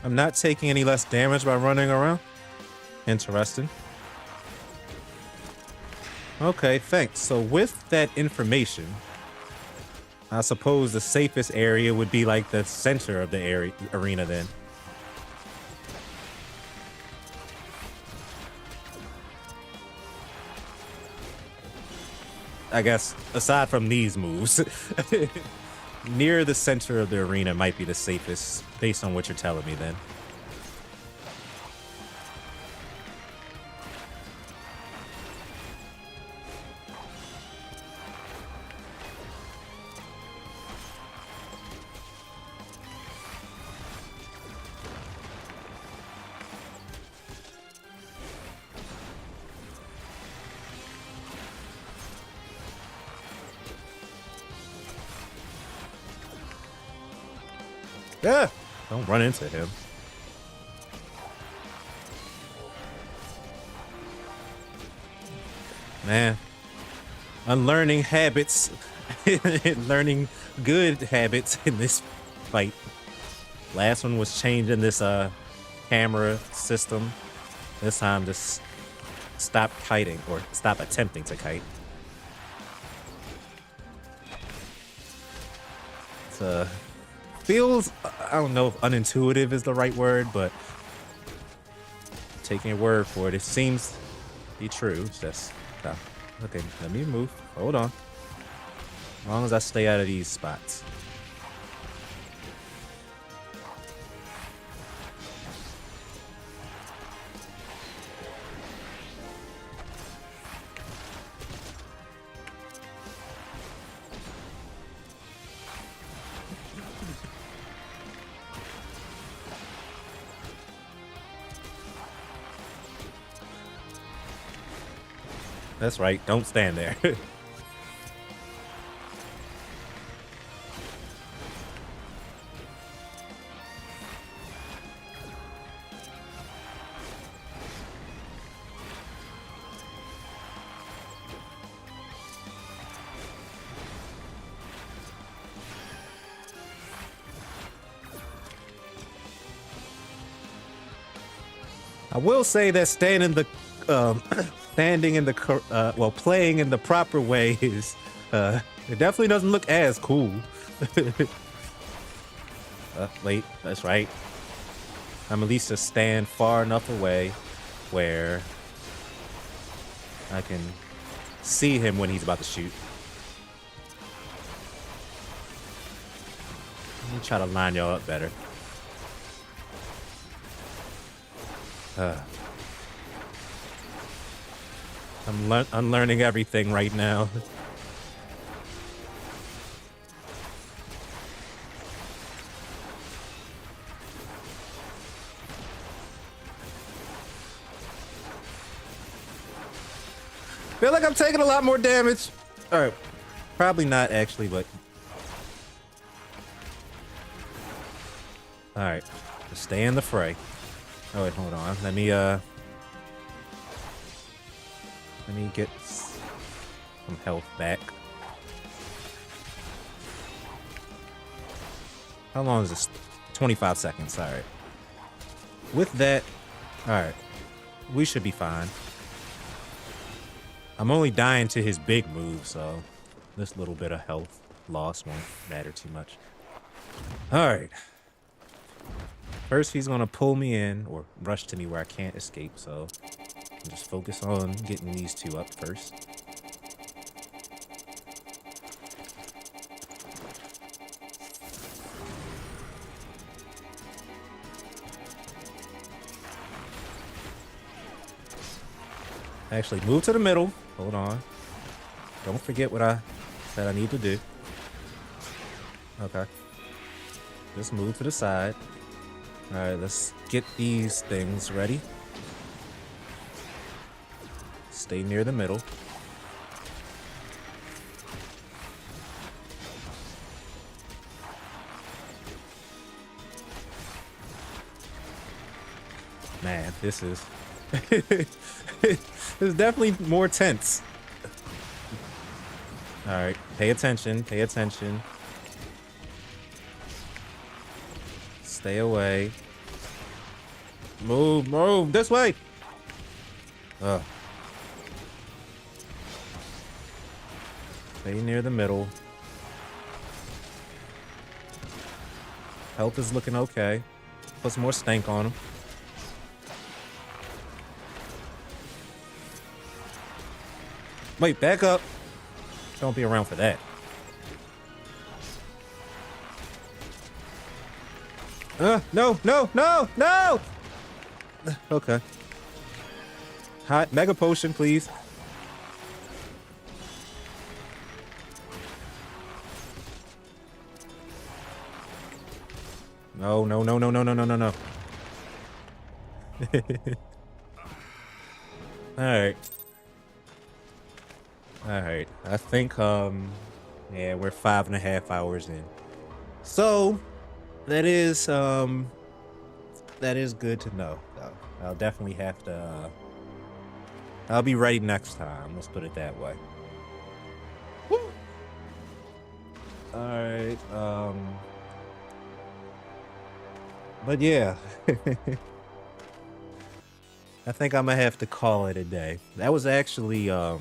I'm not taking any less damage by running around. Interesting. Okay, thanks. So with that information, I suppose the safest area would be like the center of the arena then. I guess, aside from these moves. Near the center of the arena might be the safest, based on what you're telling me then. Yeah, don't run into him. Man, unlearning habits, learning good habits in this fight. Last one was changing this camera system. This time just stop kiting, or stop attempting to kite. It's feels, I don't know if unintuitive is the right word, but taking your word for it, it seems to be true. It's just, okay, let me move. Hold on. As long as I stay out of these spots. That's right, don't stand there. I will say that playing in the proper way is it definitely doesn't look as cool. Wait, that's right. I'm at least to stand far enough away where I can see him when he's about to shoot. Let me try to line y'all up better. I'm unlearning everything right now. Feel like I'm taking a lot more damage. All right, probably not actually, but all right, just stay in the fray. Oh wait, hold on. Let me get some health back. How long is this? 25 seconds. All right. With that, all right, we should be fine. I'm only dying to his big move, so this little bit of health loss won't matter too much. All right. First, he's gonna pull me in or rush to me where I can't escape, so I'll just focus on getting these two up first. Actually, move to the middle. Hold on. Don't forget what I said I need to do. Okay. Just move to the side. All right, let's get these things ready. Stay near the middle. Man, this is it's definitely more tense. All right, pay attention, pay attention. Stay away. Move, move this way. Stay near the middle. Health is looking okay. Put some more stank on him. Wait, back up. Don't be around for that. No, no, no, no! Okay. Hot mega potion, please. No, no, no, no, no, no, no, no, no. Alright. Alright. I think, yeah, we're 5.5 hours in. So, that is good to know, though. I'll definitely have to, I'll be ready next time. Let's put it that way. Woo! Alright, but yeah. I think I'm gonna have to call it a day. That was actually, I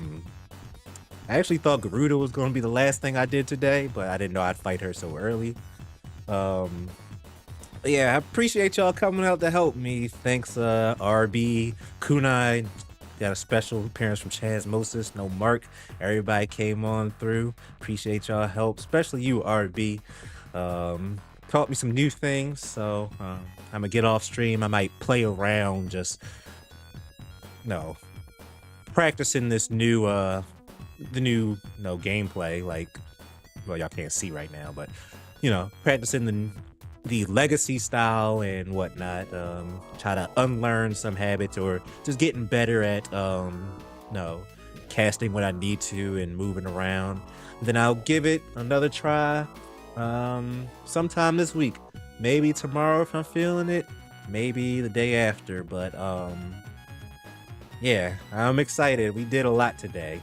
actually thought Garuda was gonna be the last thing I did today, but I didn't know I'd fight her so early. Yeah, I appreciate y'all coming out to help me. Thanks, RB, Kunai, got a special appearance from Chasmosis, no Mark. Everybody came on through. Appreciate y'all help, especially you, RB. Taught me some new things, so I'm gonna get off stream. I might play around, just practicing this new the new gameplay. Like, well, y'all can't see right now, but practicing the legacy style and whatnot. Try to unlearn some habits or just getting better at casting when I need to and moving around. Then I'll give it another try sometime this week. Maybe tomorrow if I'm feeling it. Maybe the day after. But yeah, I'm excited. We did a lot today.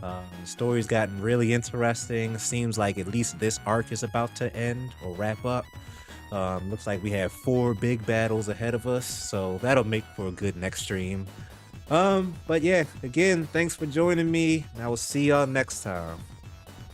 The story's gotten really interesting. Seems like at least this arc is about to end or wrap up. Looks like we have 4 big battles ahead of us, so that'll make for a good next stream. But yeah, again, thanks for joining me, and I will see y'all next time.